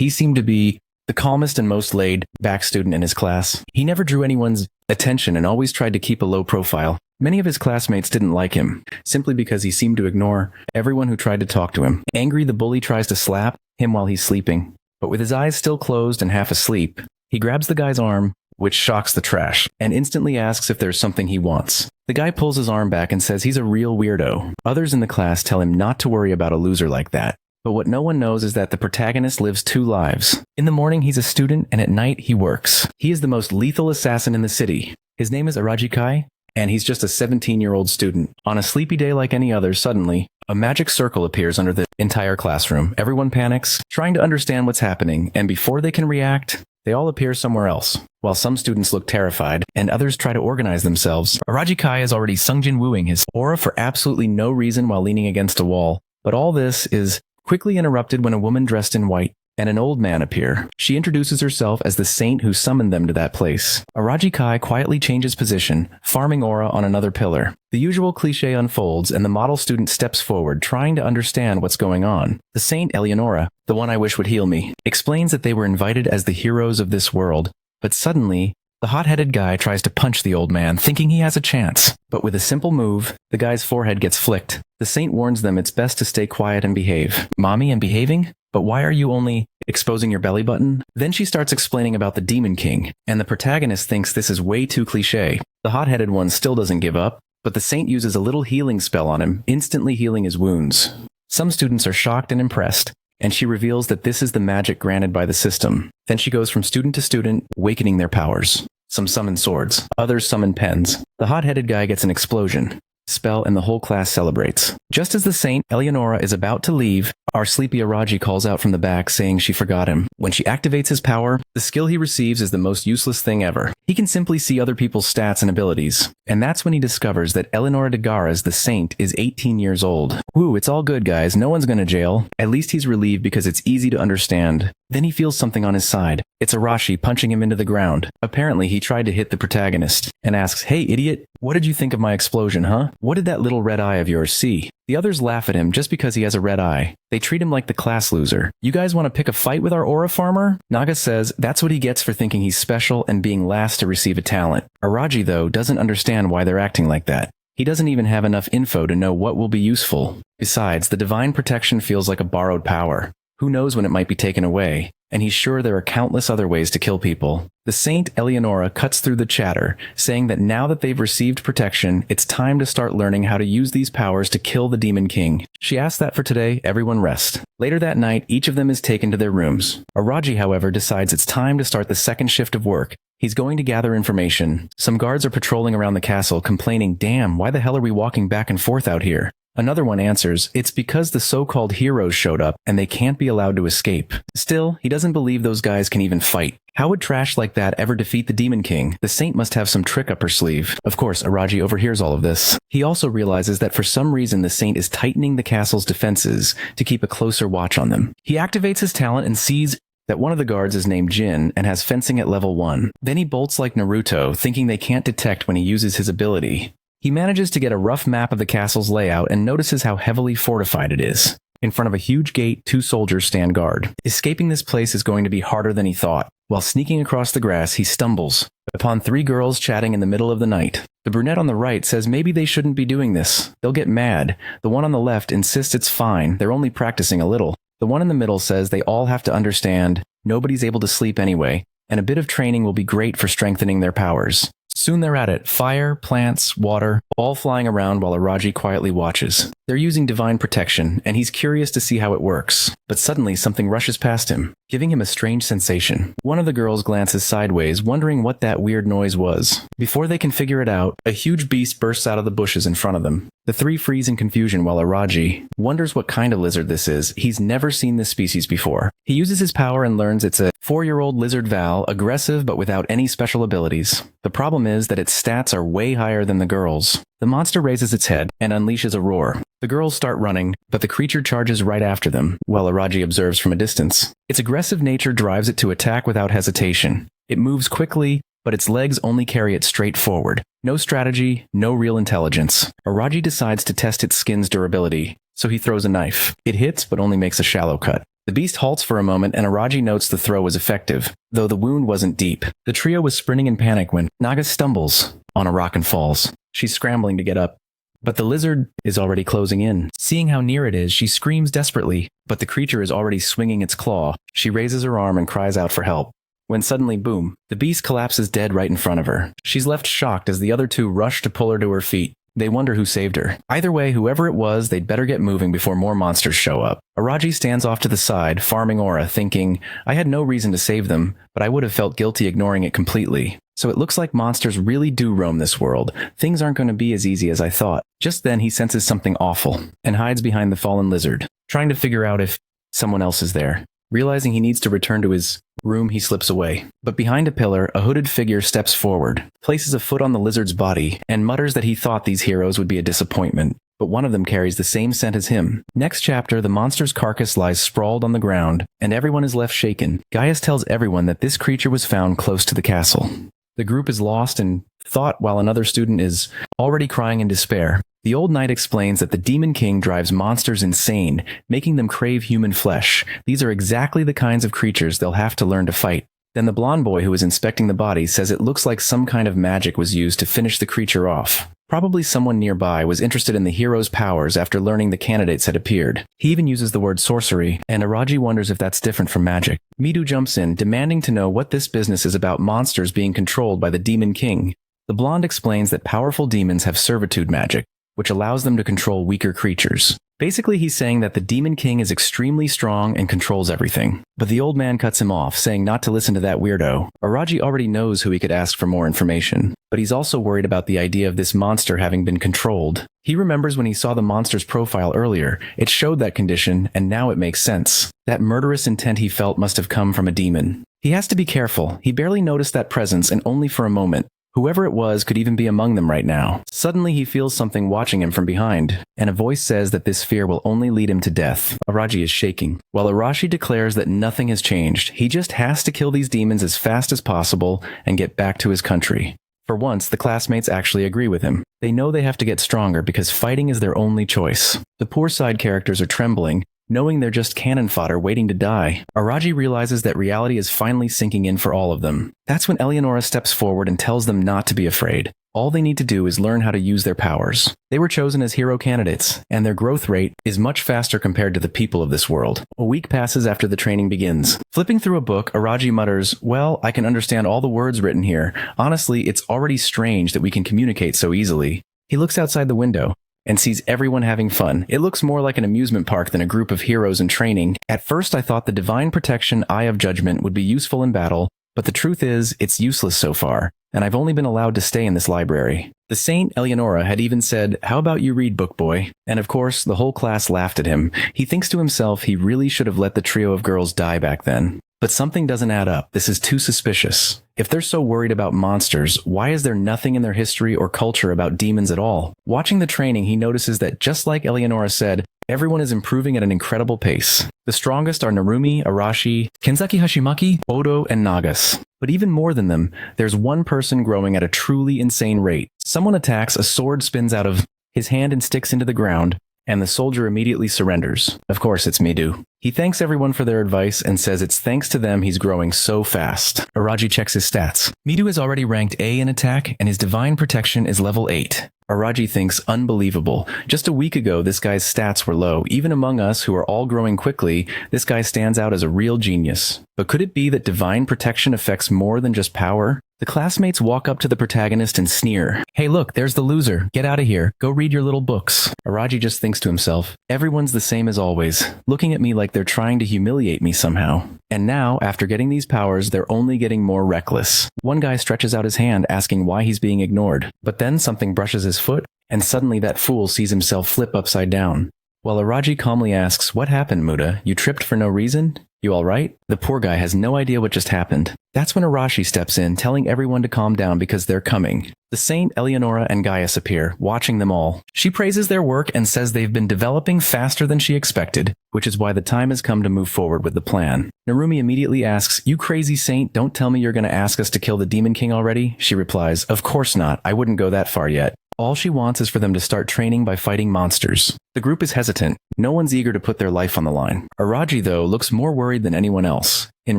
He seemed to be the calmest and most laid-back student in his class. He never drew anyone's attention and always tried to keep a low profile. Many of his classmates didn't like him, simply because he seemed to ignore everyone who tried to talk to him. Angry, the bully tries to slap him while he's sleeping. But with his eyes still closed and half asleep, he grabs the guy's arm, which shocks the trash, and instantly asks if there's something he wants. The guy pulls his arm back and says he's a real weirdo. Others in the class tell him not to worry about a loser like that. But what no one knows is that the protagonist lives two lives. In the morning, he's a student, and at night, he works. He is the most lethal assassin in the city. His name is Arajikai, and he's just a 17-year-old student. On a sleepy day like any other, suddenly, a magic circle appears under the entire classroom. Everyone panics, trying to understand what's happening, and before they can react, they all appear somewhere else. While some students look terrified, and others try to organize themselves, Arajikai is already Sungjin wooing his aura for absolutely no reason while leaning against a wall. But all this is quickly interrupted when a woman dressed in white and an old man appear. She introduces herself as the saint who summoned them to that place. Arajikai quietly changes position, farming aura on another pillar. The usual cliché unfolds, and the model student steps forward, trying to understand what's going on. The saint, Eleonora, the one I wish would heal me, explains that they were invited as the heroes of this world, but suddenly, the hot-headed guy tries to punch the old man, thinking he has a chance. But with a simple move, the guy's forehead gets flicked. The saint warns them it's best to stay quiet and behave. Mommy and behaving? But why are you only exposing your belly button? Then she starts explaining about the Demon King, and the protagonist thinks this is way too cliché. The hot-headed one still doesn't give up, but the saint uses a little healing spell on him, instantly healing his wounds. Some students are shocked and impressed, and she reveals that this is the magic granted by the system. Then she goes from student to student, awakening their powers. Some summon swords, others summon pens. The hot-headed guy gets an explosion spell, and the whole class celebrates. Just as the saint, Eleonora, is about to leave, our sleepy Araji calls out from the back saying she forgot him. When she activates his power, the skill he receives is the most useless thing ever. He can simply see other people's stats and abilities. And that's when he discovers that Eleonora de Garas, the saint, is 18 years old. Woo, it's all good, guys. No one's gonna jail. At least he's relieved because it's easy to understand. Then he feels something on his side. It's Arashi punching him into the ground. Apparently, he tried to hit the protagonist and asks, "Hey, idiot, what did you think of my explosion, huh? What did that little red eye of yours see?" The others laugh at him just because he has a red eye. They treat him like the class loser. "You guys want to pick a fight with our aura farmer?" Naga says that's what he gets for thinking he's special and being last to receive a talent. Araji, though, doesn't understand why they're acting like that. He doesn't even have enough info to know what will be useful. Besides, the divine protection feels like a borrowed power. Who knows when it might be taken away? And he's sure there are countless other ways to kill people. The saint, Eleonora, cuts through the chatter, saying that now that they've received protection, it's time to start learning how to use these powers to kill the Demon King. She asks that for today, everyone rest. Later that night, each of them is taken to their rooms. Araji, however, decides it's time to start the second shift of work. He's going to gather information. Some guards are patrolling around the castle, complaining, "Damn, why the hell are we walking back and forth out here?" Another one answers, "It's because the so-called heroes showed up and they can't be allowed to escape." Still, he doesn't believe those guys can even fight. How would trash like that ever defeat the Demon King? The saint must have some trick up her sleeve. Of course, Araji overhears all of this. He also realizes that for some reason the saint is tightening the castle's defenses to keep a closer watch on them. He activates his talent and sees that one of the guards is named Jin and has fencing at level 1. Then he bolts like Naruto, thinking they can't detect when he uses his ability. He manages to get a rough map of the castle's layout and notices how heavily fortified it is. In front of a huge gate, 2 soldiers stand guard. Escaping this place is going to be harder than he thought. While sneaking across the grass, he stumbles upon 3 girls chatting in the middle of the night. The brunette on the right says maybe they shouldn't be doing this. They'll get mad. The one on the left insists it's fine, they're only practicing a little. The one in the middle says they all have to understand nobody's able to sleep anyway, and a bit of training will be great for strengthening their powers. Soon they're at it. Fire, plants, water, all flying around while Araji quietly watches. They're using divine protection, and he's curious to see how it works. But suddenly something rushes past him, giving him a strange sensation. One of the girls glances sideways, wondering what that weird noise was. Before they can figure it out, a huge beast bursts out of the bushes in front of them. The 3 freeze in confusion while Araji wonders what kind of lizard this is. He's never seen this species before. He uses his power and learns it's a 4-year-old lizard Val, aggressive but without any special abilities. The problem is that its stats are way higher than the girls. The monster raises its head and unleashes a roar. The girls start running, but the creature charges right after them, while Araji observes from a distance. Its aggressive nature drives it to attack without hesitation. It moves quickly, but its legs only carry it straight forward. No strategy, no real intelligence. Araji decides to test its skin's durability. so he throws a knife. It hits, but only makes a shallow cut. The beast halts for a moment, and Araji notes the throw was effective, though the wound wasn't deep. The trio was sprinting in panic when Naga stumbles on a rock and falls. She's scrambling to get up, but the lizard is already closing in. Seeing how near it is, she screams desperately, but the creature is already swinging its claw. She raises her arm and cries out for help. When suddenly, boom, the beast collapses dead right in front of her. She's left shocked as the other two rush to pull her to her feet. They wonder who saved her. Either way, whoever it was, they'd better get moving before more monsters show up. Araji stands off to the side, farming aura, thinking, I had no reason to save them, but I would have felt guilty ignoring it completely. So it looks like monsters really do roam this world. Things aren't going to be as easy as I thought. Just then he senses something awful, and hides behind the fallen lizard, trying to figure out if someone else is there. Realizing he needs to return to his room, he slips away. But behind a pillar, a hooded figure steps forward, places a foot on the lizard's body, and mutters that he thought these heroes would be a disappointment. But one of them carries the same scent as him. Next chapter, the monster's carcass lies sprawled on the ground, and everyone is left shaken. Gaius tells everyone that this creature was found close to the castle. The group is lost in thought while another student is already crying in despair. The old knight explains that the Demon King drives monsters insane, making them crave human flesh. These are exactly the kinds of creatures they'll have to learn to fight. Then the blonde boy who is inspecting the body says it looks like some kind of magic was used to finish the creature off. Probably someone nearby was interested in the hero's powers after learning the candidates had appeared. He even uses the word sorcery, and Araji wonders if that's different from magic. Midu jumps in, demanding to know what this business is about monsters being controlled by the Demon King. The blonde explains that powerful demons have servitude magic, which allows them to control weaker creatures. Basically, he's saying that the Demon King is extremely strong and controls everything. But the old man cuts him off, saying not to listen to that weirdo. Araji already knows who he could ask for more information, but he's also worried about the idea of this monster having been controlled. He remembers when he saw the monster's profile earlier, it showed that condition, and now it makes sense. That murderous intent he felt must have come from a demon. He has to be careful. He barely noticed that presence, and only for a moment. Whoever it was could even be among them right now. Suddenly he feels something watching him from behind, and a voice says that this fear will only lead him to death. Araji is shaking, while Arashi declares that nothing has changed. He just has to kill these demons as fast as possible and get back to his country. For once, the classmates actually agree with him. They know they have to get stronger because fighting is their only choice. The poor side characters are trembling, knowing they're just cannon fodder waiting to die. Araji realizes that reality is finally sinking in for all of them. That's when Eleonora steps forward and tells them not to be afraid. All they need to do is learn how to use their powers. They were chosen as hero candidates, and their growth rate is much faster compared to the people of this world. A week passes after the training begins. Flipping through a book, Araji mutters, well, I can understand all the words written here. Honestly, it's already strange that we can communicate so easily. He looks outside the window and sees everyone having fun. It looks more like an amusement park than a group of heroes in training. At first, I thought the Divine Protection Eye of Judgment would be useful in battle, but the truth is, it's useless so far, and I've only been allowed to stay in this library. The Saint Eleonora had even said, how about you read, book boy? And of course, the whole class laughed at him. He thinks to himself he really should have let the trio of girls die back then. But something doesn't add up. This is too suspicious. If they're so worried about monsters, why is there nothing in their history or culture about demons at all? Watching the training, he notices that just like Eleonora said, everyone is improving at an incredible pace. The strongest are Narumi, Arashi, Kenzaki Hashimaki, Odo, and Nagas. But even more than them, there's one person growing at a truly insane rate. Someone attacks, a sword spins out of his hand and sticks into the ground, and the soldier immediately surrenders. Of course, it's Midu. He thanks everyone for their advice and says it's thanks to them he's growing so fast. Araji checks his stats. Midu is already ranked A in attack, and his divine protection is level 8. Araji thinks unbelievable. Just a week ago, this guy's stats were low. Even among us who are all growing quickly, this guy stands out as a real genius. But could it be that divine protection affects more than just power? The classmates walk up to the protagonist and sneer. Hey look, there's the loser. Get out of here. Go read your little books. Araji just thinks to himself, everyone's the same as always, looking at me like they're trying to humiliate me somehow. And now, after getting these powers, they're only getting more reckless. One guy stretches out his hand asking why he's being ignored. But then something brushes his foot, and suddenly that fool sees himself flip upside down. While Araji calmly asks, what happened, Muda? You tripped for no reason? You alright? The poor guy has no idea what just happened. That's when Arashi steps in, telling everyone to calm down because they're coming. The Saint, Eleonora, and Gaius appear, watching them all. She praises their work and says they've been developing faster than she expected, which is why the time has come to move forward with the plan. Narumi immediately asks, you crazy Saint, don't tell me you're going to ask us to kill the Demon King already? She replies, of course not, I wouldn't go that far yet. All she wants is for them to start training by fighting monsters. The group is hesitant. No one's eager to put their life on the line. Araji, though, looks more worried than anyone else. In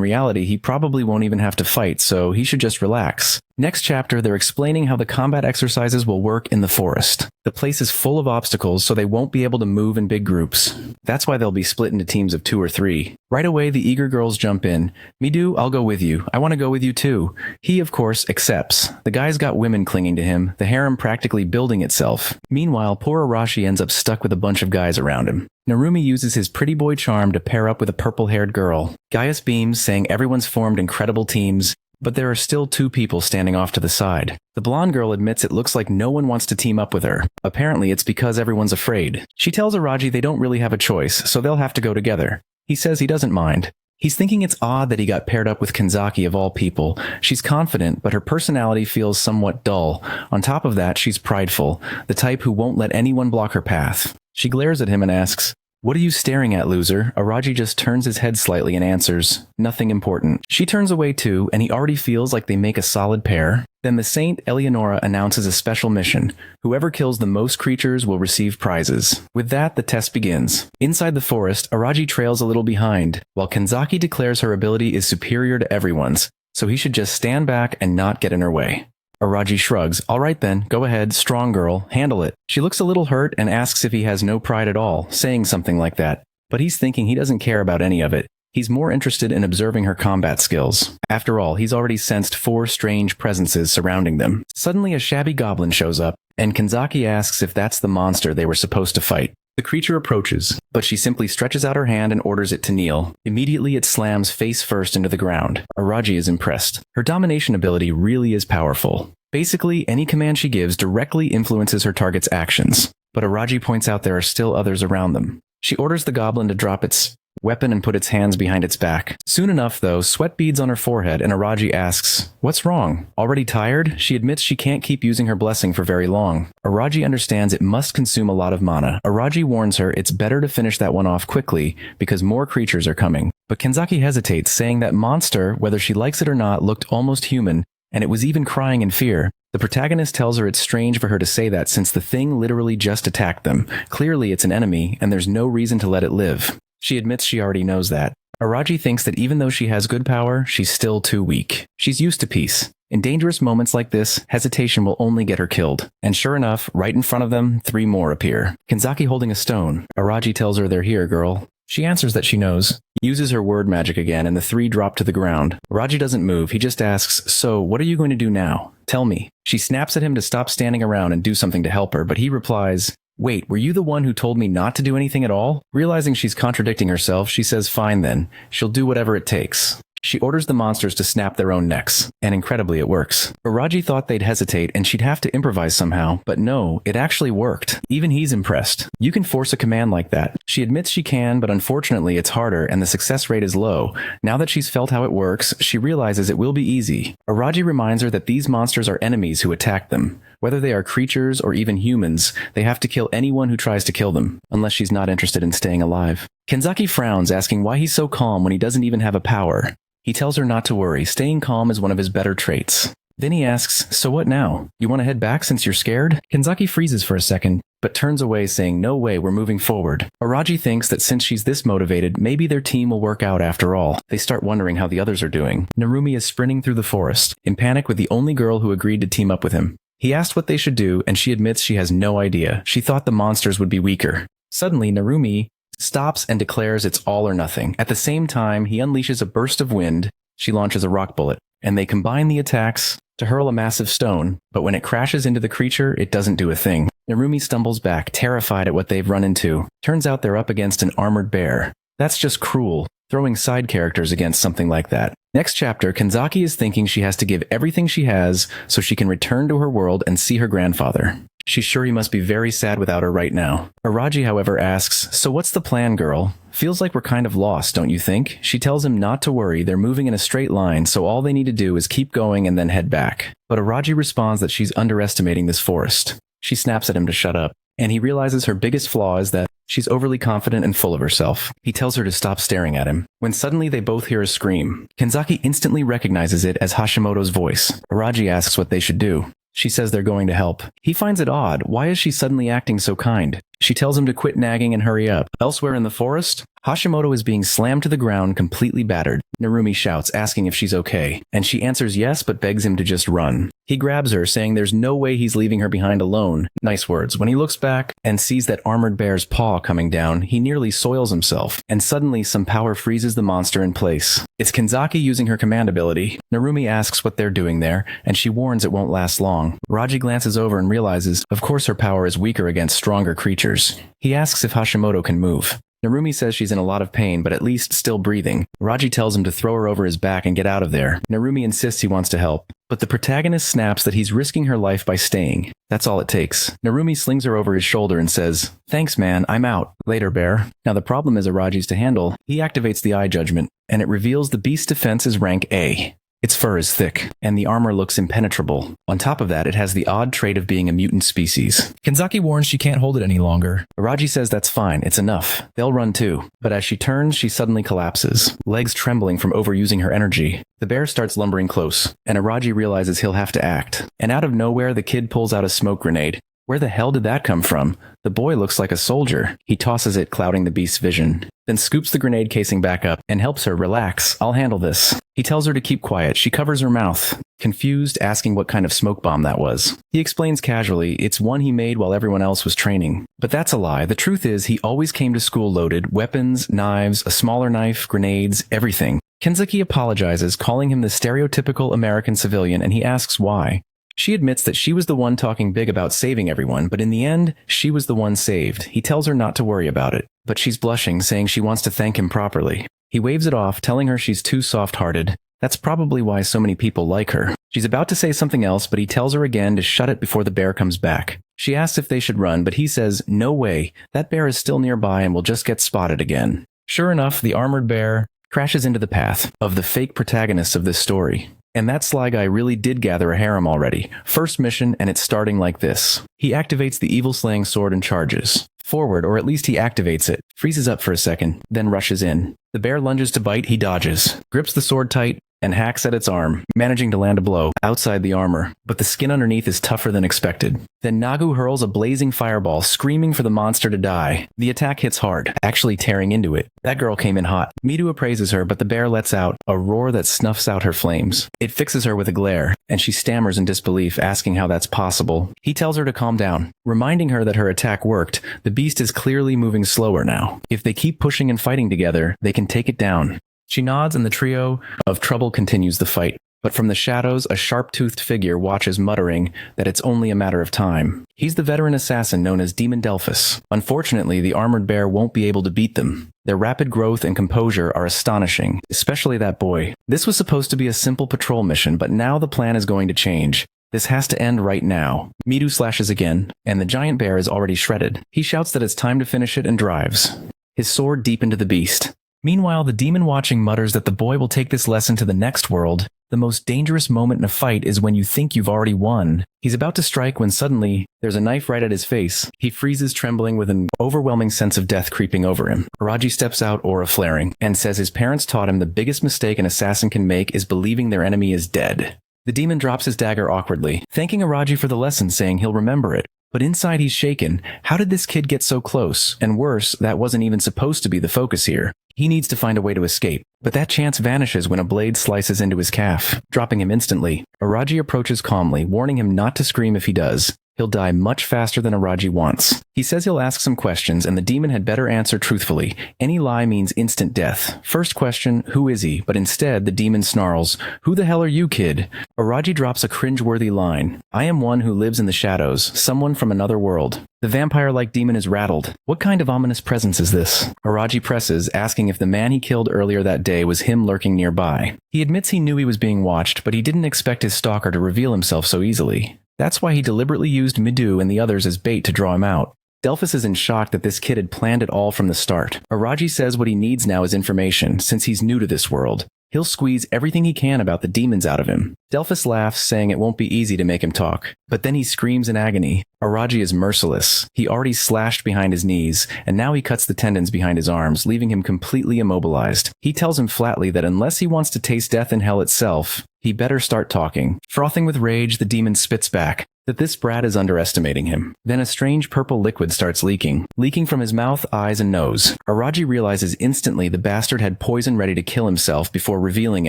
reality, he probably won't even have to fight, so he should just relax. Next chapter, they're explaining how the combat exercises will work in the forest. The place is full of obstacles, so they won't be able to move in big groups. That's why they'll be split into teams of 2 or 3. Right away, the eager girls jump in. "Midu, I'll go with you. I want to go with you too." He, of course, accepts. The guy's got women clinging to him, the harem practically building itself. Meanwhile, poor Arashi ends up stuck with a bunch of guys around him. Narumi uses his pretty boy charm to pair up with a purple-haired girl. Gaius beams, saying everyone's formed incredible teams, but there are still 2 people standing off to the side. The blonde girl admits it looks like no one wants to team up with her. Apparently, it's because everyone's afraid. She tells Araji they don't really have a choice, so they'll have to go together. He says he doesn't mind. He's thinking it's odd that he got paired up with Kanzaki of all people. She's confident, but her personality feels somewhat dull. On top of that, she's prideful, the type who won't let anyone block her path. She glares at him and asks, "What are you staring at, loser?" Araji just turns his head slightly and answers, "Nothing important." She turns away too, and he already feels like they make a solid pair. Then the Saint Eleonora announces a special mission. Whoever kills the most creatures will receive prizes. With that, the test begins. Inside the forest, Araji trails a little behind, while Kanzaki declares her ability is superior to everyone's, so he should just stand back and not get in her way. Araji shrugs. "All right then, go ahead, strong girl, handle it." She looks a little hurt and asks if he has no pride at all, saying something like that. But he's thinking he doesn't care about any of it. He's more interested in observing her combat skills. After all, he's already sensed 4 strange presences surrounding them. Suddenly a shabby goblin shows up, and Kanzaki asks if that's the monster they were supposed to fight. The creature approaches, but she simply stretches out her hand and orders it to kneel. Immediately it slams face first into the ground. Araji is impressed. Her domination ability really is powerful. Basically, any command she gives directly influences her target's actions. But Araji points out there are still others around them. She orders the goblin to drop its weapon and put its hands behind its back. Soon enough, though, sweat beads on her forehead, and Araji asks, "What's wrong? Already tired?" She admits she can't keep using her blessing for very long. Araji understands it must consume a lot of mana. Araji warns her it's better to finish that one off quickly, because more creatures are coming. But Kanzaki hesitates, saying that monster, whether she likes it or not, looked almost human, and it was even crying in fear. The protagonist tells her it's strange for her to say that since the thing literally just attacked them. Clearly it's an enemy, and there's no reason to let it live. She admits she already knows that. Araji thinks that even though she has good power, she's still too weak. She's used to peace. In dangerous moments like this, hesitation will only get her killed. And sure enough, right in front of them, 3 more appear. Kanzaki holding a stone. Araji tells her they're here, girl. She answers that she knows. Uses her word magic again, and the 3 drop to the ground. Araji doesn't move. He just asks, "So, what are you going to do now? Tell me." She snaps at him to stop standing around and do something to help her, but he replies, "Wait, were you the one who told me not to do anything at all?" Realizing she's contradicting herself, she says fine then. She'll do whatever it takes. She orders the monsters to snap their own necks, and incredibly it works. Araji thought they'd hesitate and she'd have to improvise somehow, but no, it actually worked. Even he's impressed. You can force a command like that. She admits she can, but unfortunately it's harder and the success rate is low. Now that she's felt how it works, she realizes it will be easy. Araji reminds her that these monsters are enemies who attack them. Whether they are creatures or even humans, they have to kill anyone who tries to kill them, unless she's not interested in staying alive. Kanzaki frowns, asking why he's so calm when he doesn't even have a power. He tells her not to worry, staying calm is one of his better traits. Then he asks, "So what now? You want to head back since you're scared?" Kanzaki freezes for a second, but turns away saying, "No way, we're moving forward." Araji thinks that since she's this motivated, maybe their team will work out after all. They start wondering how the others are doing. Narumi is sprinting through the forest, in panic with the only girl who agreed to team up with him. He asked what they should do, and she admits she has no idea. She thought the monsters would be weaker. Suddenly, Narumi stops and declares it's all or nothing. At the same time, he unleashes a burst of wind. She launches a rock bullet, and they combine the attacks to hurl a massive stone, but when it crashes into the creature, it doesn't do a thing. Narumi stumbles back, terrified at what they've run into. Turns out they're up against an armored bear. That's just cruel, throwing side characters against something like that. Next chapter, Kanzaki is thinking she has to give everything she has so she can return to her world and see her grandfather. She's sure he must be very sad without her right now. Araji, however, asks, "So what's the plan, girl? Feels like we're kind of lost, don't you think?" She tells him not to worry, they're moving in a straight line, so all they need to do is keep going and then head back. But Araji responds that she's underestimating this forest. She snaps at him to shut up, and he realizes her biggest flaw is that she's overly confident and full of herself. He tells her to stop staring at him, when suddenly they both hear a scream. Kanzaki instantly recognizes it as Hashimoto's voice. Araji asks what they should do. She says they're going to help. He finds it odd. Why is she suddenly acting so kind? She tells him to quit nagging and hurry up. Elsewhere in the forest, Hashimoto is being slammed to the ground, completely battered. Narumi shouts, asking if she's okay, and she answers yes but begs him to just run. He grabs her, saying there's no way he's leaving her behind alone. Nice words. When he looks back and sees that armored bear's paw coming down, he nearly soils himself, and suddenly some power freezes the monster in place. It's Kanzaki using her command ability. Narumi asks what they're doing there, and she warns it won't last long. Raji glances over and realizes, of course her power is weaker against stronger creatures. He asks if Hashimoto can move. Narumi says she's in a lot of pain, but at least still breathing. Raji tells him to throw her over his back and get out of there. Narumi insists he wants to help, but the protagonist snaps that he's risking her life by staying. That's all it takes. Narumi slings her over his shoulder and says, "Thanks, man, I'm out. Later, bear." Now the problem is Araji's to handle. He activates the eye judgment, and it reveals the beast's defense is rank A. Its fur is thick, and the armor looks impenetrable. On top of that, it has the odd trait of being a mutant species. Kanzaki warns she can't hold it any longer. Araji says that's fine, it's enough. They'll run too. But as she turns, she suddenly collapses, legs trembling from overusing her energy. The bear starts lumbering close, and Araji realizes he'll have to act. And out of nowhere, the kid pulls out a smoke grenade. Where the hell did that come from? The boy looks like a soldier. He tosses it, clouding the beast's vision, then scoops the grenade casing back up and helps her relax. I'll handle this. He tells her to keep quiet. She covers her mouth, confused, asking what kind of smoke bomb that was. He explains casually, it's one he made while everyone else was training. But that's a lie. The truth is, he always came to school loaded. Weapons, knives, a smaller knife, grenades, everything. Kanzaki apologizes, calling him the stereotypical American civilian, and he asks why. She admits that she was the one talking big about saving everyone, but in the end, she was the one saved. He tells her not to worry about it, but she's blushing, saying she wants to thank him properly. He waves it off, telling her she's too soft-hearted. That's probably why so many people like her. She's about to say something else, but he tells her again to shut it before the bear comes back. She asks if they should run, but he says, no way, that bear is still nearby and will just get spotted again. Sure enough, the armored bear crashes into the path of the fake protagonists of this story. And that sly guy really did gather a harem already. First mission, and it's starting like this. He activates the evil-slaying sword and charges forward, or at least he activates it, freezes up for a second, then rushes in. The bear lunges to bite, he dodges, grips the sword tight, and hacks at its arm, managing to land a blow outside the armor, but the skin underneath is tougher than expected. Then Nagu hurls a blazing fireball, screaming for the monster to die. The attack hits hard, actually tearing into it. That girl came in hot. Midu appraises her, but the bear lets out a roar that snuffs out her flames. It fixes her with a glare, and she stammers in disbelief, asking how that's possible. He tells her to calm down, reminding her that her attack worked. The beast is clearly moving slower now. If they keep pushing and fighting together, they can take it down. She nods, and the trio of trouble continues the fight. But from the shadows, a sharp-toothed figure watches, muttering that it's only a matter of time. He's the veteran assassin known as Demon Delphus. Unfortunately, the armored bear won't be able to beat them. Their rapid growth and composure are astonishing, especially that boy. This was supposed to be a simple patrol mission, but now the plan is going to change. This has to end right now. Midu slashes again, and the giant bear is already shredded. He shouts that it's time to finish it and drives his sword deep into the beast. Meanwhile, the demon watching mutters that the boy will take this lesson to the next world. The most dangerous moment in a fight is when you think you've already won. He's about to strike when suddenly, there's a knife right at his face. He freezes, trembling with an overwhelming sense of death creeping over him. Araji steps out, aura flaring, and says his parents taught him the biggest mistake an assassin can make is believing their enemy is dead. The demon drops his dagger awkwardly, thanking Araji for the lesson, saying he'll remember it. But inside he's shaken. How did this kid get so close? And worse, that wasn't even supposed to be the focus here. He needs to find a way to escape. But that chance vanishes when a blade slices into his calf, dropping him instantly. Araji approaches calmly, warning him not to scream if he does. He'll die much faster than Araji wants. He says he'll ask some questions, and the demon had better answer truthfully. Any lie means instant death. First question, who is he? But instead, the demon snarls, who the hell are you, kid? Araji drops a cringe-worthy line. I am one who lives in the shadows, someone from another world. The vampire-like demon is rattled. What kind of ominous presence is this? Araji presses, asking if the man he killed earlier that day was him lurking nearby. He admits he knew he was being watched, but he didn't expect his stalker to reveal himself so easily. That's why he deliberately used Midu and the others as bait to draw him out. Delphus is in shock that this kid had planned it all from the start. Araji says what he needs now is information, since he's new to this world. He'll squeeze everything he can about the demons out of him. Delphus laughs, saying it won't be easy to make him talk. But then he screams in agony. Araji is merciless. He already slashed behind his knees, and now he cuts the tendons behind his arms, leaving him completely immobilized. He tells him flatly that unless he wants to taste death in hell itself, he better start talking. Frothing with rage, the demon spits back that this brat is underestimating him. Then a strange purple liquid starts leaking from his mouth, eyes, and nose. Araji realizes instantly the bastard had poison ready to kill himself before revealing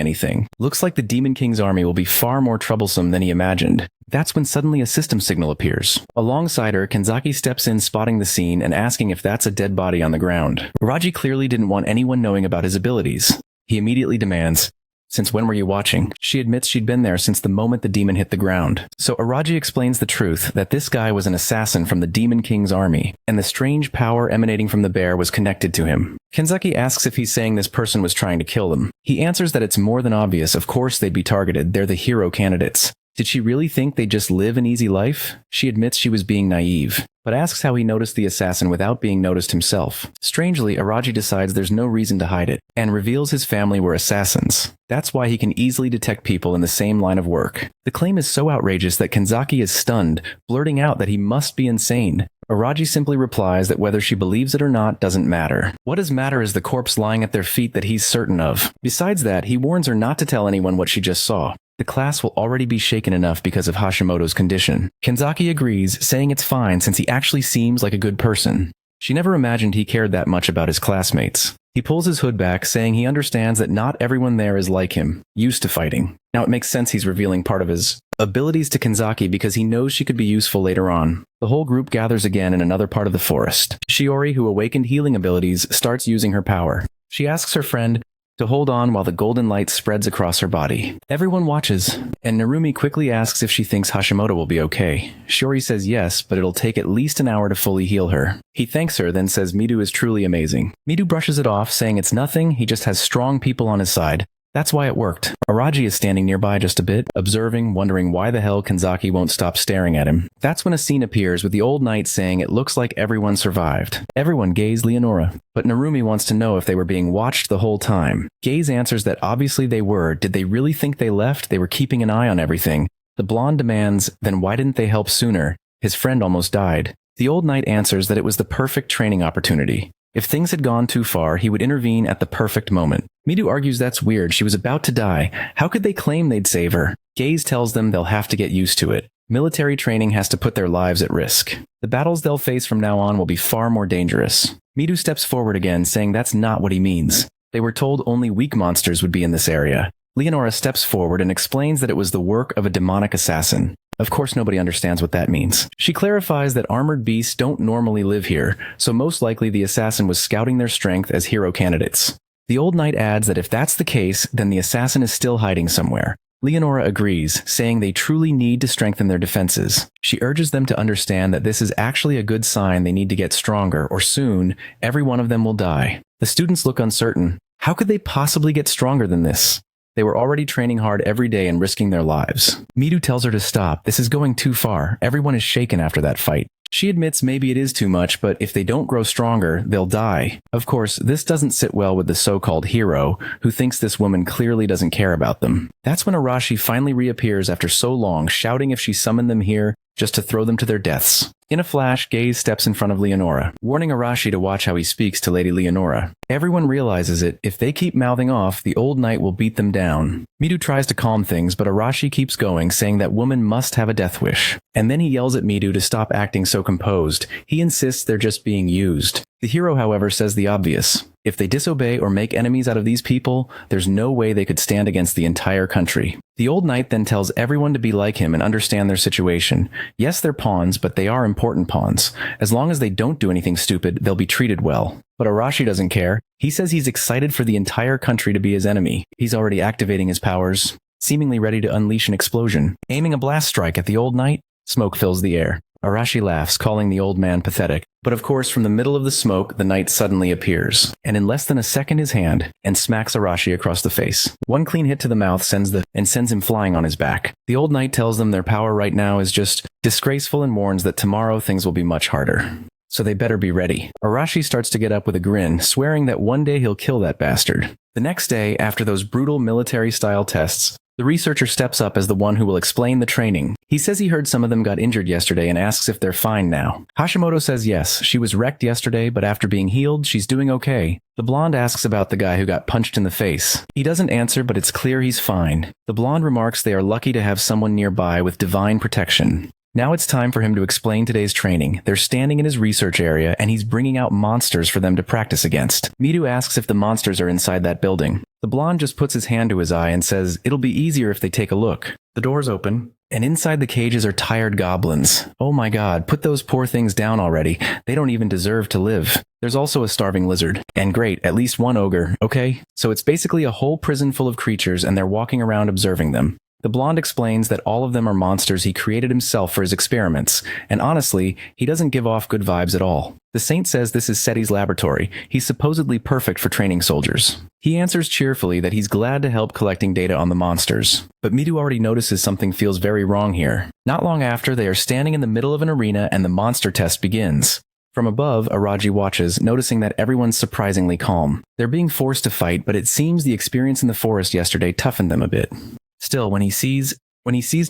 anything. Looks like the Demon King's army will be far more troublesome than he imagined. That's when suddenly a system signal appears. Alongside her, Kenzaki steps in, spotting the scene and asking if that's a dead body on the ground. Araji clearly didn't want anyone knowing about his abilities. He immediately demands, "Since when were you watching?" She admits she'd been there since the moment the demon hit the ground. So Araji explains the truth, that this guy was an assassin from the Demon King's army, and the strange power emanating from the bear was connected to him. Kenzaki asks if he's saying this person was trying to kill them. He answers that it's more than obvious, of course they'd be targeted, they're the hero candidates. Did she really think they'd just live an easy life? She admits she was being naive, but asks how he noticed the assassin without being noticed himself. Strangely, Araji decides there's no reason to hide it, and reveals his family were assassins. That's why he can easily detect people in the same line of work. The claim is so outrageous that Kenzaki is stunned, blurting out that he must be insane. Araji simply replies that whether she believes it or not doesn't matter. What does matter is the corpse lying at their feet that he's certain of. Besides that, he warns her not to tell anyone what she just saw. The class will already be shaken enough because of Hashimoto's condition. Kenzaki agrees, saying it's fine since he actually seems like a good person. She never imagined he cared that much about his classmates. He pulls his hood back, saying he understands that not everyone there is like him, used to fighting. Now it makes sense he's revealing part of his abilities to Kenzaki because he knows she could be useful later on. The whole group gathers again in another part of the forest. Shiori, who awakened healing abilities, starts using her power. She asks her friend to hold on while the golden light spreads across her body. Everyone watches, and Narumi quickly asks if she thinks Hashimoto will be okay. Shiori says yes, but it'll take at least an hour to fully heal her. He thanks her, then says Midu is truly amazing. Midu brushes it off, saying it's nothing, he just has strong people on his side. That's why it worked. Araji is standing nearby just a bit, observing, wondering why the hell Kenzaki won't stop staring at him. That's when a scene appears with the old knight saying it looks like everyone survived. Everyone gaze Leonora, but Narumi wants to know if they were being watched the whole time. Gaze answers that obviously they were. Did they really think they left? They were keeping an eye on everything. The blonde demands, then why didn't they help sooner? His friend almost died. The old knight answers that it was the perfect training opportunity. If things had gone too far, he would intervene at the perfect moment. Midu argues that's weird. She was about to die. How could they claim they'd save her? Gaze tells them they'll have to get used to it. Military training has to put their lives at risk. The battles they'll face from now on will be far more dangerous. Midu steps forward again, saying that's not what he means. They were told only weak monsters would be in this area. Leonora steps forward and explains that it was the work of a demonic assassin. Of course, nobody understands what that means. She clarifies that armored beasts don't normally live here, so most likely the assassin was scouting their strength as hero candidates. The old knight adds that if that's the case, then the assassin is still hiding somewhere. Leonora agrees, saying they truly need to strengthen their defenses. She urges them to understand that this is actually a good sign they need to get stronger, or soon, every one of them will die. The students look uncertain. How could they possibly get stronger than this? They were already training hard every day and risking their lives. Midu tells her to stop. This is going too far. Everyone is shaken after that fight. She admits maybe it is too much, but if they don't grow stronger, they'll die. Of course, this doesn't sit well with the so-called hero, who thinks this woman clearly doesn't care about them. That's when Arashi finally reappears after so long, shouting if she summoned them here just to throw them to their deaths. In a flash, Gaze steps in front of Leonora, warning Arashi to watch how he speaks to Lady Leonora. Everyone realizes it. If they keep mouthing off, the old knight will beat them down. Midu tries to calm things, but Arashi keeps going, saying that woman must have a death wish. And then he yells at Midu to stop acting so composed. He insists they're just being used. The hero, however, says the obvious. If they disobey or make enemies out of these people, there's no way they could stand against the entire country. The old knight then tells everyone to be like him and understand their situation. Yes, they're pawns, but they are important pawns. As long as they don't do anything stupid, they'll be treated well. But Arashi doesn't care. He says he's excited for the entire country to be his enemy. He's already activating his powers, seemingly ready to unleash an explosion. Aiming a blast strike at the old knight, smoke fills the air. Arashi laughs, calling the old man pathetic. But of course, from the middle of the smoke, the knight suddenly appears, and in less than a second his hand, and smacks Arashi across the face. One clean hit to the mouth sends him flying on his back. The old knight tells them their power right now is just disgraceful and warns that tomorrow things will be much harder. so they better be ready. Arashi starts to get up with a grin, swearing that one day he'll kill that bastard. The next day, after those brutal military-style tests, the researcher steps up as the one who will explain the training. He says he heard some of them got injured yesterday and asks if they're fine now. Hashimoto says yes, she was wrecked yesterday, but after being healed, she's doing okay. The blonde asks about the guy who got punched in the face. He doesn't answer, but it's clear he's fine. The blonde remarks they are lucky to have someone nearby with divine protection. Now it's time for him to explain today's training. They're standing in his research area, and he's bringing out monsters for them to practice against. Midu asks if the monsters are inside that building. The blonde just puts his hand to his eye and says it'll be easier if they take a look. The doors open, and inside the cages are tired goblins. Oh my god, put those poor things down already. They don't even deserve to live. There's also a starving lizard. And great, at least one ogre, okay? So it's basically a whole prison full of creatures, and they're walking around observing them. The blonde explains that all of them are monsters he created himself for his experiments, and honestly, he doesn't give off good vibes at all. The saint says this is Seti's laboratory. He's supposedly perfect for training soldiers. He answers cheerfully that he's glad to help collecting data on the monsters. But Midu already notices something feels very wrong here. Not long after, they are standing in the middle of an arena and the monster test begins. From above, Araji watches, noticing that everyone's surprisingly calm. They're being forced to fight, but it seems the experience in the forest yesterday toughened them a bit. Still, when he sees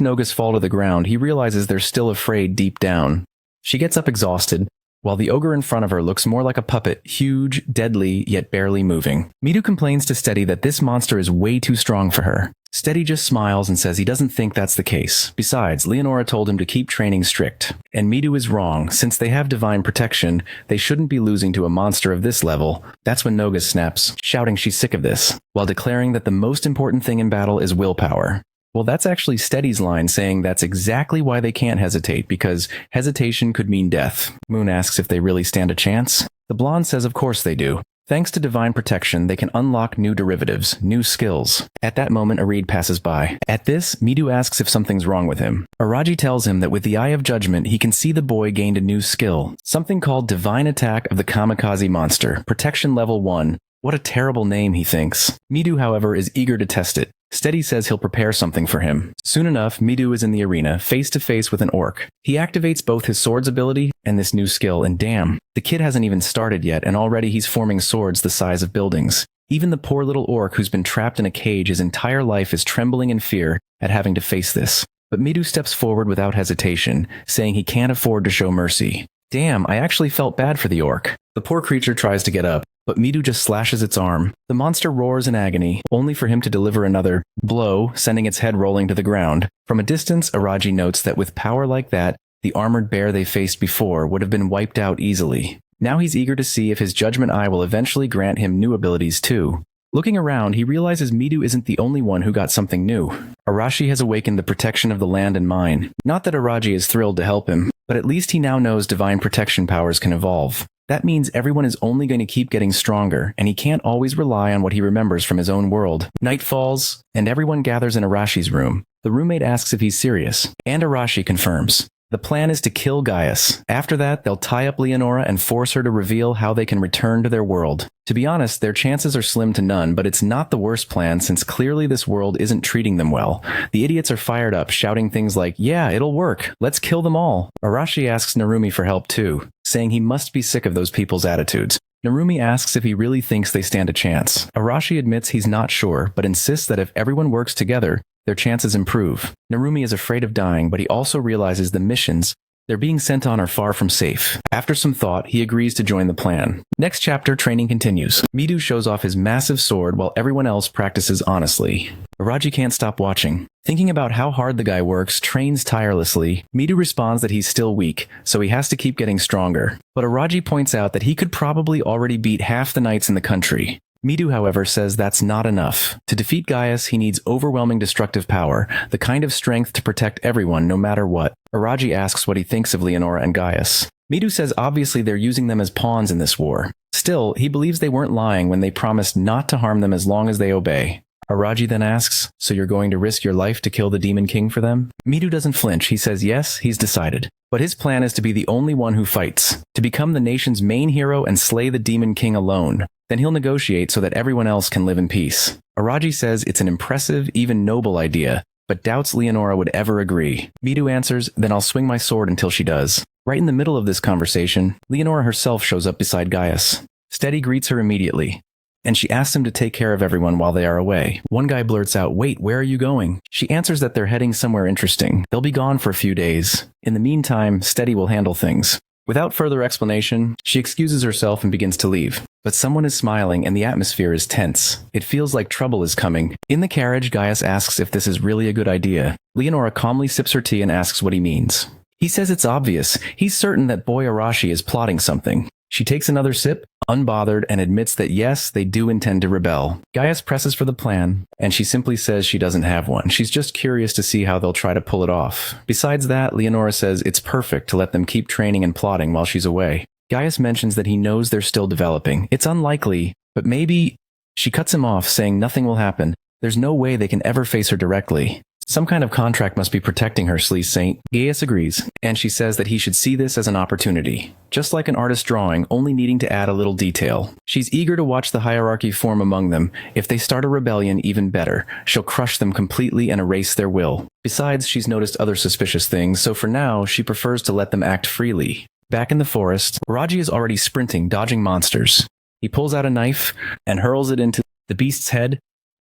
Nogus fall to the ground, he realizes they're still afraid deep down. She gets up exhausted, while the ogre in front of her looks more like a puppet, huge, deadly, yet barely moving. Midu complains to Steady that this monster is way too strong for her. Steady just smiles and says he doesn't think that's the case. Besides, Leonora told him to keep training strict. And Midu is wrong. Since they have divine protection, they shouldn't be losing to a monster of this level. That's when Nogus snaps, shouting she's sick of this, while declaring that the most important thing in battle is willpower. Well, that's actually Steady's line saying that's exactly why they can't hesitate, because hesitation could mean death. Moon asks if they really stand a chance. The blonde says of course they do. Thanks to divine protection, they can unlock new derivatives, new skills. At that moment, Arid passes by. At this, Midu asks if something's wrong with him. Araji tells him that with the Eye of Judgment, he can see the boy gained a new skill. Something called Divine Attack of the Kamikaze Monster, Protection Level 1. What a terrible name, he thinks. Midu, however, is eager to test it. Steady says he'll prepare something for him. Soon enough, Midu is in the arena, face to face with an orc. He activates both his sword's ability and this new skill, and damn, the kid hasn't even started yet, and already he's forming swords the size of buildings. Even the poor little orc who's been trapped in a cage his entire life is trembling in fear at having to face this. But Midu steps forward without hesitation, saying he can't afford to show mercy. Damn, I actually felt bad for the orc. The poor creature tries to get up, but Midu just slashes its arm. The monster roars in agony, only for him to deliver another blow, sending its head rolling to the ground. From a distance, Araji notes that with power like that, the armored bear they faced before would have been wiped out easily. Now he's eager to see if his judgment eye will eventually grant him new abilities too. Looking around, he realizes Midu isn't the only one who got something new. Arashi has awakened the protection of the land and mine. Not that Araji is thrilled to help him, but at least he now knows divine protection powers can evolve. That means everyone is only going to keep getting stronger, and he can't always rely on what he remembers from his own world. Night falls, and everyone gathers in Arashi's room. The roommate asks if he's serious, and Arashi confirms. The plan is to kill Gaius. After that, they'll tie up Leonora and force her to reveal how they can return to their world. To be honest, their chances are slim to none, but it's not the worst plan since clearly this world isn't treating them well. The idiots are fired up, shouting things like, "Yeah, it'll work. Let's kill them all." Arashi asks Narumi for help too, saying he must be sick of those people's attitudes. Narumi asks if he really thinks they stand a chance. Arashi admits he's not sure, but insists that if everyone works together, their chances improve. Narumi is afraid of dying, but he also realizes the missions they're being sent on are far from safe. After some thought, he agrees to join the plan. Next chapter, training continues. Midu shows off his massive sword while everyone else practices honestly. Araji can't stop watching. Thinking about how hard the guy works, trains tirelessly, Midu responds that he's still weak, so he has to keep getting stronger. But Araji points out that he could probably already beat half the knights in the country. Midu, however, says that's not enough. To defeat Gaius, he needs overwhelming destructive power, the kind of strength to protect everyone no matter what. Araji asks what he thinks of Leonora and Gaius. Midu says obviously they're using them as pawns in this war. Still, he believes they weren't lying when they promised not to harm them as long as they obey. Araji then asks, "So you're going to risk your life to kill the Demon King for them?" Midu doesn't flinch. He says yes, he's decided. But his plan is to be the only one who fights, to become the nation's main hero and slay the Demon King alone. Then he'll negotiate so that everyone else can live in peace. Araji says it's an impressive, even noble idea, but doubts Leonora would ever agree. Midu answers, "Then I'll swing my sword until she does." Right in the middle of this conversation, Leonora herself shows up beside Gaius. Steady greets her immediately, and she asks him to take care of everyone while they are away. One guy blurts out, "Wait, where are you going?" She answers that they're heading somewhere interesting. They'll be gone for a few days. In the meantime, Steady will handle things. Without further explanation, she excuses herself and begins to leave. But someone is smiling and the atmosphere is tense. It feels like trouble is coming. In the carriage, Gaius asks if this is really a good idea. Leonora calmly sips her tea and asks what he means. He says it's obvious. He's certain that boy Arashi is plotting something. She takes another sip, unbothered, and admits that yes, they do intend to rebel. Gaius presses for the plan, and she simply says she doesn't have one. She's just curious to see how they'll try to pull it off. Besides that, Leonora says it's perfect to let them keep training and plotting while she's away. Gaius mentions that he knows they're still developing. It's unlikely, but maybe... She cuts him off, saying nothing will happen. There's no way they can ever face her directly. Some kind of contract must be protecting her, Sleaze Saint. Gaius agrees, and she says that he should see this as an opportunity. Just like an artist drawing, only needing to add a little detail. She's eager to watch the hierarchy form among them. If they start a rebellion, even better. She'll crush them completely and erase their will. Besides, she's noticed other suspicious things, so for now, she prefers to let them act freely. Back in the forest, Raji is already sprinting, dodging monsters. He pulls out a knife and hurls it into the beast's head,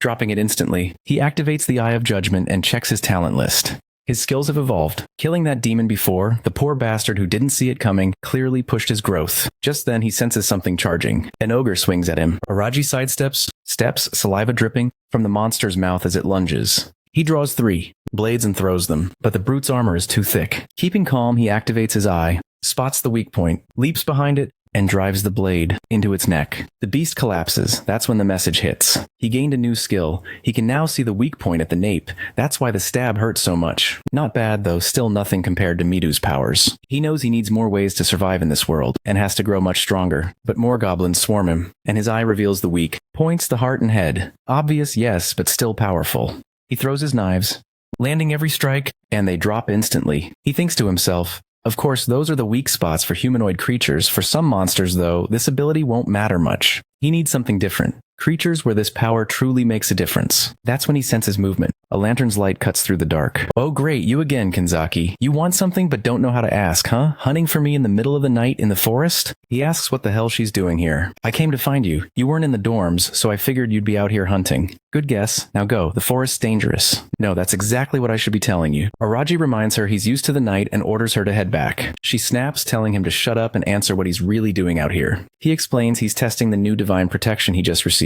dropping it instantly. He activates the Eye of Judgment and checks his talent list. His skills have evolved. Killing that demon before, the poor bastard who didn't see it coming clearly pushed his growth. Just then he senses something charging. An ogre swings at him. Araji sidesteps, saliva dripping from the monster's mouth as it lunges. He draws 3 blades and throws them, but the brute's armor is too thick. Keeping calm, he activates his eye, spots the weak point, leaps behind it, and drives the blade into its neck. The beast collapses. That's when the message hits. He gained a new skill. He can now see the weak point at the nape. That's why the stab hurt so much. Not bad, though, still nothing compared to Midu's powers. He knows he needs more ways to survive in this world, and has to grow much stronger. But more goblins swarm him, and his eye reveals the weak points, the heart and head. Obvious, yes, but still powerful. He throws his knives, landing every strike, and they drop instantly. He thinks to himself, of course, those are the weak spots for humanoid creatures. For some monsters, though, this ability won't matter much. He needs something different. Creatures where this power truly makes a difference. That's when he senses movement. A lantern's light cuts through the dark. Oh great, you again, Kanzaki. You want something but don't know how to ask, huh? Hunting for me in the middle of the night in the forest? He asks what the hell she's doing here. I came to find you. You weren't in the dorms, so I figured you'd be out here hunting. Good guess. Now go. The forest's dangerous. No, that's exactly what I should be telling you. Araji reminds her he's used to the night and orders her to head back. She snaps, telling him to shut up and answer what he's really doing out here. He explains he's testing the new divine protection he just received.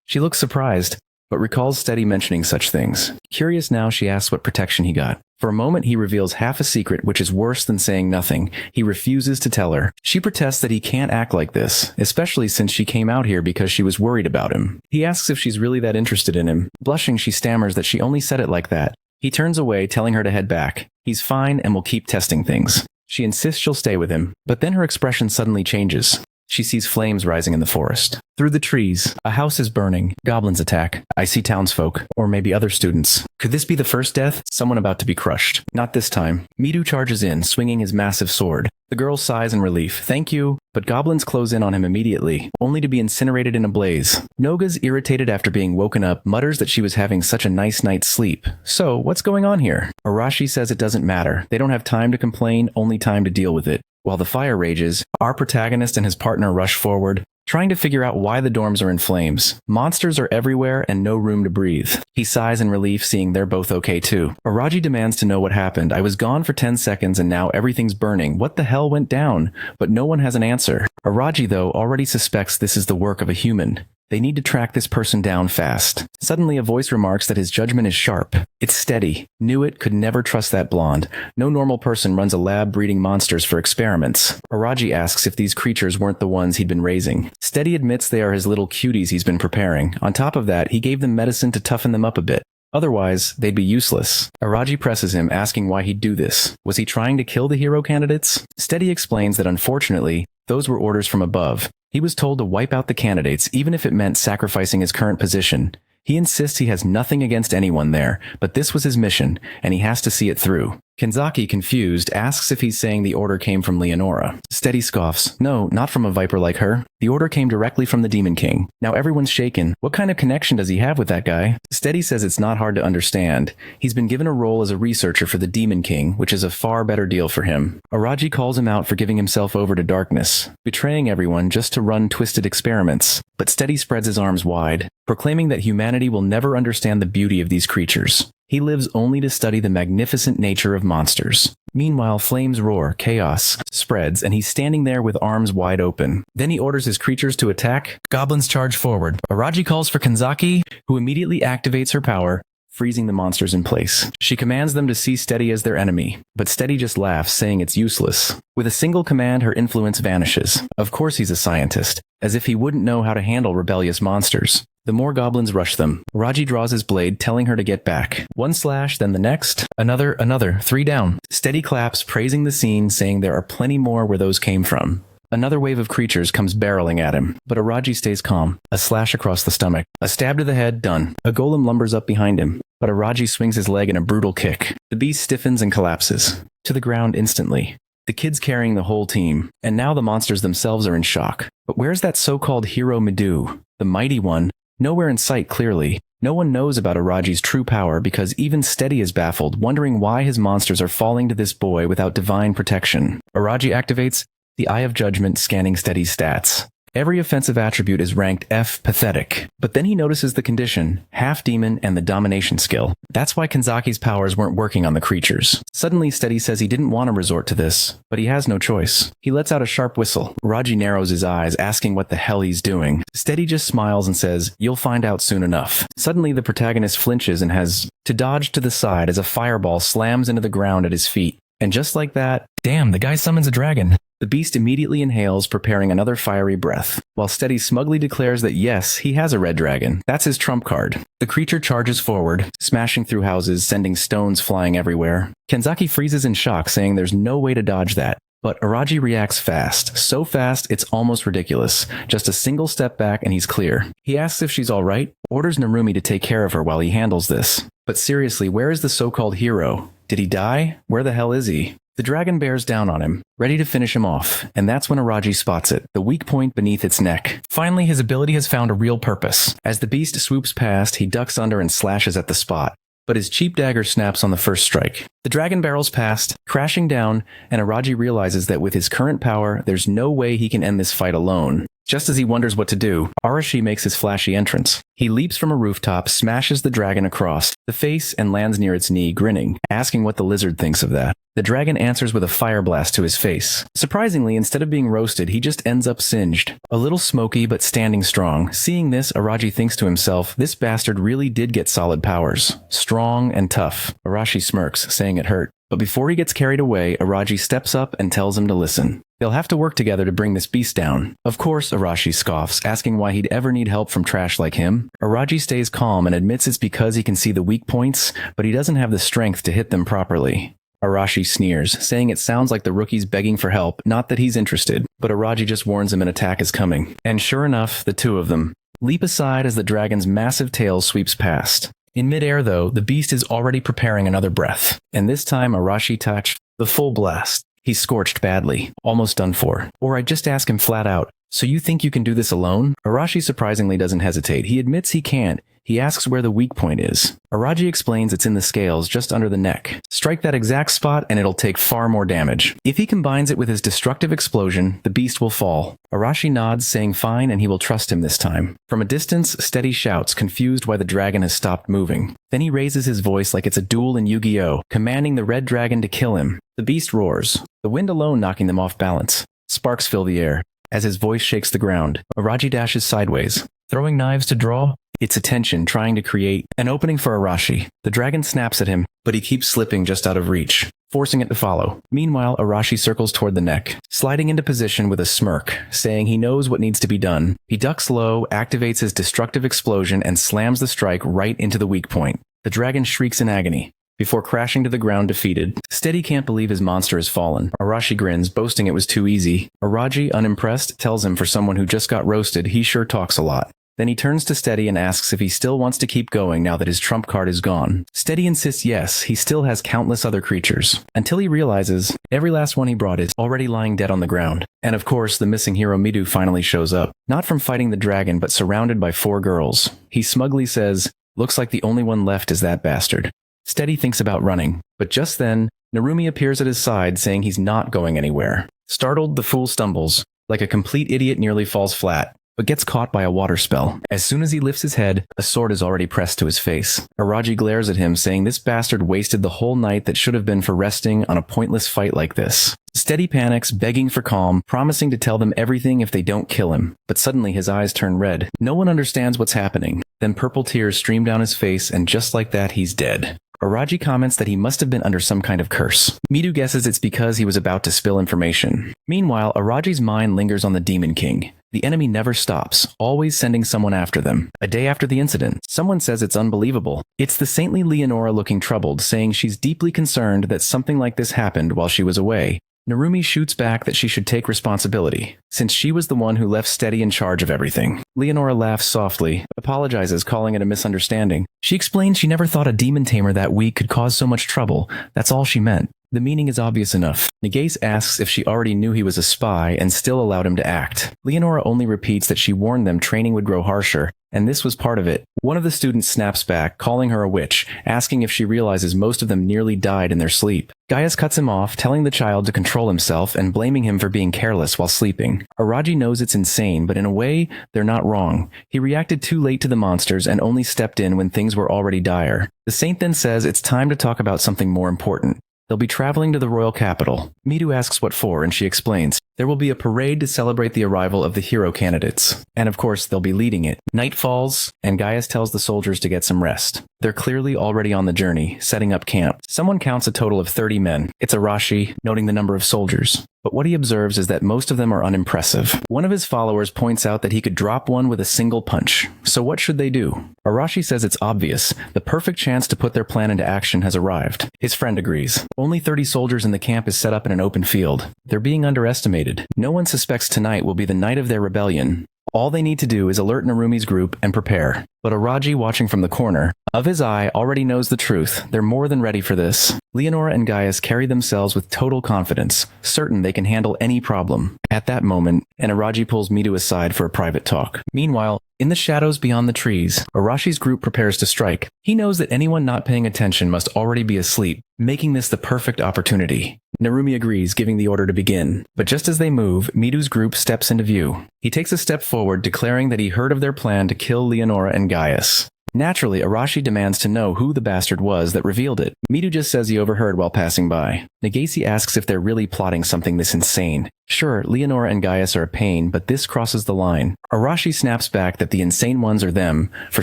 She looks surprised, but recalls Steady mentioning such things. Curious now, she asks what protection he got. For a moment, he reveals half a secret, which is worse than saying nothing. He refuses to tell her. She protests that he can't act like this, especially since she came out here because she was worried about him. He asks if she's really that interested in him. Blushing, she stammers that she only said it like that. He turns away, telling her to head back. He's fine and will keep testing things. She insists she'll stay with him, but then her expression suddenly changes. She sees flames rising in the forest. Through the trees, a house is burning. Goblins attack. I see townsfolk, or maybe other students. Could this be the first death? Someone about to be crushed. Not this time. Midu charges in, swinging his massive sword. The girl sighs in relief. Thank you. But goblins close in on him immediately, only to be incinerated in a blaze. Noga's irritated after being woken up, mutters that she was having such a nice night's sleep. So, what's going on here? Arashi says it doesn't matter. They don't have time to complain, only time to deal with it. While the fire rages, our protagonist and his partner rush forward, trying to figure out why the dorms are in flames. Monsters are everywhere and no room to breathe. He sighs in relief, seeing they're both okay too. Araji demands to know what happened. I was gone for 10 seconds and now everything's burning. What the hell went down? But no one has an answer. Araji, though, already suspects this is the work of a human. They need to track this person down fast. Suddenly, a voice remarks that his judgment is sharp. It's Steady. Knew it, could never trust that blonde. No normal person runs a lab breeding monsters for experiments. Araji asks if these creatures weren't the ones he'd been raising. Steady admits they are his little cuties he's been preparing. On top of that, he gave them medicine to toughen them up a bit. Otherwise, they'd be useless. Araji presses him, asking why he'd do this. Was he trying to kill the hero candidates? Steady explains that unfortunately, those were orders from above. He was told to wipe out the candidates, even if it meant sacrificing his current position. He insists he has nothing against anyone there, but this was his mission, and he has to see it through. Kenzaki, confused, asks if he's saying the order came from Leonora. Steady scoffs. No, not from a viper like her. The order came directly from the Demon King. Now everyone's shaken. What kind of connection does he have with that guy? Steady says it's not hard to understand. He's been given a role as a researcher for the Demon King, which is a far better deal for him. Araji calls him out for giving himself over to darkness, betraying everyone just to run twisted experiments. But Steady spreads his arms wide, proclaiming that humanity will never understand the beauty of these creatures. He lives only to study the magnificent nature of monsters. Meanwhile, flames roar, chaos spreads, and he's standing there with arms wide open. Then he orders his creatures to attack. Goblins charge forward. Araji calls for Kenzaki, who immediately activates her power, freezing the monsters in place. She commands them to see Steady as their enemy, but Steady just laughs, saying it's useless. With a single command, her influence vanishes. Of course he's a scientist, as if he wouldn't know how to handle rebellious monsters. The more goblins rush them. Raji draws his blade, telling her to get back. One slash, then the next. Another, 3 down. Steady claps, praising the scene, saying there are plenty more where those came from. Another wave of creatures comes barreling at him, but Araji stays calm. A slash across the stomach. A stab to the head, done. A golem lumbers up behind him, but Araji swings his leg in a brutal kick. The beast stiffens and collapses. To the ground instantly. The kid's carrying the whole team, and now the monsters themselves are in shock. But where's that so-called hero Midu? The mighty one? Nowhere in sight, clearly. No one knows about Araji's true power because even Steady is baffled, wondering why his monsters are falling to this boy without divine protection. Araji activates the Eye of Judgment, scanning Steady's stats. Every offensive attribute is ranked F, pathetic. But then he notices the condition, half demon, and the domination skill. That's why Kenzaki's powers weren't working on the creatures. Suddenly, Steady says he didn't want to resort to this, but he has no choice. He lets out a sharp whistle. Raji narrows his eyes, asking what the hell he's doing. Steady just smiles and says, "You'll find out soon enough." Suddenly, the protagonist flinches and has to dodge to the side as a fireball slams into the ground at his feet. And just like that, damn, the guy summons a dragon. The beast immediately inhales, preparing another fiery breath, while Steady smugly declares that yes, he has a red dragon. That's his trump card. The creature charges forward, smashing through houses, sending stones flying everywhere. Kenzaki freezes in shock, saying there's no way to dodge that. But Araji reacts fast, so fast it's almost ridiculous. Just a single step back and he's clear. He asks if she's alright, orders Narumi to take care of her while he handles this. But seriously, where is the so-called hero? Did he die? Where the hell is he? The dragon bears down on him, ready to finish him off, and that's when Araji spots it, the weak point beneath its neck. Finally, his ability has found a real purpose. As the beast swoops past, he ducks under and slashes at the spot, but his cheap dagger snaps on the first strike. The dragon barrels past, crashing down, and Araji realizes that with his current power, there's no way he can end this fight alone. Just as he wonders what to do, Arashi makes his flashy entrance. He leaps from a rooftop, smashes the dragon across the face, and lands near its knee, grinning, asking what the lizard thinks of that. The dragon answers with a fire blast to his face. Surprisingly, instead of being roasted, he just ends up singed. A little smoky, but standing strong. Seeing this, Araji thinks to himself, this bastard really did get solid powers. Strong and tough. Arashi smirks, saying it hurt. But before he gets carried away, Araji steps up and tells him to listen. They'll have to work together to bring this beast down. Of course, Arashi scoffs, asking why he'd ever need help from trash like him. Araji stays calm and admits it's because he can see the weak points, but he doesn't have the strength to hit them properly. Arashi sneers, saying it sounds like the rookie's begging for help, not that he's interested, but Araji just warns him an attack is coming. And sure enough, the two of them leap aside as the dragon's massive tail sweeps past. In midair, though, the beast is already preparing another breath, and this time Arashi touched the full blast. He's scorched badly, almost done for. Or I just ask him flat out, so you think you can do this alone? Arashi surprisingly doesn't hesitate. He admits he can't. He asks where the weak point is. Araji explains it's in the scales just under the neck. Strike that exact spot and it'll take far more damage. If he combines it with his destructive explosion, the beast will fall. Arashi nods, saying fine, and he will trust him this time. From a distance, Steady shouts, confused why the dragon has stopped moving. Then he raises his voice like it's a duel in Yu-Gi-Oh!, commanding the red dragon to kill him. The beast roars, the wind alone knocking them off balance. Sparks fill the air. As his voice shakes the ground, Araji dashes sideways, throwing knives to draw its attention, trying to create an opening for Arashi. The dragon snaps at him, but he keeps slipping just out of reach, forcing it to follow. Meanwhile, Arashi circles toward the neck, sliding into position with a smirk, saying he knows what needs to be done. He ducks low, activates his destructive explosion, and slams the strike right into the weak point. The dragon shrieks in agony, before crashing to the ground defeated. Steady can't believe his monster has fallen. Arashi grins, boasting it was too easy. Araji, unimpressed, tells him for someone who just got roasted, he sure talks a lot. Then he turns to Steady and asks if he still wants to keep going now that his trump card is gone. Steady insists yes, he still has countless other creatures, until he realizes every last one he brought is already lying dead on the ground. And of course, the missing hero Midu finally shows up, not from fighting the dragon but surrounded by 4 girls. He smugly says, "Looks like the only one left is that bastard." Steady thinks about running, but just then, Narumi appears at his side saying he's not going anywhere. Startled, the fool stumbles. Like a complete idiot, nearly falls flat, but gets caught by a water spell. As soon as he lifts his head, a sword is already pressed to his face. Araji glares at him, saying this bastard wasted the whole night that should have been for resting on a pointless fight like this. Steady panics, begging for calm, promising to tell them everything if they don't kill him. But suddenly his eyes turn red. No one understands what's happening. Then purple tears stream down his face, and just like that, he's dead. Araji comments that he must have been under some kind of curse. Midu guesses it's because he was about to spill information. Meanwhile, Araji's mind lingers on the Demon King. The enemy never stops, always sending someone after them. A day after the incident, someone says it's unbelievable. It's the saintly Leonora looking troubled, saying she's deeply concerned that something like this happened while she was away. Narumi shoots back that she should take responsibility, since she was the one who left Steady in charge of everything. Leonora laughs softly, apologizes, calling it a misunderstanding. She explains she never thought a demon tamer that weak could cause so much trouble. That's all she meant. The meaning is obvious enough. Nagase asks if she already knew he was a spy and still allowed him to act. Leonora only repeats that she warned them training would grow harsher, and this was part of it. One of the students snaps back, calling her a witch, asking if she realizes most of them nearly died in their sleep. Gaius cuts him off, telling the child to control himself and blaming him for being careless while sleeping. Araji knows it's insane, but in a way, they're not wrong. He reacted too late to the monsters and only stepped in when things were already dire. The saint then says it's time to talk about something more important. They'll be traveling to the royal capital. Midu asks what for, and she explains. There will be a parade to celebrate the arrival of the hero candidates. And of course, they'll be leading it. Night falls, and Gaius tells the soldiers to get some rest. They're clearly already on the journey, setting up camp. Someone counts a total of 30 men. It's Arashi, noting the number of soldiers. But what he observes is that most of them are unimpressive. One of his followers points out that he could drop one with a single punch. So what should they do? Arashi says it's obvious. The perfect chance to put their plan into action has arrived. His friend agrees. Only 30 soldiers in the camp is set up in an open field. They're being underestimated. No one suspects tonight will be the night of their rebellion. All they need to do is alert Narumi's group and prepare. But Araji, watching from the corner of his eye, already knows the truth. They're more than ready for this. Leonora and Gaius carry themselves with total confidence, certain they can handle any problem. At that moment, Araji pulls Midu aside for a private talk. Meanwhile, in the shadows beyond the trees, Arashi's group prepares to strike. He knows that anyone not paying attention must already be asleep, making this the perfect opportunity. Narumi agrees, giving the order to begin. But just as they move, Midu's group steps into view. He takes a step forward, declaring that he heard of their plan to kill Leonora and Gaius. Naturally, Arashi demands to know who the bastard was that revealed it. Midu just says he overheard while passing by. Nagase asks if they're really plotting something this insane. Sure, Leonora and Gaius are a pain, but this crosses the line. Arashi snaps back that the insane ones are them, for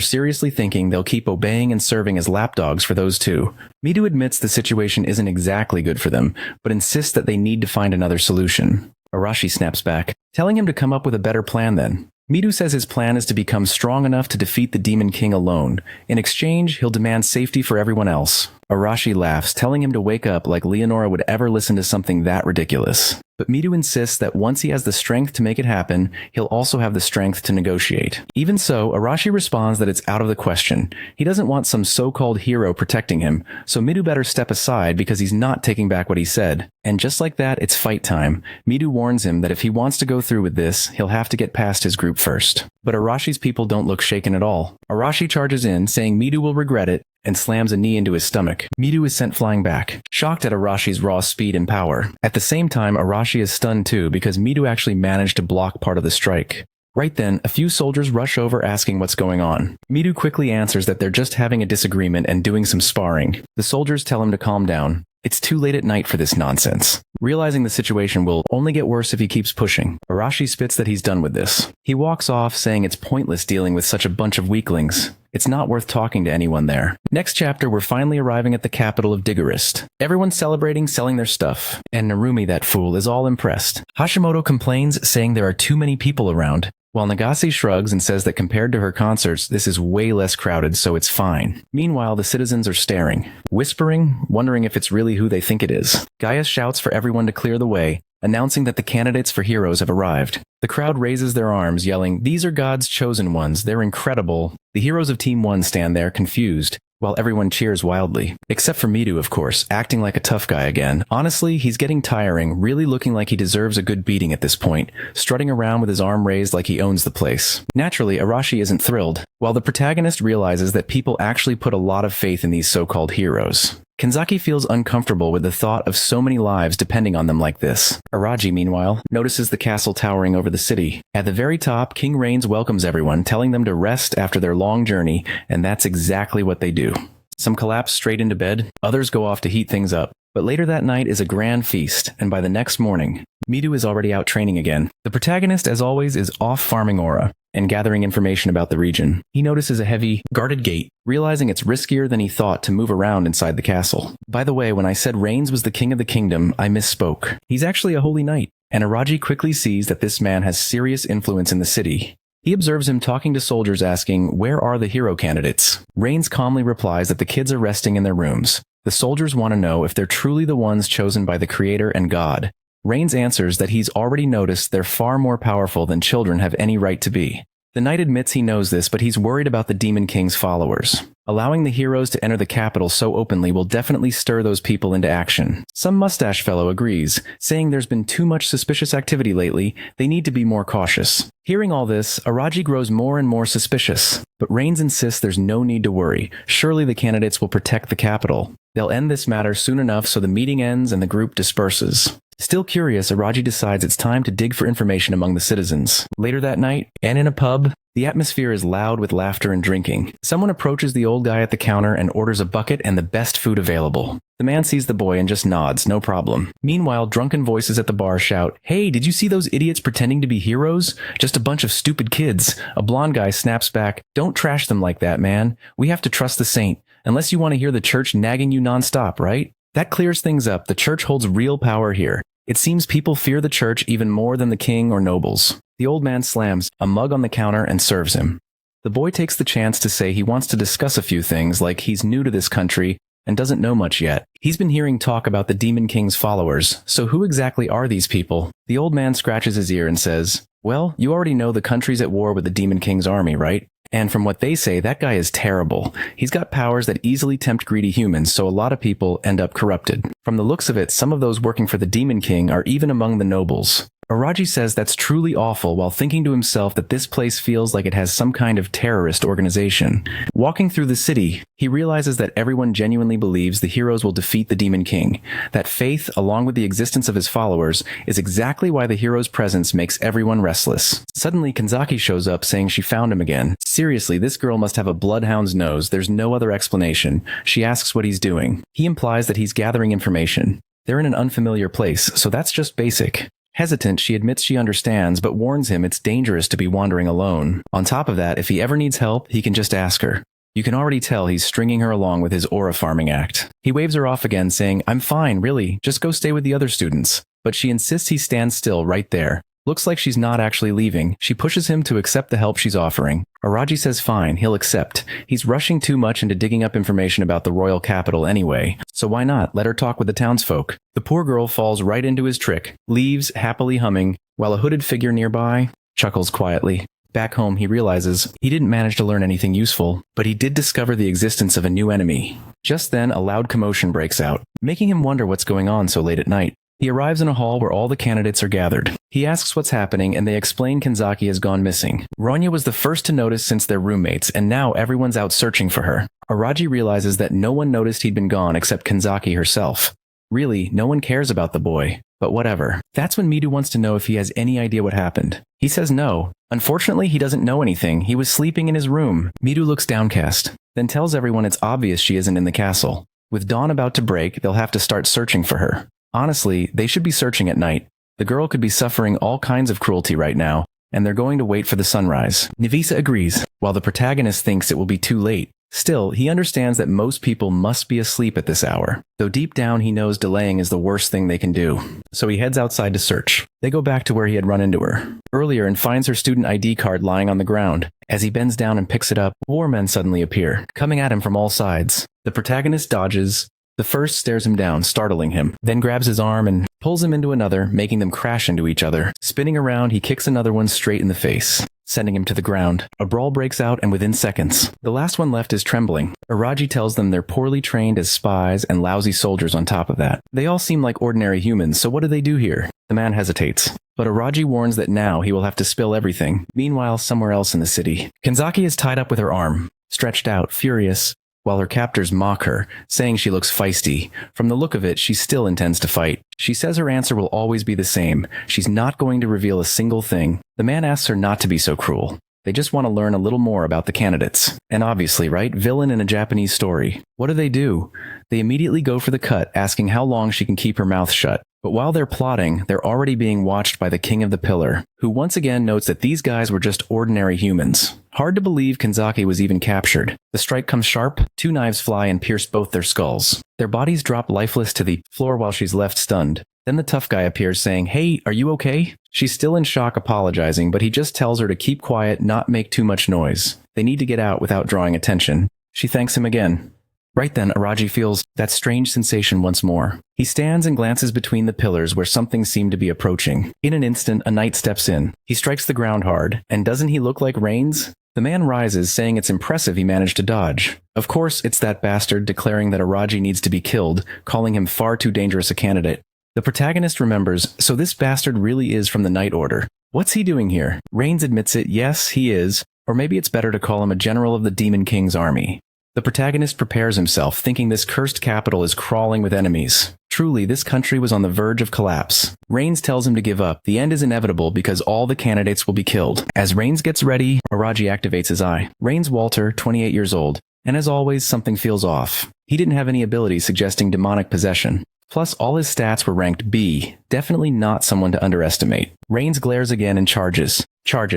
seriously thinking they'll keep obeying and serving as lapdogs for those two. Midu admits the situation isn't exactly good for them, but insists that they need to find another solution. Arashi snaps back, telling him to come up with a better plan then. Midu says his plan is to become strong enough to defeat the Demon King alone. In exchange, he'll demand safety for everyone else. Arashi laughs, telling him to wake up like Leonora would ever listen to something that ridiculous. But Midu insists that once he has the strength to make it happen, he'll also have the strength to negotiate. Even so, Arashi responds that it's out of the question. He doesn't want some so-called hero protecting him, so Midu better step aside because he's not taking back what he said. And just like that, it's fight time. Midu warns him that if he wants to go through with this, he'll have to get past his group first. But Arashi's people don't look shaken at all. Arashi charges in, saying Midu will regret it, and slams a knee into his stomach. Midu is sent flying back, shocked at Arashi's raw speed and power. At the same time, Arashi is stunned too because Midu actually managed to block part of the strike. Right then, a few soldiers rush over asking what's going on. Midu quickly answers that they're just having a disagreement and doing some sparring. The soldiers tell him to calm down. It's too late at night for this nonsense. Realizing the situation will only get worse if he keeps pushing, Arashi spits that he's done with this. He walks off, saying it's pointless dealing with such a bunch of weaklings. It's not worth talking to anyone there. Next chapter, we're finally arriving at the capital of Digorist. Everyone's celebrating, selling their stuff. And Narumi, that fool, is all impressed. Hashimoto complains, saying there are too many people around, while Nagase shrugs and says that compared to her concerts, this is way less crowded, so it's fine. Meanwhile, the citizens are staring, whispering, wondering if it's really who they think it is. Gaius shouts for everyone to clear the way, announcing that the candidates for heroes have arrived. The crowd raises their arms, yelling, "These are God's chosen ones. They're incredible." The heroes of Team 1 stand there, confused, while everyone cheers wildly. Except for Midu, of course, acting like a tough guy again. Honestly, he's getting tiring, really looking like he deserves a good beating at this point, strutting around with his arm raised like he owns the place. Naturally, Arashi isn't thrilled, while the protagonist realizes that people actually put a lot of faith in these so-called heroes. Kanzaki feels uncomfortable with the thought of so many lives depending on them like this. Araji, meanwhile, notices the castle towering over the city. At the very top, King Rains welcomes everyone, telling them to rest after their long journey, and that's exactly what they do. Some collapse straight into bed, others go off to heat things up. But later that night is a grand feast, and by the next morning, Midu is already out training again. The protagonist, as always, is off farming aura and gathering information about the region. He notices a heavy, guarded gate, realizing it's riskier than he thought to move around inside the castle. By the way, when I said Rains was the king of the kingdom, I misspoke. He's actually a holy knight, and Araji quickly sees that this man has serious influence in the city. He observes him talking to soldiers asking, "Where are the hero candidates?" Rains calmly replies that the kids are resting in their rooms. The soldiers want to know if they're truly the ones chosen by the Creator and God. Rains answers that he's already noticed they're far more powerful than children have any right to be. The knight admits he knows this, but he's worried about the Demon King's followers. Allowing the heroes to enter the capital so openly will definitely stir those people into action. Some mustache fellow agrees, saying there's been too much suspicious activity lately, they need to be more cautious. Hearing all this, Araji grows more and more suspicious, but Rains insists there's no need to worry. Surely the candidates will protect the capital. They'll end this matter soon enough so the meeting ends and the group disperses. Still curious, Araji decides it's time to dig for information among the citizens. Later that night, and in a pub, the atmosphere is loud with laughter and drinking. Someone approaches the old guy at the counter and orders a bucket and the best food available. The man sees the boy and just nods, no problem. Meanwhile, drunken voices at the bar shout, "Hey, did you see those idiots pretending to be heroes? Just a bunch of stupid kids." A blonde guy snaps back, "Don't trash them like that, man. We have to trust the saint. Unless you want to hear the church nagging you nonstop, right?" That clears things up. The church holds real power here. It seems people fear the church even more than the king or nobles. The old man slams a mug on the counter and serves him. The boy takes the chance to say he wants to discuss a few things, like he's new to this country and doesn't know much yet. He's been hearing talk about the Demon King's followers, so who exactly are these people? The old man scratches his ear and says, "Well, you already know the country's at war with the Demon King's army, right? And from what they say, that guy is terrible. He's got powers that easily tempt greedy humans, so a lot of people end up corrupted. From the looks of it, some of those working for the Demon King are even among the nobles." Araji says that's truly awful while thinking to himself that this place feels like it has some kind of terrorist organization. Walking through the city, he realizes that everyone genuinely believes the heroes will defeat the Demon King. That faith, along with the existence of his followers, is exactly why the hero's presence makes everyone restless. Suddenly, Kanzaki shows up saying she found him again. Seriously, this girl must have a bloodhound's nose. There's no other explanation. She asks what he's doing. He implies that he's gathering information. They're in an unfamiliar place, so that's just basic. Hesitant, she admits she understands, but warns him it's dangerous to be wandering alone. On top of that, if he ever needs help, he can just ask her. You can already tell he's stringing her along with his aura farming act. He waves her off again, saying, "I'm fine, really. Just go stay with the other students." But she insists he stands still right there. Looks like she's not actually leaving. She pushes him to accept the help she's offering. Araji says fine, he'll accept. He's rushing too much into digging up information about the royal capital anyway, so why not let her talk with the townsfolk? The poor girl falls right into his trick, leaves happily humming, while a hooded figure nearby chuckles quietly. Back home, he realizes he didn't manage to learn anything useful, but he did discover the existence of a new enemy. Just then, a loud commotion breaks out, making him wonder what's going on so late at night. He arrives in a hall where all the candidates are gathered. He asks what's happening, and they explain Kanzaki has gone missing. Ronya was the first to notice since they're roommates, and now everyone's out searching for her. Araji realizes that no one noticed he'd been gone except Kanzaki herself. Really, no one cares about the boy, but whatever. That's when Midu wants to know if he has any idea what happened. He says no. Unfortunately, he doesn't know anything. He was sleeping in his room. Midu looks downcast, then tells everyone it's obvious she isn't in the castle. With dawn about to break, they'll have to start searching for her. Honestly, they should be searching at night. The girl could be suffering all kinds of cruelty right now, and they're going to wait for the sunrise. Nivisa agrees, while the protagonist thinks it will be too late. Still, he understands that most people must be asleep at this hour, though deep down he knows delaying is the worst thing they can do. So he heads outside to search. They go back to where he had run into her earlier and finds her student ID card lying on the ground. As he bends down and picks it up, war men suddenly appear, coming at him from all sides. The protagonist dodges, The first stares him down, startling him, then grabs his arm and pulls him into another, making them crash into each other. Spinning around, he kicks another one straight in the face, sending him to the ground. A brawl breaks out, and within seconds, the last one left is trembling. Araji tells them they're poorly trained as spies and lousy soldiers on top of that. They all seem like ordinary humans, so what do they do here? The man hesitates, but Araji warns that now he will have to spill everything. Meanwhile, somewhere else in the city, Kanzaki is tied up with her arm, stretched out, furious, while her captors mock her, saying she looks feisty. From the look of it, she still intends to fight. She says her answer will always be the same. She's not going to reveal a single thing. The man asks her not to be so cruel. They just want to learn a little more about the candidates. And obviously, right? Villain in a Japanese story. What do? They immediately go for the cut, asking how long she can keep her mouth shut. But while they're plotting, they're already being watched by the King of the Pillar, who once again notes that these guys were just ordinary humans. Hard to believe Kanzaki was even captured. The strike comes sharp, 2 knives fly and pierce both their skulls. Their bodies drop lifeless to the floor while she's left stunned. Then the tough guy appears saying, "Hey, are you okay?" She's still in shock, apologizing, but he just tells her to keep quiet, not make too much noise. They need to get out without drawing attention. She thanks him again. Right then, Araji feels that strange sensation once more. He stands and glances between the pillars where something seemed to be approaching. In an instant, a knight steps in. He strikes the ground hard, and doesn't he look like Reigns? The man rises, saying it's impressive he managed to dodge. Of course, it's that bastard declaring that Araji needs to be killed, calling him far too dangerous a candidate. The protagonist remembers, so this bastard really is from the Night Order. What's he doing here? Reigns admits it, yes, he is, or maybe it's better to call him a general of the Demon King's army. The protagonist prepares himself, thinking this cursed capital is crawling with enemies. Truly, this country was on the verge of collapse. Reigns tells him to give up. The end is inevitable because all the candidates will be killed. As Reigns gets ready, Araji activates his eye. Reigns Walter, 28 years old, and as always, something feels off. He didn't have any abilities suggesting demonic possession. Plus, all his stats were ranked B. Definitely not someone to underestimate. Reigns glares again and charges,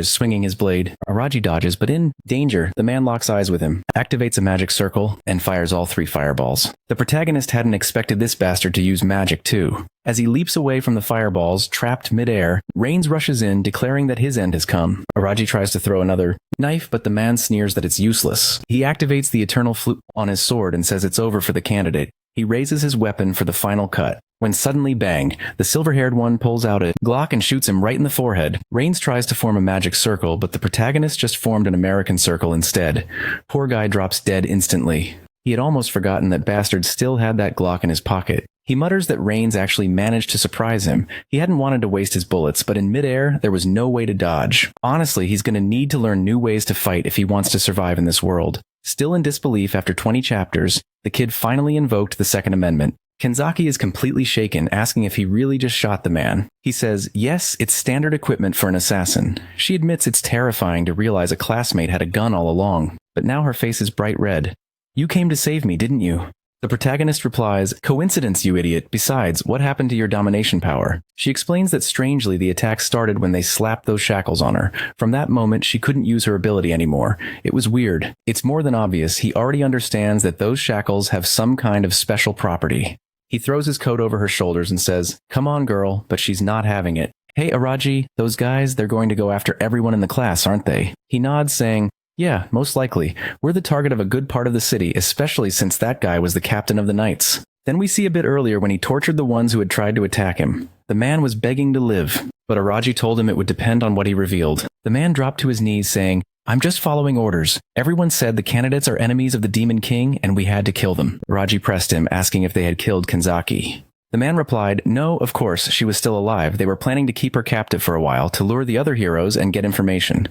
swinging his blade. Araji dodges, but in danger, the man locks eyes with him, activates a magic circle, and fires all 3 fireballs. The protagonist hadn't expected this bastard to use magic too. As he leaps away from the fireballs, trapped midair, Reigns rushes in, declaring that his end has come. Araji tries to throw another knife, but the man sneers that it's useless. He activates the eternal flute on his sword and says it's over for the candidate. He raises his weapon for the final cut, when suddenly bang, the silver-haired one pulls out a Glock and shoots him right in the forehead. Reigns tries to form a magic circle, but the protagonist just formed an American circle instead. Poor guy drops dead instantly. He had almost forgotten that bastard still had that Glock in his pocket. He mutters that Reigns actually managed to surprise him. He hadn't wanted to waste his bullets, but in midair, there was no way to dodge. Honestly, he's going to need to learn new ways to fight if he wants to survive in this world. Still in disbelief after 20 chapters, the kid finally invoked the Second Amendment. Kanzaki is completely shaken, asking if he really just shot the man. He says, yes, it's standard equipment for an assassin. She admits it's terrifying to realize a classmate had a gun all along, but now her face is bright red. You came to save me, didn't you? The protagonist replies, coincidence, you idiot. Besides, what happened to your domination power? She explains that strangely the attack started when they slapped those shackles on her. From that moment, she couldn't use her ability anymore. It was weird. It's more than obvious. He already understands that those shackles have some kind of special property. He throws his coat over her shoulders and says, come on, girl, but she's not having it. Hey, Araji, those guys, they're going to go after everyone in the class, aren't they? He nods, saying, yeah, most likely. We're the target of a good part of the city, especially since that guy was the captain of the Knights. Then we see a bit earlier when he tortured the ones who had tried to attack him. The man was begging to live, but Araji told him it would depend on what he revealed. The man dropped to his knees, saying, I'm just following orders. Everyone said the candidates are enemies of the Demon King, and we had to kill them. Araji pressed him, asking if they had killed Kanzaki. The man replied, no, of course, she was still alive. They were planning to keep her captive for a while to lure the other heroes and get information.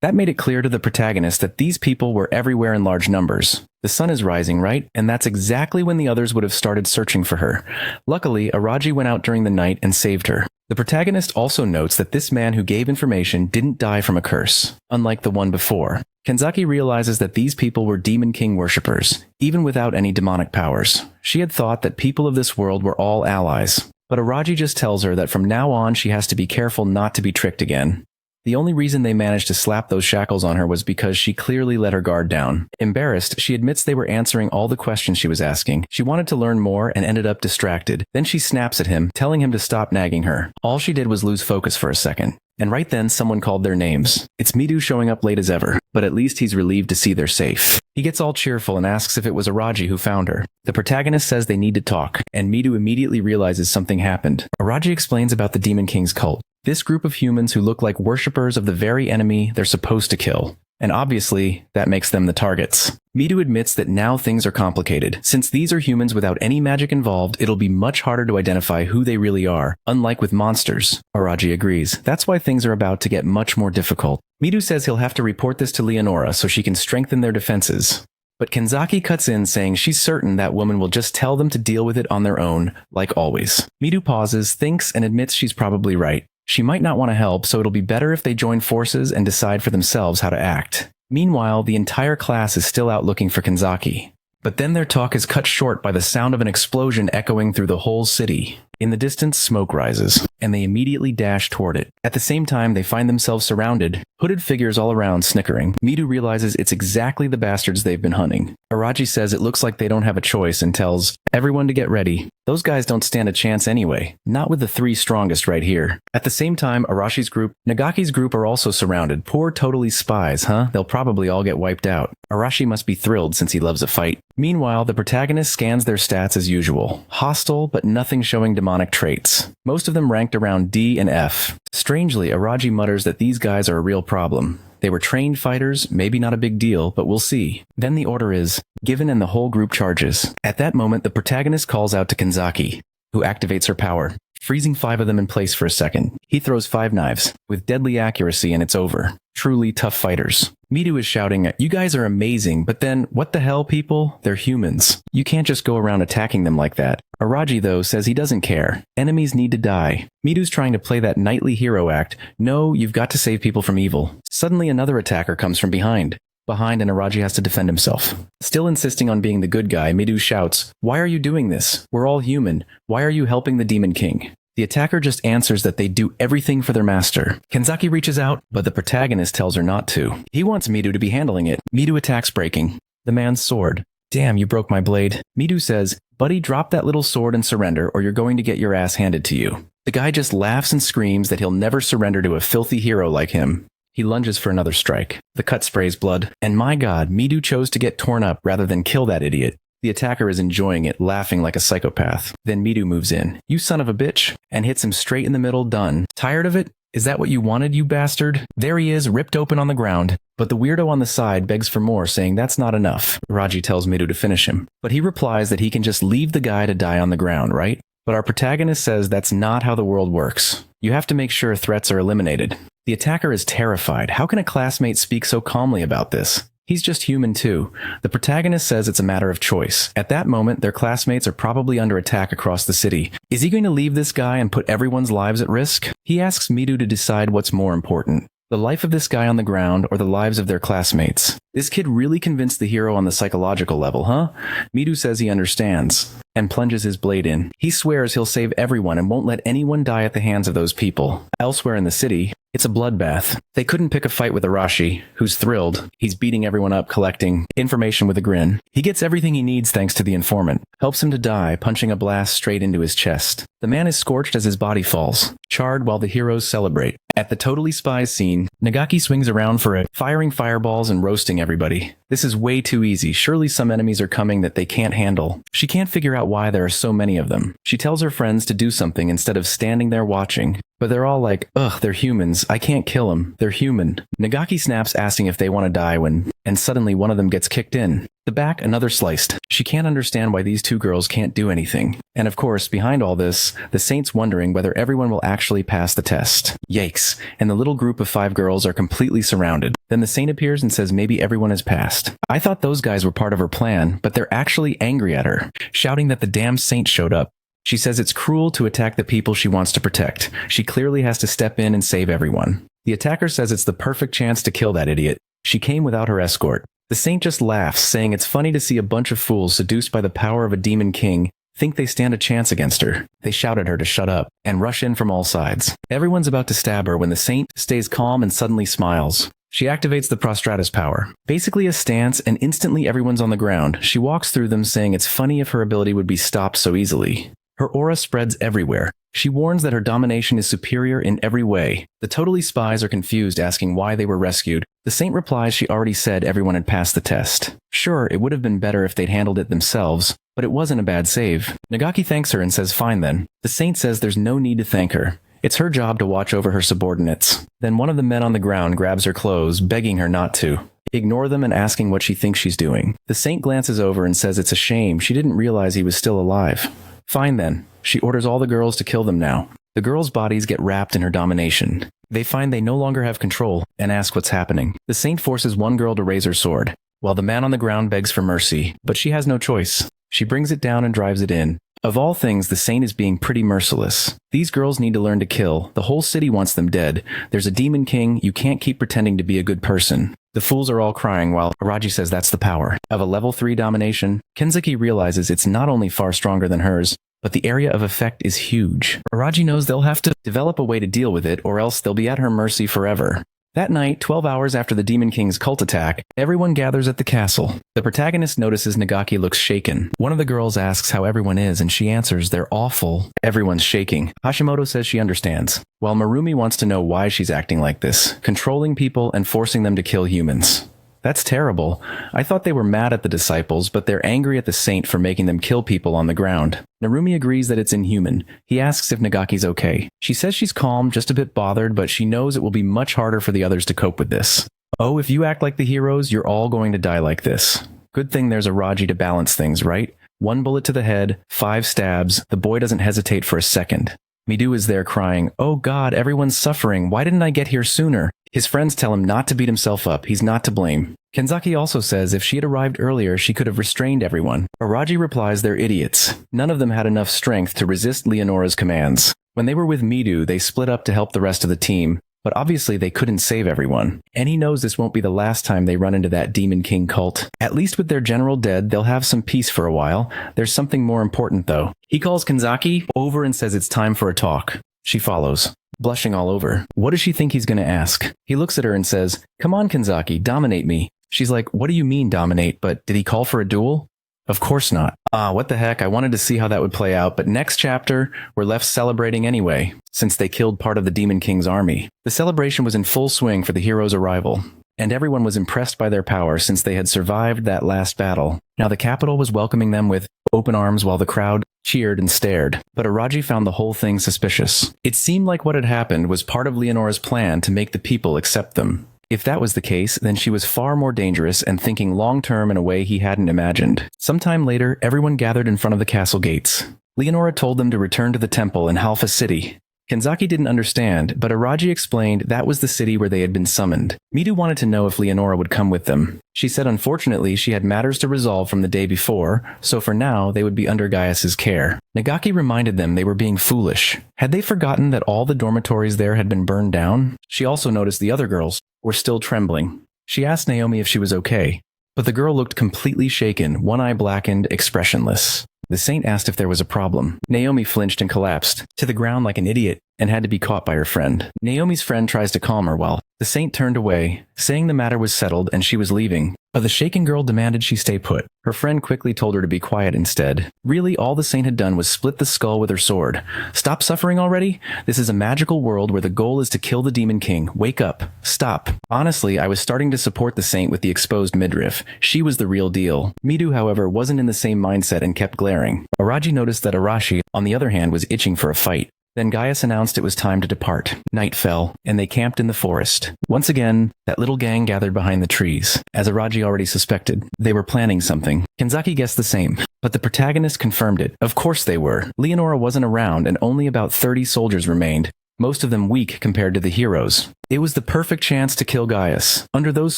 That made it clear to the protagonist that these people were everywhere in large numbers. The sun is rising, right? And that's exactly when the others would have started searching for her. Luckily, Araji went out during the night and saved her. The protagonist also notes that this man who gave information didn't die from a curse, unlike the one before. Kanzaki realizes that these people were Demon King worshippers, even without any demonic powers. She had thought that people of this world were all allies, but Araji just tells her that from now on she has to be careful not to be tricked again. The only reason they managed to slap those shackles on her was because she clearly let her guard down. Embarrassed, she admits they were answering all the questions she was asking. She wanted to learn more and ended up distracted. Then she snaps at him, telling him to stop nagging her. All she did was lose focus for a second. and right then someone called their names. It's Midu showing up late as ever, but at least he's relieved to see they're safe. He gets all cheerful and asks if it was Araji who found her. The protagonist says they need to talk, and Midu immediately realizes something happened. Araji explains about the Demon King's cult. This group of humans who look like worshippers of the very enemy they're supposed to kill. And obviously, that makes them the targets. Midu admits that now things are complicated. Since these are humans without any magic involved, it'll be much harder to identify who they really are, unlike with monsters. Araji agrees. That's why things are about to get much more difficult. Midu says he'll have to report this to Leonora so she can strengthen their defenses. But Kenzaki cuts in saying she's certain that woman will just tell them to deal with it on their own, like always. Midu pauses, thinks, and admits she's probably right. She might not want to help, so it'll be better if they join forces and decide for themselves how to act. Meanwhile, the entire class is still out looking for Kenzaki. But then their talk is cut short by the sound of an explosion echoing through the whole city. In the distance, smoke rises, and they immediately dash toward it. At the same time, they find themselves surrounded, hooded figures all around snickering. Midu realizes it's exactly the bastards they've been hunting. Araji says it looks like they don't have a choice and tells everyone to get ready. Those guys don't stand a chance anyway, not with the three strongest right here. At the same time, Arashi's group, Nagaki's group are also surrounded. Poor totally spies, huh? They'll probably all get wiped out. Arashi must be thrilled since he loves a fight. Meanwhile, the protagonist scans their stats as usual. Hostile, but nothing showing demonic traits. Most of them ranked around D and F. Strangely, Araji mutters that these guys are a real problem. They were trained fighters, maybe not a big deal, but we'll see. Then the order is given and the whole group charges. At that moment, the protagonist calls out to Kenzaki, who activates her power, freezing 5 of them in place for a second. He throws 5 knives, with deadly accuracy, and it's over. Truly tough fighters. Midu is shouting, "You guys are amazing, but then, what the hell, people? They're humans. You can't just go around attacking them like that." Araji, though, says he doesn't care. Enemies need to die. Midu's trying to play that knightly hero act. No, you've got to save people from evil. Suddenly, another attacker comes from behind, and Araji has to defend himself. Still insisting on being the good guy, Midu shouts, "Why are you doing this? We're all human. Why are you helping the Demon King?" The attacker just answers that they do everything for their master. Kenzaki reaches out, but the protagonist tells her not to. He wants Midu to be handling it. Midu attacks, breaking the man's sword. "Damn, you broke my blade." Midu says, "Buddy, drop that little sword and surrender, or you're going to get your ass handed to you." The guy just laughs and screams that he'll never surrender to a filthy hero like him. He lunges for another strike. The cut sprays blood. And my god, Midu chose to get torn up rather than kill that idiot. The attacker is enjoying it, laughing like a psychopath. Then Midu moves in. "You son of a bitch," and hits him straight in the middle. Done. Tired of it? Is that what you wanted, you bastard? There he is, ripped open on the ground. But the weirdo on the side begs for more, saying that's not enough. Raji tells Midu to finish him. But he replies that he can just leave the guy to die on the ground, right? But our protagonist says that's not how the world works. You have to make sure threats are eliminated. The attacker is terrified. How can a classmate speak so calmly about this? He's just human too. The protagonist says it's a matter of choice. At that moment, their classmates are probably under attack across the city. Is he going to leave this guy and put everyone's lives at risk? He asks Midu to decide what's more important. The life of this guy on the ground or the lives of their classmates. This kid really convinced the hero on the psychological level, huh? Midu says he understands and plunges his blade in. He swears he'll save everyone and won't let anyone die at the hands of those people. Elsewhere in the city, it's a bloodbath. They couldn't pick a fight with Arashi, who's thrilled. He's beating everyone up, collecting information with a grin. He gets everything he needs thanks to the informant. Helps him to die, punching a blast straight into his chest. The man is scorched as his body falls, charred while the heroes celebrate. At the Totally Spies scene, Nagaki swings around for it, firing fireballs and roasting everybody. This is way too easy. Surely some enemies are coming that they can't handle. She can't figure out why there are so many of them. She tells her friends to do something instead of standing there watching. But they're all like, ugh, they're humans. I can't kill them. They're human. Nagaki snaps, asking if they want to die and suddenly one of them gets kicked in. The back, another sliced. She can't understand why these two girls can't do anything. And of course, behind all this, the Saint's wondering whether everyone will actually pass the test. Yikes. And the little group of 5 girls are completely surrounded. Then the Saint appears and says maybe everyone has passed. I thought those guys were part of her plan, but they're actually angry at her, shouting that the damn Saint showed up. She says it's cruel to attack the people she wants to protect. She clearly has to step in and save everyone. The attacker says it's the perfect chance to kill that idiot. She came without her escort. The Saint just laughs, saying it's funny to see a bunch of fools seduced by the power of a demon king think they stand a chance against her. They shout at her to shut up and rush in from all sides. Everyone's about to stab her when the Saint stays calm and suddenly smiles. She activates the prostratus power, basically a stance, and instantly everyone's on the ground. She walks through them, saying it's funny if her ability would be stopped so easily. Her aura spreads everywhere. She warns that her domination is superior in every way. The totally spies are confused, asking why they were rescued. The saint replies she already said everyone had passed the test. Sure, it would have been better if they'd handled it themselves, but it wasn't a bad save. Nagaki thanks her and says fine then. The saint says there's no need to thank her. It's her job to watch over her subordinates. Then one of the men on the ground grabs her clothes, begging her not to. Ignore them and asking what she thinks she's doing. The saint glances over and says it's a shame she didn't realize he was still alive. Fine then. She orders all the girls to kill them now. The girls' bodies get wrapped in her domination. They find they no longer have control and ask what's happening. The saint forces one girl to raise her sword, while the man on the ground begs for mercy, but she has no choice. She brings it down and drives it in. Of all things, the saint is being pretty merciless. These girls need to learn to kill. The whole city wants them dead. There's a demon king. You can't keep pretending to be a good person. The fools are all crying while Araji says that's the power of a level 3 domination. Kenzuki realizes it's not only far stronger than hers, but the area of effect is huge. Araji knows they'll have to develop a way to deal with it, or else they'll be at her mercy forever. That night, 12 hours after the Demon King's cult attack, everyone gathers at the castle. The protagonist notices Nagaki looks shaken. One of the girls asks how everyone is, and she answers they're awful. Everyone's shaking. Hashimoto says she understands, while Marumi wants to know why she's acting like this, controlling people and forcing them to kill humans. That's terrible. I thought they were mad at the disciples, but they're angry at the saint for making them kill people on the ground. Narumi agrees that it's inhuman. He asks if Nagaki's okay. She says she's calm, just a bit bothered, but she knows it will be much harder for the others to cope with this. Oh, if you act like the heroes, you're all going to die like this. Good thing there's a Raji to balance things, right? 1 bullet to the head, 5 stabs. The boy doesn't hesitate for a second. Midu is there crying, "Oh God, everyone's suffering. Why didn't I get here sooner?" His friends tell him not to beat himself up. He's not to blame. Kenzaki also says if she had arrived earlier, she could have restrained everyone. Araji replies they're idiots. None of them had enough strength to resist Leonora's commands. When they were with Midu, they split up to help the rest of the team, but obviously they couldn't save everyone. And he knows this won't be the last time they run into that Demon King cult. At least with their general dead, they'll have some peace for a while. There's something more important though. He calls Kenzaki over and says it's time for a talk. She follows, blushing all over. What does she think he's going to ask? He looks at her and says, "Come on, Kenzaki, dominate me." She's like, "What do you mean dominate? But did he call for a duel?" Of course not. What the heck, I wanted to see how that would play out, but next chapter, we're left celebrating anyway, since they killed part of the Demon King's army. The celebration was in full swing for the hero's arrival, and everyone was impressed by their power since they had survived that last battle. Now the capital was welcoming them with open arms while the crowd cheered and stared, but Araji found the whole thing suspicious. It seemed like what had happened was part of Leonora's plan to make the people accept them. If that was the case, then she was far more dangerous and thinking long-term in a way he hadn't imagined. Sometime later, everyone gathered in front of the castle gates. Leonora told them to return to the temple in Halfa City. Kenzaki didn't understand, but Araji explained that was the city where they had been summoned. Midu wanted to know if Leonora would come with them. She said unfortunately she had matters to resolve from the day before, so for now they would be under Gaius's care. Nagaki reminded them they were being foolish. Had they forgotten that all the dormitories there had been burned down? She also noticed the other girls were still trembling. She asked Naomi if she was okay, but the girl looked completely shaken, one eye blackened, expressionless. The saint asked if there was a problem. Naomi flinched and collapsed to the ground like an idiot and had to be caught by her friend. Naomi's friend tries to calm her while the saint turned away, saying the matter was settled and she was leaving. But the shaken girl demanded she stay put. Her friend quickly told her to be quiet instead. Really, all the saint had done was split the skull with her sword. Stop suffering already? This is a magical world where the goal is to kill the Demon King. Wake up. Stop. Honestly, I was starting to support the saint with the exposed midriff. She was the real deal. Midu, however, wasn't in the same mindset and kept glaring. Araji noticed that Arashi, on the other hand, was itching for a fight. Then Gaius announced it was time to depart. Night fell, and they camped in the forest. Once again, that little gang gathered behind the trees. As Araji already suspected, they were planning something. Kenzaki guessed the same, but the protagonist confirmed it. Of course they were. Leonora wasn't around, and only about 30 soldiers remained, most of them weak compared to the heroes. It was the perfect chance to kill Gaius. Under those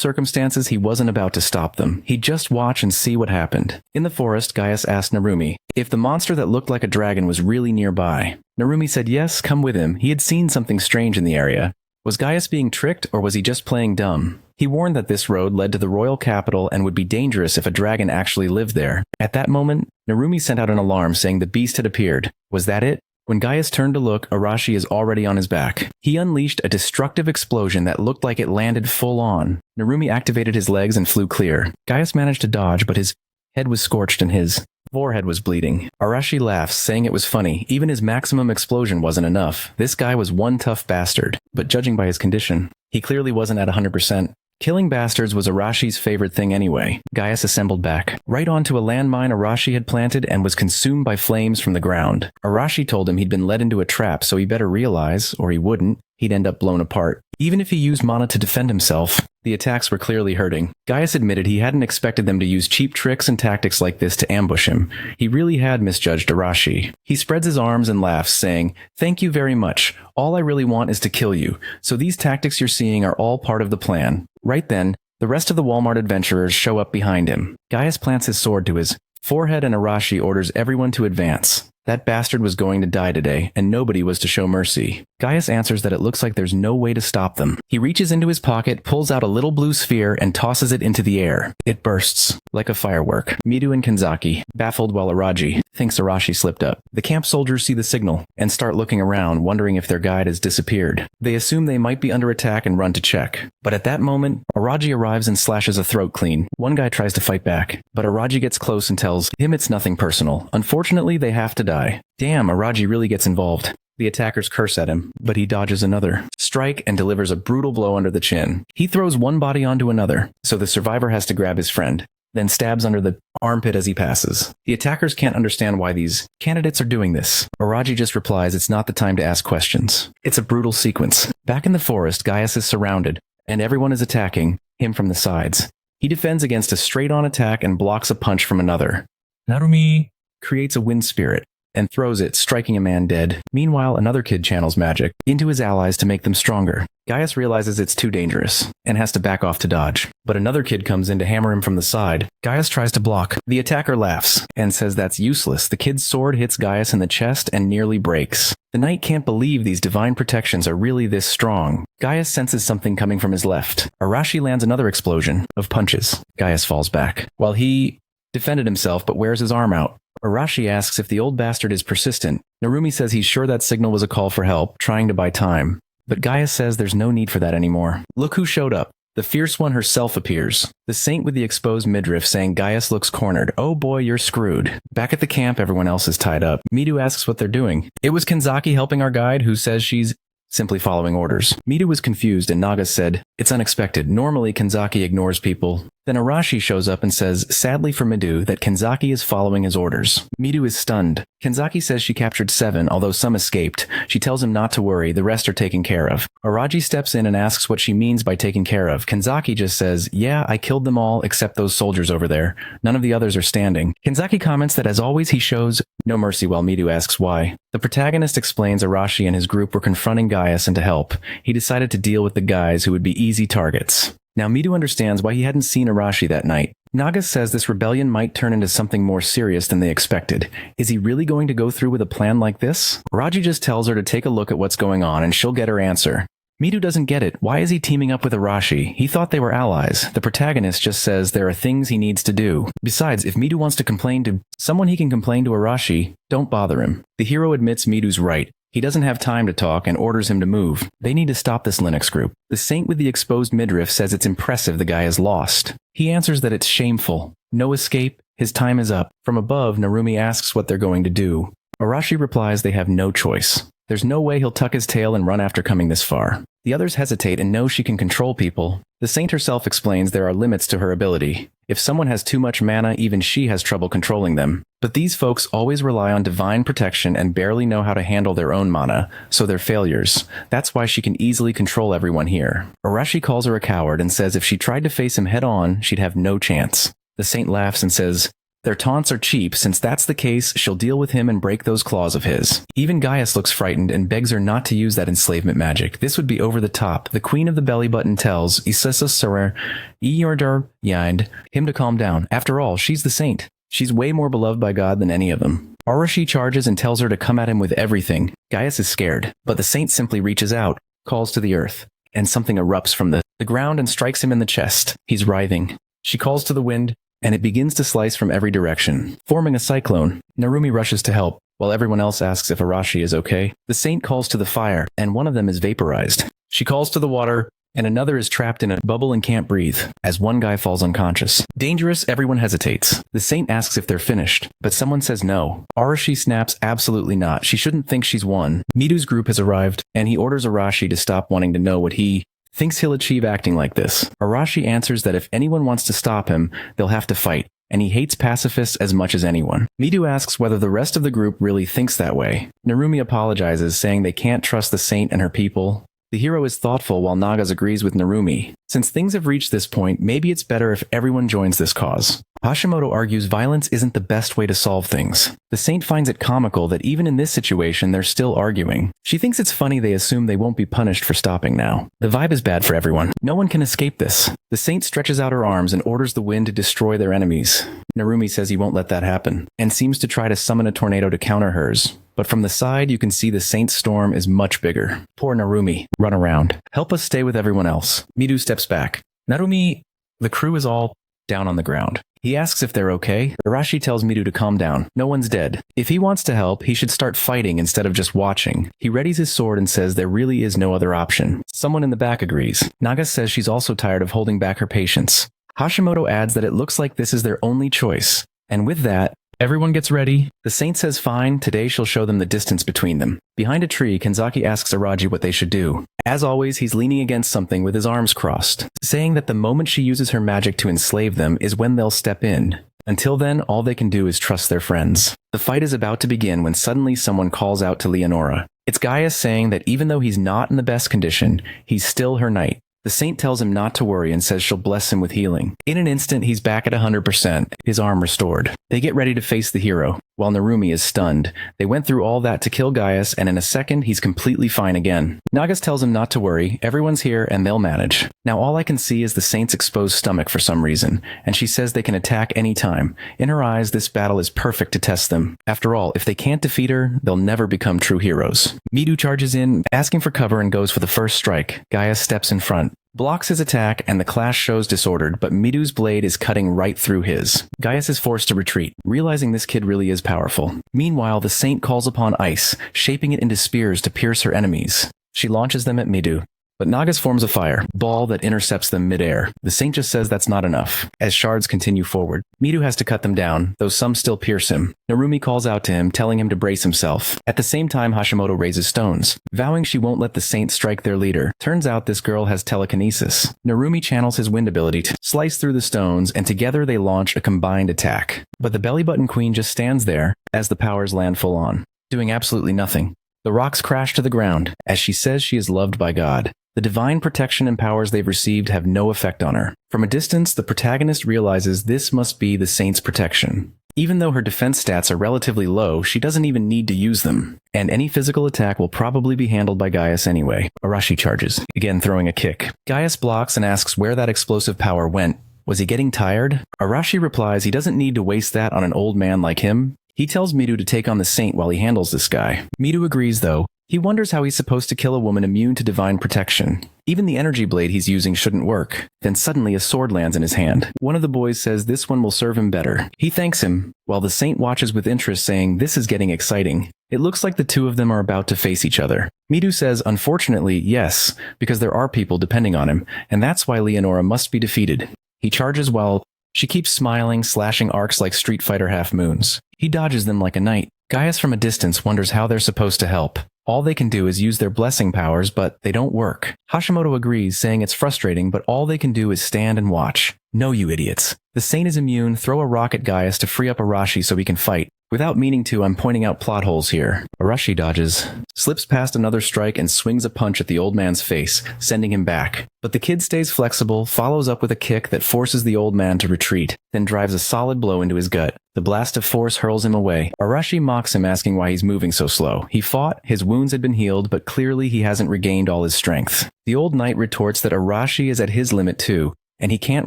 circumstances, he wasn't about to stop them. He'd just watch and see what happened. In the forest, Gaius asked Narumi if the monster that looked like a dragon was really nearby. Narumi said yes, come with him. He had seen something strange in the area. Was Gaius being tricked, or was he just playing dumb? He warned that this road led to the royal capital and would be dangerous if a dragon actually lived there. At that moment, Narumi sent out an alarm saying the beast had appeared. Was that it? When Gaius turned to look, Arashi is already on his back. He unleashed a destructive explosion that looked like it landed full on. Narumi activated his legs and flew clear. Gaius managed to dodge, but his head was scorched and his Forehead was bleeding. Arashi laughs, saying it was funny. Even his maximum explosion wasn't enough. This guy was one tough bastard. But judging by his condition, he clearly wasn't at 100%. Killing bastards was Arashi's favorite thing anyway. Gaius assembled back, right onto a landmine Arashi had planted and was consumed by flames from the ground. Arashi told him he'd been led into a trap, so he better realize, or he wouldn't, he'd end up blown apart. Even if he used mana to defend himself, the attacks were clearly hurting. Gaius admitted he hadn't expected them to use cheap tricks and tactics like this to ambush him. He really had misjudged Arashi. He spreads his arms and laughs, saying, "Thank you very much. All I really want is to kill you, so these tactics you're seeing are all part of the plan." Right then, the rest of the Walmart adventurers show up behind him. Gaius plants his sword to his forehead and Arashi orders everyone to advance. That bastard was going to die today, and nobody was to show mercy. Gaius answers that it looks like there's no way to stop them. He reaches into his pocket, pulls out a little blue sphere, and tosses it into the air. It bursts, like a firework. Midu and Kanzaki, baffled while Araji thinks Arashi slipped up. The camp soldiers see the signal, and start looking around, wondering if their guide has disappeared. They assume they might be under attack and run to check. But at that moment, Araji arrives and slashes a throat clean. One guy tries to fight back, but Araji gets close and tells him it's nothing personal. Unfortunately, they have to die. Damn, Araji really gets involved. The attackers curse at him, but he dodges another strike and delivers a brutal blow under the chin. He throws one body onto another, so the survivor has to grab his friend, then stabs under the armpit as he passes. The attackers can't understand why these candidates are doing this. Araji just replies it's not the time to ask questions. It's a brutal sequence. Back in the forest, Gaius is surrounded, and everyone is attacking him from the sides. He defends against a straight-on attack and blocks a punch from another. Narumi Creates a wind spirit and throws it, striking a man dead. Meanwhile, another kid channels magic into his allies to make them stronger. Gaius realizes it's too dangerous and has to back off to dodge. But another kid comes in to hammer him from the side. Gaius tries to block. The attacker laughs and says that's useless. The kid's sword hits Gaius in the chest and nearly breaks. The knight can't believe these divine protections are really this strong. Gaius senses something coming from his left. Arashi lands another explosion of punches. Gaius falls back, while he defended himself but wears his arm out. Arashi asks if the old bastard is persistent. Narumi says he's sure that signal was a call for help, trying to buy time. But Gaius says there's no need for that anymore. Look who showed up. The fierce one herself appears. The saint with the exposed midriff, saying Gaius looks cornered. Oh boy, you're screwed. Back at the camp, everyone else is tied up. Midu asks what they're doing. It was Kanzaki helping our guide, who says she's simply following orders. Midu was confused and Naga said, it's unexpected. Normally Kanzaki ignores people. Then Arashi shows up and says, sadly for Midu, that Kanzaki is following his orders. Midu is stunned. Kanzaki says she captured 7, although some escaped. She tells him not to worry, the rest are taken care of. Araji steps in and asks what she means by taken care of. Kanzaki just says, yeah, I killed them all except those soldiers over there. None of the others are standing. Kanzaki comments that as always he shows no mercy while Midu asks why. The protagonist explains Arashi and his group were confronting Gaius and to help. He decided to deal with the guys who would be easy targets. Now Midu understands why he hadn't seen Arashi that night. Naga says this rebellion might turn into something more serious than they expected. Is he really going to go through with a plan like this? Araji just tells her to take a look at what's going on and she'll get her answer. Midu doesn't get it. Why is he teaming up with Arashi? He thought they were allies. The protagonist just says there are things he needs to do. Besides, if Midu wants to complain to someone, he can complain to Arashi. Don't bother him. The hero admits Midu's right. He doesn't have time to talk and orders him to move. They need to stop this Linux group. The saint with the exposed midriff says it's impressive the guy is lost. He answers that it's shameful. No escape. His time is up. From above, Narumi asks what they're going to do. Arashi replies they have no choice. There's no way he'll tuck his tail and run after coming this far. The others hesitate and know she can control people. The saint herself explains there are limits to her ability. If someone has too much mana, even she has trouble controlling them. But these folks always rely on divine protection and barely know how to handle their own mana, so they're failures. That's why she can easily control everyone here. Arashi calls her a coward and says if she tried to face him head-on, she'd have no chance. The saint laughs and says, their taunts are cheap. Since that's the case, she'll deal with him and break those claws of his. Even Gaius looks frightened and begs her not to use that enslavement magic. This would be over the top. The queen of the belly button tells Isesa Sarer Eordar Yind him to calm down. After all, she's the saint. She's way more beloved by God than any of them. Arashi charges and tells her to come at him with everything. Gaius is scared, but the saint simply reaches out, calls to the earth, and something erupts from the ground and strikes him in the chest. He's writhing. She calls to the wind, and it begins to slice from every direction, forming a cyclone. Narumi rushes to help, while everyone else asks if Arashi is okay. The saint calls to the fire, and one of them is vaporized. She calls to the water, and another is trapped in a bubble and can't breathe, as one guy falls unconscious. Dangerous, everyone hesitates. The saint asks if they're finished, but someone says no. Arashi snaps absolutely not. She shouldn't think she's won. Midu's group has arrived, and he orders Arashi to stop wanting to know what he thinks he'll achieve acting like this. Arashi answers that if anyone wants to stop him, they'll have to fight, and he hates pacifists as much as anyone. Midu asks whether the rest of the group really thinks that way. Narumi apologizes, saying they can't trust the saint and her people. The hero is thoughtful while Nagas agrees with Narumi. Since things have reached this point, maybe it's better if everyone joins this cause. Hashimoto argues violence isn't the best way to solve things. The saint finds it comical that even in this situation they're still arguing. She thinks it's funny they assume they won't be punished for stopping now. The vibe is bad for everyone. No one can escape this. The saint stretches out her arms and orders the wind to destroy their enemies. Narumi says he won't let that happen, and seems to try to summon a tornado to counter hers. But from the side, you can see the saint's storm is much bigger. Poor Narumi. Run around. Help us stay with everyone else. Midu steps back. Narumi, the crew is all down on the ground. He asks if they're okay. Arashi tells Midu to calm down. No one's dead. If he wants to help, he should start fighting instead of just watching. He readies his sword and says there really is no other option. Someone in the back agrees. Naga says she's also tired of holding back her patience. Hashimoto adds that it looks like this is their only choice. And with that, everyone gets ready. The saint says fine, today she'll show them the distance between them. Behind a tree, Kanzaki asks Araji what they should do. As always, he's leaning against something with his arms crossed, saying that the moment she uses her magic to enslave them is when they'll step in. Until then, all they can do is trust their friends. The fight is about to begin when suddenly someone calls out to Leonora. It's Gaius saying that even though he's not in the best condition, he's still her knight. The saint tells him not to worry and says she'll bless him with healing. In an instant, he's back at 100%, his arm restored. They get ready to face the hero, while Narumi is stunned. They went through all that to kill Gaius, and in a second, he's completely fine again. Nagas tells him not to worry, everyone's here and they'll manage. Now all I can see is the saint's exposed stomach for some reason, and she says they can attack any time. In her eyes, this battle is perfect to test them. After all, if they can't defeat her, they'll never become true heroes. Midu charges in, asking for cover and goes for the first strike. Gaius steps in front, blocks his attack, and the clash shows disordered, but Midu's blade is cutting right through his. Gaius is forced to retreat, realizing this kid really is powerful. Meanwhile, the saint calls upon ice, shaping it into spears to pierce her enemies. She launches them at Midu, but Nagas forms a fire ball that intercepts them midair. The saint just says that's not enough. As shards continue forward, Midu has to cut them down, though some still pierce him. Narumi calls out to him, telling him to brace himself. At the same time, Hashimoto raises stones, vowing she won't let the saint strike their leader. Turns out this girl has telekinesis. Narumi channels his wind ability to slice through the stones, and together they launch a combined attack. But the belly button queen just stands there as the powers land full on, doing absolutely nothing. The rocks crash to the ground, as she says she is loved by God. The divine protection and powers they've received have no effect on her. From a distance, the protagonist realizes this must be the saint's protection. Even though her defense stats are relatively low, she doesn't even need to use them. And any physical attack will probably be handled by Gaius anyway. Arashi charges, again throwing a kick. Gaius blocks and asks where that explosive power went. Was he getting tired? Arashi replies he doesn't need to waste that on an old man like him. He tells Midu to take on the saint while he handles this guy. Midu agrees though. He wonders how he's supposed to kill a woman immune to divine protection. Even the energy blade he's using shouldn't work. Then suddenly a sword lands in his hand. One of the boys says this one will serve him better. He thanks him, while the saint watches with interest, saying this is getting exciting. It looks like the two of them are about to face each other. Midu says unfortunately yes, because there are people depending on him, and that's why Leonora must be defeated. He charges while she keeps smiling, slashing arcs like Street Fighter half-moons. He dodges them like a knight. Gaius from a distance wonders how they're supposed to help. All they can do is use their blessing powers, but they don't work. Hashimoto agrees, saying it's frustrating, but all they can do is stand and watch. No, you idiots. The saint is immune, throw a rock at Gaius to free up Arashi so he can fight. Without meaning to, I'm pointing out plot holes here. Arashi dodges, slips past another strike and swings a punch at the old man's face, sending him back. But the kid stays flexible, follows up with a kick that forces the old man to retreat, then drives a solid blow into his gut. The blast of force hurls him away. Arashi mocks him, asking why he's moving so slow. He fought, his wounds had been healed, but clearly he hasn't regained all his strength. The old knight retorts that Arashi is at his limit too, and he can't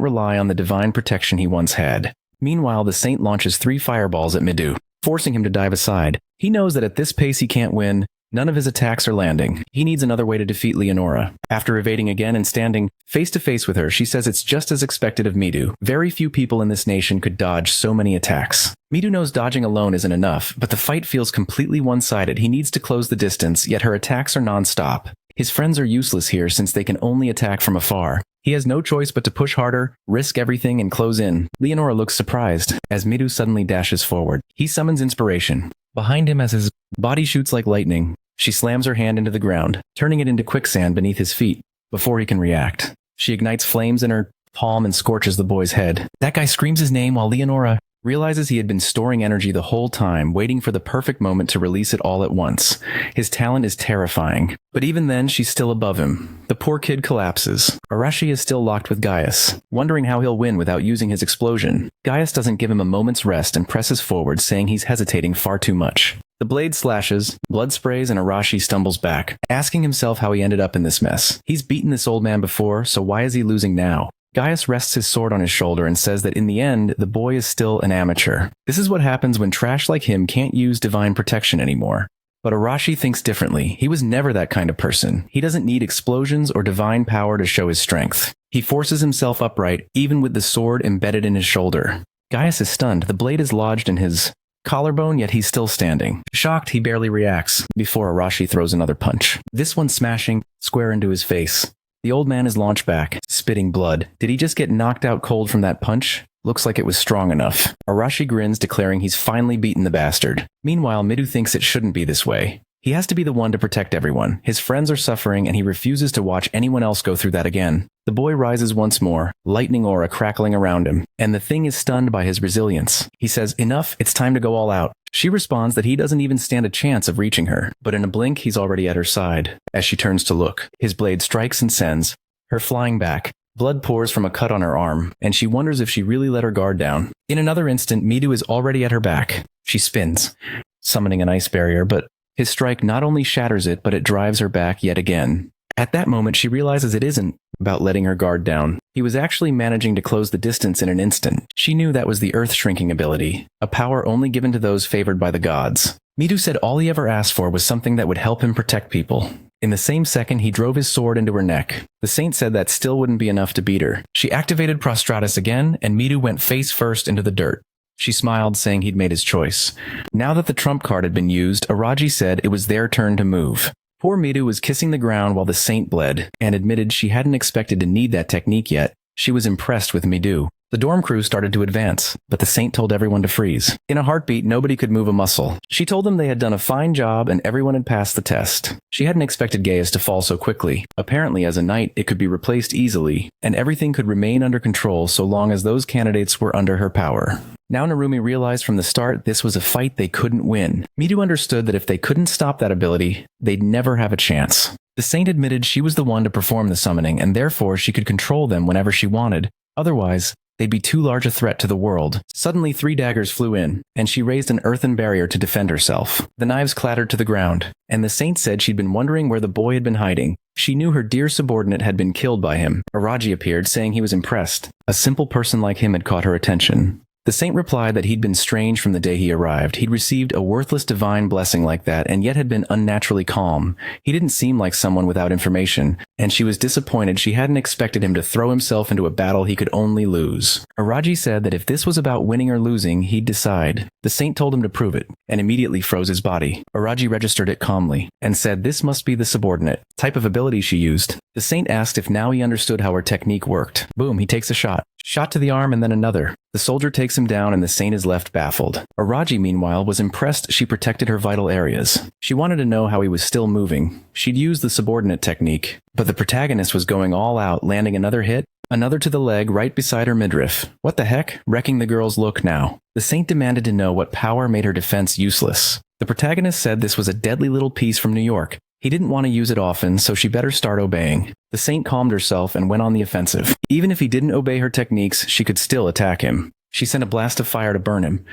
rely on the divine protection he once had. Meanwhile, the saint launches 3 fireballs at Midu, forcing him to dive aside. He knows that at this pace he can't win. None of his attacks are landing. He needs another way to defeat Leonora. After evading again and standing face to face with her, she says it's just as expected of Midu. Very few people in this nation could dodge so many attacks. Midu knows dodging alone isn't enough, but the fight feels completely one-sided. He needs to close the distance, yet her attacks are non-stop. His friends are useless here since they can only attack from afar. He has no choice but to push harder, risk everything, and close in. Leonora looks surprised as Midu suddenly dashes forward. He summons inspiration. Behind him, as his body shoots like lightning, she slams her hand into the ground, turning it into quicksand beneath his feet before he can react. She ignites flames in her palm and scorches the boy's head. That guy screams his name while Leonora realizes he had been storing energy the whole time, waiting for the perfect moment to release it all at once. His talent is terrifying, but even then she's still above him. The poor kid collapses. Arashi is still locked with Gaius, wondering how he'll win without using his explosion. Gaius doesn't give him a moment's rest and presses forward, saying he's hesitating far too much. The blade slashes, blood sprays, and Arashi stumbles back, asking himself how he ended up in this mess. He's beaten this old man before, so why is he losing now? Gaius rests his sword on his shoulder and says that in the end, the boy is still an amateur. This is what happens when trash like him can't use divine protection anymore. But Arashi thinks differently. He was never that kind of person. He doesn't need explosions or divine power to show his strength. He forces himself upright, even with the sword embedded in his shoulder. Gaius is stunned. The blade is lodged in his collarbone, yet he's still standing. Shocked, he barely reacts before Arashi throws another punch. This one smashing square into his face. The old man is launched back, spitting blood. Did he just get knocked out cold from that punch? Looks like it was strong enough. Arashi grins, declaring he's finally beaten the bastard. Meanwhile, Midu thinks it shouldn't be this way. He has to be the one to protect everyone. His friends are suffering, and he refuses to watch anyone else go through that again. The boy rises once more, lightning aura crackling around him, and the thing is stunned by his resilience. He says, "Enough, it's time to go all out." She responds that he doesn't even stand a chance of reaching her, but in a blink he's already at her side. As she turns to look, his blade strikes and sends her flying back. Blood pours from a cut on her arm, and she wonders if she really let her guard down. In another instant, Midu is already at her back. She spins, summoning an ice barrier, but his strike not only shatters it, but it drives her back yet again. At that moment, she realizes it isn't about letting her guard down. He was actually managing to close the distance in an instant. She knew that was the earth-shrinking ability, a power only given to those favored by the gods. Midu said all he ever asked for was something that would help him protect people. In the same second, he drove his sword into her neck. The saint said that still wouldn't be enough to beat her. She activated Prostratus again, and Midu went face first into the dirt. She smiled, saying he'd made his choice. Now that the trump card had been used, Araji said it was their turn to move. Poor Midu was kissing the ground while the saint bled, and admitted she hadn't expected to need that technique yet. She was impressed with Midu. The dorm crew started to advance, but the saint told everyone to freeze. In a heartbeat, nobody could move a muscle. She told them they had done a fine job and everyone had passed the test. She hadn't expected Gaius to fall so quickly. Apparently, as a knight, it could be replaced easily, and everything could remain under control so long as those candidates were under her power. Now Narumi realized from the start this was a fight they couldn't win. Midu understood that if they couldn't stop that ability, they'd never have a chance. The saint admitted she was the one to perform the summoning, and therefore she could control them whenever she wanted. Otherwise, they'd be too large a threat to the world. Suddenly 3 daggers flew in, and she raised an earthen barrier to defend herself. The knives clattered to the ground, and the saint said she'd been wondering where the boy had been hiding. She knew her dear subordinate had been killed by him. Araji appeared, saying he was impressed. A simple person like him had caught her attention. The saint replied that he'd been strange from the day he arrived. He'd received a worthless divine blessing like that, and yet had been unnaturally calm. He didn't seem like someone without information, and she was disappointed she hadn't expected him to throw himself into a battle he could only lose. Araji said that if this was about winning or losing, he'd decide. The saint told him to prove it, and immediately froze his body. Araji registered it calmly, and said this must be the subordinate type of ability she used. The saint asked if now he understood how her technique worked. Boom, he takes a shot. Shot to the arm and then another. The soldier takes him down and the saint is left baffled. Araji, meanwhile, was impressed she protected her vital areas. She wanted to know how he was still moving. She'd used the subordinate technique, but the protagonist was going all out, landing another hit, another to the leg right beside her midriff. What the heck? Wrecking the girl's look now. The saint demanded to know what power made her defense useless. The protagonist said this was a deadly little piece from New York. He didn't want to use it often, so she better start obeying. The saint calmed herself and went on the offensive. Even if he didn't obey her techniques, she could still attack him. She sent a blast of fire to burn him,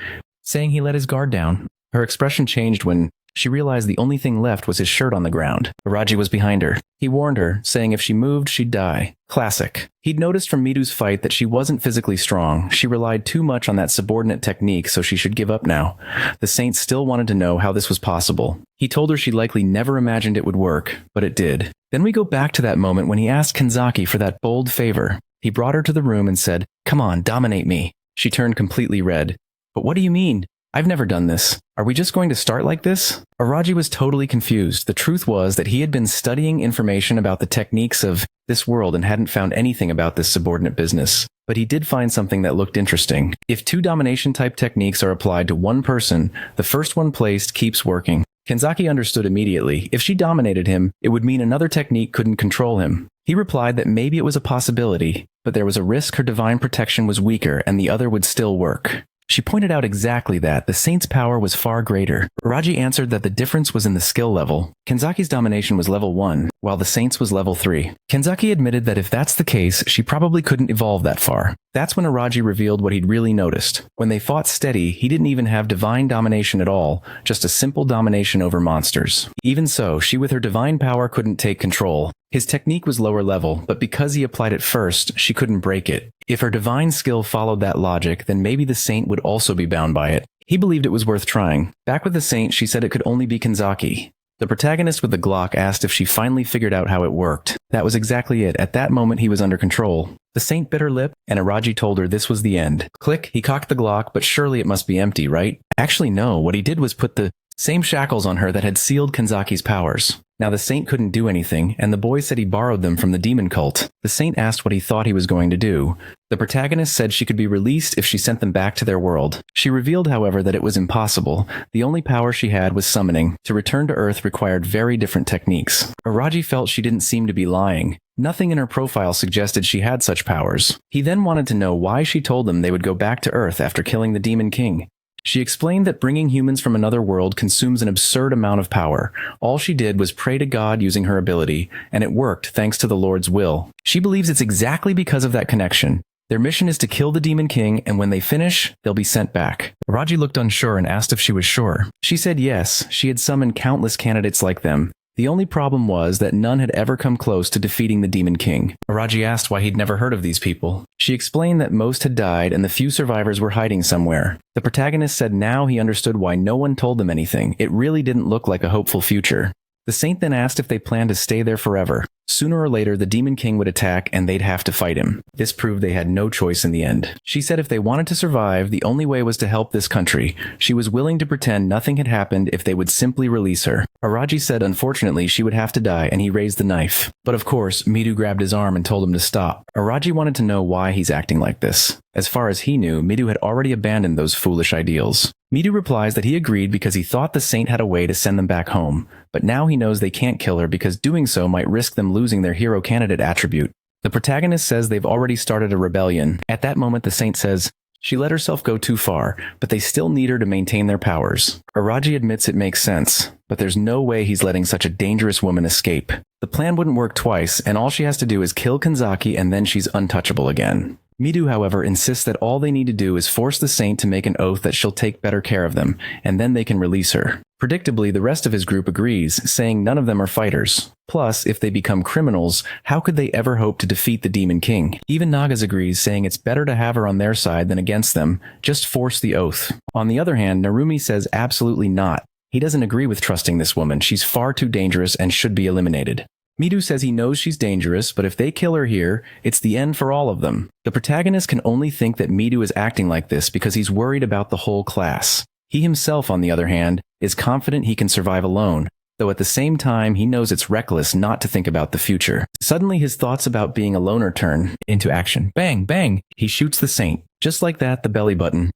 saying he let his guard down. Her expression changed when she realized the only thing left was his shirt on the ground. Araji was behind her. He warned her, saying if she moved, she'd die. Classic. He'd noticed from Midu's fight that she wasn't physically strong. She relied too much on that subordinate technique, so she should give up now. The saint still wanted to know how this was possible. He told her she likely never imagined it would work, but it did. Then we go back to that moment when he asked Kanzaki for that bold favor. He brought her to the room and said, "Come on, dominate me." She turned completely red. "But what do you mean?" I've never done this. Are we just going to start like this? Araji was totally confused. The truth was that he had been studying information about the techniques of this world and hadn't found anything about this subordinate business. But he did find something that looked interesting. If 2 domination-type techniques are applied to one person, the first one placed keeps working. Kenzaki understood immediately. If she dominated him, it would mean another technique couldn't control him. He replied that maybe it was a possibility, but there was a risk her divine protection was weaker and the other would still work. She pointed out exactly that. The saint's power was far greater. Araji answered that the difference was in the skill level. Kenzaki's domination was level 1, while the saint's was level 3. Kenzaki admitted that if that's the case, she probably couldn't evolve that far. That's when Araji revealed what he'd really noticed. When they fought steady, he didn't even have divine domination at all, just a simple domination over monsters. Even so, she with her divine power couldn't take control. His technique was lower level, but because he applied it first, she couldn't break it. If her divine skill followed that logic, then maybe the saint would also be bound by it. He believed it was worth trying. Back with the saint, she said it could only be Kenzaki. The protagonist with the Glock asked if she finally figured out how it worked. That was exactly it. At that moment, he was under control. The saint bit her lip, and Araji told her this was the end. Click, he cocked the Glock, but surely it must be empty, right? Actually, no. What he did was put the same shackles on her that had sealed Kenzaki's powers. Now the saint couldn't do anything, and the boy said he borrowed them from the demon cult. The saint asked what he thought he was going to do. The protagonist said she could be released if she sent them back to their world. She revealed, however, that it was impossible. The only power she had was summoning. To return to Earth required very different techniques. Araji felt she didn't seem to be lying. Nothing in her profile suggested she had such powers. He then wanted to know why she told them they would go back to Earth after killing the Demon King. She explained that bringing humans from another world consumes an absurd amount of power. All she did was pray to God using her ability, and it worked thanks to the Lord's will. She believes it's exactly because of that connection. Their mission is to kill the Demon King, and when they finish, they'll be sent back. Araji looked unsure and asked if she was sure. She said yes, she had summoned countless candidates like them. The only problem was that none had ever come close to defeating the Demon King. Araji asked why he'd never heard of these people. She explained that most had died and the few survivors were hiding somewhere. The protagonist said now he understood why no one told them anything. It really didn't look like a hopeful future. The saint then asked if they planned to stay there forever. Sooner or later, the Demon King would attack and they'd have to fight him. This proved they had no choice in the end. She said if they wanted to survive, the only way was to help this country. She was willing to pretend nothing had happened if they would simply release her. Araji said unfortunately she would have to die and he raised the knife. But of course, Midu grabbed his arm and told him to stop. Araji wanted to know why he's acting like this. As far as he knew, Midu had already abandoned those foolish ideals. Midu replies that he agreed because he thought the saint had a way to send them back home, but now he knows they can't kill her because doing so might risk them losing their hero candidate attribute. The protagonist says they've already started a rebellion. At that moment, the saint says, she let herself go too far, but they still need her to maintain their powers. Araji admits it makes sense, but there's no way he's letting such a dangerous woman escape. The plan wouldn't work twice, and all she has to do is kill Kenzaki and then she's untouchable again. Midu, however, insists that all they need to do is force the saint to make an oath that she'll take better care of them, and then they can release her. Predictably, the rest of his group agrees, saying none of them are fighters. Plus, if they become criminals, how could they ever hope to defeat the Demon King? Even Nagas agrees, saying it's better to have her on their side than against them. Just force the oath. On the other hand, Narumi says absolutely not. He doesn't agree with trusting this woman. She's far too dangerous and should be eliminated. Midu says he knows she's dangerous, but if they kill her here, it's the end for all of them. The protagonist can only think that Midu is acting like this because he's worried about the whole class. He himself, on the other hand, is confident he can survive alone, though at the same time he knows it's reckless not to think about the future. Suddenly his thoughts about being a loner turn into action. Bang, bang! He shoots the saint. Just like that, the belly button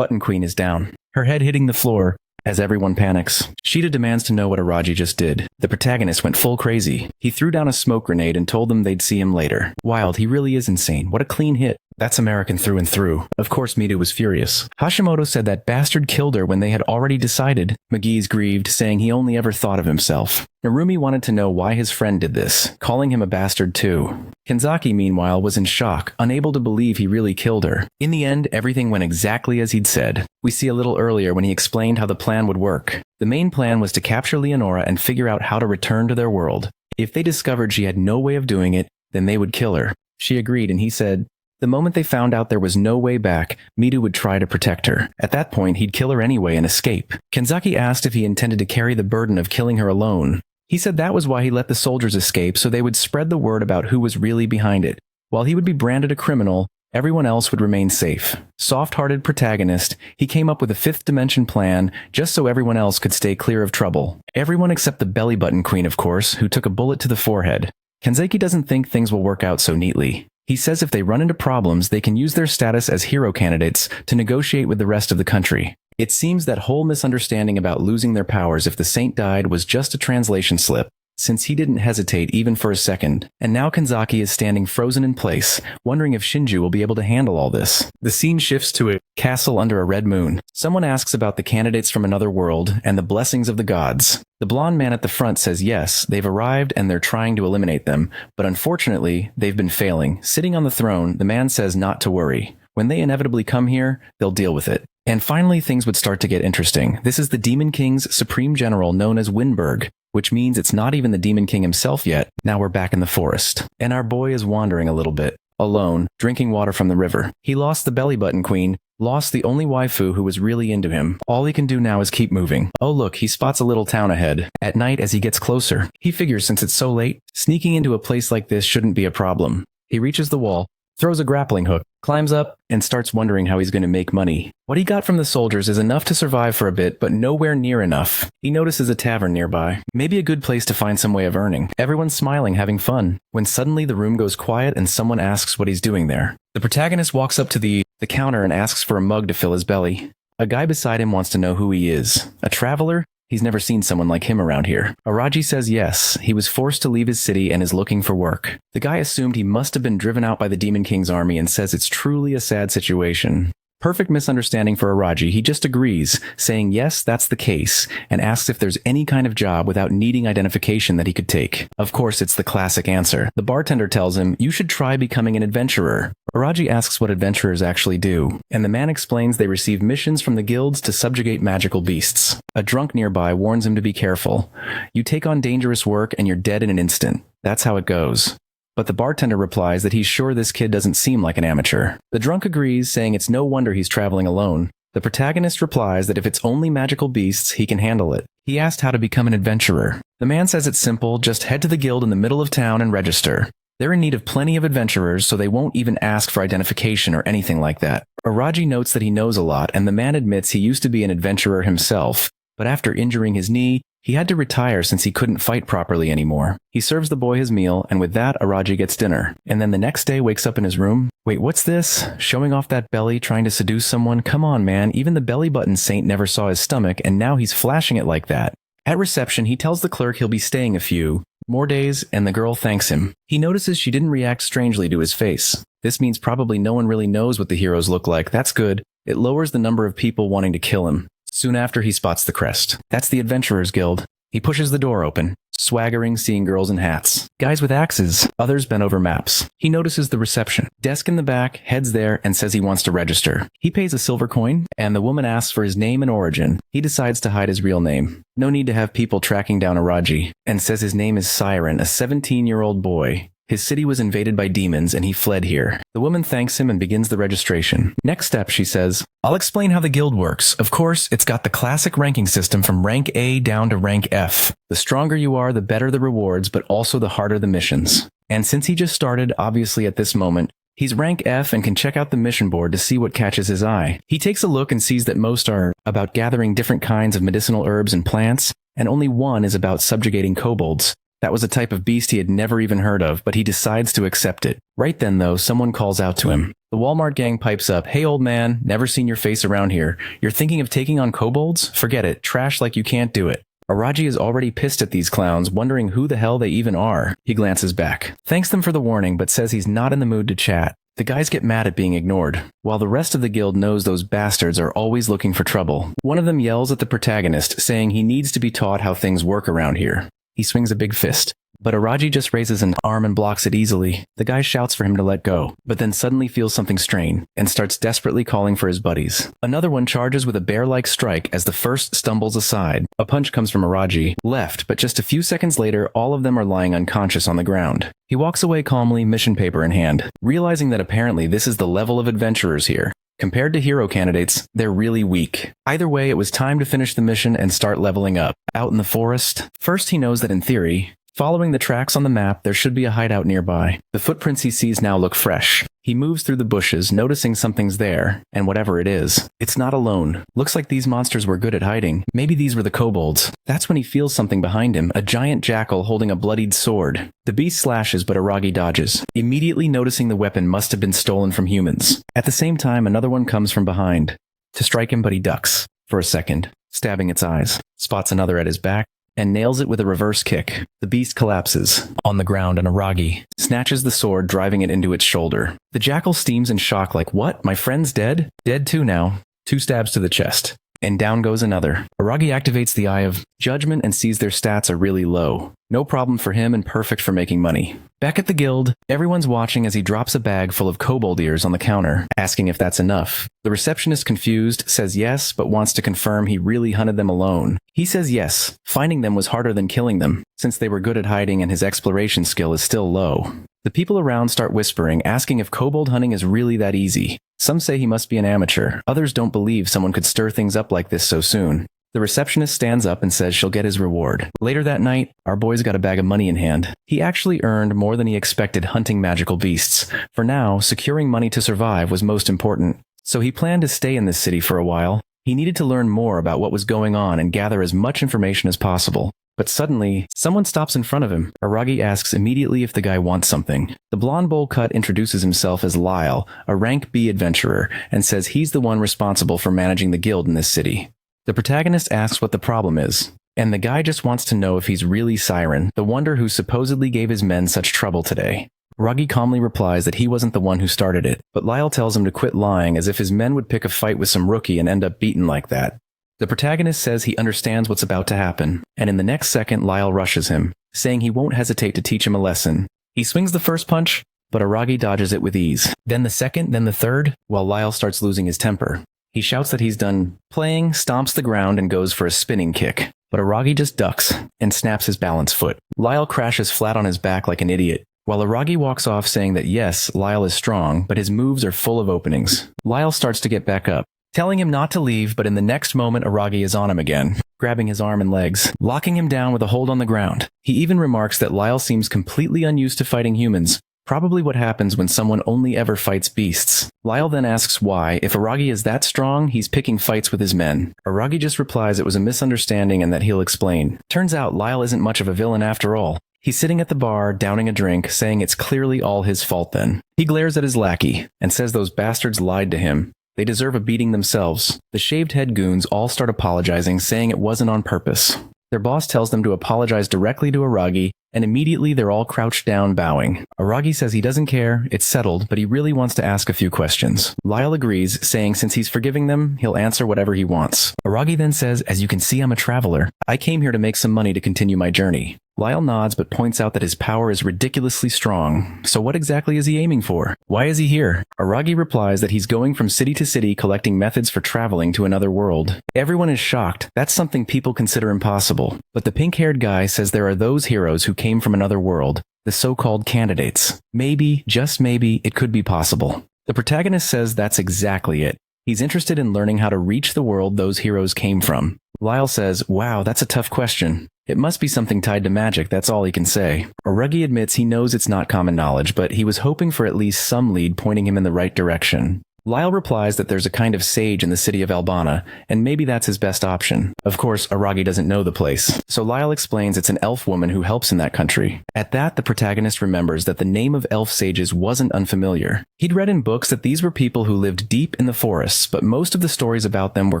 queen is down, her head hitting the floor. As everyone panics, Shida demands to know what Araji just did. The protagonist went full crazy. He threw down a smoke grenade and told them they'd see him later. Wild, he really is insane. What a clean hit. That's American through and through. Of course, Midu was furious. Hashimoto said that bastard killed her when they had already decided. McGee's grieved, saying he only ever thought of himself. Narumi wanted to know why his friend did this, calling him a bastard too. Kenzaki, meanwhile, was in shock, unable to believe he really killed her. In the end, everything went exactly as he'd said. We see a little earlier when he explained how the plan would work. The main plan was to capture Leonora and figure out how to return to their world. If they discovered she had no way of doing it, then they would kill her. She agreed, and he said, the moment they found out there was no way back, Midu would try to protect her. At that point, he'd kill her anyway and escape. Kenzaki asked if he intended to carry the burden of killing her alone. He said that was why he let the soldiers escape, so they would spread the word about who was really behind it. While he would be branded a criminal, Everyone else would remain safe. Soft-hearted protagonist, he came up with a fifth dimension plan just so everyone else could stay clear of trouble. Everyone except the belly button queen, of course, who took a bullet to the forehead. Kanzeki doesn't think things will work out so neatly. He says if they run into problems, they can use their status as hero candidates to negotiate with the rest of the country. It seems that whole misunderstanding about losing their powers if the saint died was just a translation slip, since he didn't hesitate even for a second, and now Kanzaki is standing frozen in place, wondering if Shinju will be able to handle all this. The scene shifts to a castle under a red moon. Someone asks about the candidates from another world and the blessings of the gods. The blonde man at the front says yes, they've arrived and they're trying to eliminate them, but unfortunately, they've been failing. Sitting on the throne, the man says not to worry. When they inevitably come here, they'll deal with it. And finally, things would start to get interesting. This is the Demon King's Supreme General known as Winberg, which means it's not even the Demon King himself yet. Now we're back in the forest. And our boy is wandering a little bit, alone, drinking water from the river. He lost the belly button queen, lost the only waifu who was really into him. All he can do now is keep moving. Oh look, he spots a little town ahead. At night, as he gets closer, he figures since it's so late, sneaking into a place like this shouldn't be a problem. He reaches the wall, throws a grappling hook, climbs up, and starts wondering how he's going to make money. What he got from the soldiers is enough to survive for a bit, but nowhere near enough. He notices a tavern nearby. Maybe a good place to find some way of earning. Everyone's smiling, having fun, when suddenly the room goes quiet and someone asks what he's doing there. The protagonist walks up to the counter and asks for a mug to fill his belly. A guy beside him wants to know who he is. A traveler? He's never seen someone like him around here. Araji says yes, he was forced to leave his city and is looking for work. The guy assumed he must have been driven out by the Demon King's army and says it's truly a sad situation. Perfect misunderstanding for Araji, he just agrees, saying yes, that's the case, and asks if there's any kind of job without needing identification that he could take. Of course, it's the classic answer. The bartender tells him, you should try becoming an adventurer. Araji asks what adventurers actually do, and the man explains they receive missions from the guilds to subjugate magical beasts. A drunk nearby warns him to be careful. You take on dangerous work and you're dead in an instant. That's how it goes. But the bartender replies that he's sure this kid doesn't seem like an amateur. The drunk agrees, saying it's no wonder he's traveling alone. The protagonist replies that if it's only magical beasts, he can handle it. He asked how to become an adventurer. The man says it's simple, just head to the guild in the middle of town and register. They're in need of plenty of adventurers, so they won't even ask for identification or anything like that. Araji notes that he knows a lot, and the man admits he used to be an adventurer himself, but after injuring his knee, he had to retire since he couldn't fight properly anymore. He serves the boy his meal, and with that, Araji gets dinner. And then the next day wakes up in his room. Wait, what's this? Showing off that belly, trying to seduce someone? Come on, man. Even the belly button saint never saw his stomach, and now he's flashing it like that. At reception, he tells the clerk he'll be staying a few more days, and the girl thanks him. He notices she didn't react strangely to his face. This means probably no one really knows what the heroes look like. That's good. It lowers the number of people wanting to kill him. Soon after, he spots the crest. That's the Adventurers Guild. He pushes the door open, swaggering, seeing girls in hats. Guys with axes, others bent over maps. He notices the reception. Desk in the back, heads there, and says he wants to register. He pays a silver coin, and the woman asks for his name and origin. He decides to hide his real name. No need to have people tracking down Araji, and says his name is Siren, a 17-year-old boy. His city was invaded by demons and he fled here. The woman thanks him and begins the registration. Next step, she says, I'll explain how the guild works. Of course, it's got the classic ranking system from rank A down to rank F. The stronger you are, the better the rewards, but also the harder the missions. And since he just started, obviously at this moment, he's rank F and can check out the mission board to see what catches his eye. He takes a look and sees that most are about gathering different kinds of medicinal herbs and plants, and only one is about subjugating kobolds. That was a type of beast he had never even heard of, but he decides to accept it. Right then, though, someone calls out to him. The Walmart gang pipes up, Hey old man, never seen your face around here. You're thinking of taking on kobolds? Forget it, trash like you can't do it. Araji is already pissed at these clowns, wondering who the hell they even are. He glances back, thanks them for the warning, but says he's not in the mood to chat. The guys get mad at being ignored, while the rest of the guild knows those bastards are always looking for trouble. One of them yells at the protagonist, saying he needs to be taught how things work around here. He swings a big fist, but Araji just raises an arm and blocks it easily. The guy shouts for him to let go, but then suddenly feels something strain, and starts desperately calling for his buddies. Another one charges with a bear-like strike as the first stumbles aside. A punch comes from Araji, left, but just a few seconds later, all of them are lying unconscious on the ground. He walks away calmly, mission paper in hand, realizing that apparently this is the level of adventurers here. Compared to hero candidates, they're really weak. Either way, it was time to finish the mission and start leveling up. Out in the forest, first he knows that in theory, Following the tracks on the map, there should be a hideout nearby. The footprints he sees now look fresh. He moves through the bushes, noticing something's there, and whatever it is, it's not alone. Looks like these monsters were good at hiding. Maybe these were the kobolds. That's when he feels something behind him, a giant jackal holding a bloodied sword. The beast slashes, but Aragi dodges, immediately noticing the weapon must have been stolen from humans. At the same time, another one comes from behind to strike him, but he ducks for a second, stabbing its eyes, spots another at his back, and nails it with a reverse kick. The beast collapses on the ground, and Aragi snatches the sword, driving it into its shoulder. The jackal steams in shock like, "What? My friend's dead?" Dead too now. 2 stabs to the chest. And down goes another. Aragi activates the Eye of Judgment and sees their stats are really low. No problem for him and perfect for making money. Back at the guild, everyone's watching as he drops a bag full of kobold ears on the counter, asking if that's enough. The receptionist, confused, says yes, but wants to confirm he really hunted them alone. He says yes, finding them was harder than killing them, since they were good at hiding and his exploration skill is still low. The people around start whispering, asking if kobold hunting is really that easy. Some say he must be an amateur, others don't believe someone could stir things up like this so soon. The receptionist stands up and says she'll get his reward. Later that night, our boy's got a bag of money in hand. He actually earned more than he expected hunting magical beasts. For now, securing money to survive was most important. So he planned to stay in this city for a while. He needed to learn more about what was going on and gather as much information as possible. But suddenly, someone stops in front of him. Aragi asks immediately if the guy wants something. The blonde bowl cut introduces himself as Lyle, a rank B adventurer, and says he's the one responsible for managing the guild in this city. The protagonist asks what the problem is, and the guy just wants to know if he's really Siren, the wonder who supposedly gave his men such trouble today. Aragi calmly replies that he wasn't the one who started it, but Lyle tells him to quit lying, as if his men would pick a fight with some rookie and end up beaten like that. The protagonist says he understands what's about to happen, and in the next second Lyle rushes him, saying he won't hesitate to teach him a lesson. He swings the first punch, but Aragi dodges it with ease. Then the second, then the third, while Lyle starts losing his temper. He shouts that he's done playing, stomps the ground, and goes for a spinning kick. But Aragi just ducks and snaps his balance foot. Lyle crashes flat on his back like an idiot, while Aragi walks off saying that yes, Lyle is strong, but his moves are full of openings. Lyle starts to get back up, telling him not to leave, but in the next moment Aragi is on him again, grabbing his arm and legs, locking him down with a hold on the ground. He even remarks that Lyle seems completely unused to fighting humans, probably what happens when someone only ever fights beasts. Lyle then asks why, if Aragi is that strong, he's picking fights with his men. Aragi just replies it was a misunderstanding and that he'll explain. Turns out Lyle isn't much of a villain after all. He's sitting at the bar, downing a drink, saying it's clearly all his fault then. He glares at his lackey and says those bastards lied to him. They deserve a beating themselves. The shaved head goons all start apologizing, saying it wasn't on purpose. Their boss tells them to apologize directly to Aragi, and immediately they're all crouched down, bowing. Aragi says he doesn't care, it's settled, but he really wants to ask a few questions. Lyle agrees, saying since he's forgiving them, he'll answer whatever he wants. Aragi then says, as you can see, I'm a traveler. I came here to make some money to continue my journey. Lyle nods but points out that his power is ridiculously strong. So what exactly is he aiming for? Why is he here? Aragi replies that he's going from city to city collecting methods for traveling to another world. Everyone is shocked. That's something people consider impossible. But the pink-haired guy says there are those heroes who came from another world, the so-called candidates. Maybe, just maybe, it could be possible. The protagonist says that's exactly it. He's interested in learning how to reach the world those heroes came from. Lyle says, wow, that's a tough question. It must be something tied to magic, that's all he can say. Aragi admits he knows it's not common knowledge, but he was hoping for at least some lead pointing him in the right direction. Lyle replies that there's a kind of sage in the city of Albana, and maybe that's his best option. Of course, Aragi doesn't know the place, so Lyle explains it's an elf woman who helps in that country. At that, the protagonist remembers that the name of elf sages wasn't unfamiliar. He'd read in books that these were people who lived deep in the forests, but most of the stories about them were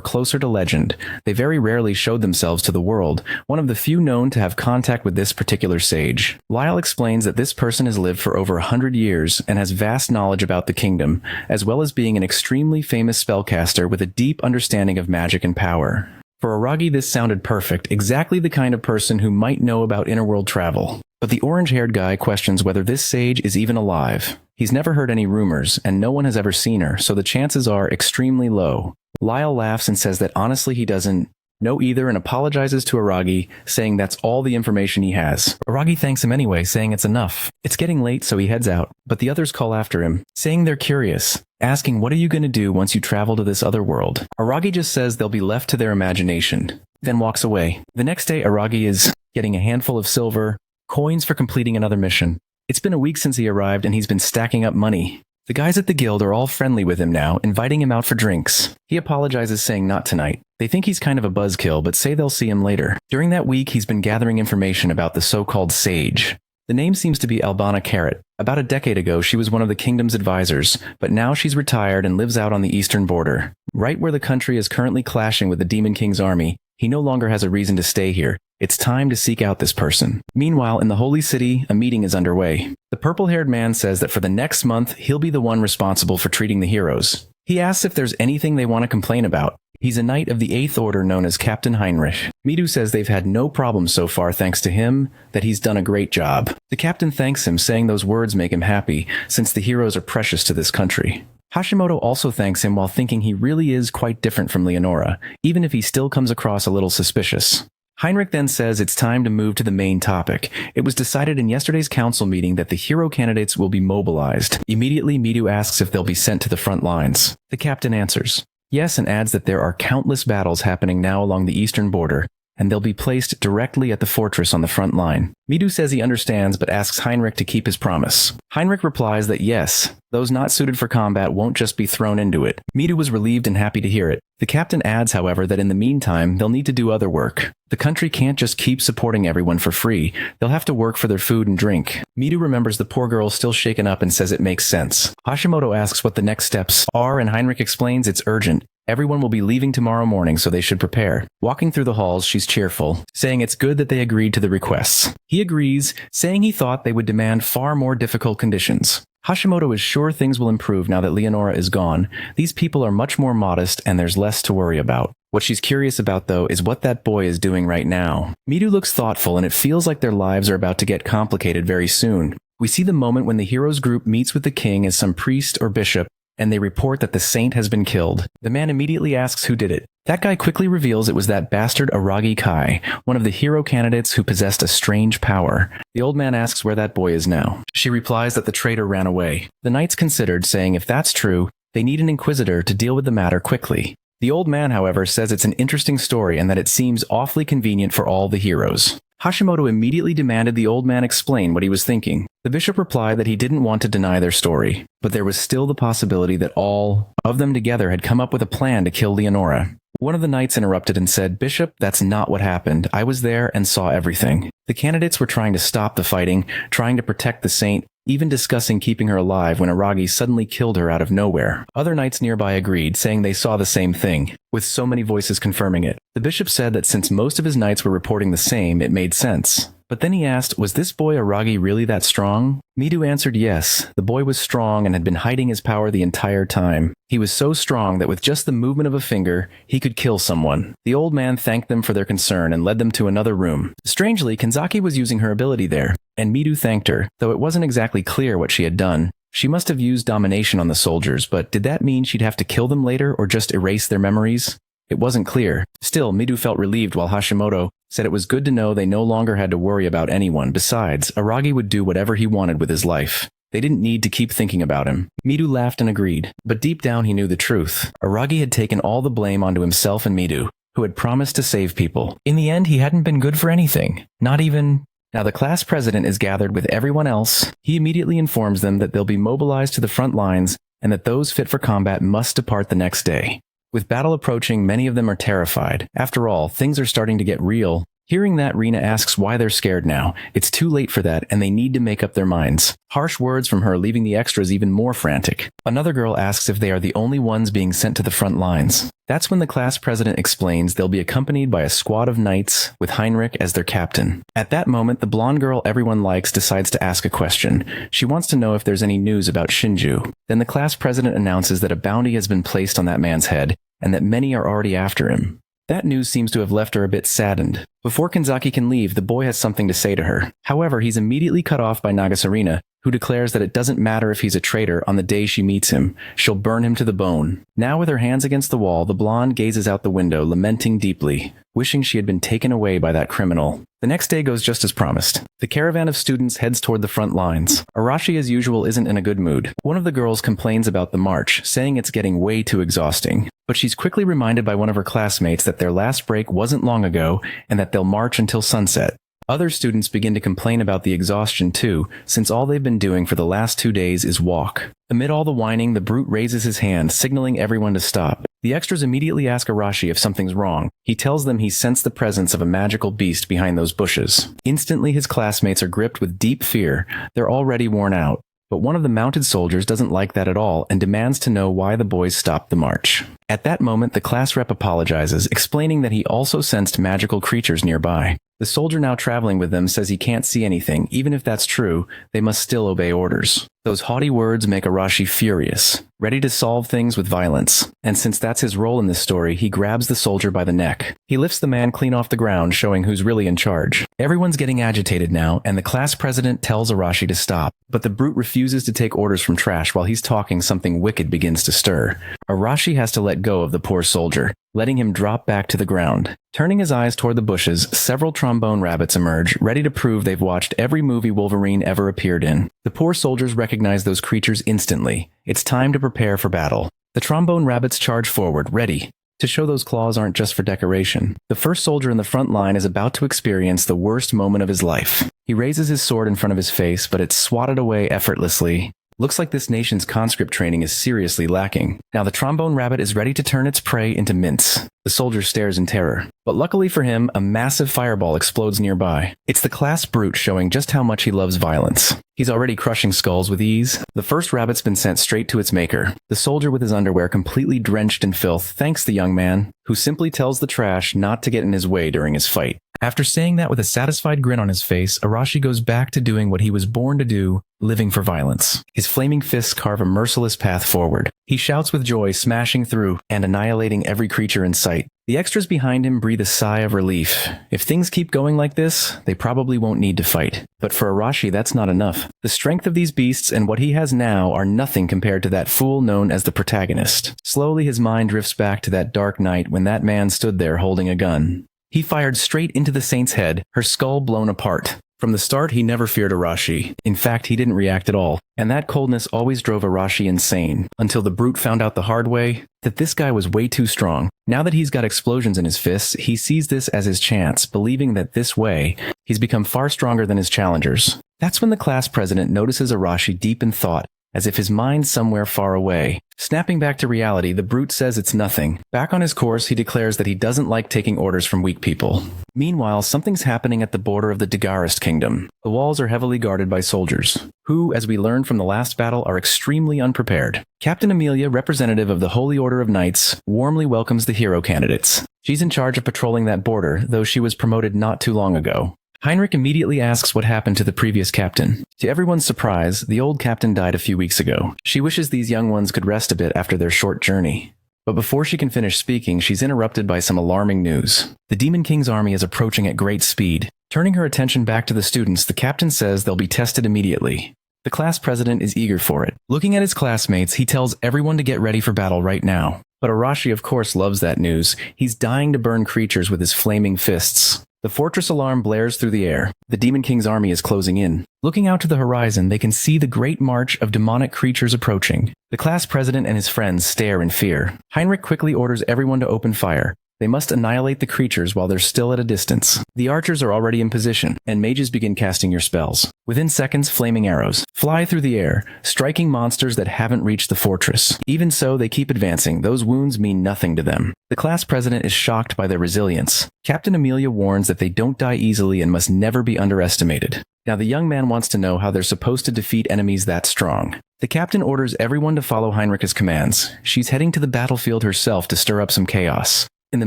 closer to legend. They very rarely showed themselves to the world, one of the few known to have contact with this particular sage. Lyle explains that this person has lived for over 100 years and has vast knowledge about the kingdom, as well as being an extremely famous spellcaster with a deep understanding of magic and power. For Aragi, this sounded perfect, exactly the kind of person who might know about interworld travel. But the orange-haired guy questions whether this sage is even alive. He's never heard any rumors, and no one has ever seen her, so the chances are extremely low. Lyle laughs and says that honestly he doesn't know either and apologizes to Aragi, saying that's all the information he has. Aragi thanks him anyway, saying it's enough. It's getting late, so he heads out, but the others call after him, saying they're curious, asking what are you going to do once you travel to this other world. Aragi just says they'll be left to their imagination, then walks away. The next day, Aragi is getting a handful of silver, Coins for completing another mission. It's been a week since he arrived and he's been stacking up money. The guys at the guild are all friendly with him now, inviting him out for drinks. He apologizes, saying not tonight. They think he's kind of a buzzkill, but say they'll see him later. During that week, he's been gathering information about the so-called sage. The name seems to be Albana Carrot. About a decade ago, she was one of the kingdom's advisors, but now she's retired and lives out on the eastern border. Right where the country is currently clashing with the Demon King's army, he no longer has a reason to stay here. It's time to seek out this person. Meanwhile, in the Holy City, a meeting is underway. The purple-haired man says that for the next month, he'll be the one responsible for treating the heroes. He asks if there's anything they want to complain about. He's a knight of the 8th Order known as Captain Heinrich. Midu says they've had no problems so far thanks to him, that he's done a great job. The captain thanks him, saying those words make him happy, since the heroes are precious to this country. Hashimoto also thanks him while thinking he really is quite different from Leonora, even if he still comes across a little suspicious. Heinrich then says it's time to move to the main topic. It was decided in yesterday's council meeting that the hero candidates will be mobilized. Immediately, Midu asks if they'll be sent to the front lines. The captain answers yes and adds that there are countless battles happening now along the eastern border, and they'll be placed directly at the fortress on the front line. Midu says he understands but asks Heinrich to keep his promise. Heinrich replies that yes, those not suited for combat won't just be thrown into it. Midu was relieved and happy to hear it. The captain adds, however, that in the meantime, they'll need to do other work. The country can't just keep supporting everyone for free. They'll have to work for their food and drink. Midu remembers the poor girl still shaken up and says it makes sense. Hashimoto asks what the next steps are, and Heinrich explains it's urgent. Everyone will be leaving tomorrow morning, so they should prepare. Walking through the halls, she's cheerful, saying it's good that they agreed to the requests. He agrees, saying he thought they would demand far more difficult conditions. Hashimoto is sure things will improve now that Leonora is gone. These people are much more modest and there's less to worry about. What she's curious about, though, is what that boy is doing right now. Midu looks thoughtful and it feels like their lives are about to get complicated very soon. We see the moment when the heroes group meets with the king as some priest or bishop, and they report that the saint has been killed. The man immediately asks who did it. That guy quickly reveals it was that bastard Aragi Kai, one of the hero candidates who possessed a strange power. The old man asks where that boy is now. She replies that the traitor ran away. The knights considered, saying if that's true, they need an inquisitor to deal with the matter quickly. The old man, however, says it's an interesting story and that it seems awfully convenient for all the heroes. Hashimoto immediately demanded the old man explain what he was thinking. The bishop replied that he didn't want to deny their story, but there was still the possibility that all of them together had come up with a plan to kill Leonora. One of the knights interrupted and said, "Bishop, that's not what happened. I was there and saw everything." The candidates were trying to stop the fighting, trying to protect the saint, even discussing keeping her alive when Aragi suddenly killed her out of nowhere. Other knights nearby agreed, saying they saw the same thing, with so many voices confirming it. The bishop said that since most of his knights were reporting the same, it made sense. But then he asked, was this boy Aragi really that strong? Midu answered yes, the boy was strong and had been hiding his power the entire time. He was so strong that with just the movement of a finger, he could kill someone. The old man thanked them for their concern and led them to another room. Strangely, Kanzaki was using her ability there, and Midu thanked her, though it wasn't exactly clear what she had done. She must have used domination on the soldiers, but did that mean she'd have to kill them later or just erase their memories? It wasn't clear. Still, Midu felt relieved while Hashimoto said it was good to know they no longer had to worry about anyone. Besides, Aragi would do whatever he wanted with his life. They didn't need to keep thinking about him. Midu laughed and agreed, but deep down he knew the truth. Aragi had taken all the blame onto himself and Midu, who had promised to save people. In the end, he hadn't been good for anything. Not even... Now the class president is gathered with everyone else. He immediately informs them that they'll be mobilized to the front lines and that those fit for combat must depart the next day. With battle approaching, many of them are terrified. After all, things are starting to get real. Hearing that, Rina asks why they're scared now. It's too late for that, and they need to make up their minds. Harsh words from her leaving the extras even more frantic. Another girl asks if they are the only ones being sent to the front lines. That's when the class president explains they'll be accompanied by a squad of knights with Heinrich as their captain. At that moment, the blonde girl everyone likes decides to ask a question. She wants to know if there's any news about Shinju. Then the class president announces that a bounty has been placed on that man's head, and that many are already after him. That news seems to have left her a bit saddened. Before Kanzaki can leave, the boy has something to say to her. However, he's immediately cut off by Nagasarina, who declares that it doesn't matter if he's a traitor on the day she meets him. She'll burn him to the bone. Now with her hands against the wall, the blonde gazes out the window, lamenting deeply, wishing she had been taken away by that criminal. The next day goes just as promised. The caravan of students heads toward the front lines. Arashi, as usual, isn't in a good mood. One of the girls complains about the march, saying it's getting way too exhausting. But she's quickly reminded by one of her classmates that their last break wasn't long ago and that they'll march until sunset. Other students begin to complain about the exhaustion too, since all they've been doing for the last 2 days is walk. Amid all the whining, the brute raises his hand, signaling everyone to stop. The extras immediately ask Arashi if something's wrong. He tells them he sensed the presence of a magical beast behind those bushes. Instantly, his classmates are gripped with deep fear. They're already worn out. But one of the mounted soldiers doesn't like that at all and demands to know why the boys stopped the march. At that moment, the class rep apologizes, explaining that he also sensed magical creatures nearby. The soldier now traveling with them says he can't see anything. Even if that's true, they must still obey orders. Those haughty words make Arashi furious, ready to solve things with violence. And since that's his role in this story, he grabs the soldier by the neck. He lifts the man clean off the ground, showing who's really in charge. Everyone's getting agitated now, and the class president tells Arashi to stop. But the brute refuses to take orders from Trash. While he's talking, something wicked begins to stir. Arashi has to let go of the poor soldier, letting him drop back to the ground. Turning his eyes toward the bushes, several trombone rabbits emerge, ready to prove they've watched every movie Wolverine ever appeared in. The poor soldiers recognize those creatures instantly. It's time to prepare for battle. The trombone rabbits charge forward, ready to show those claws aren't just for decoration. The first soldier in the front line is about to experience the worst moment of his life. He raises his sword in front of his face, but it's swatted away effortlessly. Looks like this nation's conscript training is seriously lacking. Now the trombone rabbit is ready to turn its prey into mince. The soldier stares in terror. But luckily for him, a massive fireball explodes nearby. It's the class brute showing just how much he loves violence. He's already crushing skulls with ease. The first rabbit's been sent straight to its maker. The soldier with his underwear completely drenched in filth thanks the young man, who simply tells the Trash not to get in his way during his fight. After saying that with a satisfied grin on his face, Arashi goes back to doing what he was born to do, living for violence. His flaming fists carve a merciless path forward. He shouts with joy, smashing through and annihilating every creature in sight. The extras behind him breathe a sigh of relief. If things keep going like this, they probably won't need to fight. But for Arashi, that's not enough. The strength of these beasts and what he has now are nothing compared to that fool known as the protagonist. Slowly, his mind drifts back to that dark night when that man stood there holding a gun. He fired straight into the saint's head, her skull blown apart. From the start, he never feared Arashi. In fact, he didn't react at all. And that coldness always drove Arashi insane, until the brute found out the hard way that this guy was way too strong. Now that he's got explosions in his fists, he sees this as his chance, believing that this way, he's become far stronger than his challengers. That's when the class president notices Arashi deep in thought, as if his mind's somewhere far away. Snapping back to reality, the brute says it's nothing. Back on his course, he declares that he doesn't like taking orders from weak people. Meanwhile, something's happening at the border of the Dagarist kingdom. The walls are heavily guarded by soldiers, who, as we learned from the last battle, are extremely unprepared. Captain Amelia, representative of the Holy Order of Knights, warmly welcomes the hero candidates. She's in charge of patrolling that border, though she was promoted not too long ago. Heinrich immediately asks what happened to the previous captain. To everyone's surprise, the old captain died a few weeks ago. She wishes these young ones could rest a bit after their short journey. But before she can finish speaking, she's interrupted by some alarming news. The Demon King's army is approaching at great speed. Turning her attention back to the students, the captain says they'll be tested immediately. The class president is eager for it. Looking at his classmates, he tells everyone to get ready for battle right now. But Arashi, of course, loves that news. He's dying to burn creatures with his flaming fists. The fortress alarm blares through the air. The Demon King's army is closing in. Looking out to the horizon, they can see the great march of demonic creatures approaching. The class president and his friends stare in fear. Heinrich quickly orders everyone to open fire. They must annihilate the creatures while they're still at a distance. The archers are already in position, and mages begin casting your spells. Within seconds, flaming arrows fly through the air, striking monsters that haven't reached the fortress. Even so, they keep advancing. Those wounds mean nothing to them. The class president is shocked by their resilience. Captain Amelia warns that they don't die easily and must never be underestimated. Now, the young man wants to know how they're supposed to defeat enemies that strong. The captain orders everyone to follow Heinrich's commands. She's heading to the battlefield herself to stir up some chaos. In the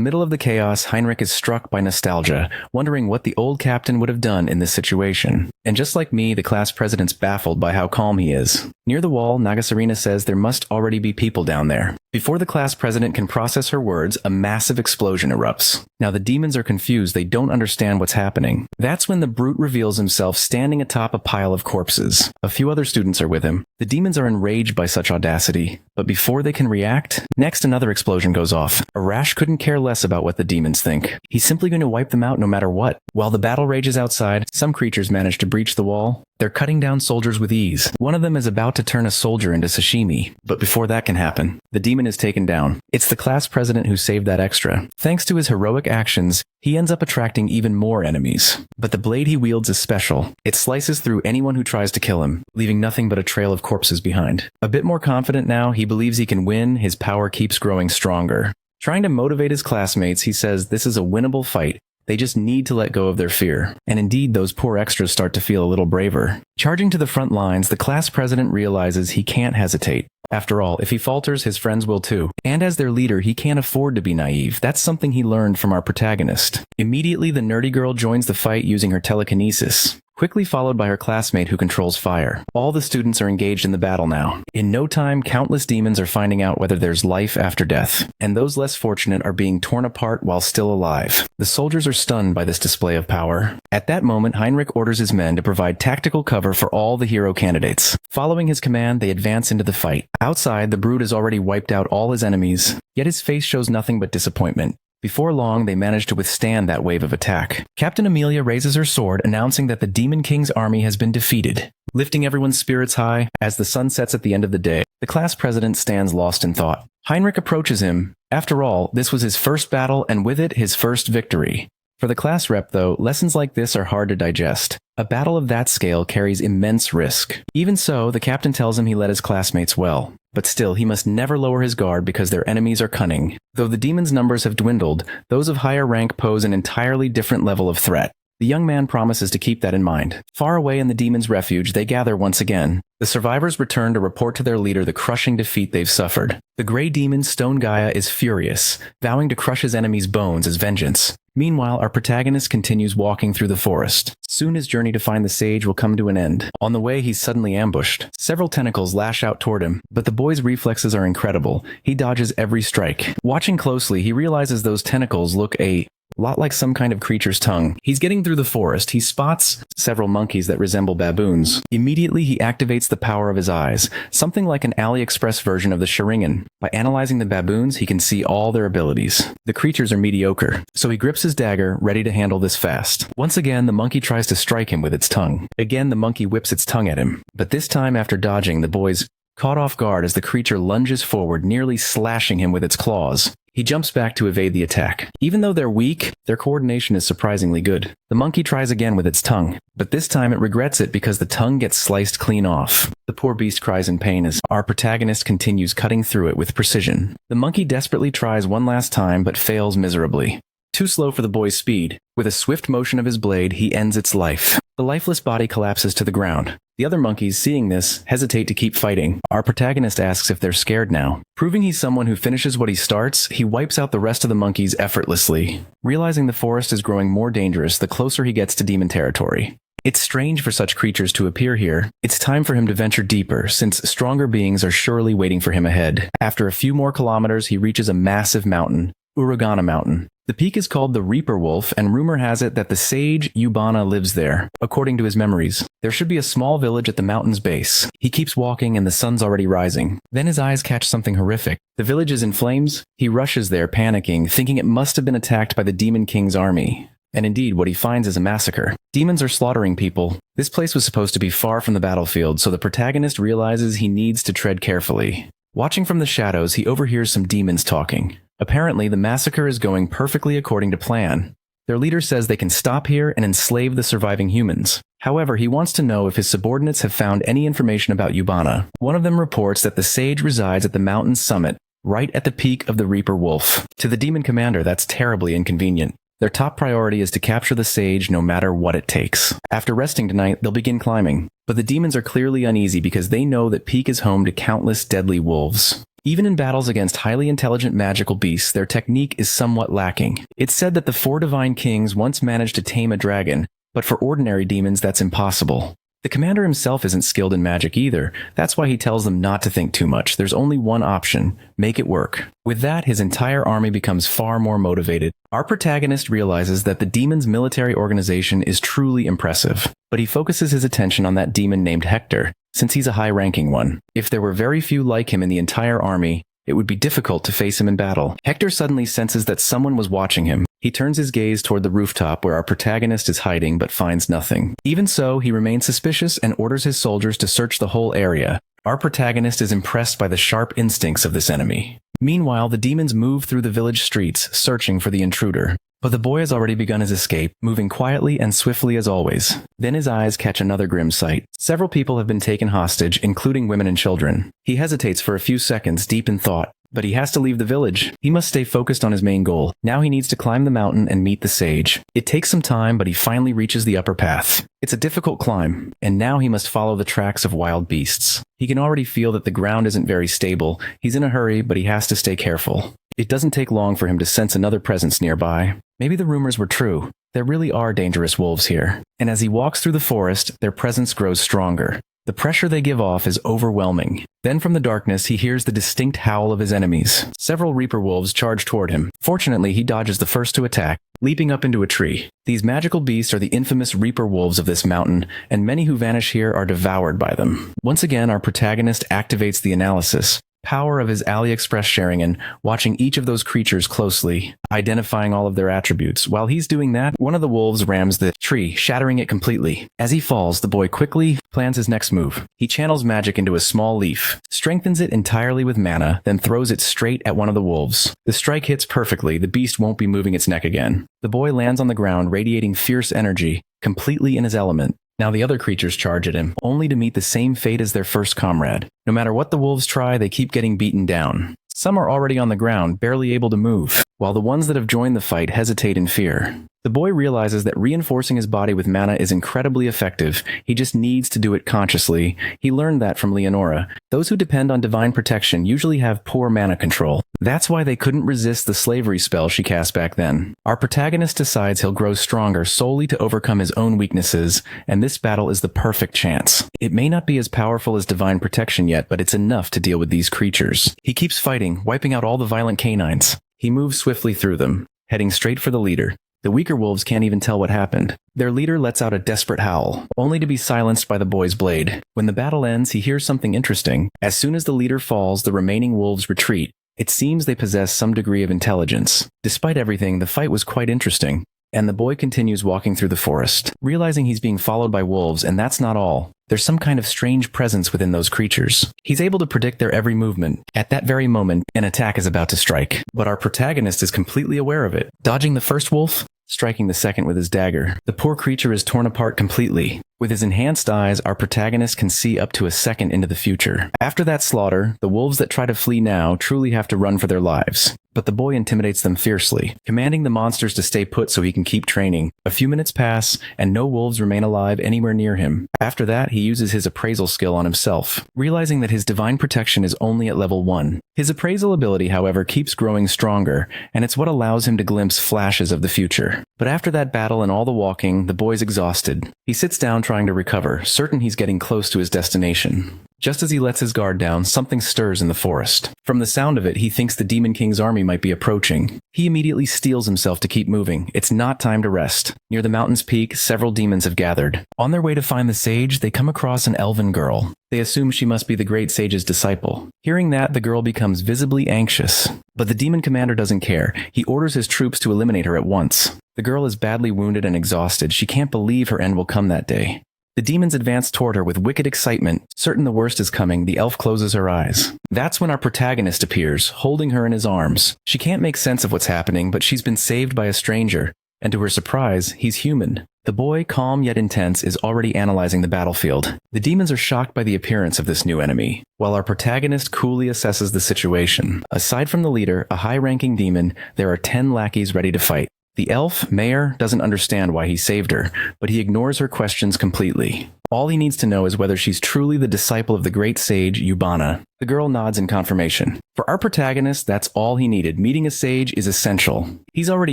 middle of the chaos, Heinrich is struck by nostalgia, wondering what the old captain would have done in this situation. And just like me, the class president's baffled by how calm he is. Near the wall, Nagasarina says there must already be people down there. Before the class president can process her words, a massive explosion erupts. Now the demons are confused, they don't understand what's happening. That's when the brute reveals himself standing atop a pile of corpses. A few other students are with him. The demons are enraged by such audacity, but before they can react, next another explosion goes off. Arash couldn't care less about what the demons think. He's simply going to wipe them out no matter what. While the battle rages outside, some creatures manage to breach the wall, They're cutting down soldiers with ease. One of them is about to turn a soldier into sashimi, but before that can happen, the demon is taken down. It's the class president who saved that extra. Thanks to his heroic actions, he ends up attracting even more enemies. But the blade he wields is special. It slices through anyone who tries to kill him, leaving nothing but a trail of corpses behind. A bit more confident now, he believes he can win. His power keeps growing stronger. Trying to motivate his classmates, he says this is a winnable fight. They just need to let go of their fear. And indeed, those poor extras start to feel a little braver. Charging to the front lines, the class president realizes he can't hesitate. After all, if he falters, his friends will too. And as their leader, he can't afford to be naive. That's something he learned from our protagonist. Immediately, the nerdy girl joins the fight using her telekinesis, quickly followed by her classmate who controls fire. All the students are engaged in the battle now. In no time, countless demons are finding out whether there's life after death, and those less fortunate are being torn apart while still alive. The soldiers are stunned by this display of power. At that moment, Heinrich orders his men to provide tactical cover for all the hero candidates. Following his command, they advance into the fight. Outside, the Brute has already wiped out all his enemies, yet his face shows nothing but disappointment. Before long, they manage to withstand that wave of attack. Captain Amelia raises her sword, announcing that the Demon King's army has been defeated. Lifting everyone's spirits high, as the sun sets at the end of the day, the class president stands lost in thought. Heinrich approaches him. After all, this was his first battle, and with it, his first victory. For the class rep, though, lessons like this are hard to digest. A battle of that scale carries immense risk. Even so, the captain tells him he led his classmates well. But still, he must never lower his guard because their enemies are cunning. Though the demons' numbers have dwindled, those of higher rank pose an entirely different level of threat. The young man promises to keep that in mind. Far away in the demons' refuge, they gather once again. The survivors return to report to their leader the crushing defeat they've suffered. The gray demon Stone Gaia is furious, vowing to crush his enemies' bones as vengeance. Meanwhile, our protagonist continues walking through the forest. Soon his journey to find the sage will come to an end. On the way, he's suddenly ambushed. Several tentacles lash out toward him, but the boy's reflexes are incredible. He dodges every strike. Watching closely, he realizes those tentacles look a lot like some kind of creature's tongue. He's getting through the forest. He spots several monkeys that resemble baboons. Immediately, he activates the power of his eyes, something like an AliExpress version of the Sharingan. By analyzing the baboons, he can see all their abilities. The creatures are mediocre, so he grips his dagger, ready to handle this fast. Once again, the monkey tries to strike him with its tongue. Again, the monkey whips its tongue at him. But this time, after dodging, the boy's caught off guard as the creature lunges forward, nearly slashing him with its claws. He jumps back to evade the attack. Even though they're weak, their coordination is surprisingly good. The monkey tries again with its tongue, but this time it regrets it because the tongue gets sliced clean off. The poor beast cries in pain as our protagonist continues cutting through it with precision. The monkey desperately tries one last time but fails miserably. Too slow for the boy's speed. With a swift motion of his blade, he ends its life. The lifeless body collapses to the ground. The other monkeys, seeing this, hesitate to keep fighting. Our protagonist asks if they're scared now. Proving he's someone who finishes what he starts, he wipes out the rest of the monkeys effortlessly. Realizing the forest is growing more dangerous the closer he gets to demon territory. It's strange for such creatures to appear here. It's time for him to venture deeper, since stronger beings are surely waiting for him ahead. After a few more kilometers, he reaches a massive mountain, Uragana Mountain. The peak is called the Reaper Wolf, and rumor has it that the sage Yubana lives there, according to his memories. There should be a small village at the mountain's base. He keeps walking and the sun's already rising. Then his eyes catch something horrific. The village is in flames. He rushes there, panicking, thinking it must have been attacked by the Demon King's army. And indeed, what he finds is a massacre. Demons are slaughtering people. This place was supposed to be far from the battlefield, so the protagonist realizes he needs to tread carefully. Watching from the shadows, he overhears some demons talking. Apparently, the massacre is going perfectly according to plan. Their leader says they can stop here and enslave the surviving humans. However, he wants to know if his subordinates have found any information about Yubana. One of them reports that the sage resides at the mountain's summit, right at the peak of the Reaper Wolf. To the demon commander, that's terribly inconvenient. Their top priority is to capture the sage no matter what it takes. After resting tonight, they'll begin climbing. But the demons are clearly uneasy because they know that Peak is home to countless deadly wolves. Even in battles against highly intelligent magical beasts, their technique is somewhat lacking. It's said that the 4 divine kings once managed to tame a dragon, but for ordinary demons that's impossible. The commander himself isn't skilled in magic either. That's why he tells them not to think too much. There's only one option: make it work. With that, his entire army becomes far more motivated. Our protagonist realizes that the demon's military organization is truly impressive, but he focuses his attention on that demon named Hector, since he's a high-ranking one. If there were very few like him in the entire army, it would be difficult to face him in battle. Hector suddenly senses that someone was watching him. He turns his gaze toward the rooftop where our protagonist is hiding but finds nothing. Even so, he remains suspicious and orders his soldiers to search the whole area. Our protagonist is impressed by the sharp instincts of this enemy. Meanwhile, the demons move through the village streets, searching for the intruder. But the boy has already begun his escape, moving quietly and swiftly as always. Then his eyes catch another grim sight. Several people have been taken hostage, including women and children. He hesitates for a few seconds, deep in thought. But he has to leave the village. He must stay focused on his main goal. Now he needs to climb the mountain and meet the sage. It takes some time, but he finally reaches the upper path. It's a difficult climb, and now he must follow the tracks of wild beasts. He can already feel that the ground isn't very stable. He's in a hurry, but he has to stay careful. It doesn't take long for him to sense another presence nearby. Maybe the rumors were true. There really are dangerous wolves here. And as he walks through the forest, their presence grows stronger. The pressure they give off is overwhelming. Then from the darkness, he hears the distinct howl of his enemies. Several Reaper wolves charge toward him. Fortunately, he dodges the first to attack, leaping up into a tree. These magical beasts are the infamous Reaper wolves of this mountain, and many who vanish here are devoured by them. Once again, our protagonist activates the analysis power of his AliExpress Sharingan, watching each of those creatures closely, identifying all of their attributes. While he's doing that, one of the wolves rams the tree, shattering it completely. As he falls, the boy quickly plans his next move. He channels magic into a small leaf, strengthens it entirely with mana, then throws it straight at one of the wolves. The strike hits perfectly. The beast won't be moving its neck again. The boy lands on the ground, radiating fierce energy, completely in his element. Now the other creatures charge at him, only to meet the same fate as their first comrade. No matter what the wolves try, they keep getting beaten down. Some are already on the ground, barely able to move, while the ones that have joined the fight hesitate in fear. The boy realizes that reinforcing his body with mana is incredibly effective. He just needs to do it consciously. He learned that from Leonora. Those who depend on divine protection usually have poor mana control. That's why they couldn't resist the slavery spell she cast back then. Our protagonist decides he'll grow stronger solely to overcome his own weaknesses, and this battle is the perfect chance. It may not be as powerful as divine protection yet, but it's enough to deal with these creatures. He keeps fighting, wiping out all the violent canines. He moves swiftly through them, heading straight for the leader. The weaker wolves can't even tell what happened. Their leader lets out a desperate howl, only to be silenced by the boy's blade. When the battle ends, he hears something interesting. As soon as the leader falls, the remaining wolves retreat. It seems they possess some degree of intelligence. Despite everything, the fight was quite interesting. And the boy continues walking through the forest, realizing he's being followed by wolves, and that's not all. There's some kind of strange presence within those creatures. He's able to predict their every movement. At that very moment, an attack is about to strike. But our protagonist is completely aware of it, dodging the first wolf, striking the second with his dagger. The poor creature is torn apart completely. With his enhanced eyes, our protagonist can see up to a second into the future. After that slaughter, the wolves that try to flee now truly have to run for their lives. But the boy intimidates them fiercely, commanding the monsters to stay put so he can keep training. A few minutes pass, and no wolves remain alive anywhere near him. After that, he uses his appraisal skill on himself, realizing that his divine protection is only at level 1. His appraisal ability, however, keeps growing stronger, and it's what allows him to glimpse flashes of the future. But after that battle and all the walking, the boy's exhausted. He sits down trying to recover, certain he's getting close to his destination. Just as he lets his guard down, something stirs in the forest. From the sound of it, he thinks the Demon King's army might be approaching. He immediately steels himself to keep moving. It's not time to rest. Near the mountain's peak, several demons have gathered. On their way to find the sage, they come across an elven girl. They assume she must be the great sage's disciple. Hearing that, the girl becomes visibly anxious. But the demon commander doesn't care. He orders his troops to eliminate her at once. The girl is badly wounded and exhausted. She can't believe her end will come that day. The demons advance toward her with wicked excitement. Certain the worst is coming, the elf closes her eyes. That's when our protagonist appears, holding her in his arms. She can't make sense of what's happening, but she's been saved by a stranger. And to her surprise, he's human. The boy, calm yet intense, is already analyzing the battlefield. The demons are shocked by the appearance of this new enemy, while our protagonist coolly assesses the situation. Aside from the leader, a high-ranking demon, there are 10 lackeys ready to fight. The elf, Mayor, doesn't understand why he saved her, but he ignores her questions completely. All he needs to know is whether she's truly the disciple of the great sage, Yubana. The girl nods in confirmation. For our protagonist, that's all he needed. Meeting a sage is essential. He's already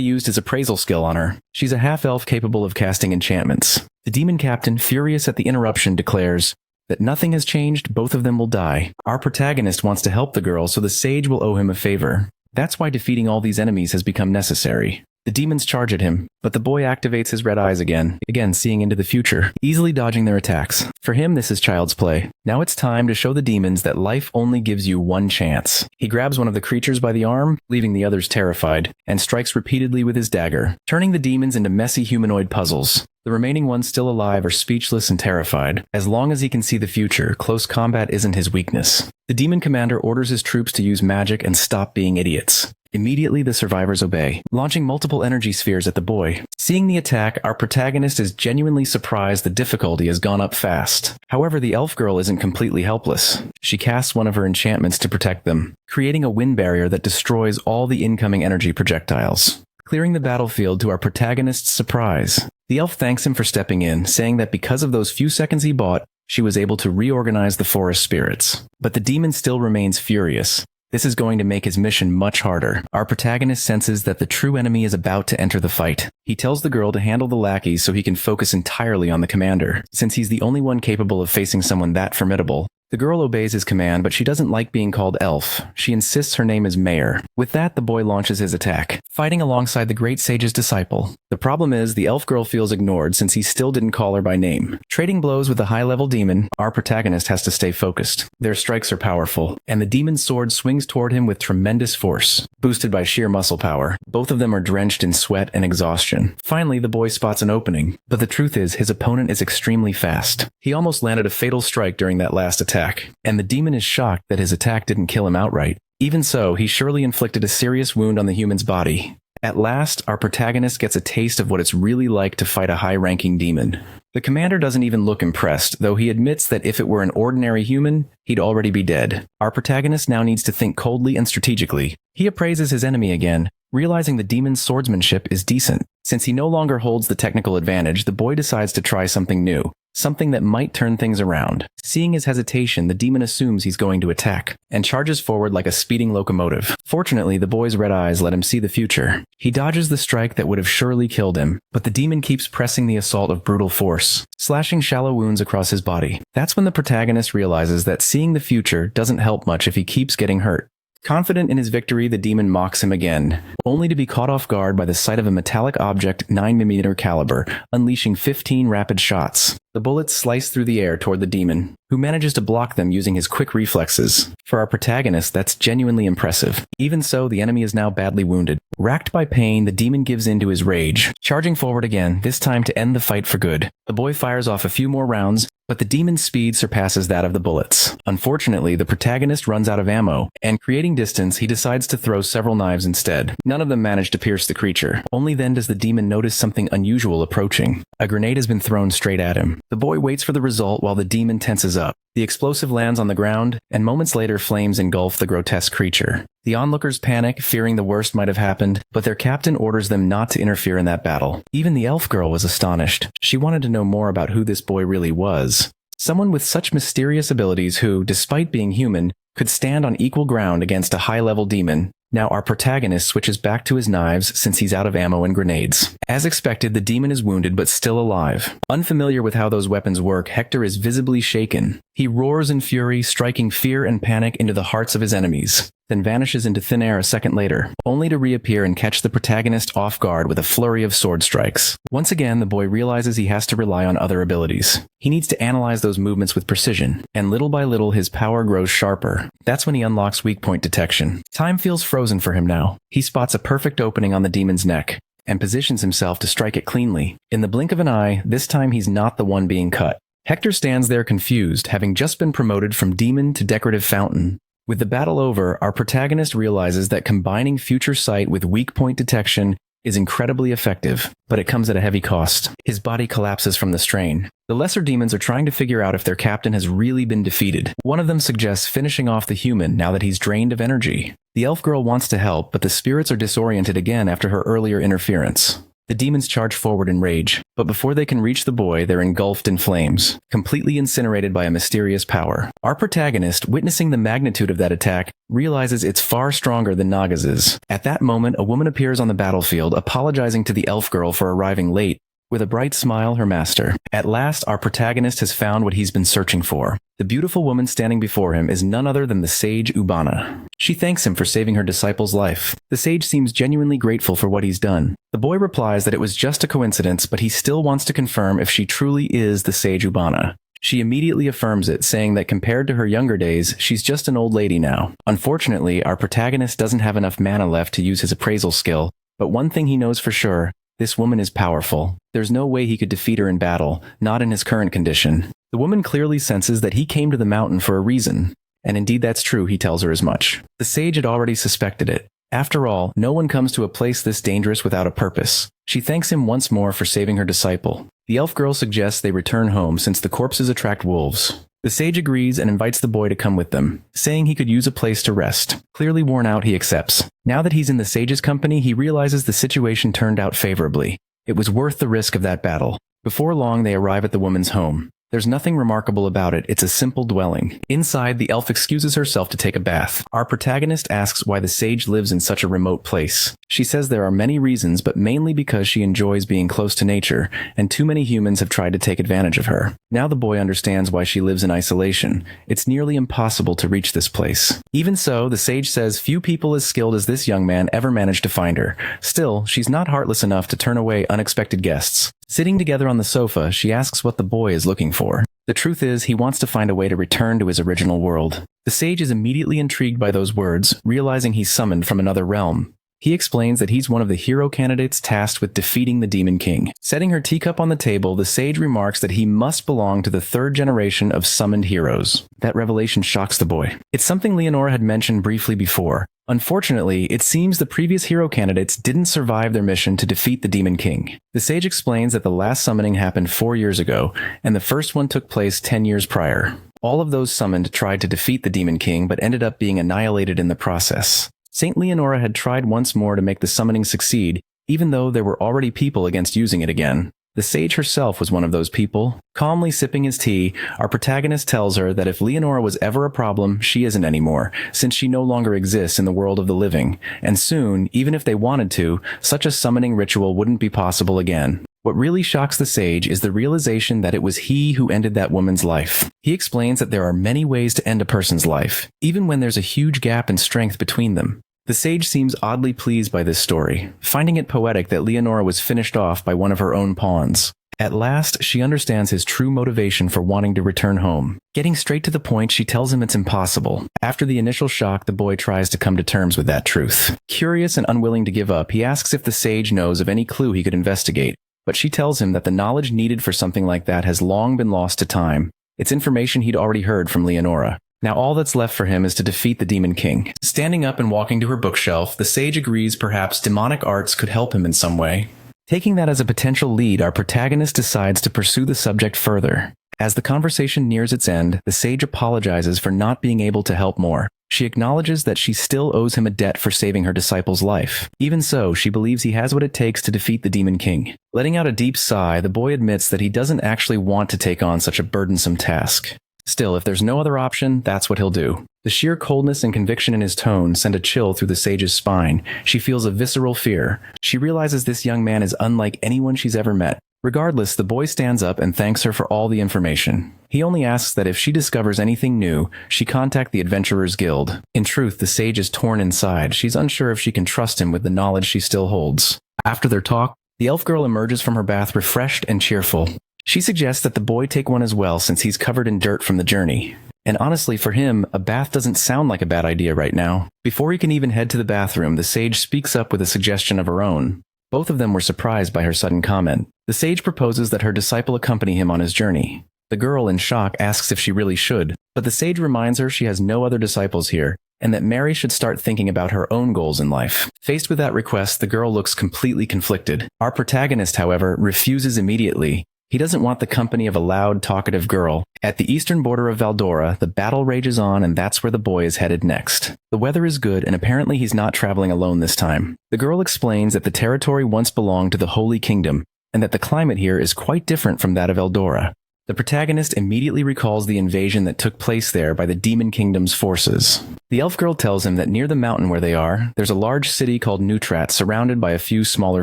used his appraisal skill on her. She's a half-elf capable of casting enchantments. The demon captain, furious at the interruption, declares that nothing has changed, both of them will die. Our protagonist wants to help the girl, so the sage will owe him a favor. That's why defeating all these enemies has become necessary. The demons charge at him, but the boy activates his red eyes again seeing into the future, easily dodging their attacks. For him, this is child's play. Now it's time to show the demons that life only gives you one chance. He grabs one of the creatures by the arm, leaving the others terrified, and strikes repeatedly with his dagger, turning the demons into messy humanoid puzzles. The remaining ones still alive are speechless and terrified. As long as he can see the future, close combat isn't his weakness. The demon commander orders his troops to use magic and stop being idiots. Immediately, the survivors obey, launching multiple energy spheres at the boy. Seeing the attack, our protagonist is genuinely surprised the difficulty has gone up fast. However, the elf girl isn't completely helpless. She casts one of her enchantments to protect them, creating a wind barrier that destroys all the incoming energy projectiles, clearing the battlefield to our protagonist's surprise. The elf thanks him for stepping in, saying that because of those few seconds he bought, she was able to reorganize the forest spirits. But the demon still remains furious. This is going to make his mission much harder. Our protagonist senses that the true enemy is about to enter the fight. He tells the girl to handle the lackeys so he can focus entirely on the commander, since he's the only one capable of facing someone that formidable. The girl obeys his command, but she doesn't like being called elf. She insists her name is Mayor. With that, the boy launches his attack, fighting alongside the great sage's disciple. The problem is, the elf girl feels ignored since he still didn't call her by name. Trading blows with a high-level demon, our protagonist has to stay focused. Their strikes are powerful, and the demon's sword swings toward him with tremendous force, boosted by sheer muscle power. Both of them are drenched in sweat and exhaustion. Finally, the boy spots an opening, but the truth is, his opponent is extremely fast. He almost landed a fatal strike during that last attack, and the demon is shocked that his attack didn't kill him outright. Even so, he surely inflicted a serious wound on the human's body. At last, our protagonist gets a taste of what it's really like to fight a high-ranking demon. The commander doesn't even look impressed, though he admits that if it were an ordinary human, he'd already be dead. Our protagonist now needs to think coldly and strategically. He appraises his enemy again, realizing the demon's swordsmanship is decent. Since he no longer holds the technical advantage, the boy decides to try something new. Something that might turn things around. Seeing his hesitation, the demon assumes he's going to attack, and charges forward like a speeding locomotive. Fortunately, the boy's red eyes let him see the future. He dodges the strike that would have surely killed him, but the demon keeps pressing the assault of brutal force, slashing shallow wounds across his body. That's when the protagonist realizes that seeing the future doesn't help much if he keeps getting hurt. Confident in his victory, the demon mocks him again, only to be caught off guard by the sight of a metallic object 9mm caliber, unleashing 15 rapid shots. The bullets slice through the air toward the demon, who manages to block them using his quick reflexes. For our protagonist, that's genuinely impressive. Even so, the enemy is now badly wounded. Racked by pain, the demon gives in to his rage, charging forward again, this time to end the fight for good. The boy fires off a few more rounds, but the demon's speed surpasses that of the bullets. Unfortunately, the protagonist runs out of ammo, and creating distance, he decides to throw several knives instead. None of them manage to pierce the creature. Only then does the demon notice something unusual approaching. A grenade has been thrown straight at him. The boy waits for the result while the demon tenses up. The explosive lands on the ground, and moments later flames engulf the grotesque creature. The onlookers panic, fearing the worst might have happened, but their captain orders them not to interfere in that battle. Even the elf girl was astonished. She wanted to know more about who this boy really was. Someone with such mysterious abilities who, despite being human, could stand on equal ground against a high-level demon. Now our protagonist switches back to his knives since he's out of ammo and grenades. As expected, the demon is wounded but still alive. Unfamiliar with how those weapons work, Hector is visibly shaken. He roars in fury, striking fear and panic into the hearts of his enemies, then vanishes into thin air a second later, only to reappear and catch the protagonist off guard with a flurry of sword strikes. Once again, the boy realizes he has to rely on other abilities. He needs to analyze those movements with precision, and little by little his power grows sharper. That's when he unlocks weak point detection. Time feels frozen for him now. He spots a perfect opening on the demon's neck, and positions himself to strike it cleanly. In the blink of an eye, this time he's not the one being cut. Hector stands there confused, having just been promoted from demon to decorative fountain. With the battle over, our protagonist realizes that combining future sight with weak point detection is incredibly effective, but it comes at a heavy cost. His body collapses from the strain. The lesser demons are trying to figure out if their captain has really been defeated. One of them suggests finishing off the human now that he's drained of energy. The elf girl wants to help, but the spirits are disoriented again after her earlier interference. The demons charge forward in rage, but before they can reach the boy, they're engulfed in flames, completely incinerated by a mysterious power. Our protagonist, witnessing the magnitude of that attack, realizes it's far stronger than Naga's. At that moment, a woman appears on the battlefield, apologizing to the elf girl for arriving late, with a bright smile, her master. At last, our protagonist has found what he's been searching for. The beautiful woman standing before him is none other than the sage Ubana. She thanks him for saving her disciple's life. The sage seems genuinely grateful for what he's done. The boy replies that it was just a coincidence, but he still wants to confirm if she truly is the sage Ubana. She immediately affirms it, saying that compared to her younger days, she's just an old lady now. Unfortunately, our protagonist doesn't have enough mana left to use his appraisal skill, but one thing he knows for sure: this woman is powerful. There's no way he could defeat her in battle, not in his current condition. The woman clearly senses that he came to the mountain for a reason, and indeed that's true, he tells her as much. The sage had already suspected it. After all, no one comes to a place this dangerous without a purpose. She thanks him once more for saving her disciple. The elf girl suggests they return home since the corpses attract wolves. The sage agrees and invites the boy to come with them, saying he could use a place to rest. Clearly worn out, he accepts. Now that he's in the sage's company, he realizes the situation turned out favorably. It was worth the risk of that battle. Before long, they arrive at the woman's home. There's nothing remarkable about it, it's a simple dwelling. Inside, the elf excuses herself to take a bath. Our protagonist asks why the sage lives in such a remote place. She says there are many reasons, but mainly because she enjoys being close to nature, and too many humans have tried to take advantage of her. Now the boy understands why she lives in isolation. It's nearly impossible to reach this place. Even so, the sage says few people as skilled as this young man ever managed to find her. Still, she's not heartless enough to turn away unexpected guests. Sitting together on the sofa, she asks what the boy is looking for. The truth is, he wants to find a way to return to his original world. The sage is immediately intrigued by those words, realizing he's summoned from another realm. He explains that he's one of the hero candidates tasked with defeating the Demon King. Setting her teacup on the table, the sage remarks that he must belong to the third generation of summoned heroes. That revelation shocks the boy. It's something Leonora had mentioned briefly before. Unfortunately, it seems the previous hero candidates didn't survive their mission to defeat the Demon King. The sage explains that the last summoning happened 4 years ago, and the first one took place 10 years prior. All of those summoned tried to defeat the Demon King, but ended up being annihilated in the process. Saint Leonora had tried once more to make the summoning succeed, even though there were already people against using it again. The sage herself was one of those people. Calmly sipping his tea, our protagonist tells her that if Leonora was ever a problem, she isn't anymore, since she no longer exists in the world of the living, and soon, even if they wanted to, such a summoning ritual wouldn't be possible again. What really shocks the sage is the realization that it was he who ended that woman's life. He explains that there are many ways to end a person's life, even when there's a huge gap in strength between them. The sage seems oddly pleased by this story, finding it poetic that Leonora was finished off by one of her own pawns. At last, she understands his true motivation for wanting to return home. Getting straight to the point, she tells him it's impossible. After the initial shock, the boy tries to come to terms with that truth. Curious and unwilling to give up, he asks if the sage knows of any clue he could investigate, but she tells him that the knowledge needed for something like that has long been lost to time. It's information he'd already heard from Leonora. Now all that's left for him is to defeat the Demon King. Standing up and walking to her bookshelf, the sage agrees perhaps demonic arts could help him in some way. Taking that as a potential lead, our protagonist decides to pursue the subject further. As the conversation nears its end, the sage apologizes for not being able to help more. She acknowledges that she still owes him a debt for saving her disciple's life. Even so, she believes he has what it takes to defeat the Demon King. Letting out a deep sigh, the boy admits that he doesn't actually want to take on such a burdensome task. Still, if there's no other option, that's what he'll do. The sheer coldness and conviction in his tone send a chill through the sage's spine. She feels a visceral fear. She realizes this young man is unlike anyone she's ever met. Regardless, the boy stands up and thanks her for all the information. He only asks that if she discovers anything new, she contact the Adventurers Guild. In truth, the sage is torn inside. She's unsure if she can trust him with the knowledge she still holds. After their talk, the elf girl emerges from her bath refreshed and cheerful. She suggests that the boy take one as well since he's covered in dirt from the journey. And honestly, for him, a bath doesn't sound like a bad idea right now. Before he can even head to the bathroom, the sage speaks up with a suggestion of her own. Both of them were surprised by her sudden comment. The sage proposes that her disciple accompany him on his journey. The girl, in shock, asks if she really should, but the sage reminds her she has no other disciples here, and that Mary should start thinking about her own goals in life. Faced with that request, the girl looks completely conflicted. Our protagonist, however, refuses immediately. He doesn't want the company of a loud, talkative girl. At the eastern border of Valdora, the battle rages on, and that's where the boy is headed next. The weather is good, and apparently he's not traveling alone this time. The girl explains that the territory once belonged to the Holy Kingdom, and that the climate here is quite different from that of Eldora. The protagonist immediately recalls the invasion that took place there by the Demon Kingdom's forces. The elf girl tells him that near the mountain where they are, there's a large city called Neutrat surrounded by a few smaller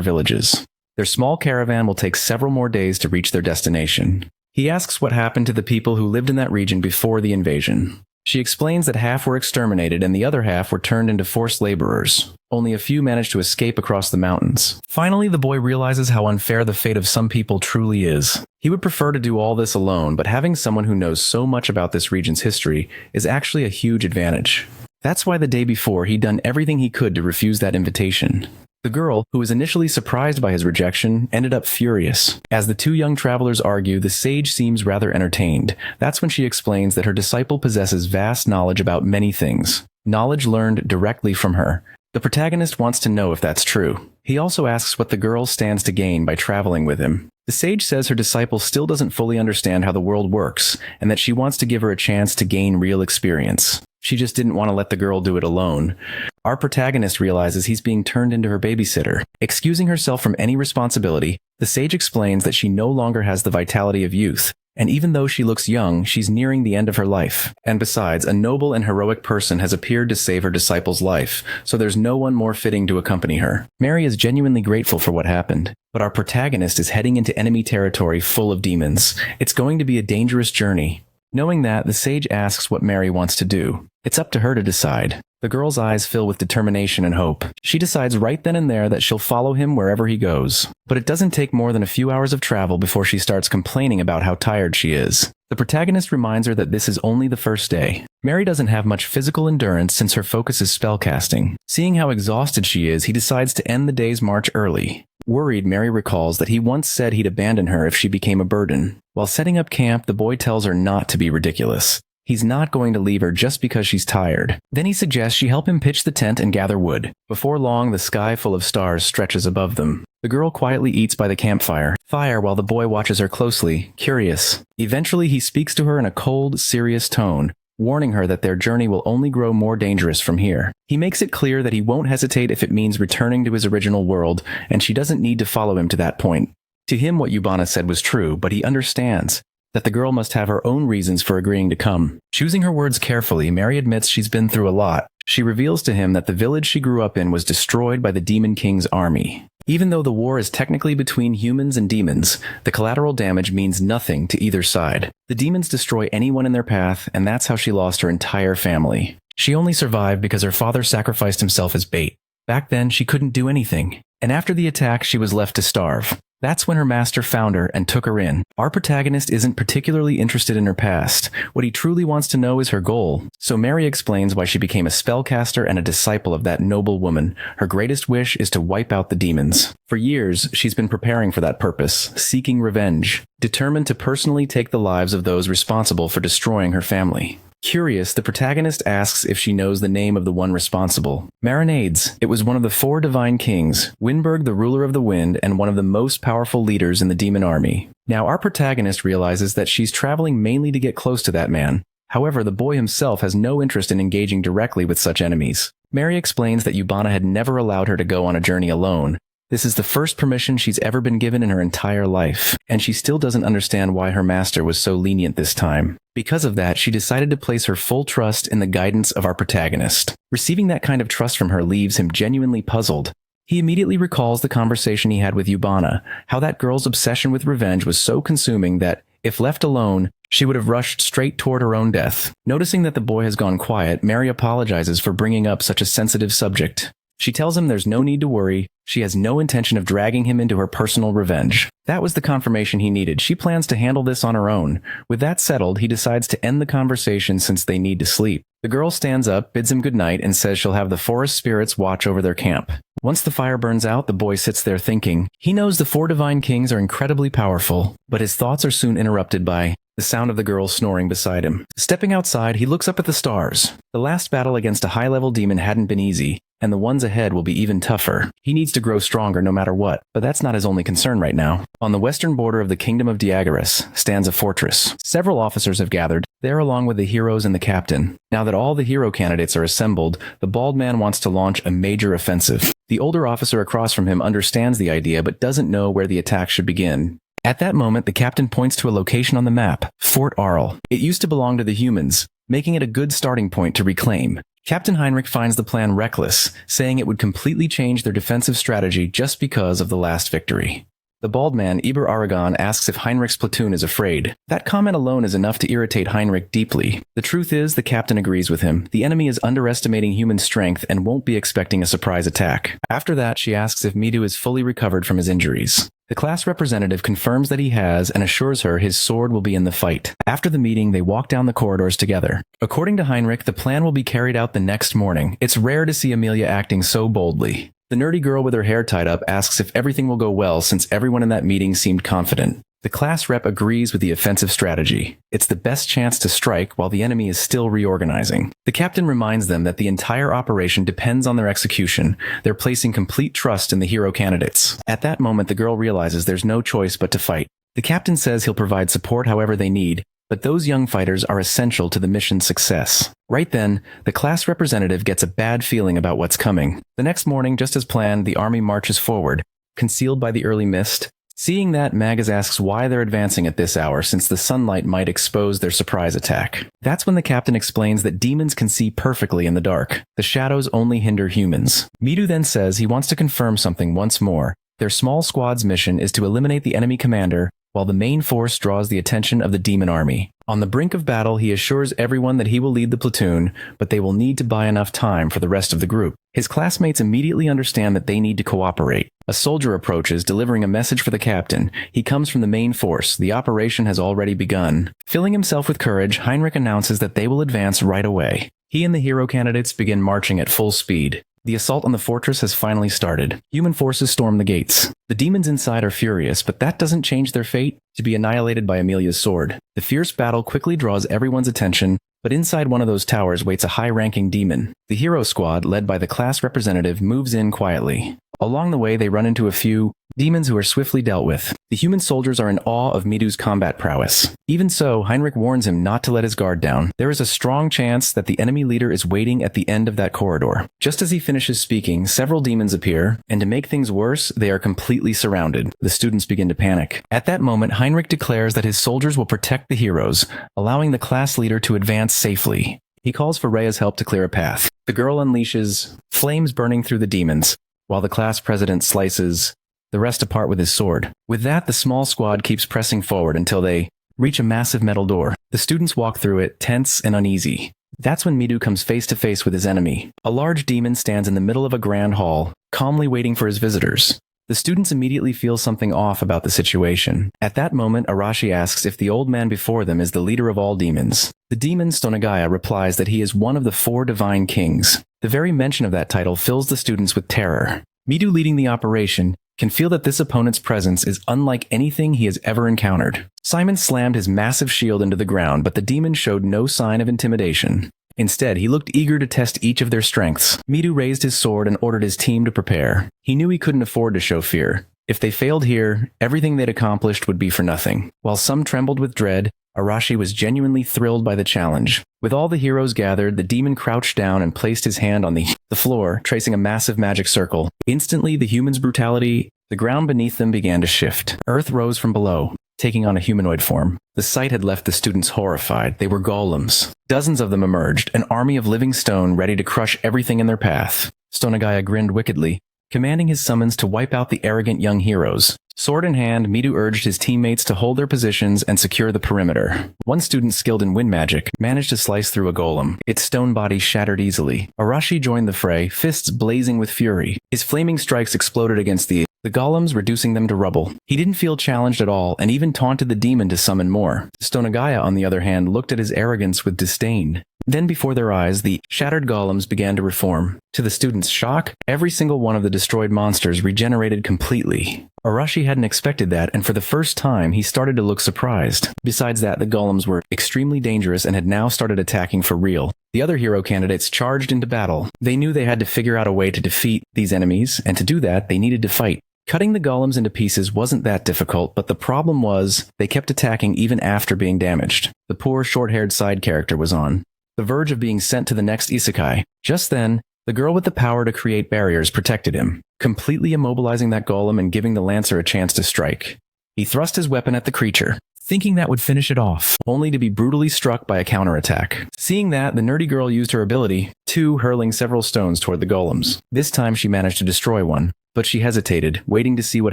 villages. Their small caravan will take several more days to reach their destination. He asks what happened to the people who lived in that region before the invasion. She explains that half were exterminated and the other half were turned into forced laborers. Only a few managed to escape across the mountains. Finally, the boy realizes how unfair the fate of some people truly is. He would prefer to do all this alone, but having someone who knows so much about this region's history is actually a huge advantage. That's why the day before he'd done everything he could to refuse that invitation. The girl, who was initially surprised by his rejection, ended up furious. As the two young travelers argue, the sage seems rather entertained. That's when she explains that her disciple possesses vast knowledge about many things. Knowledge learned directly from her. The protagonist wants to know if that's true. He also asks what the girl stands to gain by traveling with him. The sage says her disciple still doesn't fully understand how the world works, and that she wants to give her a chance to gain real experience. She just didn't want to let the girl do it alone. Our protagonist realizes he's being turned into her babysitter. Excusing herself from any responsibility, the sage explains that she no longer has the vitality of youth, and even though she looks young, she's nearing the end of her life. And besides, a noble and heroic person has appeared to save her disciple's life, so there's no one more fitting to accompany her. Mary is genuinely grateful for what happened, but our protagonist is heading into enemy territory full of demons. It's going to be a dangerous journey. Knowing that, the sage asks what Mary wants to do. It's up to her to decide. The girl's eyes fill with determination and hope. She decides right then and there that she'll follow him wherever he goes. But it doesn't take more than a few hours of travel before she starts complaining about how tired she is. The protagonist reminds her that this is only the first day. Mary doesn't have much physical endurance since her focus is spellcasting. Seeing how exhausted she is, he decides to end the day's march early. Worried, Mary recalls that he once said he'd abandon her if she became a burden. While setting up camp, the boy tells her not to be ridiculous. He's not going to leave her just because she's tired. Then he suggests she help him pitch the tent and gather wood. Before long, the sky full of stars stretches above them. The girl quietly eats by the campfire, while the boy watches her closely, curious. Eventually, he speaks to her in a cold, serious tone, warning her that their journey will only grow more dangerous from here. He makes it clear that he won't hesitate if it means returning to his original world, and she doesn't need to follow him to that point. To him, what Yubana said was true, but he understands that the girl must have her own reasons for agreeing to come. Choosing her words carefully, Mary admits she's been through a lot. She reveals to him that the village she grew up in was destroyed by the Demon King's army. Even though the war is technically between humans and demons, the collateral damage means nothing to either side. The demons destroy anyone in their path, and that's how she lost her entire family. She only survived because her father sacrificed himself as bait. Back then, she couldn't do anything, and after the attack, she was left to starve. That's when her master found her and took her in. Our protagonist isn't particularly interested in her past. What he truly wants to know is her goal. So Mary explains why she became a spellcaster and a disciple of that noble woman. Her greatest wish is to wipe out the demons. For years, she's been preparing for that purpose, seeking revenge, determined to personally take the lives of those responsible for destroying her family. Curious, the protagonist asks if she knows the name of the one responsible. Marinades. It was one of the 4 divine kings, Windberg the ruler of the wind, and one of the most powerful leaders in the demon army. Now our protagonist realizes that she's traveling mainly to get close to that man. However, the boy himself has no interest in engaging directly with such enemies. Mary explains that Yubana had never allowed her to go on a journey alone. This is the first permission she's ever been given in her entire life, and she still doesn't understand why her master was so lenient this time. Because of that, she decided to place her full trust in the guidance of our protagonist. Receiving that kind of trust from her leaves him genuinely puzzled. He immediately recalls the conversation he had with Yubana, how that girl's obsession with revenge was so consuming that, if left alone, she would have rushed straight toward her own death. Noticing that the boy has gone quiet, Mary apologizes for bringing up such a sensitive subject. She tells him there's no need to worry. She has no intention of dragging him into her personal revenge. That was the confirmation he needed. She plans to handle this on her own. With that settled, he decides to end the conversation since they need to sleep. The girl stands up, bids him goodnight, and says she'll have the forest spirits watch over their camp. Once the fire burns out, the boy sits there thinking. He knows the 4 divine kings are incredibly powerful, but his thoughts are soon interrupted by the sound of the girl snoring beside him. Stepping outside, he looks up at the stars. The last battle against a high-level demon hadn't been easy, and the ones ahead will be even tougher. He needs to grow stronger no matter what, but that's not his only concern right now. On the western border of the kingdom of Diagoras stands a fortress. Several officers have gathered, there along with the heroes and the captain. Now that all the hero candidates are assembled, the bald man wants to launch a major offensive. The older officer across from him understands the idea but doesn't know where the attack should begin. At that moment, the captain points to a location on the map, Fort Arl. It used to belong to the humans, making it a good starting point to reclaim. Captain Heinrich finds the plan reckless, saying it would completely change their defensive strategy just because of the last victory. The bald man, Eber Aragon, asks if Heinrich's platoon is afraid. That comment alone is enough to irritate Heinrich deeply. The truth is, the captain agrees with him. The enemy is underestimating human strength and won't be expecting a surprise attack. After that, she asks if Midu is fully recovered from his injuries. The class representative confirms that he has and assures her his sword will be in the fight. After the meeting, they walk down the corridors together. According to Heinrich, the plan will be carried out the next morning. It's rare to see Amelia acting so boldly. The nerdy girl with her hair tied up asks if everything will go well since everyone in that meeting seemed confident. The class rep agrees with the offensive strategy. It's the best chance to strike while the enemy is still reorganizing. The captain reminds them that the entire operation depends on their execution. They're placing complete trust in the hero candidates. At that moment, the girl realizes there's no choice but to fight. The captain says he'll provide support however they need, but those young fighters are essential to the mission's success. Right then, the class representative gets a bad feeling about what's coming. The next morning, just as planned, the army marches forward, concealed by the early mist. Seeing that, Magus asks why they're advancing at this hour since the sunlight might expose their surprise attack. That's when the captain explains that demons can see perfectly in the dark. The shadows only hinder humans. Midu then says he wants to confirm something once more. Their small squad's mission is to eliminate the enemy commander, while the main force draws the attention of the demon army. On the brink of battle, he assures everyone that he will lead the platoon, but they will need to buy enough time for the rest of the group. His classmates immediately understand that they need to cooperate. A soldier approaches, delivering a message for the captain. He comes from the main force. The operation has already begun. Filling himself with courage, Heinrich announces that they will advance right away. He and the hero candidates begin marching at full speed. The assault on the fortress has finally started. Human forces storm the gates. The demons inside are furious, but that doesn't change their fate, to be annihilated by Amelia's sword. The fierce battle quickly draws everyone's attention, but inside one of those towers waits a high-ranking demon. The hero squad, led by the class representative, moves in quietly. Along the way, they run into a few demons who are swiftly dealt with. The human soldiers are in awe of Midu's combat prowess. Even so, Heinrich warns him not to let his guard down. There is a strong chance that the enemy leader is waiting at the end of that corridor. Just as he finishes speaking, several demons appear, and to make things worse, they are completely surrounded. The students begin to panic. At that moment, Heinrich declares that his soldiers will protect the heroes, allowing the class leader to advance safely. He calls for Rhea's help to clear a path. The girl unleashes flames burning through the demons, while the class president slices the rest apart with his sword. With that, the small squad keeps pressing forward until they reach a massive metal door. The students walk through it, tense and uneasy. That's when Midu comes face to face with his enemy. A large demon stands in the middle of a grand hall, calmly waiting for his visitors. The students immediately feel something off about the situation. At that moment, Arashi asks if the old man before them is the leader of all demons. The demon Stonagaya replies that he is one of the 4 divine kings. The very mention of that title fills the students with terror. Midu, leading the operation, can feel that this opponent's presence is unlike anything he has ever encountered. Simon slammed his massive shield into the ground, but the demon showed no sign of intimidation. Instead, he looked eager to test each of their strengths. Midu raised his sword and ordered his team to prepare. He knew he couldn't afford to show fear. If they failed here, everything they'd accomplished would be for nothing. While some trembled with dread, Arashi was genuinely thrilled by the challenge. With all the heroes gathered, the demon crouched down and placed his hand on the floor, tracing a massive magic circle. Instantly, the humans' brutality, the ground beneath them began to shift. Earth rose from below, taking on a humanoid form. The sight had left the students horrified. They were golems. Dozens of them emerged, an army of living stone ready to crush everything in their path. Stonagaya grinned wickedly, commanding his summons to wipe out the arrogant young heroes. Sword in hand, Midu urged his teammates to hold their positions and secure the perimeter. One student skilled in wind magic managed to slice through a golem. Its stone body shattered easily. Arashi joined the fray, fists blazing with fury. His flaming strikes exploded against the golems, reducing them to rubble. He didn't feel challenged at all, and even taunted the demon to summon more. Stonagaya, on the other hand, looked at his arrogance with disdain. Then before their eyes, the shattered golems began to reform. To the students' shock, every single one of the destroyed monsters regenerated completely. Arashi hadn't expected that, and for the first time, he started to look surprised. Besides that, the golems were extremely dangerous and had now started attacking for real. The other hero candidates charged into battle. They knew they had to figure out a way to defeat these enemies, and to do that, they needed to fight. Cutting the golems into pieces wasn't that difficult, but the problem was they kept attacking even after being damaged. The poor, short-haired side character was on the verge of being sent to the next isekai. Just then, the girl with the power to create barriers protected him, completely immobilizing that golem and giving the lancer a chance to strike. He thrust his weapon at the creature. thinking that would finish it off, only to be brutally struck by a counterattack. Seeing that, the nerdy girl used her ability, too, hurling several stones toward the golems. This time she managed to destroy one, but she hesitated, waiting to see what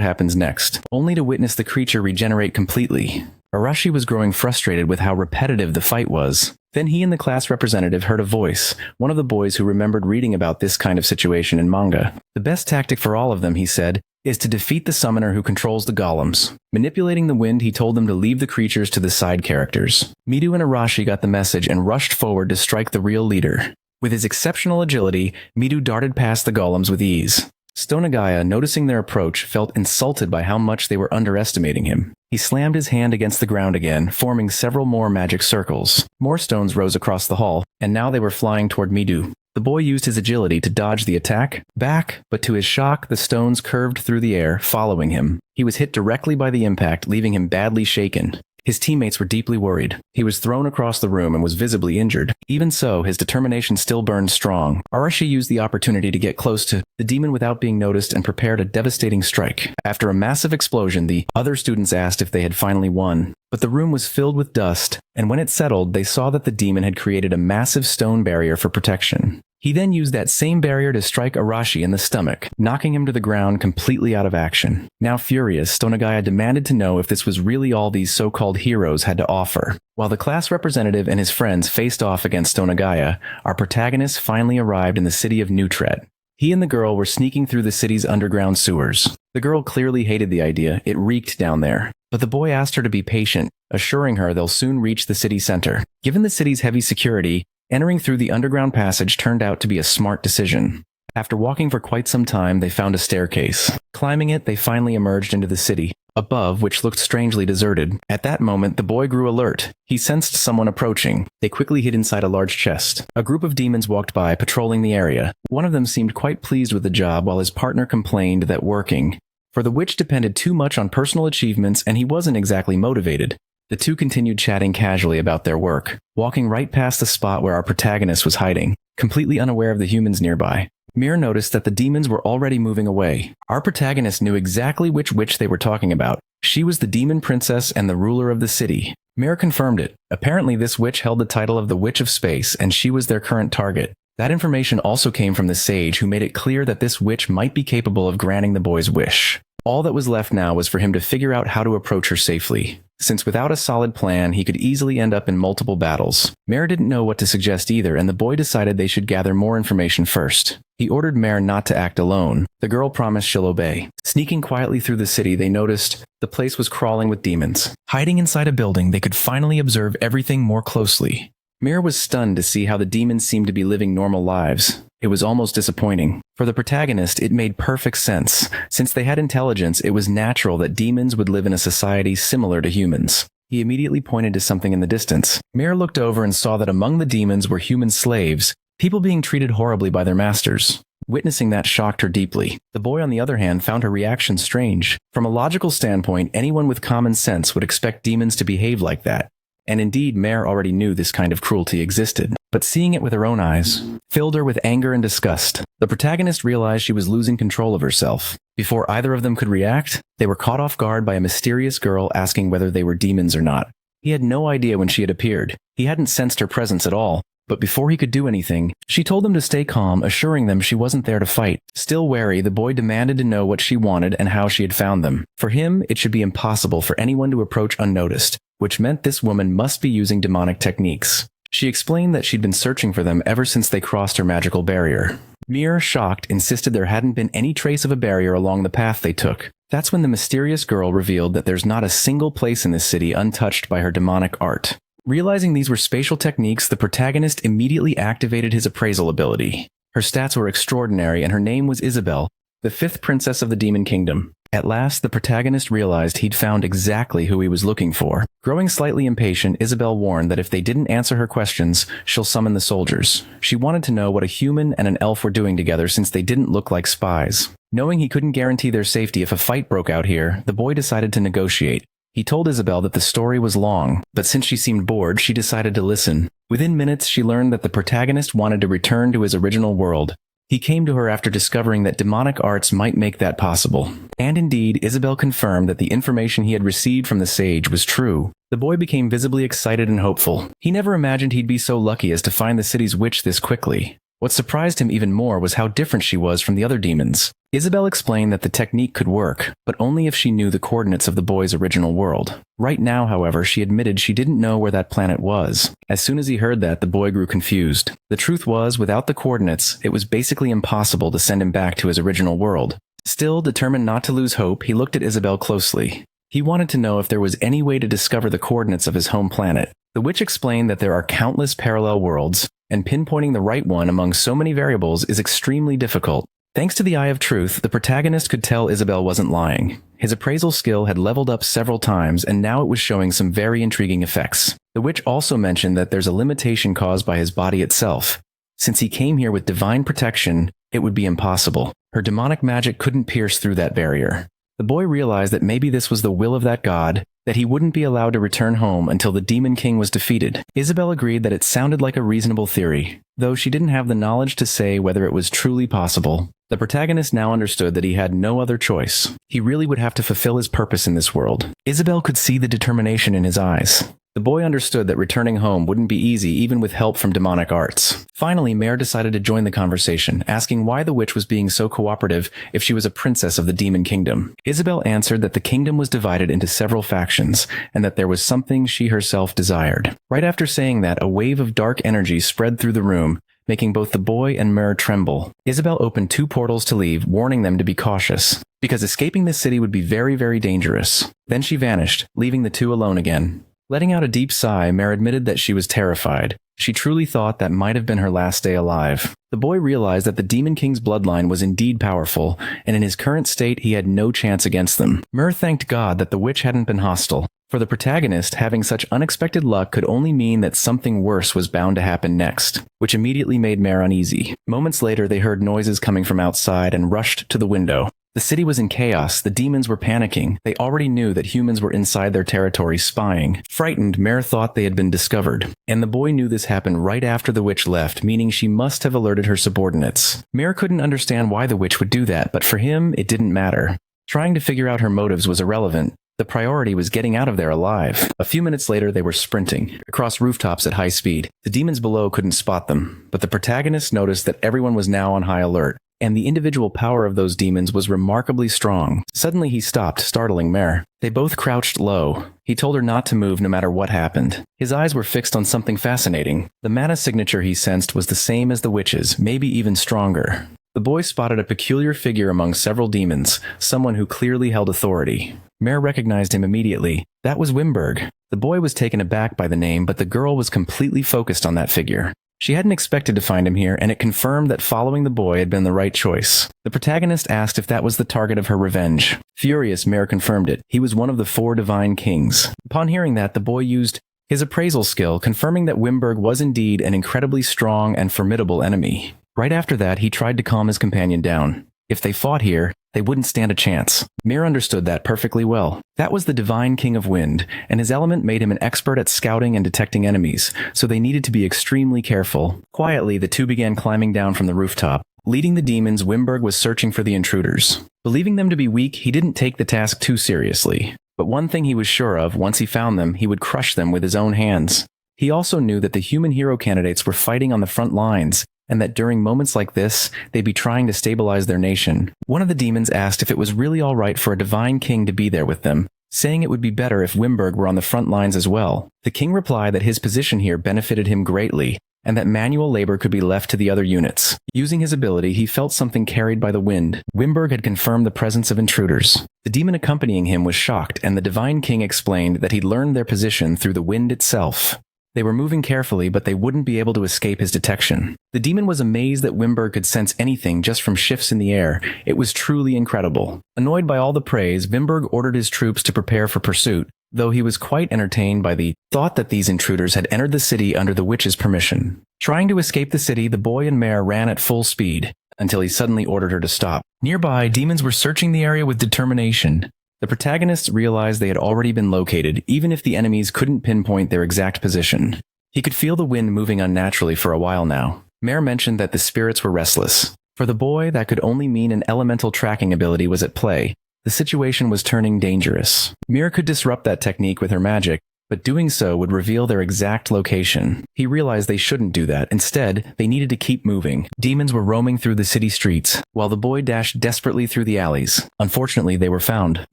happens next, only to witness the creature regenerate completely. Arashi was growing frustrated with how repetitive the fight was. Then he and the class representative heard a voice, one of the boys who remembered reading about this kind of situation in manga. The best tactic for all of them, he said, is to defeat the summoner who controls the golems. Manipulating the wind, he told them to leave the creatures to the side characters. Midu and Arashi got the message and rushed forward to strike the real leader. With his exceptional agility, Midu darted past the golems with ease. Stonagaya, noticing their approach, felt insulted by how much they were underestimating him. He slammed his hand against the ground again, forming several more magic circles. More stones rose across the hall, and now they were flying toward Midu. The boy used his agility to dodge the attack, but to his shock, the stones curved through the air, following him. He was hit directly by the impact, leaving him badly shaken. His teammates were deeply worried. He was thrown across the room and was visibly injured. Even so, his determination still burned strong. Arashi used the opportunity to get close to the demon without being noticed and prepared a devastating strike. After a massive explosion, the other students asked if they had finally won. But the room was filled with dust, and when it settled, they saw that the demon had created a massive stone barrier for protection. He then used that same barrier to strike Arashi in the stomach, knocking him to the ground completely out of action. Now furious, Stonagaya demanded to know if this was really all these so-called heroes had to offer. While the class representative and his friends faced off against Stonagaya, our protagonist finally arrived in the city of Nutret. He and the girl were sneaking through the city's underground sewers. The girl clearly hated the idea, it reeked down there. But the boy asked her to be patient, assuring her they'll soon reach the city center. Given the city's heavy security, entering through the underground passage turned out to be a smart decision. After walking for quite some time, they found a staircase. Climbing it, they finally emerged into the city, above which looked strangely deserted. At that moment, the boy grew alert. He sensed someone approaching. They quickly hid inside a large chest. A group of demons walked by, patrolling the area. One of them seemed quite pleased with the job, while his partner complained that working for the witch depended too much on personal achievements and he wasn't exactly motivated. The two continued chatting casually about their work, walking right past the spot where our protagonist was hiding, completely unaware of the humans nearby. Mir noticed that the demons were already moving away. Our protagonist knew exactly which witch they were talking about. She was the demon princess and the ruler of the city. Mir confirmed it. Apparently this witch held the title of the Witch of Space, and she was their current target. That information also came from the sage, who made it clear that this witch might be capable of granting the boy's wish. All that was left now was for him to figure out how to approach her safely, since without a solid plan, he could easily end up in multiple battles. Mare didn't know what to suggest either, and the boy decided they should gather more information first. He ordered Mare not to act alone. The girl promised she'll obey. Sneaking quietly through the city, they noticed the place was crawling with demons. Hiding inside a building, they could finally observe everything more closely. Mare was stunned to see how the demons seemed to be living normal lives. It was almost disappointing. For the protagonist, it made perfect sense. Since they had intelligence, it was natural that demons would live in a society similar to humans. He immediately pointed to something in the distance. Mare looked over and saw that among the demons were human slaves, people being treated horribly by their masters. Witnessing that shocked her deeply. The boy, on the other hand, found her reaction strange. From a logical standpoint, anyone with common sense would expect demons to behave like that. And indeed, Mare already knew this kind of cruelty existed. But seeing it with her own eyes filled her with anger and disgust. The protagonist realized she was losing control of herself. Before either of them could react, they were caught off guard by a mysterious girl asking whether they were demons or not. He had no idea when she had appeared. He hadn't sensed her presence at all. But before he could do anything, she told them to stay calm, assuring them she wasn't there to fight. Still wary, the boy demanded to know what she wanted and how she had found them. For him, it should be impossible for anyone to approach unnoticed, which meant this woman must be using demonic techniques. She explained that she'd been searching for them ever since they crossed her magical barrier. Mir, shocked, insisted there hadn't been any trace of a barrier along the path they took. That's when the mysterious girl revealed that there's not a single place in this city untouched by her demonic art. Realizing these were spatial techniques, the protagonist immediately activated his appraisal ability. Her stats were extraordinary, and her name was Isabel, the fifth princess of the Demon Kingdom. At last, the protagonist realized he'd found exactly who he was looking for. Growing slightly impatient, Isabel warned that if they didn't answer her questions, she'll summon the soldiers. She wanted to know what a human and an elf were doing together since they didn't look like spies. Knowing he couldn't guarantee their safety if a fight broke out here, the boy decided to negotiate. He told Isabel that the story was long, but since she seemed bored, she decided to listen. Within minutes, she learned that the protagonist wanted to return to his original world. He came to her after discovering that demonic arts might make that possible. And indeed, Isabel confirmed that the information he had received from the sage was true. The boy became visibly excited and hopeful. He never imagined he'd be so lucky as to find the city's witch this quickly. What surprised him even more was how different she was from the other demons. Isabel explained that the technique could work, but only if she knew the coordinates of the boy's original world. Right now, however, she admitted she didn't know where that planet was. As soon as he heard that, the boy grew confused. The truth was, without the coordinates, it was basically impossible to send him back to his original world. Still, determined not to lose hope, he looked at Isabel closely. He wanted to know if there was any way to discover the coordinates of his home planet. The witch explained that there are countless parallel worlds, and pinpointing the right one among so many variables is extremely difficult. Thanks to the Eye of Truth, the protagonist could tell Isabel wasn't lying. His appraisal skill had leveled up several times, and now it was showing some very intriguing effects. The witch also mentioned that there's a limitation caused by his body itself. Since he came here with divine protection, it would be impossible. Her demonic magic couldn't pierce through that barrier. The boy realized that maybe this was the will of that god, that he wouldn't be allowed to return home until the Demon King was defeated. Isabel agreed that it sounded like a reasonable theory, though she didn't have the knowledge to say whether it was truly possible. The protagonist now understood that he had no other choice. He really would have to fulfill his purpose in this world. Isabel could see the determination in his eyes. The boy understood that returning home wouldn't be easy even with help from demonic arts. Finally, Mare decided to join the conversation, asking why the witch was being so cooperative if she was a princess of the Demon Kingdom. Isabel answered that the kingdom was divided into several factions, and that there was something she herself desired. Right after saying that, a wave of dark energy spread through the room, making both the boy and Mare tremble. Isabel opened 2 portals to leave, warning them to be cautious, because escaping this city would be very, very dangerous. Then she vanished, leaving the 2 alone again. Letting out a deep sigh, Mare admitted that she was terrified. She truly thought that might have been her last day alive. The boy realized that the Demon King's bloodline was indeed powerful, and in his current state he had no chance against them. Mare thanked God that the witch hadn't been hostile. For the protagonist, having such unexpected luck could only mean that something worse was bound to happen next, which immediately made Mare uneasy. Moments later, they heard noises coming from outside and rushed to the window. The city was in chaos. The demons were panicking. They already knew that humans were inside their territory spying. Frightened, Mare thought they had been discovered. And the boy knew this happened right after the witch left, meaning she must have alerted her subordinates. Mare couldn't understand why the witch would do that, but for him, it didn't matter. Trying to figure out her motives was irrelevant. The priority was getting out of there alive. A few minutes later, they were sprinting across rooftops at high speed. The demons below couldn't spot them, but the protagonist noticed that everyone was now on high alert, and the individual power of those demons was remarkably strong. Suddenly he stopped, startling Mare. They both crouched low. He told her not to move no matter what happened. His eyes were fixed on something fascinating. The mana signature he sensed was the same as the witch's, maybe even stronger. The boy spotted a peculiar figure among several demons, someone who clearly held authority. Mare recognized him immediately. That was Wimberg. The boy was taken aback by the name, but the girl was completely focused on that figure. She hadn't expected to find him here, and it confirmed that following the boy had been the right choice. The protagonist asked if that was the target of her revenge. Furious, Mare confirmed it. He was one of the 4 divine kings. Upon hearing that, the boy used his appraisal skill, confirming that Wimberg was indeed an incredibly strong and formidable enemy. Right after that, he tried to calm his companion down. If they fought here, they wouldn't stand a chance. Mare understood that perfectly well. That was the divine king of wind, and his element made him an expert at scouting and detecting enemies, so they needed to be extremely careful. Quietly, the 2 began climbing down from the rooftop. Leading the demons, Wimberg was searching for the intruders. Believing them to be weak, he didn't take the task too seriously. But one thing he was sure of, once he found them, he would crush them with his own hands. He also knew that the human hero candidates were fighting on the front lines, and that during moments like this, they'd be trying to stabilize their nation. One of the demons asked if it was really all right for a divine king to be there with them, saying it would be better if Wimberg were on the front lines as well. The king replied that his position here benefited him greatly, and that manual labor could be left to the other units. Using his ability, he felt something carried by the wind. Wimberg had confirmed the presence of intruders. The demon accompanying him was shocked, and the divine king explained that he'd learned their position through the wind itself. They were moving carefully, but they wouldn't be able to escape his detection. The demon was amazed that Wimberg could sense anything just from shifts in the air. It was truly incredible. Annoyed by all the praise, Wimberg ordered his troops to prepare for pursuit, though he was quite entertained by the thought that these intruders had entered the city under the witch's permission. Trying to escape the city, the boy and Mare ran at full speed, until he suddenly ordered her to stop. Nearby, demons were searching the area with determination. The protagonists realized they had already been located, even if the enemies couldn't pinpoint their exact position. He could feel the wind moving unnaturally for a while now. Mare mentioned that the spirits were restless. For the boy, that could only mean an elemental tracking ability was at play. The situation was turning dangerous. Mira could disrupt that technique with her magic, but doing so would reveal their exact location. He realized they shouldn't do that. Instead, they needed to keep moving. Demons were roaming through the city streets, while the boy dashed desperately through the alleys. Unfortunately, they were found.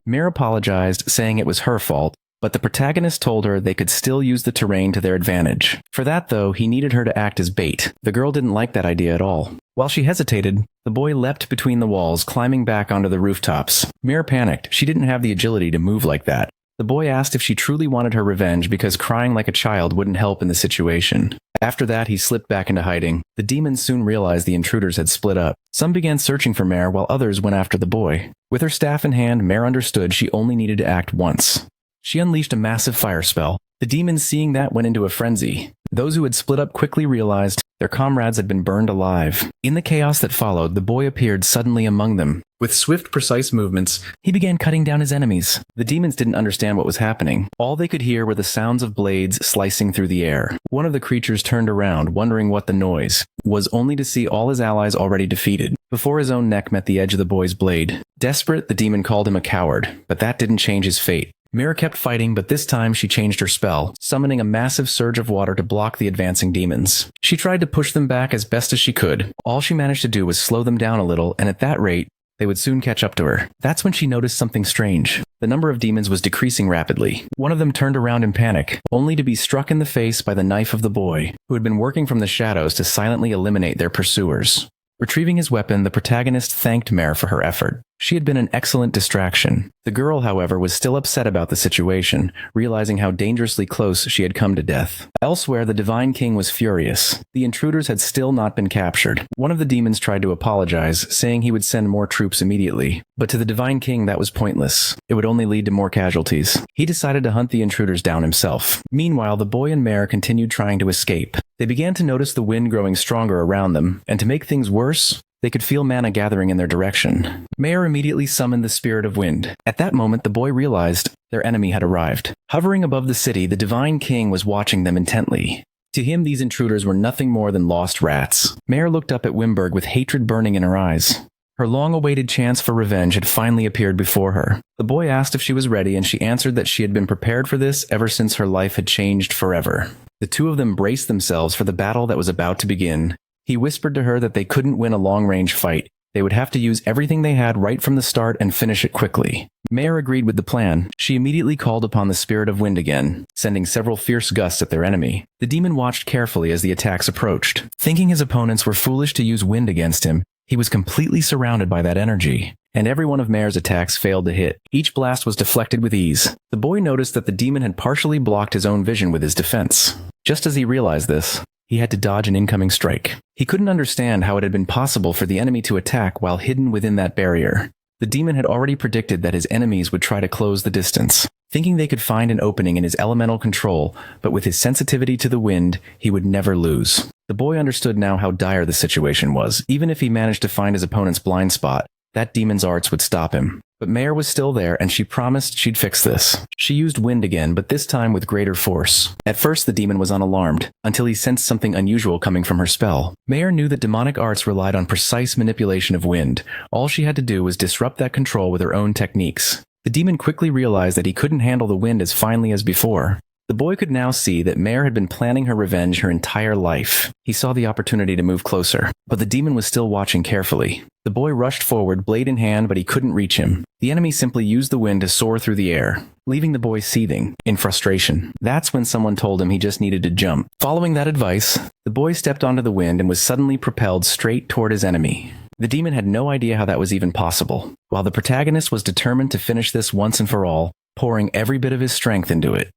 Mira apologized, saying it was her fault, but the protagonist told her they could still use the terrain to their advantage. For that, though, he needed her to act as bait. The girl didn't like that idea at all. While she hesitated, the boy leapt between the walls, climbing back onto the rooftops. Mira panicked. She didn't have the agility to move like that. The boy asked if she truly wanted her revenge because crying like a child wouldn't help in the situation. After that, he slipped back into hiding. The demons soon realized the intruders had split up. Some began searching for Mare while others went after the boy. With her staff in hand, Mare understood she only needed to act once. She unleashed a massive fire spell. The demons, seeing that, went into a frenzy. Those who had split up quickly realized their comrades had been burned alive. In the chaos that followed, the boy appeared suddenly among them. With swift, precise movements, he began cutting down his enemies. The demons didn't understand what was happening. All they could hear were the sounds of blades slicing through the air. One of the creatures turned around, wondering what the noise was, only to see all his allies already defeated, before his own neck met the edge of the boy's blade. Desperate, the demon called him a coward, but that didn't change his fate. Mira kept fighting, but this time she changed her spell, summoning a massive surge of water to block the advancing demons. She tried to push them back as best as she could. All she managed to do was slow them down a little, and at that rate, they would soon catch up to her. That's when she noticed something strange. The number of demons was decreasing rapidly. One of them turned around in panic, only to be struck in the face by the knife of the boy, who had been working from the shadows to silently eliminate their pursuers. Retrieving his weapon, the protagonist thanked Mare for her effort. She had been an excellent distraction. The girl, however, was still upset about the situation, realizing how dangerously close she had come to death. Elsewhere, the Divine King was furious. The intruders had still not been captured. One of the demons tried to apologize, saying he would send more troops immediately. But to the Divine King, that was pointless. It would only lead to more casualties. He decided to hunt the intruders down himself. Meanwhile, the boy and Mare continued trying to escape. They began to notice the wind growing stronger around them, and to make things worse, they could feel mana gathering in their direction. Mare immediately summoned the Spirit of Wind. At that moment, the boy realized their enemy had arrived. Hovering above the city, the Divine King was watching them intently. To him, these intruders were nothing more than lost rats. Mare looked up at Wimberg with hatred burning in her eyes. Her long-awaited chance for revenge had finally appeared before her. The boy asked if she was ready, and she answered that she had been prepared for this ever since her life had changed forever. The two of them braced themselves for the battle that was about to begin. He whispered to her that they couldn't win a long-range fight. They would have to use everything they had right from the start and finish it quickly. Mare agreed with the plan. She immediately called upon the Spirit of Wind again, sending several fierce gusts at their enemy. The demon watched carefully as the attacks approached. Thinking his opponents were foolish to use wind against him, he was completely surrounded by that energy, and every one of Mare's attacks failed to hit. Each blast was deflected with ease. The boy noticed that the demon had partially blocked his own vision with his defense. Just as he realized this, he had to dodge an incoming strike. He couldn't understand how it had been possible for the enemy to attack while hidden within that barrier. The demon had already predicted that his enemies would try to close the distance, thinking they could find an opening in his elemental control, but with his sensitivity to the wind, he would never lose. The boy understood now how dire the situation was. Even if he managed to find his opponent's blind spot, that demon's arts would stop him. But Mare was still there, and she promised she'd fix this. She used wind again, but this time with greater force. At first, the demon was unalarmed, until he sensed something unusual coming from her spell. Mare knew that demonic arts relied on precise manipulation of wind. All she had to do was disrupt that control with her own techniques. The demon quickly realized that he couldn't handle the wind as finely as before. The boy could now see that Mare had been planning her revenge her entire life. He saw the opportunity to move closer, but the demon was still watching carefully. The boy rushed forward, blade in hand, but he couldn't reach him. The enemy simply used the wind to soar through the air, leaving the boy seething in frustration. That's when someone told him he just needed to jump. Following that advice, the boy stepped onto the wind and was suddenly propelled straight toward his enemy. The demon had no idea how that was even possible, while the protagonist was determined to finish this once and for all, pouring every bit of his strength into it.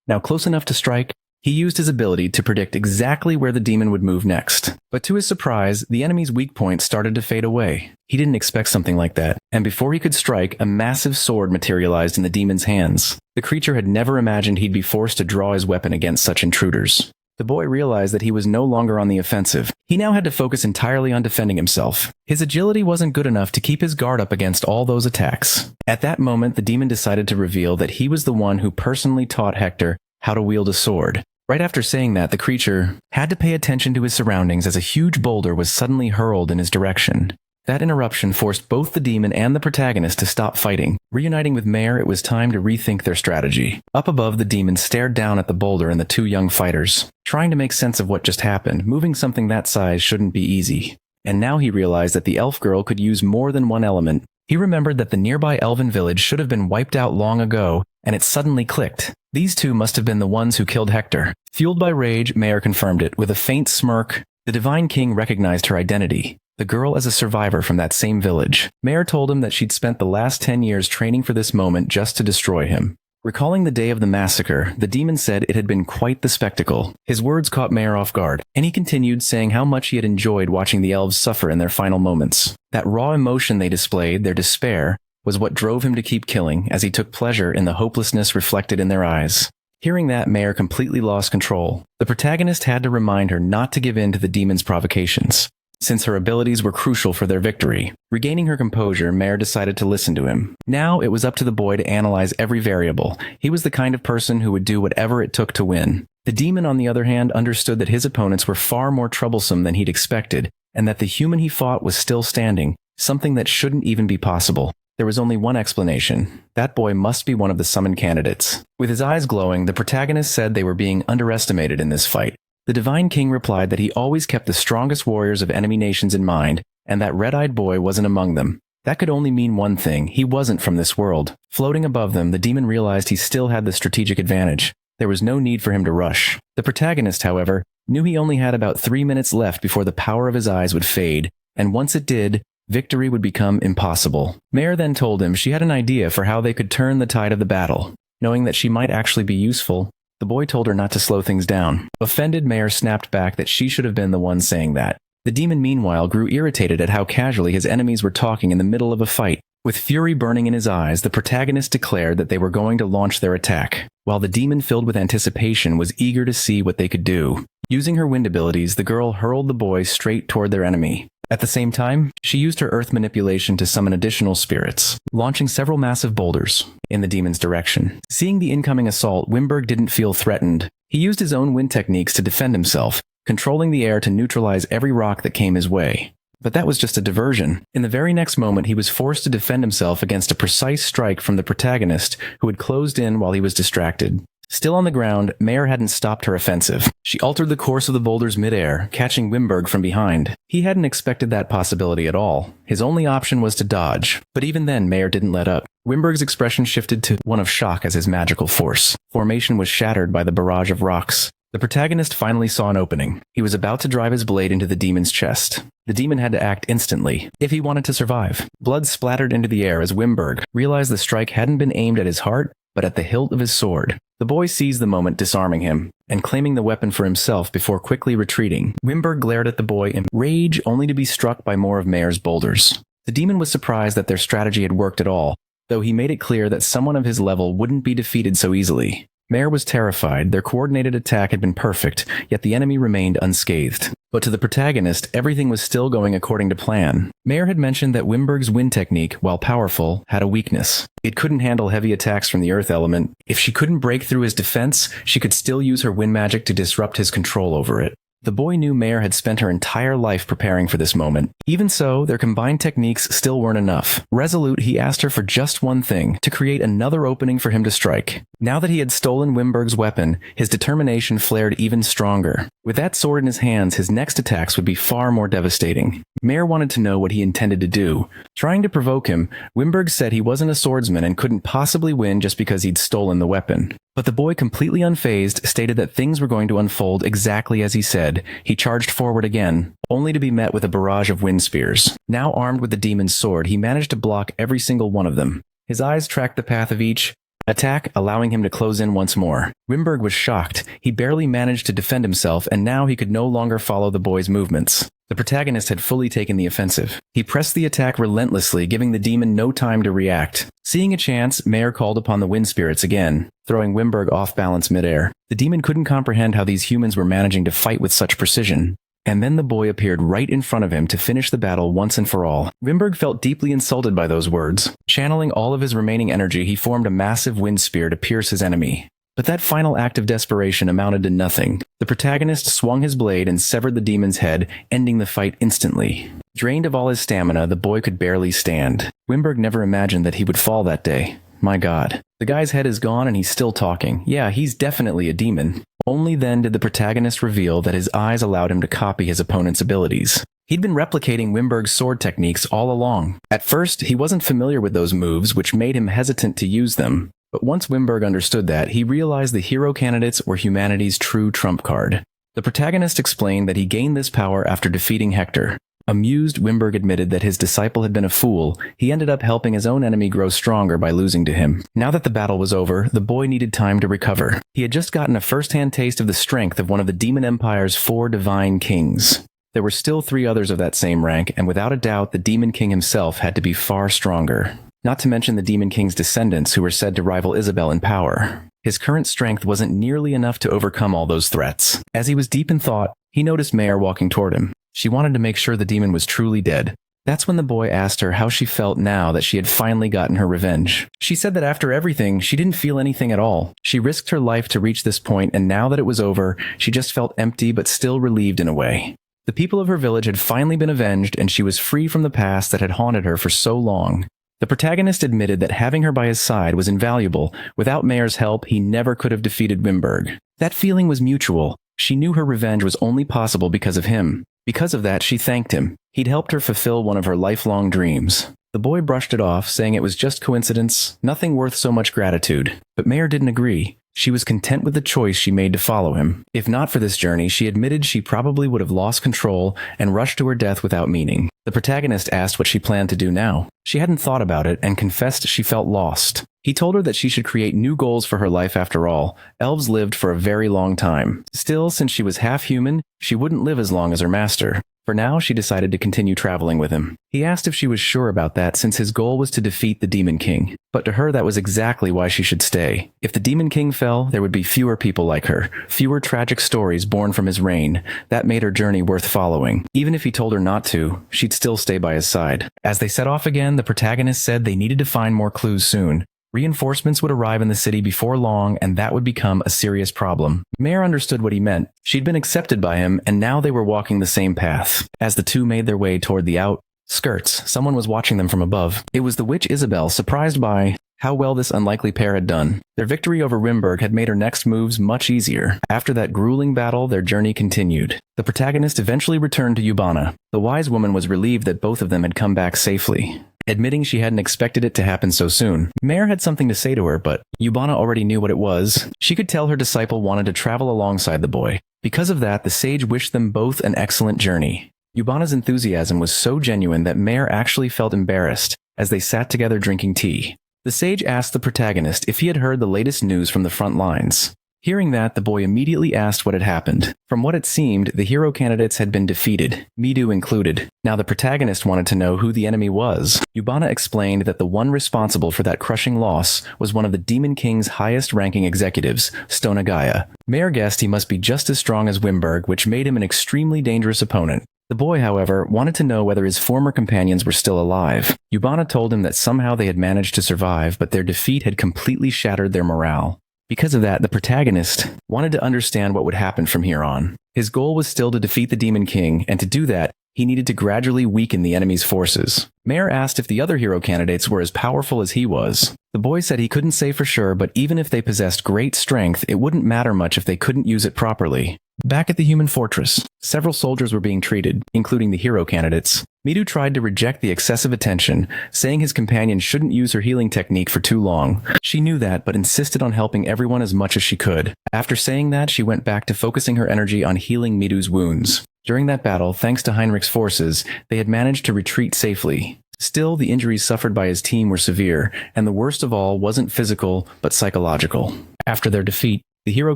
Now close enough to strike, he used his ability to predict exactly where the demon would move next. But to his surprise, the enemy's weak point started to fade away. He didn't expect something like that, and before he could strike, a massive sword materialized in the demon's hands. The creature had never imagined he'd be forced to draw his weapon against such intruders. The boy realized that he was no longer on the offensive. He now had to focus entirely on defending himself. His agility wasn't good enough to keep his guard up against all those attacks. At that moment, the demon decided to reveal that he was the one who personally taught Hector how to wield a sword. Right after saying that, the creature had to pay attention to his surroundings as a huge boulder was suddenly hurled in his direction. That interruption forced both the demon and the protagonist to stop fighting. Reuniting with Mare, it was time to rethink their strategy. Up above, the demon stared down at the boulder and the two young fighters, trying to make sense of what just happened. Moving something that size shouldn't be easy. And now he realized that the elf girl could use more than one element. He remembered that the nearby elven village should have been wiped out long ago, and it suddenly clicked. These two must have been the ones who killed Hector. Fueled by rage, Mare confirmed it. With a faint smirk, the Divine King recognized her identity. The girl as a survivor from that same village. Mare told him that she'd spent the last 10 years training for this moment just to destroy him. Recalling the day of the massacre, the demon said it had been quite the spectacle. His words caught Mare off guard, and he continued saying how much he had enjoyed watching the elves suffer in their final moments. That raw emotion they displayed, their despair, was what drove him to keep killing, as he took pleasure in the hopelessness reflected in their eyes. Hearing that, Mare completely lost control. The protagonist had to remind her not to give in to the demon's provocations, since her abilities were crucial for their victory. Regaining her composure, Mare decided to listen to him. Now it was up to the boy to analyze every variable. He was the kind of person who would do whatever it took to win. The demon, on the other hand, understood that his opponents were far more troublesome than he'd expected, and that the human he fought was still standing, something that shouldn't even be possible. There was only one explanation. That boy must be one of the summoned candidates. With his eyes glowing, the protagonist said they were being underestimated in this fight. The Divine King replied that he always kept the strongest warriors of enemy nations in mind, and that red-eyed boy wasn't among them. That could only mean one thing: he wasn't from this world. Floating above them, the demon realized he still had the strategic advantage. There was no need for him to rush. The protagonist, however, knew he only had about 3 minutes left before the power of his eyes would fade, and once it did, victory would become impossible. Mare then told him she had an idea for how they could turn the tide of the battle. Knowing that she might actually be useful, the boy told her not to slow things down. Offended, Mare snapped back that she should have been the one saying that. The demon, meanwhile, grew irritated at how casually his enemies were talking in the middle of a fight. With fury burning in his eyes, the protagonist declared that they were going to launch their attack, while the demon, filled with anticipation, was eager to see what they could do. Using her wind abilities, the girl hurled the boy straight toward their enemy. At the same time, she used her earth manipulation to summon additional spirits, launching several massive boulders in the demon's direction. Seeing the incoming assault, Wimberg didn't feel threatened. He used his own wind techniques to defend himself, controlling the air to neutralize every rock that came his way. But that was just a diversion. In the very next moment, he was forced to defend himself against a precise strike from the protagonist, who had closed in while he was distracted. Still on the ground, Mare hadn't stopped her offensive. She altered the course of the boulders midair, catching Wimberg from behind. He hadn't expected that possibility at all. His only option was to dodge. But even then, Mare didn't let up. Wimberg's expression shifted to one of shock as his magical force. Formation was shattered by the barrage of rocks. The protagonist finally saw an opening. He was about to drive his blade into the demon's chest. The demon had to act instantly, if he wanted to survive. Blood splattered into the air as Wimberg realized the strike hadn't been aimed at his heart, but at the hilt of his sword. The boy seized the moment, disarming him, and claiming the weapon for himself before quickly retreating. Wimberg glared at the boy in rage, only to be struck by more of Mare's boulders. The demon was surprised that their strategy had worked at all, though he made it clear that someone of his level wouldn't be defeated so easily. Mare was terrified. Their coordinated attack had been perfect, yet the enemy remained unscathed. But to the protagonist, everything was still going according to plan. Mare had mentioned that Wimberg's wind technique, while powerful, had a weakness. It couldn't handle heavy attacks from the earth element. If she couldn't break through his defense, she could still use her wind magic to disrupt his control over it. The boy knew Mare had spent her entire life preparing for this moment. Even so, their combined techniques still weren't enough. Resolute, he asked her for just one thing: to create another opening for him to strike. Now that he had stolen Wimberg's weapon, his determination flared even stronger. With that sword in his hands, his next attacks would be far more devastating. Mare wanted to know what he intended to do. Trying to provoke him, Wimberg said he wasn't a swordsman and couldn't possibly win just because he'd stolen the weapon. But the boy, completely unfazed, stated that things were going to unfold exactly as he said. He charged forward again, only to be met with a barrage of wind spears. Now armed with the demon's sword, he managed to block every single one of them. His eyes tracked the path of each attack, allowing him to close in once more. Wimberg was shocked. He barely managed to defend himself, and now he could no longer follow the boy's movements. The protagonist had fully taken the offensive. He pressed the attack relentlessly, giving the demon no time to react. Seeing a chance, Mare called upon the wind spirits again, throwing Wimberg off balance midair. The demon couldn't comprehend how these humans were managing to fight with such precision. And then the boy appeared right in front of him to finish the battle once and for all. Wimberg felt deeply insulted by those words. Channeling all of his remaining energy, he formed a massive wind spear to pierce his enemy. But that final act of desperation amounted to nothing. The protagonist swung his blade and severed the demon's head, ending the fight instantly. Drained of all his stamina, the boy could barely stand. Wimberg never imagined that he would fall that day. My God. The guy's head is gone and he's still talking. Yeah, he's definitely a demon. Only then did the protagonist reveal that his eyes allowed him to copy his opponent's abilities. He'd been replicating Wimberg's sword techniques all along. At first, he wasn't familiar with those moves, which made him hesitant to use them. But once Wimberg understood that, he realized the hero candidates were humanity's true trump card. The protagonist explained that he gained this power after defeating Hector. Amused, Wimberg admitted that his disciple had been a fool. He ended up helping his own enemy grow stronger by losing to him. Now that the battle was over, the boy needed time to recover. He had just gotten a first-hand taste of the strength of one of the Demon Empire's 4 divine kings. There were still 3 others of that same rank, and without a doubt, the Demon King himself had to be far stronger. Not to mention the Demon King's descendants, who were said to rival Isabel in power. His current strength wasn't nearly enough to overcome all those threats. As he was deep in thought, he noticed Mare walking toward him. She wanted to make sure the demon was truly dead. That's when the boy asked her how she felt now that she had finally gotten her revenge. She said that after everything, she didn't feel anything at all. She risked her life to reach this point, and now that it was over, she just felt empty but still relieved in a way. The people of her village had finally been avenged, and she was free from the past that had haunted her for so long. The protagonist admitted that having her by his side was invaluable. Without Mare's help, he never could have defeated Wimberg. That feeling was mutual. She knew her revenge was only possible because of him. Because of that, she thanked him. He'd helped her fulfill one of her lifelong dreams. The boy brushed it off, saying it was just coincidence, nothing worth so much gratitude. But Mare didn't agree. She was content with the choice she made to follow him. If not for this journey, she admitted she probably would have lost control and rushed to her death without meaning. The protagonist asked what she planned to do now. She hadn't thought about it and confessed she felt lost. He told her that she should create new goals for her life after all. Elves lived for a very long time. Still, since she was half human, she wouldn't live as long as her master. For now, she decided to continue traveling with him. He asked if she was sure about that since his goal was to defeat the Demon King. But to her, that was exactly why she should stay. If the Demon King fell, there would be fewer people like her, fewer tragic stories born from his reign. That made her journey worth following. Even if he told her not to, she'd still stay by his side. As they set off again, the protagonist said they needed to find more clues soon. Reinforcements would arrive in the city before long, and that would become a serious problem. Mare understood what he meant. She'd been accepted by him, and now they were walking the same path. As the two made their way toward the outskirts, someone was watching them from above. It was the witch Isabel, surprised by how well this unlikely pair had done. Their victory over Wimberg had made her next moves much easier. After that grueling battle, their journey continued. The protagonist eventually returned to Yubana. The wise woman was relieved that both of them had come back safely, admitting she hadn't expected it to happen so soon. Mare had something to say to her, but Yubana already knew what it was. She could tell her disciple wanted to travel alongside the boy. Because of that, the sage wished them both an excellent journey. Yubana's enthusiasm was so genuine that Mare actually felt embarrassed as they sat together drinking tea. The sage asked the protagonist if he had heard the latest news from the front lines. Hearing that, the boy immediately asked what had happened. From what it seemed, the hero candidates had been defeated, Midu included. Now the protagonist wanted to know who the enemy was. Yubana explained that the one responsible for that crushing loss was one of the Demon King's highest-ranking executives, Stonagaya. Mare guessed he must be just as strong as Wimberg, which made him an extremely dangerous opponent. The boy, however, wanted to know whether his former companions were still alive. Yubana told him that somehow they had managed to survive, but their defeat had completely shattered their morale. Because of that, the protagonist wanted to understand what would happen from here on. His goal was still to defeat the Demon King, and to do that, he needed to gradually weaken the enemy's forces. Mare asked if the other hero candidates were as powerful as he was. The boy said he couldn't say for sure, but even if they possessed great strength, it wouldn't matter much if they couldn't use it properly. Back at the human fortress, several soldiers were being treated, including the hero candidates. Midu tried to reject the excessive attention, saying his companion shouldn't use her healing technique for too long. She knew that, but insisted on helping everyone as much as she could. After saying that, she went back to focusing her energy on healing Midu's wounds. During that battle, thanks to Heinrich's forces, they had managed to retreat safely. Still, the injuries suffered by his team were severe, and the worst of all wasn't physical, but psychological. After their defeat, the hero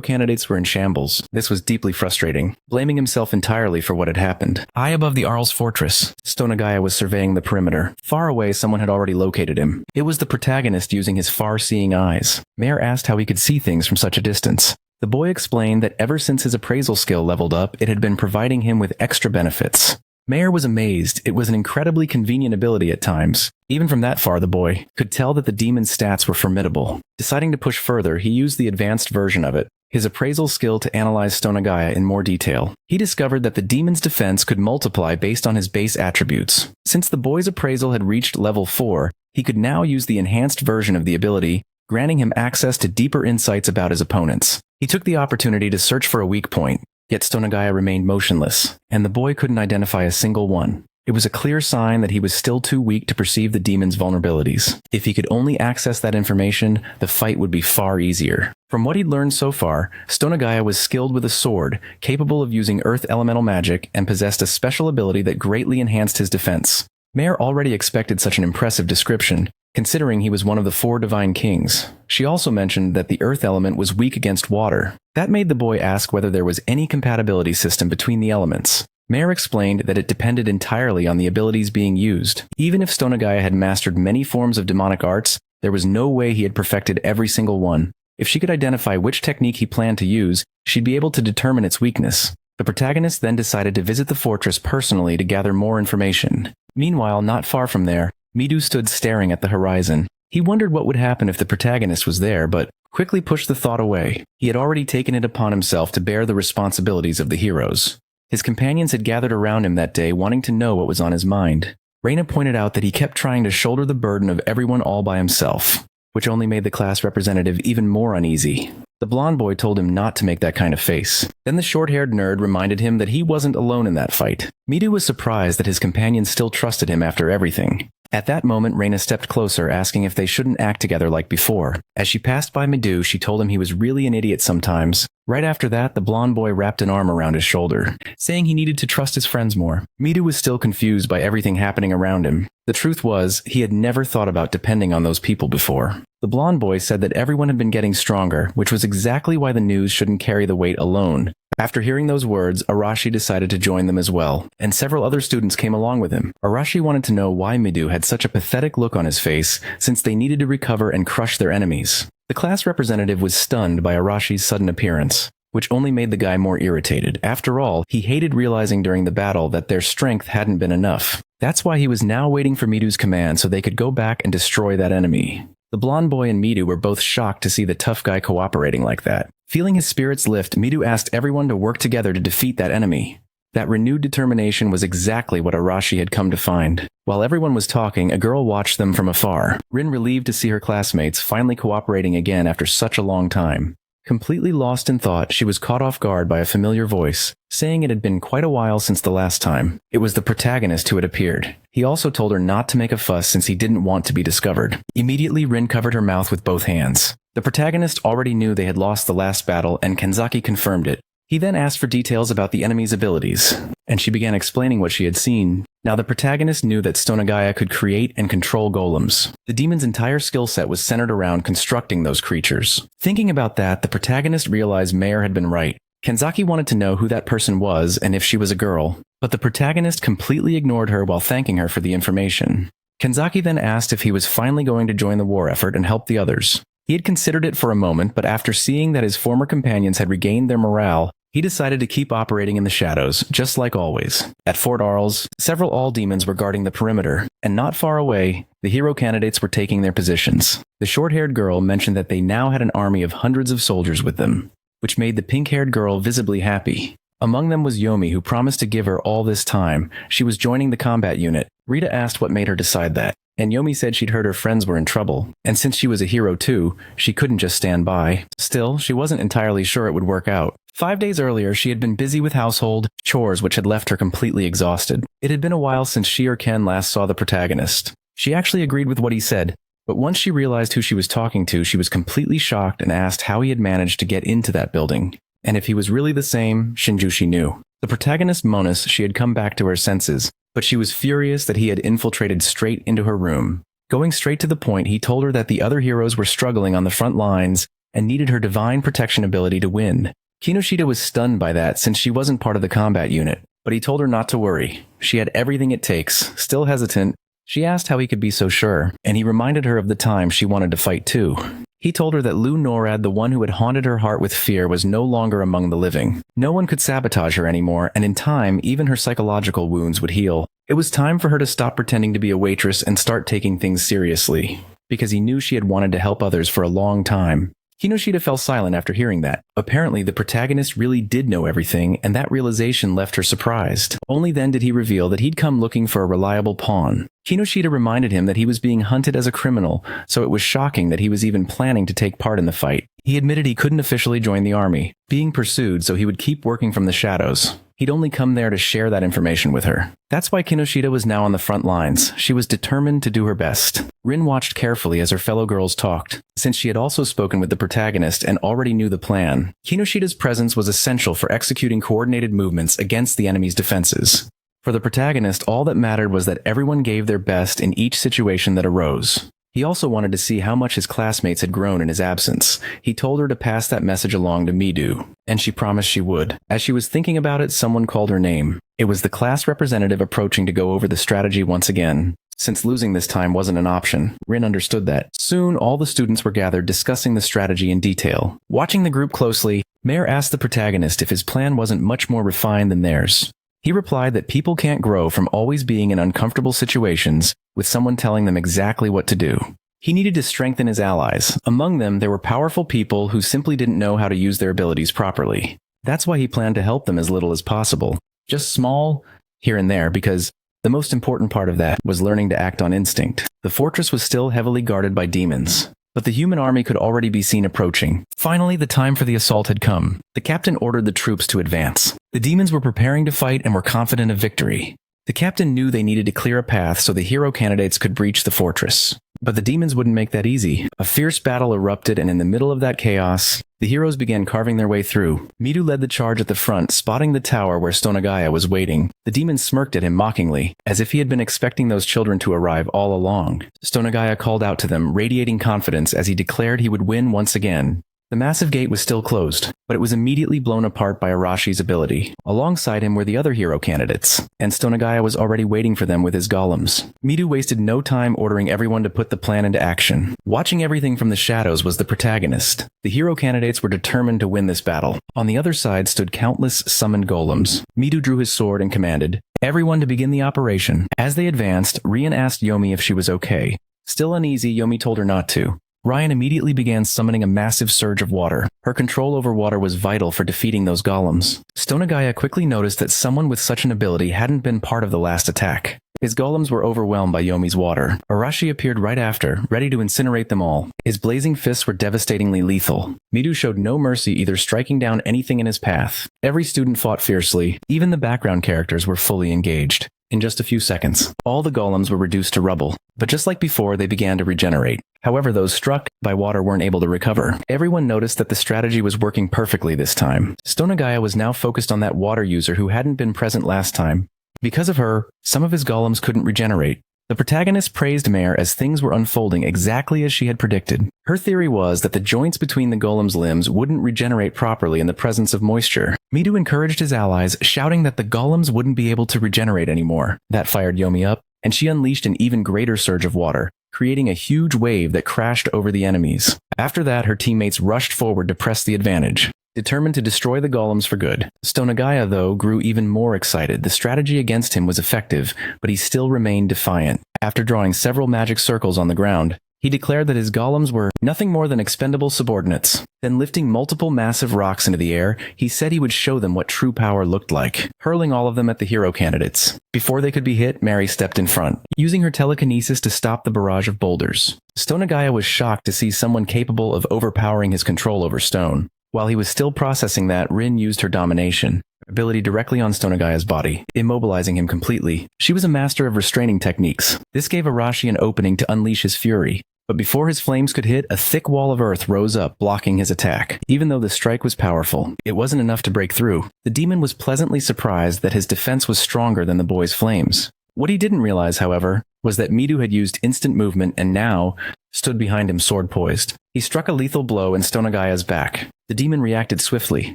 candidates were in shambles. This was deeply frustrating, blaming himself entirely for what had happened. High above the Arl's fortress, Stonagaya was surveying the perimeter. Far away, someone had already located him. It was the protagonist using his far-seeing eyes. Mare asked how he could see things from such a distance. The boy explained that ever since his appraisal skill leveled up, it had been providing him with extra benefits. Mayer was amazed. It was an incredibly convenient ability at times. Even from that far, the boy could tell that the demon's stats were formidable. Deciding to push further, he used the advanced version of it, his appraisal skill, to analyze Stonagaya in more detail. He discovered that the demon's defense could multiply based on his base attributes. Since the boy's appraisal had reached level 4, he could now use the enhanced version of the ability, granting him access to deeper insights about his opponents. He took the opportunity to search for a weak point, yet Stonagaya remained motionless, and the boy couldn't identify a single one. It was a clear sign that he was still too weak to perceive the demon's vulnerabilities. If he could only access that information, the fight would be far easier. From what he'd learned so far, Stonagaya was skilled with a sword, capable of using earth elemental magic, and possessed a special ability that greatly enhanced his defense. Mayer already expected such an impressive description, considering he was one of the 4 divine kings. She also mentioned that the earth element was weak against water. That made the boy ask whether there was any compatibility system between the elements. Mayer explained that it depended entirely on the abilities being used. Even if Stonagaya had mastered many forms of demonic arts, there was no way he had perfected every single one. If she could identify which technique he planned to use, she'd be able to determine its weakness. The protagonist then decided to visit the fortress personally to gather more information. Meanwhile, not far from there, Midu stood staring at the horizon. He wondered what would happen if the protagonist was there, but quickly pushed the thought away. He had already taken it upon himself to bear the responsibilities of the heroes. His companions had gathered around him that day, wanting to know what was on his mind. Reina pointed out that he kept trying to shoulder the burden of everyone all by himself, which only made the class representative even more uneasy. The blonde boy told him not to make that kind of face. Then the short-haired nerd reminded him that he wasn't alone in that fight. Midu was surprised that his companions still trusted him after everything. At that moment, Reina stepped closer, asking if they shouldn't act together like before. As she passed by Midu, she told him he was really an idiot sometimes. Right after that, the blonde boy wrapped an arm around his shoulder, saying he needed to trust his friends more. Midu was still confused by everything happening around him. The truth was, he had never thought about depending on those people before. The blonde boy said that everyone had been getting stronger, which was exactly why the news shouldn't carry the weight alone. After hearing those words, Arashi decided to join them as well, and several other students came along with him. Arashi wanted to know why Midu had such a pathetic look on his face, since they needed to recover and crush their enemies. The class representative was stunned by Arashi's sudden appearance, which only made the guy more irritated. After all, he hated realizing during the battle that their strength hadn't been enough. That's why he was now waiting for Midu's command so they could go back and destroy that enemy. The blonde boy and Midu were both shocked to see the tough guy cooperating like that. Feeling his spirits lift, Midu asked everyone to work together to defeat that enemy. That renewed determination was exactly what Arashi had come to find. While everyone was talking, a girl watched them from afar. Rin, relieved to see her classmates finally cooperating again after such a long time. Completely lost in thought, she was caught off guard by a familiar voice, saying it had been quite a while since the last time. It was the protagonist who had appeared. He also told her not to make a fuss since he didn't want to be discovered. Immediately, Rin covered her mouth with both hands. The protagonist already knew they had lost the last battle, and Kenzaki confirmed it. He then asked for details about the enemy's abilities, and she began explaining what she had seen. Now the protagonist knew that Stonagaya could create and control golems. The demon's entire skill set was centered around constructing those creatures. Thinking about that, the protagonist realized Mayer had been right. Kenzaki wanted to know who that person was and if she was a girl, but the protagonist completely ignored her while thanking her for the information. Kenzaki then asked if he was finally going to join the war effort and help the others. He had considered it for a moment, but after seeing that his former companions had regained their morale, he decided to keep operating in the shadows, just like always. At Fort Arles, several all-demons were guarding the perimeter, and not far away, the hero candidates were taking their positions. The short-haired girl mentioned that they now had an army of hundreds of soldiers with them, which made the pink-haired girl visibly happy. Among them was Yomi, who promised to give her all this time. She was joining the combat unit. Rita asked what made her decide that, and Yomi said she'd heard her friends were in trouble, and since she was a hero too, she couldn't just stand by. Still, she wasn't entirely sure it would work out. 5 days earlier, she had been busy with household chores which had left her completely exhausted. It had been a while since she or Ken last saw the protagonist. She actually agreed with what he said, but once she realized who she was talking to, she was completely shocked and asked how he had managed to get into that building. And if he was really the same, Shinjushi knew. The protagonist Monas, she had come back to her senses, but she was furious that he had infiltrated straight into her room. Going straight to the point, he told her that the other heroes were struggling on the front lines and needed her divine protection ability to win. Kinoshita was stunned by that since she wasn't part of the combat unit, but he told her not to worry. She had everything it takes. Still hesitant, she asked how he could be so sure, and he reminded her of the time she wanted to fight too. He told her that Lu Norad, the one who had haunted her heart with fear, was no longer among the living. No one could sabotage her anymore, and in time, even her psychological wounds would heal. It was time for her to stop pretending to be a waitress and start taking things seriously, because he knew she had wanted to help others for a long time. Kinoshita fell silent after hearing that. Apparently, the protagonist really did know everything, and that realization left her surprised. Only then did he reveal that he'd come looking for a reliable pawn. Kinoshita reminded him that he was being hunted as a criminal, so it was shocking that he was even planning to take part in the fight. He admitted he couldn't officially join the army, being pursued, so he would keep working from the shadows. He'd only come there to share that information with her. That's why Kinoshita was now on the front lines. She was determined to do her best. Rin watched carefully as her fellow girls talked. Since she had also spoken with the protagonist and already knew the plan, Kinoshita's presence was essential for executing coordinated movements against the enemy's defenses. For the protagonist, all that mattered was that everyone gave their best in each situation that arose. He also wanted to see how much his classmates had grown in his absence. He told her to pass that message along to Midu, and she promised she would. As she was thinking about it, someone called her name. It was the class representative approaching to go over the strategy once again. Since losing this time wasn't an option, Rin understood that. Soon, all the students were gathered discussing the strategy in detail. Watching the group closely, Mayor asked the protagonist if his plan wasn't much more refined than theirs. He replied that people can't grow from always being in uncomfortable situations with someone telling them exactly what to do. He needed to strengthen his allies. Among them, there were powerful people who simply didn't know how to use their abilities properly. That's why he planned to help them as little as possible. Just small, here and there, because the most important part of that was learning to act on instinct. The fortress was still heavily guarded by demons, but the human army could already be seen approaching. Finally, the time for the assault had come. The captain ordered the troops to advance. The demons were preparing to fight and were confident of victory. The captain knew they needed to clear a path so the hero candidates could breach the fortress. But the demons wouldn't make that easy. A fierce battle erupted, and in the middle of that chaos, the heroes began carving their way through. Midu led the charge at the front, spotting the tower where Stonagaya was waiting. The demon smirked at him mockingly, as if he had been expecting those children to arrive all along. Stonagaya called out to them, radiating confidence as he declared he would win once again. The massive gate was still closed, but it was immediately blown apart by Arashi's ability. Alongside him were the other hero candidates, and Stonagaya was already waiting for them with his golems. Midu wasted no time ordering everyone to put the plan into action. Watching everything from the shadows was the protagonist. The hero candidates were determined to win this battle. On the other side stood countless summoned golems. Midu drew his sword and commanded everyone to begin the operation. As they advanced, Rian asked Yomi if she was okay. Still uneasy, Yomi told her not to. Ryan immediately began summoning a massive surge of water. Her control over water was vital for defeating those golems. Stonagaya quickly noticed that someone with such an ability hadn't been part of the last attack. His golems were overwhelmed by Yomi's water. Arashi appeared right after, ready to incinerate them all. His blazing fists were devastatingly lethal. Midu showed no mercy, either striking down anything in his path. Every student fought fiercely. Even the background characters were fully engaged. In just a few seconds, all the golems were reduced to rubble. But just like before, they began to regenerate. However, those struck by water weren't able to recover. Everyone noticed that the strategy was working perfectly this time. Stonagaya was now focused on that water user who hadn't been present last time. Because of her, some of his golems couldn't regenerate. The protagonist praised Mare as things were unfolding exactly as she had predicted. Her theory was that the joints between the golem's limbs wouldn't regenerate properly in the presence of moisture. Midu encouraged his allies, shouting that the golems wouldn't be able to regenerate anymore. That fired Yomi up, and she unleashed an even greater surge of water, creating a huge wave that crashed over the enemies. After that, her teammates rushed forward to press the advantage, determined to destroy the golems for good. Stonagaya, though, grew even more excited. The strategy against him was effective, but he still remained defiant. After drawing several magic circles on the ground, he declared that his golems were nothing more than expendable subordinates. Then lifting multiple massive rocks into the air, he said he would show them what true power looked like, hurling all of them at the hero candidates. Before they could be hit, Mary stepped in front, using her telekinesis to stop the barrage of boulders. Stonagaya was shocked to see someone capable of overpowering his control over stone. While he was still processing that, Rin used her domination ability directly on Stonagaya's body, immobilizing him completely. She was a master of restraining techniques. This gave Arashi an opening to unleash his fury. But before his flames could hit, a thick wall of earth rose up, blocking his attack. Even though the strike was powerful, it wasn't enough to break through. The demon was pleasantly surprised that his defense was stronger than the boy's flames. What he didn't realize, however, was that Midu had used instant movement and now stood behind him sword poised. He struck a lethal blow in Stonagaya's back. The demon reacted swiftly,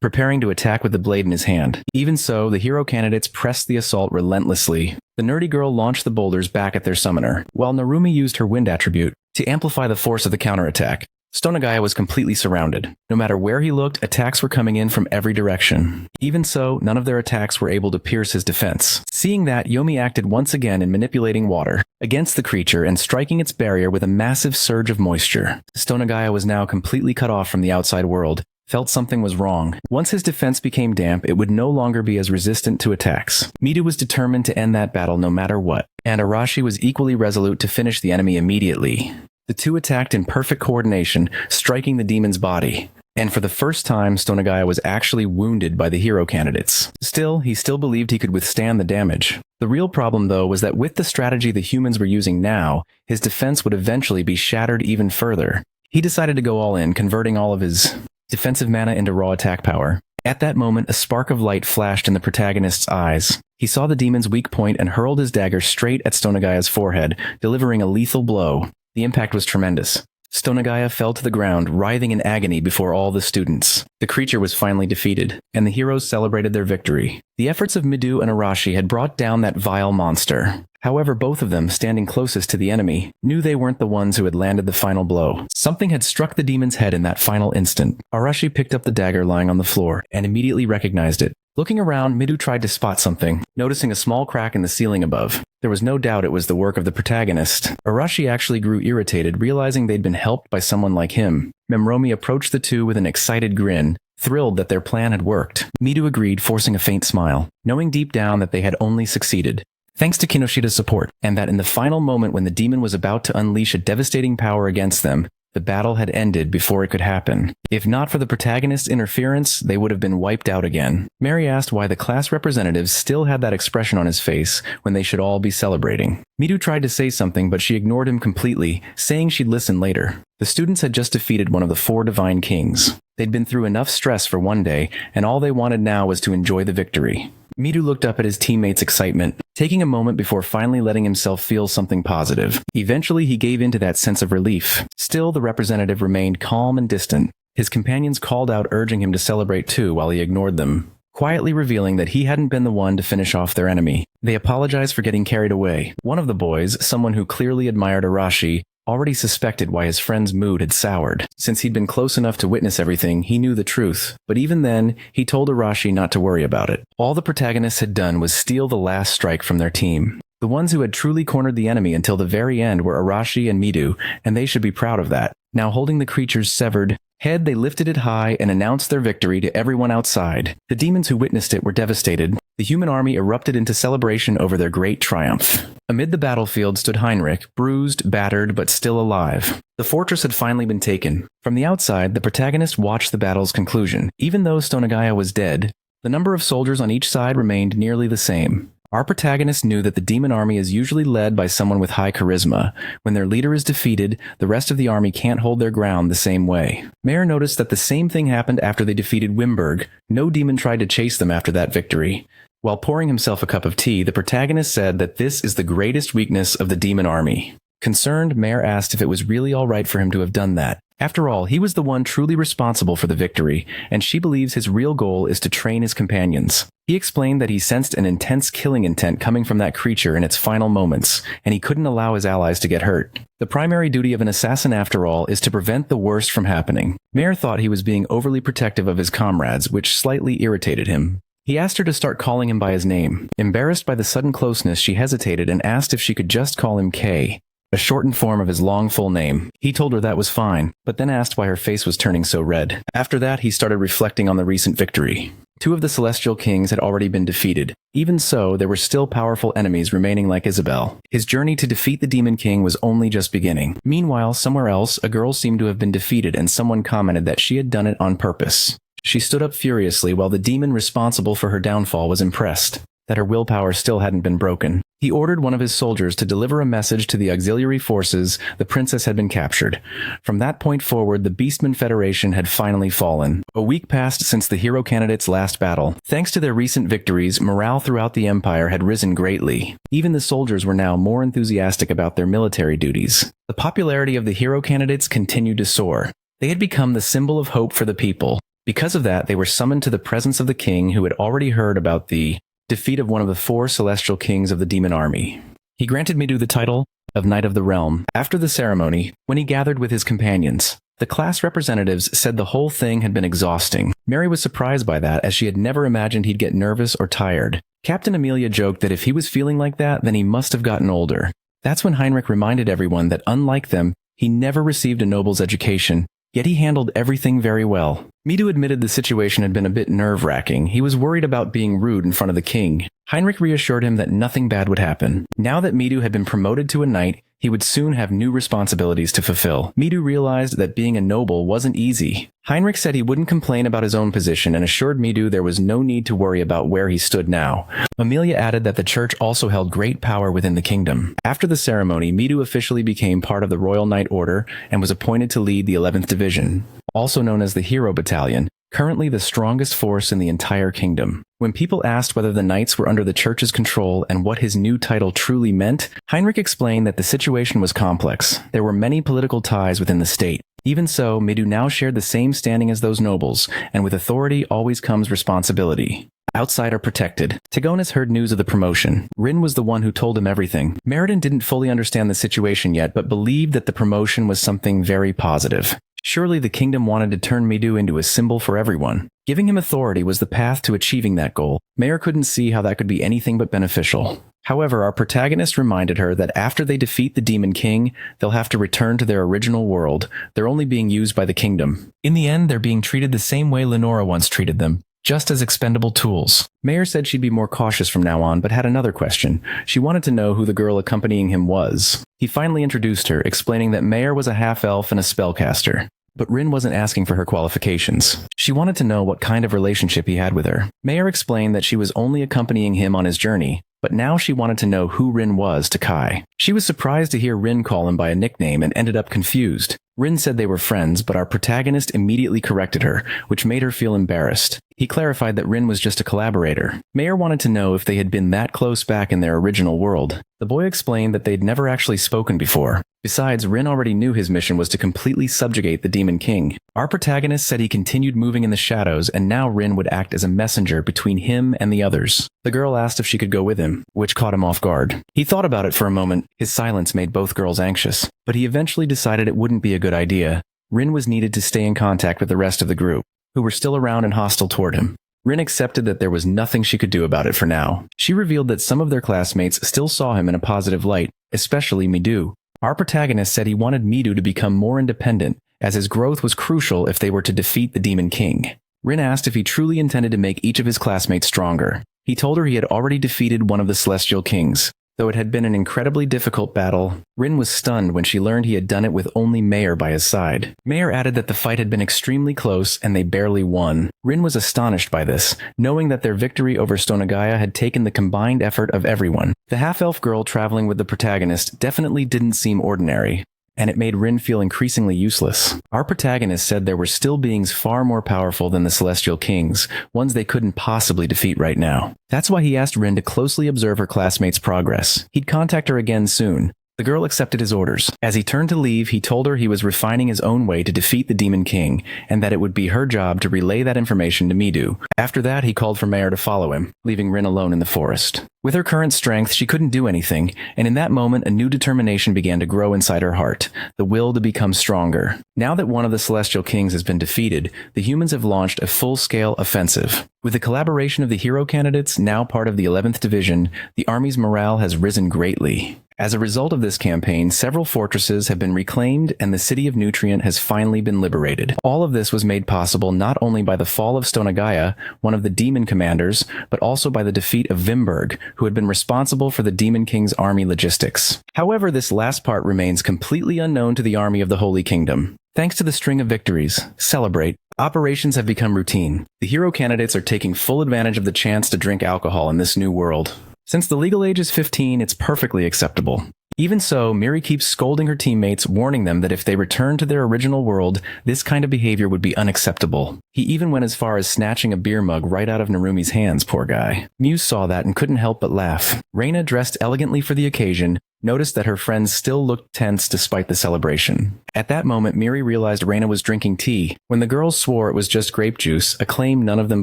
preparing to attack with the blade in his hand. Even so, the hero candidates pressed the assault relentlessly. The nerdy girl launched the boulders back at their summoner, while Narumi used her wind attribute to amplify the force of the counterattack. Stonagaya was completely surrounded. No matter where he looked, attacks were coming in from every direction. Even so, none of their attacks were able to pierce his defense. Seeing that, Yomi acted once again in manipulating water against the creature and striking its barrier with a massive surge of moisture. Stonagaya was now completely cut off from the outside world. Felt something was wrong. Once his defense became damp, it would no longer be as resistant to attacks. Midu was determined to end that battle no matter what, and Arashi was equally resolute to finish the enemy immediately. The two attacked in perfect coordination, striking the demon's body. And for the first time, Stonagaya was actually wounded by the hero candidates. Still, he still believed he could withstand the damage. The real problem, though, was that with the strategy the humans were using now, his defense would eventually be shattered even further. He decided to go all in, converting all of his defensive mana into raw attack power. At that moment, a spark of light flashed in the protagonist's eyes. He saw the demon's weak point and hurled his dagger straight at Stonagaya's forehead, delivering a lethal blow. The impact was tremendous. Stonagaya fell to the ground, writhing in agony before all the students. The creature was finally defeated, and the heroes celebrated their victory. The efforts of Midu and Arashi had brought down that vile monster. However, both of them, standing closest to the enemy, knew they weren't the ones who had landed the final blow. Something had struck the demon's head in that final instant. Arashi picked up the dagger lying on the floor and immediately recognized it. Looking around, Midu tried to spot something, noticing a small crack in the ceiling above. There was no doubt it was the work of the protagonist. Arashi actually grew irritated, realizing they'd been helped by someone like him. Memromi approached the two with an excited grin, thrilled that their plan had worked. Midu agreed, forcing a faint smile, knowing deep down that they had only succeeded. Thanks to Kinoshida's support, and that in the final moment when the demon was about to unleash a devastating power against them, the battle had ended before it could happen. If not for the protagonist's interference, they would have been wiped out again. Mary asked why the class representatives still had that expression on his face when they should all be celebrating. Midu tried to say something, but she ignored him completely, saying she'd listen later. The students had just defeated one of the 4 divine kings. They'd been through enough stress for one day, and all they wanted now was to enjoy the victory. Midu looked up at his teammates' excitement, taking a moment before finally letting himself feel something positive. Eventually, he gave in to that sense of relief. Still, the representative remained calm and distant. His companions called out, urging him to celebrate too, while he ignored them, quietly revealing that he hadn't been the one to finish off their enemy. They apologized for getting carried away. One of the boys, someone who clearly admired Arashi, already suspected why his friend's mood had soured. Since he'd been close enough to witness everything, he knew the truth. But even then, he told Arashi not to worry about it. All the protagonists had done was steal the last strike from their team. The ones who had truly cornered the enemy until the very end were Arashi and Midu, and they should be proud of that. Now holding the creature's severed head, they lifted it high and announced their victory to everyone outside. The demons who witnessed it were devastated. The human army erupted into celebration over their great triumph. Amid the battlefield stood Heinrich, bruised, battered, but still alive. The fortress had finally been taken. From the outside, the protagonist watched the battle's conclusion. Even though Stonagaya was dead, the number of soldiers on each side remained nearly the same. Our protagonist knew that the demon army is usually led by someone with high charisma. When their leader is defeated, the rest of the army can't hold their ground the same way. Mayer noticed that the same thing happened after they defeated Wimberg. No demon tried to chase them after that victory. While pouring himself a cup of tea, the protagonist said that this is the greatest weakness of the demon army. Concerned, Mayer asked if it was really all right for him to have done that. After all, he was the one truly responsible for the victory, and she believes his real goal is to train his companions. He explained that he sensed an intense killing intent coming from that creature in its final moments, and he couldn't allow his allies to get hurt. The primary duty of an assassin, after all, is to prevent the worst from happening. Mayer thought he was being overly protective of his comrades, which slightly irritated him. He asked her to start calling him by his name. Embarrassed by the sudden closeness, she hesitated and asked if she could just call him K, a shortened form of his long full name. He told her that was fine, but then asked why her face was turning so red. After that, he started reflecting on the recent victory. 2 of the celestial kings had already been defeated. Even so, there were still powerful enemies remaining like Isabel. His journey to defeat the Demon King was only just beginning. Meanwhile, somewhere else, a girl seemed to have been defeated and someone commented that she had done it on purpose. She stood up furiously while the demon responsible for her downfall was impressed that her willpower still hadn't been broken. He ordered one of his soldiers to deliver a message to the auxiliary forces the princess had been captured. From that point forward, the Beastman Federation had finally fallen. A week passed since the hero candidates' last battle. Thanks to their recent victories, morale throughout the Empire had risen greatly. Even the soldiers were now more enthusiastic about their military duties. The popularity of the hero candidates continued to soar. They had become the symbol of hope for the people. Because of that, they were summoned to the presence of the king, who had already heard about the defeat of one of the 4 celestial kings of the demon army. He granted Midu the title of Knight of the Realm. After the ceremony, when he gathered with his companions, The class representatives said the whole thing had been exhausting. Mary was surprised by that, as she had never imagined he'd get nervous or tired. Captain Amelia joked that if he was feeling like that, then he must have gotten older. That's when Heinrich reminded everyone that unlike them, he never received a noble's education, yet he handled everything very well. Midu admitted the situation had been a bit nerve-wracking. He was worried about being rude in front of the king. Heinrich reassured him that nothing bad would happen. Now that Midu had been promoted to a knight, he would soon have new responsibilities to fulfill. Midu realized that being a noble wasn't easy. Heinrich said he wouldn't complain about his own position and assured Midu there was no need to worry about where he stood now. Amelia added that the church also held great power within the kingdom. After the ceremony, Midu officially became part of the Royal Knight Order and was appointed to lead the 11th Division, also known as the Hero Battalion, currently the strongest force in the entire kingdom. When people asked whether the knights were under the church's control and what his new title truly meant, Heinrich explained that the situation was complex. There were many political ties within the state. Even so, Midu now shared the same standing as those nobles, and with authority always comes responsibility. Outside are protected. Tegonis heard news of the promotion. Rin was the one who told him everything. Meriden didn't fully understand the situation yet, but believed that the promotion was something very positive. Surely the kingdom wanted to turn Midu into a symbol for everyone. Giving him authority was the path to achieving that goal. Mayor couldn't see how that could be anything but beneficial. However, our protagonist reminded her that after they defeat the Demon King, they'll have to return to their original world. They're only being used by the kingdom. In the end, they're being treated the same way Lenora once treated them, just as expendable tools. Mayor said she'd be more cautious from now on, but had another question. She wanted to know who the girl accompanying him was. He finally introduced her, explaining that Mayor was a half-elf and a spellcaster. But Rin wasn't asking for her qualifications. She wanted to know what kind of relationship he had with her. Mayor explained that she was only accompanying him on his journey, but now she wanted to know who Rin was to Kai. She was surprised to hear Rin call him by a nickname and ended up confused. Rin said they were friends, but our protagonist immediately corrected her, which made her feel embarrassed. He clarified that Rin was just a collaborator. Mayor wanted to know if they had been that close back in their original world. The boy explained that they'd never actually spoken before. Besides, Rin already knew his mission was to completely subjugate the Demon King. Our protagonist said he continued moving in the shadows, and now Rin would act as a messenger between him and the others. The girl asked if she could go with him, which caught him off guard. He thought about it for a moment. His silence made both girls anxious, but he eventually decided it wouldn't be a good idea. Rin was needed to stay in contact with the rest of the group, who were still around and hostile toward him. Rin accepted that there was nothing she could do about it for now. She revealed that some of their classmates still saw him in a positive light, especially Midu. Our protagonist said he wanted Midu to become more independent, as his growth was crucial if they were to defeat the Demon King. Rin asked if he truly intended to make each of his classmates stronger. He told her he had already defeated one of the Celestial Kings. Though it had been an incredibly difficult battle, Rin was stunned when she learned he had done it with only Mayor by his side. Mayor added that the fight had been extremely close and they barely won. Rin was astonished by this, knowing that their victory over Stonagaya had taken the combined effort of everyone. The half-elf girl traveling with the protagonist definitely didn't seem ordinary, and it made Rin feel increasingly useless. Our protagonist said there were still beings far more powerful than the Celestial Kings, ones they couldn't possibly defeat right now. That's why he asked Rin to closely observe her classmates' progress. He'd contact her again soon. The girl accepted his orders. As he turned to leave, he told her he was refining his own way to defeat the Demon King, and that it would be her job to relay that information to Midu. After that, he called for Mayor to follow him, leaving Rin alone in the forest. With her current strength, she couldn't do anything, and in that moment, a new determination began to grow inside her heart, the will to become stronger. Now that one of the Celestial Kings has been defeated, the humans have launched a full-scale offensive. With the collaboration of the hero candidates, now part of the 11th Division, the army's morale has risen greatly. As a result of this campaign, several fortresses have been reclaimed and the city of Nutrient has finally been liberated. All of this was made possible not only by the fall of Stonagaya, one of the demon commanders, but also by the defeat of Vimberg, who had been responsible for the Demon King's army logistics. However, this last part remains completely unknown to the army of the Holy Kingdom. Thanks to the string of victories, Celebrate, operations have become routine. The hero candidates are taking full advantage of the chance to drink alcohol in this new world. Since the legal age is 15, it's perfectly acceptable. Even so, Miri keeps scolding her teammates, warning them that if they return to their original world, this kind of behavior would be unacceptable. He even went as far as snatching a beer mug right out of Narumi's hands, poor guy. Muse saw that and couldn't help but laugh. Reina, dressed elegantly for the occasion, noticed that her friends still looked tense despite the celebration. At that moment, Miri realized Reina was drinking tea. When the girls swore it was just grape juice, a claim none of them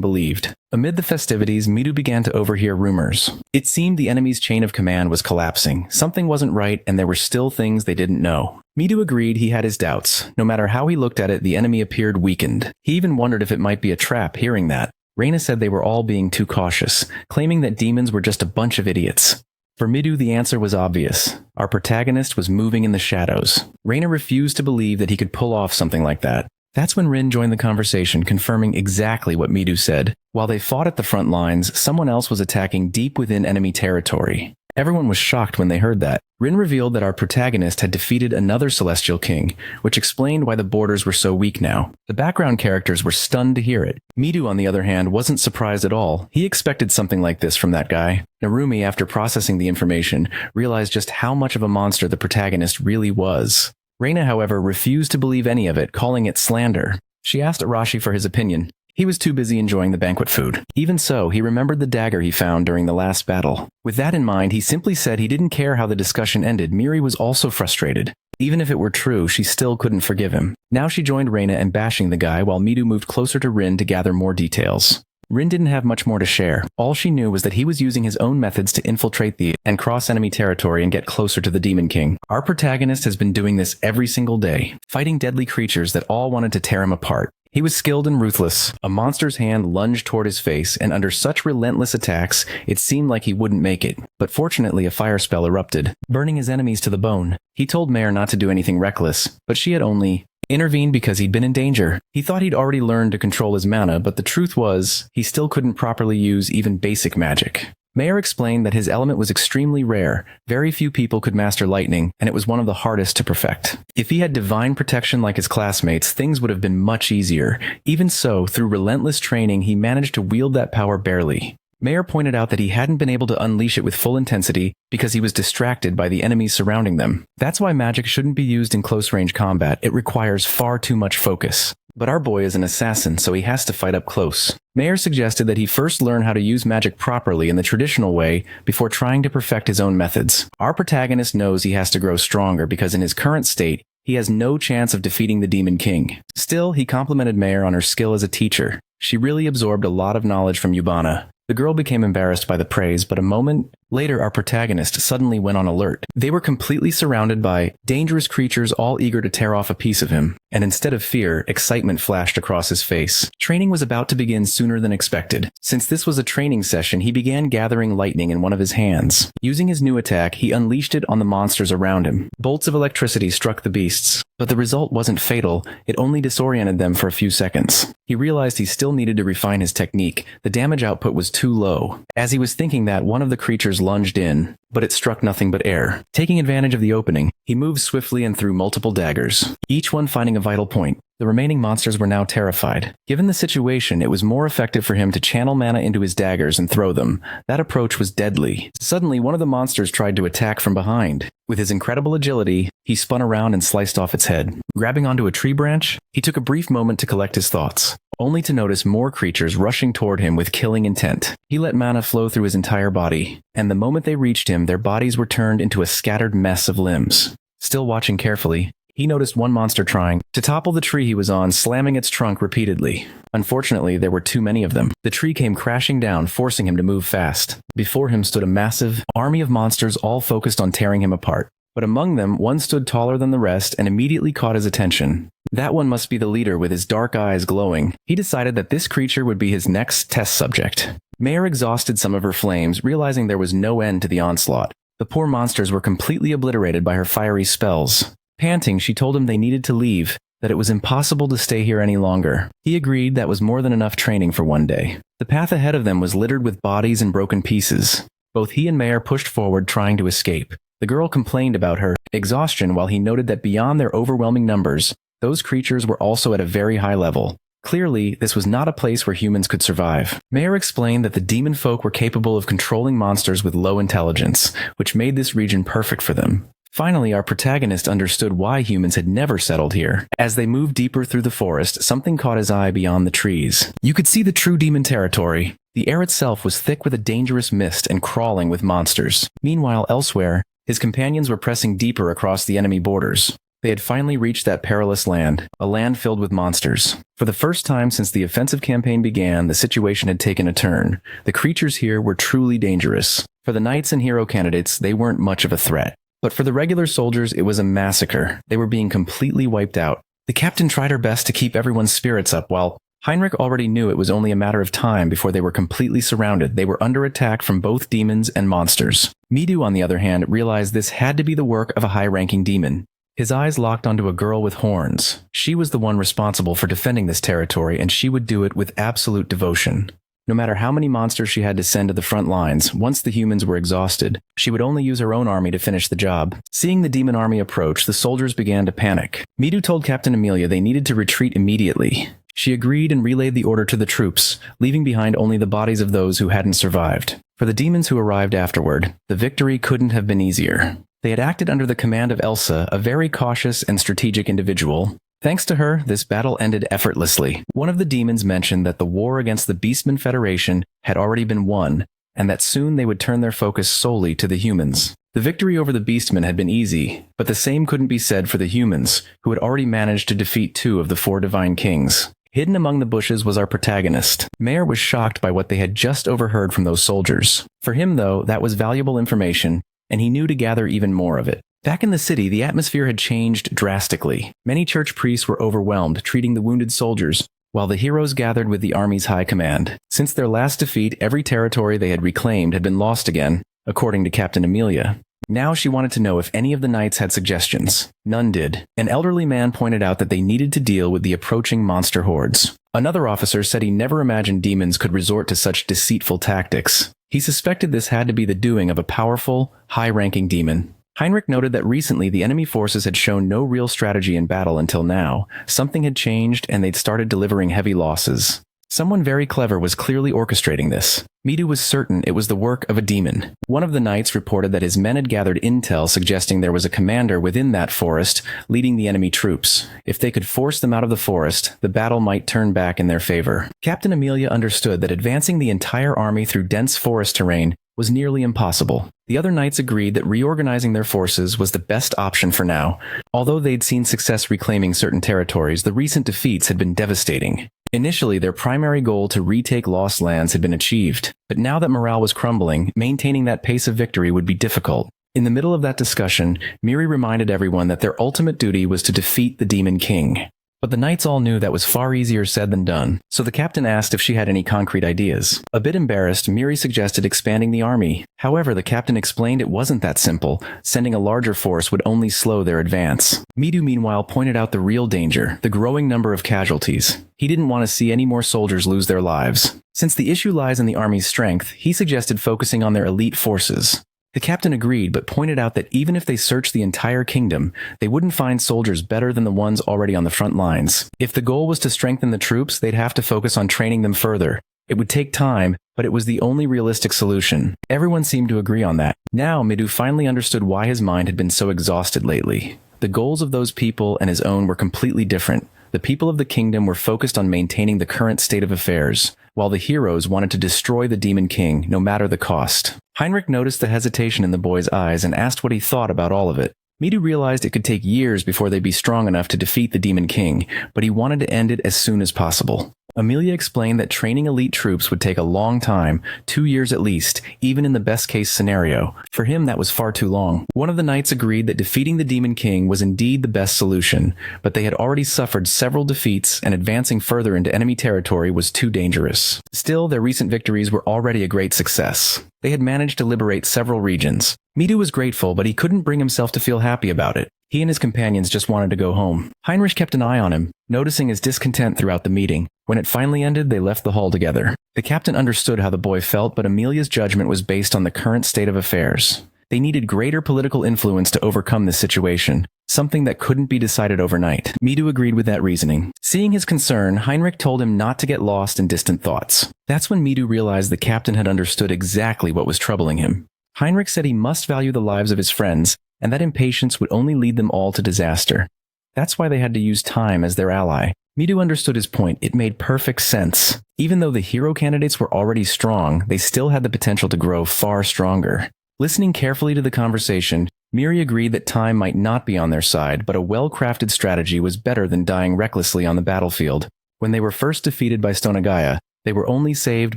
believed. Amid the festivities, Midu began to overhear rumors. It seemed the enemy's chain of command was collapsing. Something wasn't right, and there were still things they didn't know. Midu agreed he had his doubts. No matter how he looked at it, the enemy appeared weakened. He even wondered if it might be a trap, hearing that. Reina said they were all being too cautious, claiming that demons were just a bunch of idiots. For Midu, the answer was obvious. Our protagonist was moving in the shadows. Reina refused to believe that he could pull off something like that. That's when Rin joined the conversation, confirming exactly what Midu said. While they fought at the front lines, someone else was attacking deep within enemy territory. Everyone was shocked when they heard that. Rin revealed that our protagonist had defeated another celestial king, which explained why the borders were so weak now. The background characters were stunned to hear it. Midu, on the other hand, wasn't surprised at all. He expected something like this from that guy. Narumi, after processing the information, realized just how much of a monster the protagonist really was. Reina, however, refused to believe any of it, calling it slander. She asked Arashi for his opinion. He was too busy enjoying the banquet food. Even so, he remembered the dagger he found during the last battle. With that in mind, he simply said he didn't care how the discussion ended. Miri was also frustrated. Even if it were true, she still couldn't forgive him. Now she joined Reina in bashing the guy, while Midu moved closer to Rin to gather more details. Rin didn't have much more to share. All she knew was that he was using his own methods to infiltrate and cross enemy territory and get closer to the Demon King. Our protagonist has been doing this every single day, fighting deadly creatures that all wanted to tear him apart. He was skilled and ruthless. A monster's hand lunged toward his face, and under such relentless attacks, it seemed like he wouldn't make it. But fortunately, a fire spell erupted, burning his enemies to the bone. He told Mare not to do anything reckless, but she had only intervened because he'd been in danger. He thought he'd already learned to control his mana, but the truth was, he still couldn't properly use even basic magic. Mayer explained that his element was extremely rare. Very few people could master lightning, and it was one of the hardest to perfect. If he had divine protection like his classmates, things would have been much easier. Even so, through relentless training, he managed to wield that power barely. Mayer pointed out that he hadn't been able to unleash it with full intensity because he was distracted by the enemies surrounding them. That's why magic shouldn't be used in close-range combat. It requires far too much focus. But our boy is an assassin, so he has to fight up close. Mayer suggested that he first learn how to use magic properly in the traditional way before trying to perfect his own methods. Our protagonist knows he has to grow stronger because in his current state, he has no chance of defeating the Demon King. Still, he complimented Mayer on her skill as a teacher. She really absorbed a lot of knowledge from Yubana. The girl became embarrassed by the praise, but a moment later our protagonist suddenly went on alert. They were completely surrounded by dangerous creatures all eager to tear off a piece of him, and instead of fear, excitement flashed across his face. Training was about to begin sooner than expected. Since this was a training session, he began gathering lightning in one of his hands. Using his new attack, he unleashed it on the monsters around him. Bolts of electricity struck the beasts, but the result wasn't fatal. It only disoriented them for a few seconds. He realized he still needed to refine his technique. The damage output was too low. As he was thinking that, one of the creatures lunged in, but it struck nothing but air. Taking advantage of the opening, he moved swiftly and threw multiple daggers, each one finding a vital point. The remaining monsters were now terrified. Given the situation, it was more effective for him to channel mana into his daggers and throw them. That approach was deadly. Suddenly, one of the monsters tried to attack from behind. With his incredible agility, he spun around and sliced off its head. Grabbing onto a tree branch, he took a brief moment to collect his thoughts, only to notice more creatures rushing toward him with killing intent. He let mana flow through his entire body, and the moment they reached him, their bodies were turned into a scattered mess of limbs. Still watching carefully, he noticed one monster trying to topple the tree he was on, slamming its trunk repeatedly. Unfortunately, there were too many of them. The tree came crashing down, forcing him to move fast. Before him stood a massive army of monsters, all focused on tearing him apart. But among them, one stood taller than the rest and immediately caught his attention. That one must be the leader with his dark eyes glowing. He decided that this creature would be his next test subject. Mayer exhausted some of her flames, realizing there was no end to the onslaught. The poor monsters were completely obliterated by her fiery spells. Panting, she told him they needed to leave, that it was impossible to stay here any longer. He agreed that was more than enough training for one day. The path ahead of them was littered with bodies and broken pieces. Both he and Mayer pushed forward, trying to escape. The girl complained about her exhaustion while he noted that beyond their overwhelming numbers, those creatures were also at a very high level. Clearly, this was not a place where humans could survive. Mayer explained that the demon folk were capable of controlling monsters with low intelligence, which made this region perfect for them. Finally, our protagonist understood why humans had never settled here. As they moved deeper through the forest, something caught his eye beyond the trees. You could see the true demon territory. The air itself was thick with a dangerous mist and crawling with monsters. Meanwhile, elsewhere, his companions were pressing deeper across the enemy borders. They had finally reached that perilous land, a land filled with monsters. For the first time since the offensive campaign began, the situation had taken a turn. The creatures here were truly dangerous. For the knights and hero candidates, they weren't much of a threat. But for the regular soldiers, it was a massacre. They were being completely wiped out. The captain tried her best to keep everyone's spirits up, while Heinrich already knew it was only a matter of time before they were completely surrounded. They were under attack from both demons and monsters. Midu, on the other hand, realized this had to be the work of a high-ranking demon. His eyes locked onto a girl with horns. She was the one responsible for defending this territory, and she would do it with absolute devotion. No matter how many monsters she had to send to the front lines, once the humans were exhausted, she would only use her own army to finish the job. Seeing the demon army approach, the soldiers began to panic. Midu told Captain Amelia they needed to retreat immediately. She agreed and relayed the order to the troops, leaving behind only the bodies of those who hadn't survived. For the demons who arrived afterward, the victory couldn't have been easier. They had acted under the command of Elsa, a very cautious and strategic individual. Thanks to her, this battle ended effortlessly. One of the demons mentioned that the war against the Beastmen Federation had already been won, and that soon they would turn their focus solely to the humans. The victory over the Beastmen had been easy, but the same couldn't be said for the humans, who had already managed to defeat 2 of the 4 divine kings. Hidden among the bushes was our protagonist. Mayer was shocked by what they had just overheard from those soldiers. For him, though, that was valuable information, and he knew to gather even more of it. Back in the city, the atmosphere had changed drastically. Many church priests were overwhelmed, treating the wounded soldiers, while the heroes gathered with the army's high command. Since their last defeat, every territory they had reclaimed had been lost again, according to Captain Amelia. Now she wanted to know if any of the knights had suggestions. None did. An elderly man pointed out that they needed to deal with the approaching monster hordes. Another officer said he never imagined demons could resort to such deceitful tactics. He suspected this had to be the doing of a powerful, high-ranking demon. Heinrich noted that recently the enemy forces had shown no real strategy in battle until now. Something had changed and they'd started delivering heavy losses. Someone very clever was clearly orchestrating this. Midu was certain it was the work of a demon. One of the knights reported that his men had gathered intel suggesting there was a commander within that forest leading the enemy troops. If they could force them out of the forest, the battle might turn back in their favor. Captain Amelia understood that advancing the entire army through dense forest terrain was nearly impossible. The other knights agreed that reorganizing their forces was the best option for now. Although they'd seen success reclaiming certain territories, the recent defeats had been devastating. Initially, their primary goal to retake lost lands had been achieved, but now that morale was crumbling, maintaining that pace of victory would be difficult. In the middle of that discussion, Miri reminded everyone that their ultimate duty was to defeat the Demon King. But the knights all knew that was far easier said than done, so the captain asked if she had any concrete ideas. A bit embarrassed, Miri suggested expanding the army. However, the captain explained it wasn't that simple. Sending a larger force would only slow their advance. Midu, meanwhile, pointed out the real danger, the growing number of casualties. He didn't want to see any more soldiers lose their lives. Since the issue lies in the army's strength, he suggested focusing on their elite forces. The captain agreed, but pointed out that even if they searched the entire kingdom, they wouldn't find soldiers better than the ones already on the front lines. If the goal was to strengthen the troops, they'd have to focus on training them further. It would take time, but it was the only realistic solution. Everyone seemed to agree on that. Now, Midu finally understood why his mind had been so exhausted lately. The goals of those people and his own were completely different. The people of the kingdom were focused on maintaining the current state of affairs, while the heroes wanted to destroy the Demon King, no matter the cost. Heinrich noticed the hesitation in the boy's eyes and asked what he thought about all of it. Midu realized it could take years before they'd be strong enough to defeat the Demon King, but he wanted to end it as soon as possible. Amelia explained that training elite troops would take a long time, 2 years at least, even in the best-case scenario. For him, that was far too long. One of the knights agreed that defeating the Demon King was indeed the best solution, but they had already suffered several defeats and advancing further into enemy territory was too dangerous. Still, their recent victories were already a great success. They had managed to liberate several regions. Midu was grateful, but he couldn't bring himself to feel happy about it. He and his companions just wanted to go home. Heinrich kept an eye on him, noticing his discontent throughout the meeting. When it finally ended, they left the hall together. The captain understood how the boy felt, but Amelia's judgment was based on the current state of affairs. They needed greater political influence to overcome this situation, something that couldn't be decided overnight. Midu agreed with that reasoning. Seeing his concern, Heinrich told him not to get lost in distant thoughts. That's when Midu realized the captain had understood exactly what was troubling him. Heinrich said he must value the lives of his friends, and that impatience would only lead them all to disaster. That's why they had to use time as their ally. Midu understood his point. It made perfect sense. Even though the hero candidates were already strong, they still had the potential to grow far stronger. Listening carefully to the conversation, Miri agreed that time might not be on their side, but a well-crafted strategy was better than dying recklessly on the battlefield. When they were first defeated by Stonagaya, They were only saved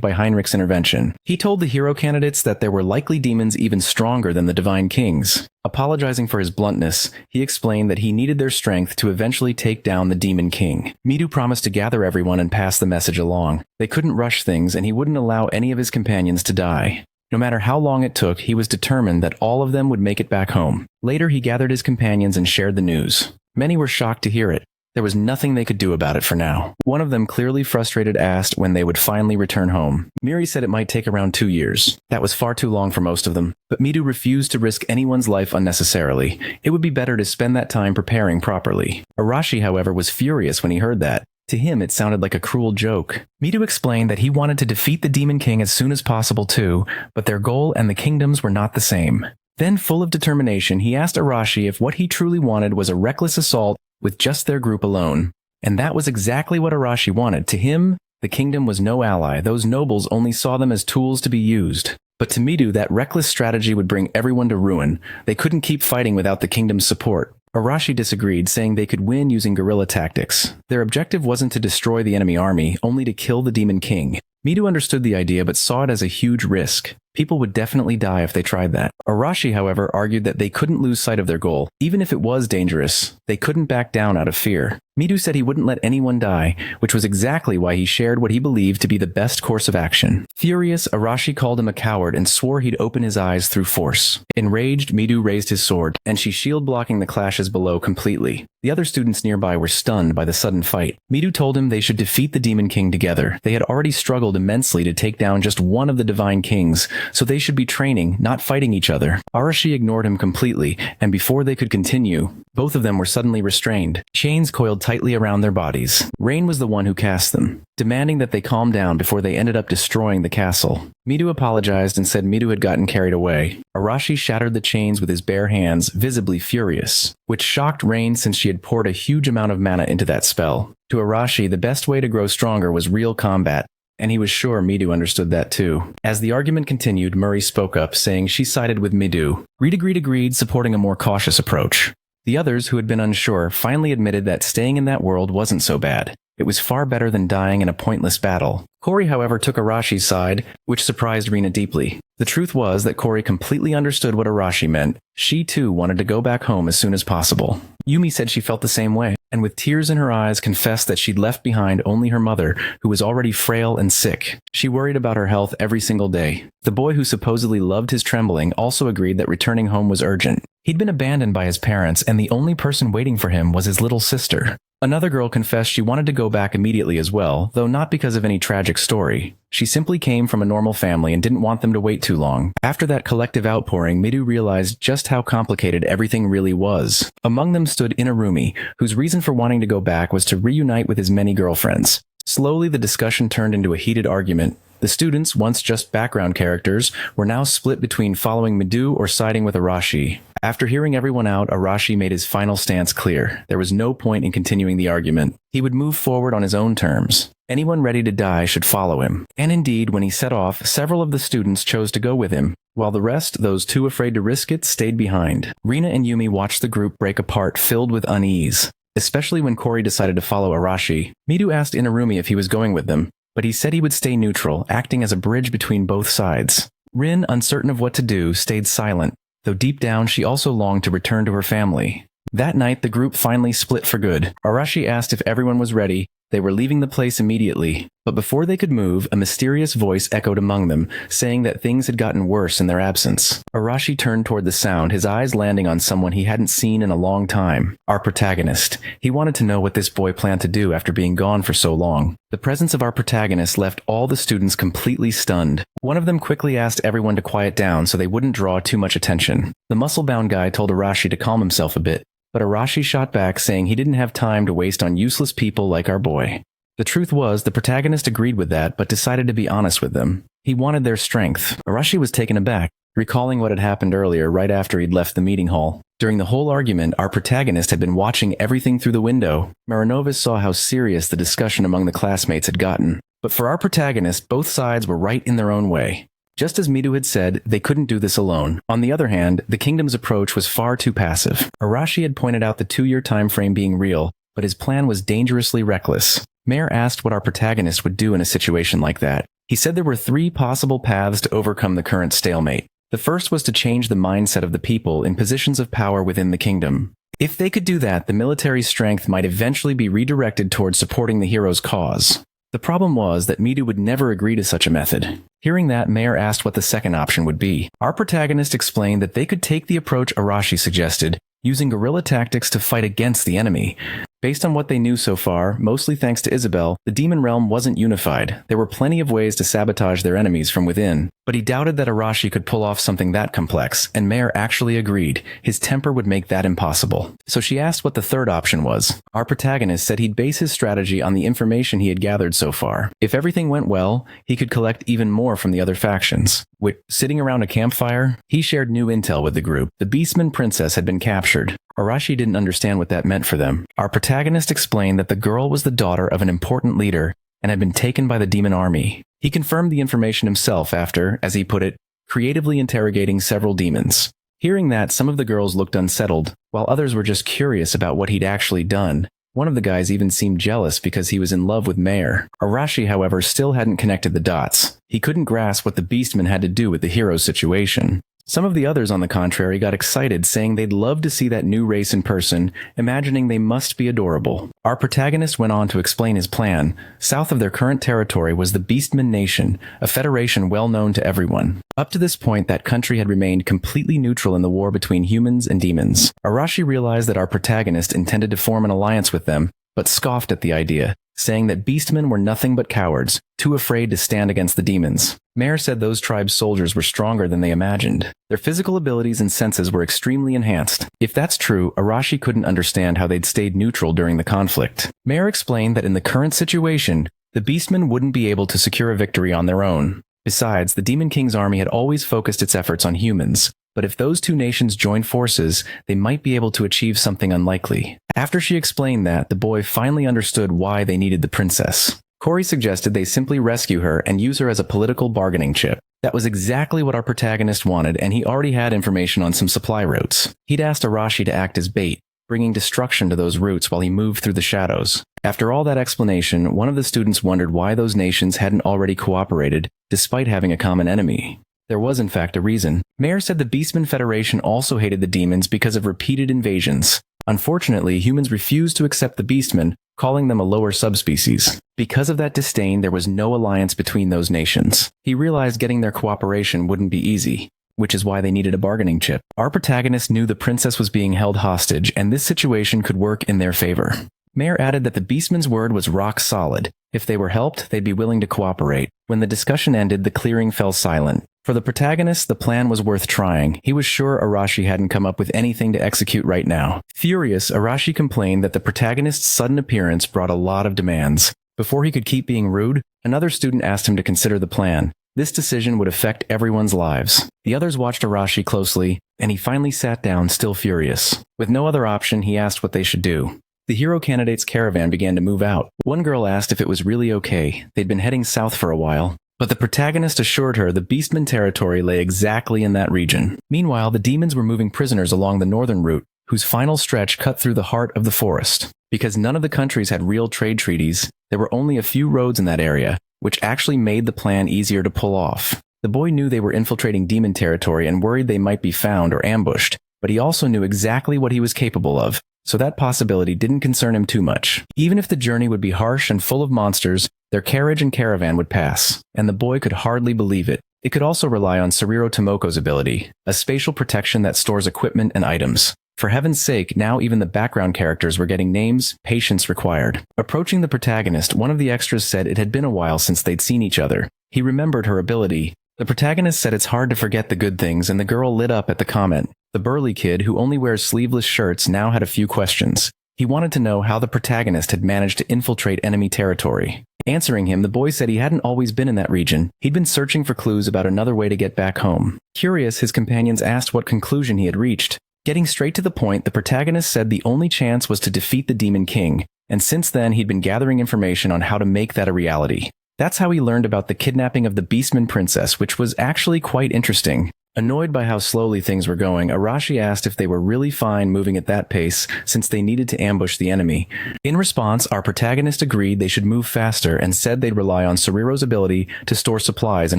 by Heinrich's intervention. He told the hero candidates that there were likely demons even stronger than the divine kings. Apologizing for his bluntness, he explained that he needed their strength to eventually take down the demon king. Midu promised to gather everyone and pass the message along. They couldn't rush things, and he wouldn't allow any of his companions to die. No matter how long it took, he was determined that all of them would make it back home. Later, he gathered his companions and shared the news. Many were shocked to hear it. There was nothing they could do about it for now. One of them, clearly frustrated, asked when they would finally return home. Miri said it might take around 2 years. That was far too long for most of them. But Midu refused to risk anyone's life unnecessarily. It would be better to spend that time preparing properly. Arashi, however, was furious when he heard that. To him, it sounded like a cruel joke. Midu explained that he wanted to defeat the Demon King as soon as possible too, but their goal and the kingdoms were not the same. Then, full of determination, he asked Arashi if what he truly wanted was a reckless assault with just their group alone. And that was exactly what Arashi wanted. To him, the kingdom was no ally. Those nobles only saw them as tools to be used. But to Midu, that reckless strategy would bring everyone to ruin. They couldn't keep fighting without the kingdom's support. Arashi disagreed, saying they could win using guerrilla tactics. Their objective wasn't to destroy the enemy army, only to kill the Demon King. Midu understood the idea but saw it as a huge risk. People would definitely die if they tried that. Arashi, however, argued that they couldn't lose sight of their goal. Even if it was dangerous, they couldn't back down out of fear. Midu said he wouldn't let anyone die, which was exactly why he shared what he believed to be the best course of action. Furious, Arashi called him a coward and swore he'd open his eyes through force. Enraged, Midu raised his sword, and she shield-blocking the clashes below completely. The other students nearby were stunned by the sudden fight. Midu told him they should defeat the Demon King together. They had already struggled immensely to take down just one of the Divine Kings, so they should be training, not fighting each other. Arashi ignored him completely, and before they could continue, both of them were suddenly restrained. Chains coiled tightly around their bodies. Rain was the one who cast them, demanding that they calm down before they ended up destroying the castle. Midu apologized and said Midu had gotten carried away. Arashi shattered the chains with his bare hands, visibly furious, which shocked Rain since she had poured a huge amount of mana into that spell. To Arashi, the best way to grow stronger was real combat, and he was sure Midu understood that too. As the argument continued, Murray spoke up, saying she sided with Midu. Reed agreed, supporting a more cautious approach. The others, who had been unsure, finally admitted that staying in that world wasn't so bad. It was far better than dying in a pointless battle. Corey, however, took Arashi's side, which surprised Rina deeply. The truth was that Corey completely understood what Arashi meant. She, too, wanted to go back home as soon as possible. Yumi said she felt the same way, and with tears in her eyes confessed that she'd left behind only her mother, who was already frail and sick. She worried about her health every single day. The boy, who supposedly loved his trembling, also agreed that returning home was urgent. He'd been abandoned by his parents, and the only person waiting for him was his little sister. Another girl confessed she wanted to go back immediately as well, though not because of any tragic story. She simply came from a normal family and didn't want them to wait too long. After that collective outpouring, Midu realized just how complicated everything really was. Among them stood Inarumi, whose reason for wanting to go back was to reunite with his many girlfriends. Slowly, the discussion turned into a heated argument. The students, once just background characters, were now split between following Midu or siding with Arashi. After hearing everyone out, Arashi made his final stance clear. There was no point in continuing the argument. He would move forward on his own terms. Anyone ready to die should follow him. And indeed, when he set off, several of the students chose to go with him, while the rest, those too afraid to risk it, stayed behind. Rina and Yumi watched the group break apart, filled with unease, especially when Corey decided to follow Arashi. Midu asked Inarumi if he was going with them, but he said he would stay neutral, acting as a bridge between both sides. Rin, uncertain of what to do, stayed silent, though deep down she also longed to return to her family. That night, the group finally split for good. Arashi asked if everyone was ready. They were leaving the place immediately, but before they could move, a mysterious voice echoed among them, saying that things had gotten worse in their absence. Arashi turned toward the sound, his eyes landing on someone he hadn't seen in a long time. Our protagonist. He wanted to know what this boy planned to do after being gone for so long. The presence of our protagonist left all the students completely stunned. One of them quickly asked everyone to quiet down so they wouldn't draw too much attention. The muscle-bound guy told Arashi to calm himself a bit, but Arashi shot back, saying he didn't have time to waste on useless people like our boy. The truth was, the protagonist agreed with that, but decided to be honest with them. He wanted their strength. Arashi was taken aback, recalling what had happened earlier right after he'd left the meeting hall. During the whole argument, our protagonist had been watching everything through the window. Marinovas saw how serious the discussion among the classmates had gotten. But for our protagonist, both sides were right in their own way. Just as Midu had said, they couldn't do this alone. On the other hand, the kingdom's approach was far too passive. Arashi had pointed out the 2-year time frame being real, but his plan was dangerously reckless. Mayor asked what our protagonist would do in a situation like that. He said there were 3 possible paths to overcome the current stalemate. The first was to change the mindset of the people in positions of power within the kingdom. If they could do that, the military strength might eventually be redirected towards supporting the hero's cause. The problem was that Midu would never agree to such a method. Hearing that, Mayor asked what the second option would be. Our protagonist explained that they could take the approach Arashi suggested, using guerrilla tactics to fight against the enemy. Based on what they knew so far, mostly thanks to Isabel, the demon realm wasn't unified. There were plenty of ways to sabotage their enemies from within. But he doubted that Arashi could pull off something that complex, and Mayor actually agreed. His temper would make that impossible. So she asked what the third option was. Our protagonist said he'd base his strategy on the information he had gathered so far. If everything went well, he could collect even more from the other factions. Sitting around a campfire, he shared new intel with the group. The Beastman princess had been captured. Arashi didn't understand what that meant for them. Our protagonist explained that the girl was the daughter of an important leader and had been taken by the demon army. He confirmed the information himself after, as he put it, creatively interrogating several demons. Hearing that, some of the girls looked unsettled, while others were just curious about what he'd actually done. One of the guys even seemed jealous because he was in love with Mayor. Arashi, however, still hadn't connected the dots. He couldn't grasp what the Beastman had to do with the hero's situation. Some of the others, on the contrary, got excited, saying they'd love to see that new race in person, imagining they must be adorable. Our protagonist went on to explain his plan. South of their current territory was the Beastman Nation, a federation well known to everyone. Up to this point, that country had remained completely neutral in the war between humans and demons. Arashi realized that our protagonist intended to form an alliance with them, but scoffed at the idea, saying that beastmen were nothing but cowards, too afraid to stand against the demons. Mayor said those tribes' soldiers were stronger than they imagined. Their physical abilities and senses were extremely enhanced. If that's true, Arashi couldn't understand how they'd stayed neutral during the conflict. Mayor explained that in the current situation, the beastmen wouldn't be able to secure a victory on their own. Besides, the Demon King's army had always focused its efforts on humans. But if those two nations joined forces, they might be able to achieve something unlikely. After she explained that, the boy finally understood why they needed the princess. Corey suggested they simply rescue her and use her as a political bargaining chip. That was exactly what our protagonist wanted, and he already had information on some supply routes. He'd asked Arashi to act as bait, bringing destruction to those routes while he moved through the shadows. After all that explanation, one of the students wondered why those nations hadn't already cooperated, despite having a common enemy. There was in fact a reason. Mayor said the Beastman Federation also hated the demons because of repeated invasions. Unfortunately, humans refused to accept the Beastmen, calling them a lower subspecies. Because of that disdain, there was no alliance between those nations. He realized getting their cooperation wouldn't be easy, which is why they needed a bargaining chip. Our protagonist knew the princess was being held hostage, and this situation could work in their favor. Mayor added that the Beastman's word was rock solid. If they were helped, they'd be willing to cooperate. When the discussion ended, the clearing fell silent. For the protagonist, the plan was worth trying. He was sure Arashi hadn't come up with anything to execute right now. Furious, Arashi complained that the protagonist's sudden appearance brought a lot of demands. Before he could keep being rude, another student asked him to consider the plan. This decision would affect everyone's lives. The others watched Arashi closely, and he finally sat down, still furious. With no other option, he asked what they should do. The hero candidate's caravan began to move out. One girl asked if it was really okay. They'd been heading south for a while. But the protagonist assured her the Beastman territory lay exactly in that region. Meanwhile, the demons were moving prisoners along the northern route, whose final stretch cut through the heart of the forest. Because none of the countries had real trade treaties, there were only a few roads in that area, which actually made the plan easier to pull off. The boy knew they were infiltrating demon territory and worried they might be found or ambushed, but he also knew exactly what he was capable of, so that possibility didn't concern him too much. Even if the journey would be harsh and full of monsters, their carriage and caravan would pass, and the boy could hardly believe it. It could also rely on Sariro Tomoko's ability, a spatial protection that stores equipment and items. For heaven's sake, now even the background characters were getting names, patience required. Approaching the protagonist, one of the extras said it had been a while since they'd seen each other. He remembered her ability. The protagonist said it's hard to forget the good things, and the girl lit up at the comment. The burly kid, who only wears sleeveless shirts, now had a few questions. He wanted to know how the protagonist had managed to infiltrate enemy territory. Answering him, the boy said he hadn't always been in that region. He'd been searching for clues about another way to get back home. Curious, his companions asked what conclusion he had reached. Getting straight to the point, the protagonist said the only chance was to defeat the Demon King, and since then he'd been gathering information on how to make that a reality. That's how he learned about the kidnapping of the Beastman princess, which was actually quite interesting. Annoyed by how slowly things were going, Arashi asked if they were really fine moving at that pace since they needed to ambush the enemy. In response, our protagonist agreed they should move faster and said they'd rely on Soriro's ability to store supplies in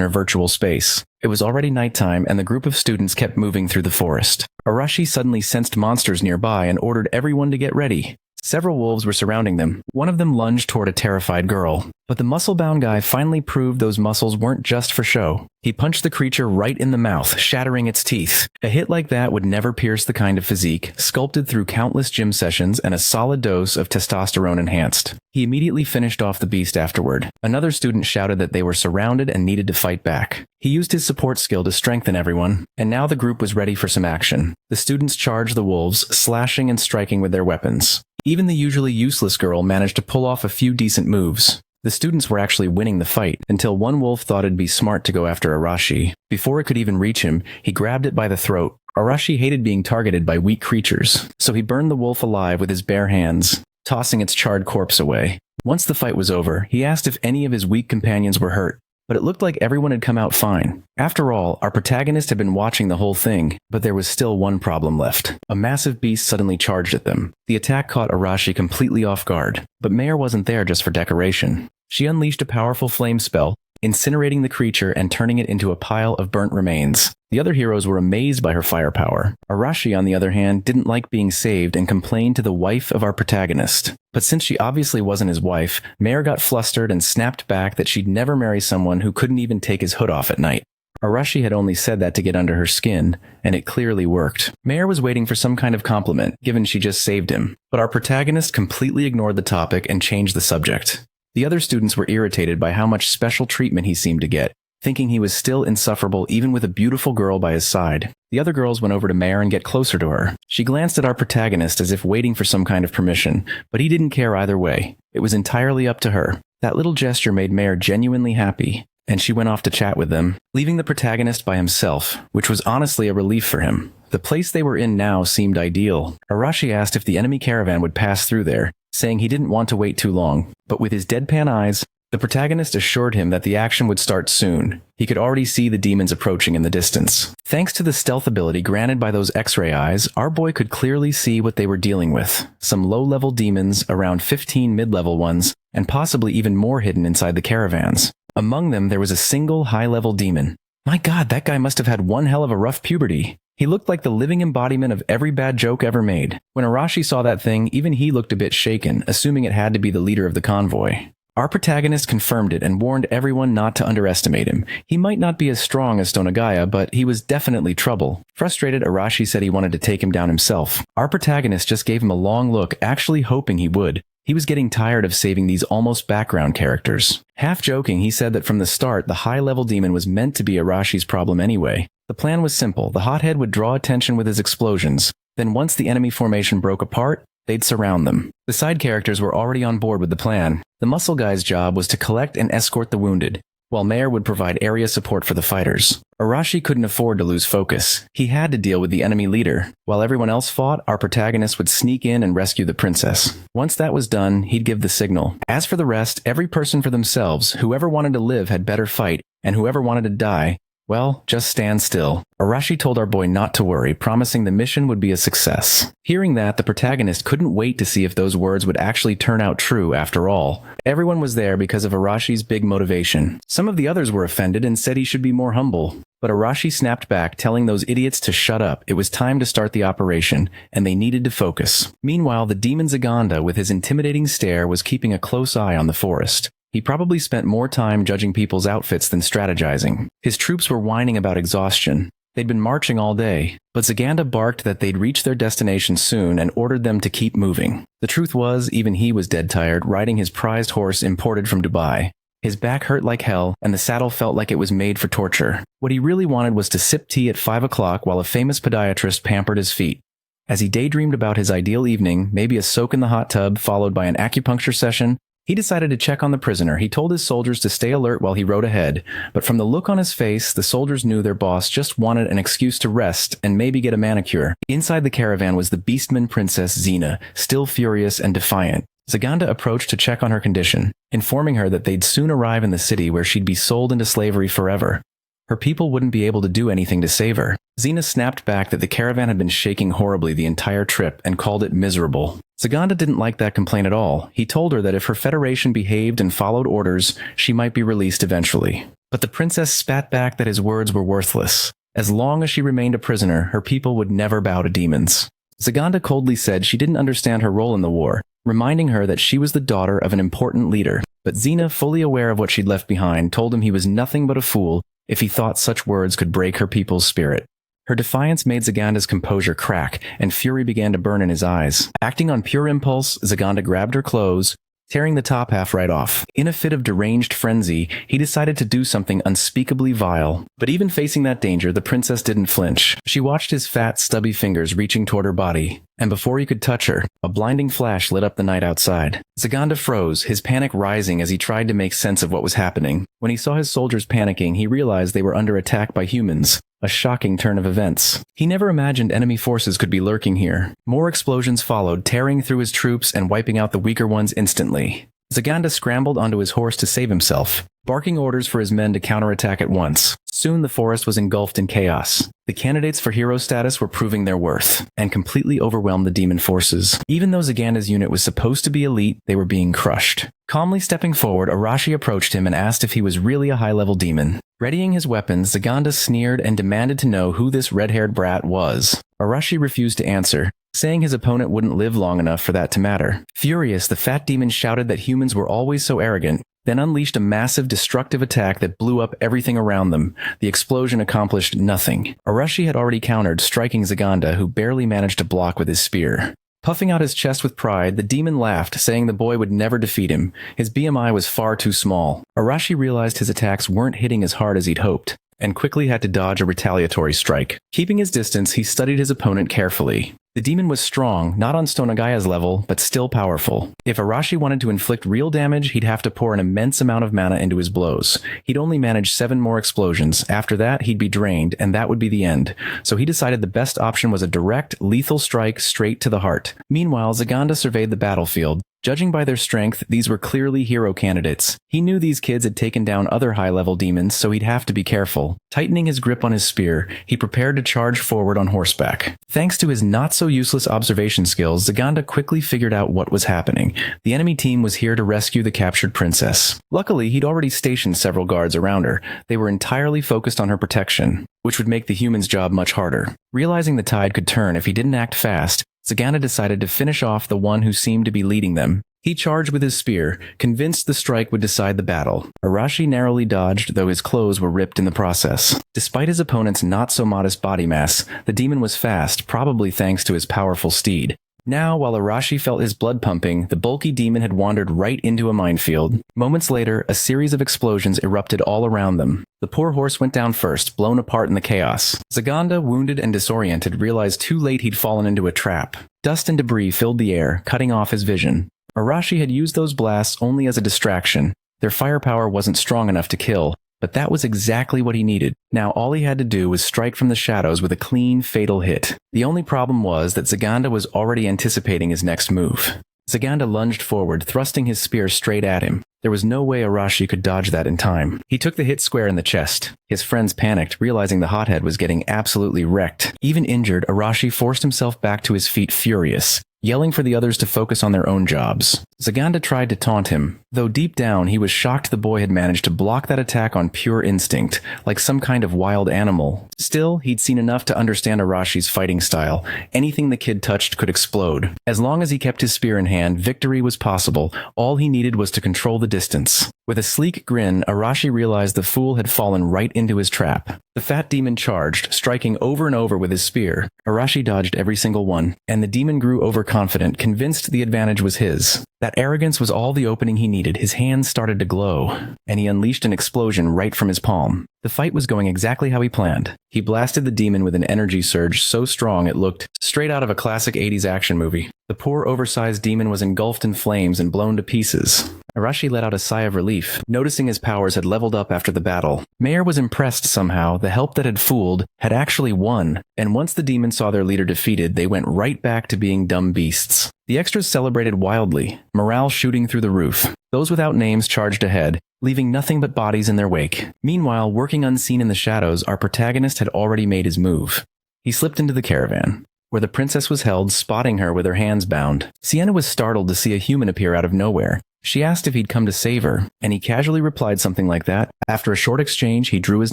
her virtual space. It was already nighttime and the group of students kept moving through the forest. Arashi suddenly sensed monsters nearby and ordered everyone to get ready. Several wolves were surrounding them. One of them lunged toward a terrified girl. But the muscle-bound guy finally proved those muscles weren't just for show. He punched the creature right in the mouth, shattering its teeth. A hit like that would never pierce the kind of physique, sculpted through countless gym sessions and a solid dose of testosterone enhanced. He immediately finished off the beast afterward. Another student shouted that they were surrounded and needed to fight back. He used his support skill to strengthen everyone, and now the group was ready for some action. The students charged the wolves, slashing and striking with their weapons. Even the usually useless girl managed to pull off a few decent moves. The students were actually winning the fight, until one wolf thought it'd be smart to go after Arashi. Before it could even reach him, he grabbed it by the throat. Arashi hated being targeted by weak creatures, so he burned the wolf alive with his bare hands, tossing its charred corpse away. Once the fight was over, he asked if any of his weak companions were hurt, but it looked like everyone had come out fine. After all, our protagonist had been watching the whole thing, but there was still one problem left. A massive beast suddenly charged at them. The attack caught Arashi completely off guard, but Mayor wasn't there just for decoration. She unleashed a powerful flame spell, incinerating the creature and turning it into a pile of burnt remains. The other heroes were amazed by her firepower. Arashi, on the other hand, didn't like being saved and complained to the wife of our protagonist. But since she obviously wasn't his wife, Mayor got flustered and snapped back that she'd never marry someone who couldn't even take his hood off at night. Arashi had only said that to get under her skin, and it clearly worked. Mayor was waiting for some kind of compliment, given she just saved him. But our protagonist completely ignored the topic and changed the subject. The other students were irritated by how much special treatment he seemed to get, thinking he was still insufferable even with a beautiful girl by his side. The other girls went over to Mare and get closer to her. She glanced at our protagonist as if waiting for some kind of permission, but he didn't care either way. It was entirely up to her. That little gesture made Mare genuinely happy, and she went off to chat with them, leaving the protagonist by himself, which was honestly a relief for him. The place they were in now seemed ideal. Arashi asked if the enemy caravan would pass through there, saying he didn't want to wait too long, but with his deadpan eyes, the protagonist assured him that the action would start soon. He could already see the demons approaching in the distance. Thanks to the stealth ability granted by those X-ray eyes, our boy could clearly see what they were dealing with. Some low-level demons, around 15 mid-level ones, and possibly even more hidden inside the caravans. Among them, there was a single high-level demon. My god, that guy must have had one hell of a rough puberty. He looked like the living embodiment of every bad joke ever made. When Arashi saw that thing, even he looked a bit shaken, assuming it had to be the leader of the convoy. Our protagonist confirmed it and warned everyone not to underestimate him. He might not be as strong as Stonagaya, but he was definitely trouble. Frustrated, Arashi said he wanted to take him down himself. Our protagonist just gave him a long look, actually hoping he would. He was getting tired of saving these almost background characters. Half joking, he said that from the start, the high-level demon was meant to be Arashi's problem anyway. The plan was simple. The hothead would draw attention with his explosions. Then once the enemy formation broke apart, they'd surround them. The side characters were already on board with the plan. The muscle guy's job was to collect and escort the wounded, while Mayor would provide area support for the fighters. Arashi couldn't afford to lose focus. He had to deal with the enemy leader. While everyone else fought, our protagonist would sneak in and rescue the princess. Once that was done, he'd give the signal. As for the rest, every person for themselves. Whoever wanted to live had better fight, and whoever wanted to die, well, just stand still. Arashi told our boy not to worry, promising the mission would be a success. Hearing that, the protagonist couldn't wait to see if those words would actually turn out true after all. Everyone was there because of Arashi's big motivation. Some of the others were offended and said he should be more humble. But Arashi snapped back, telling those idiots to shut up. It was time to start the operation, and they needed to focus. Meanwhile, the demon Zaganda, with his intimidating stare, was keeping a close eye on the forest. He probably spent more time judging people's outfits than strategizing. His troops were whining about exhaustion. They'd been marching all day, but Zaganda barked that they'd reach their destination soon and ordered them to keep moving. The truth was, even he was dead tired, riding his prized horse imported from Dubai. His back hurt like hell, and the saddle felt like it was made for torture. What he really wanted was to sip tea at 5 o'clock while a famous podiatrist pampered his feet. As he daydreamed about his ideal evening, maybe a soak in the hot tub followed by an acupuncture session, he decided to check on the prisoner. He told his soldiers to stay alert while he rode ahead, but from the look on his face, the soldiers knew their boss just wanted an excuse to rest and maybe get a manicure. Inside the caravan was the beastman princess Xena, still furious and defiant. Zaganda approached to check on her condition, informing her that they'd soon arrive in the city where she'd be sold into slavery forever. her people wouldn't be able to do anything to save her. Xena snapped back that the caravan had been shaking horribly the entire trip and called it miserable. Zaganda didn't like that complaint at all. He told her that if her federation behaved and followed orders, she might be released eventually. But the princess spat back that his words were worthless. As long as she remained a prisoner, her people would never bow to demons. Zaganda coldly said she didn't understand her role in the war, reminding her that she was the daughter of an important leader. But Xena, fully aware of what she'd left behind, told him he was nothing but a fool if he thought such words could break her people's spirit. Her defiance made Zaganda's composure crack, and fury began to burn in his eyes. Acting on pure impulse, Zaganda grabbed her clothes, tearing the top half right off. In a fit of deranged frenzy, he decided to do something unspeakably vile. But even facing that danger, the princess didn't flinch. She watched his fat, stubby fingers reaching toward her body, and before he could touch her, a blinding flash lit up the night outside. Zaganda froze, his panic rising as he tried to make sense of what was happening. When he saw his soldiers panicking, he realized they were under attack by humans. A shocking turn of events. He never imagined enemy forces could be lurking here. More explosions followed, tearing through his troops and wiping out the weaker ones instantly. Zaganda scrambled onto his horse to save himself, barking orders for his men to counterattack at once. Soon the forest was engulfed in chaos. The candidates for hero status were proving their worth, and completely overwhelmed the demon forces. Even though Zaganda's unit was supposed to be elite, they were being crushed. Calmly stepping forward, Arashi approached him and asked if he was really a high-level demon. Readying his weapons, Zaganda sneered and demanded to know who this red-haired brat was. Arashi refused to answer, saying his opponent wouldn't live long enough for that to matter. Furious, the fat demon shouted that humans were always so arrogant, then unleashed a massive destructive attack that blew up everything around them. The explosion accomplished nothing. Arashi had already countered, striking Zaganda, who barely managed to block with his spear. Puffing out his chest with pride, the demon laughed, saying the boy would never defeat him. His BMI was far too small. Arashi realized his attacks weren't hitting as hard as he'd hoped, and quickly had to dodge a retaliatory strike. Keeping his distance, he studied his opponent carefully. The demon was strong, not on Stonagaya's level, but still powerful. If Arashi wanted to inflict real damage, he'd have to pour an immense amount of mana into his blows. He'd only manage 7 more explosions. After that, he'd be drained, and that would be the end. So he decided the best option was a direct, lethal strike straight to the heart. Meanwhile, Zaganda surveyed the battlefield. Judging by their strength, these were clearly hero candidates. He knew these kids had taken down other high-level demons, so he'd have to be careful. Tightening his grip on his spear, he prepared to charge forward on horseback. Thanks to his not-so-useless observation skills, Zaganda quickly figured out what was happening. The enemy team was here to rescue the captured princess. Luckily, he'd already stationed several guards around her. They were entirely focused on her protection, which would make the human's job much harder. Realizing the tide could turn if he didn't act fast, Zaganda decided to finish off the one who seemed to be leading them. He charged with his spear, convinced the strike would decide the battle. Arashi narrowly dodged, though his clothes were ripped in the process. Despite his opponent's not-so-modest body mass, the demon was fast, probably thanks to his powerful steed. Now, while Arashi felt his blood pumping, the bulky demon had wandered right into a minefield. Moments later, a series of explosions erupted all around them. The poor horse went down first, blown apart in the chaos. Zaganda, wounded and disoriented, realized too late he'd fallen into a trap. Dust and debris filled the air, cutting off his vision. Arashi had used those blasts only as a distraction. Their firepower wasn't strong enough to kill, but that was exactly what he needed. Now all he had to do was strike from the shadows with a clean, fatal hit. The only problem was that Zaganda was already anticipating his next move. Zaganda lunged forward, thrusting his spear straight at him. There was no way Arashi could dodge that in time. He took the hit square in the chest. His friends panicked, realizing the hothead was getting absolutely wrecked. Even injured, Arashi forced himself back to his feet furious, yelling for the others to focus on their own jobs. Zaganda tried to taunt him, though deep down he was shocked the boy had managed to block that attack on pure instinct, like some kind of wild animal. Still, he'd seen enough to understand Arashi's fighting style. Anything the kid touched could explode. As long as he kept his spear in hand, victory was possible. All he needed was to control the distance. With a sleek grin, Arashi realized the fool had fallen right into his trap. The fat demon charged, striking over and over with his spear. Arashi dodged every single one, and the demon grew overconfident, convinced the advantage was his. That arrogance was all the opening he needed. His hands started to glow, and he unleashed an explosion right from his palm. The fight was going exactly how he planned. He blasted the demon with an energy surge so strong it looked straight out of a classic 80s action movie. The poor oversized demon was engulfed in flames and blown to pieces. Arashi let out a sigh of relief, noticing his powers had leveled up after the battle. Mayor was impressed somehow. The help that had fooled had actually won, and once the demons saw their leader defeated, they went right back to being dumb beasts. The extras celebrated wildly, morale shooting through the roof. Those without names charged ahead, leaving nothing but bodies in their wake. Meanwhile, working unseen in the shadows, our protagonist had already made his move. He slipped into the caravan, where the princess was held, spotting her with her hands bound. Sienna was startled to see a human appear out of nowhere. She asked if he'd come to save her, and he casually replied something like that. After a short exchange, he drew his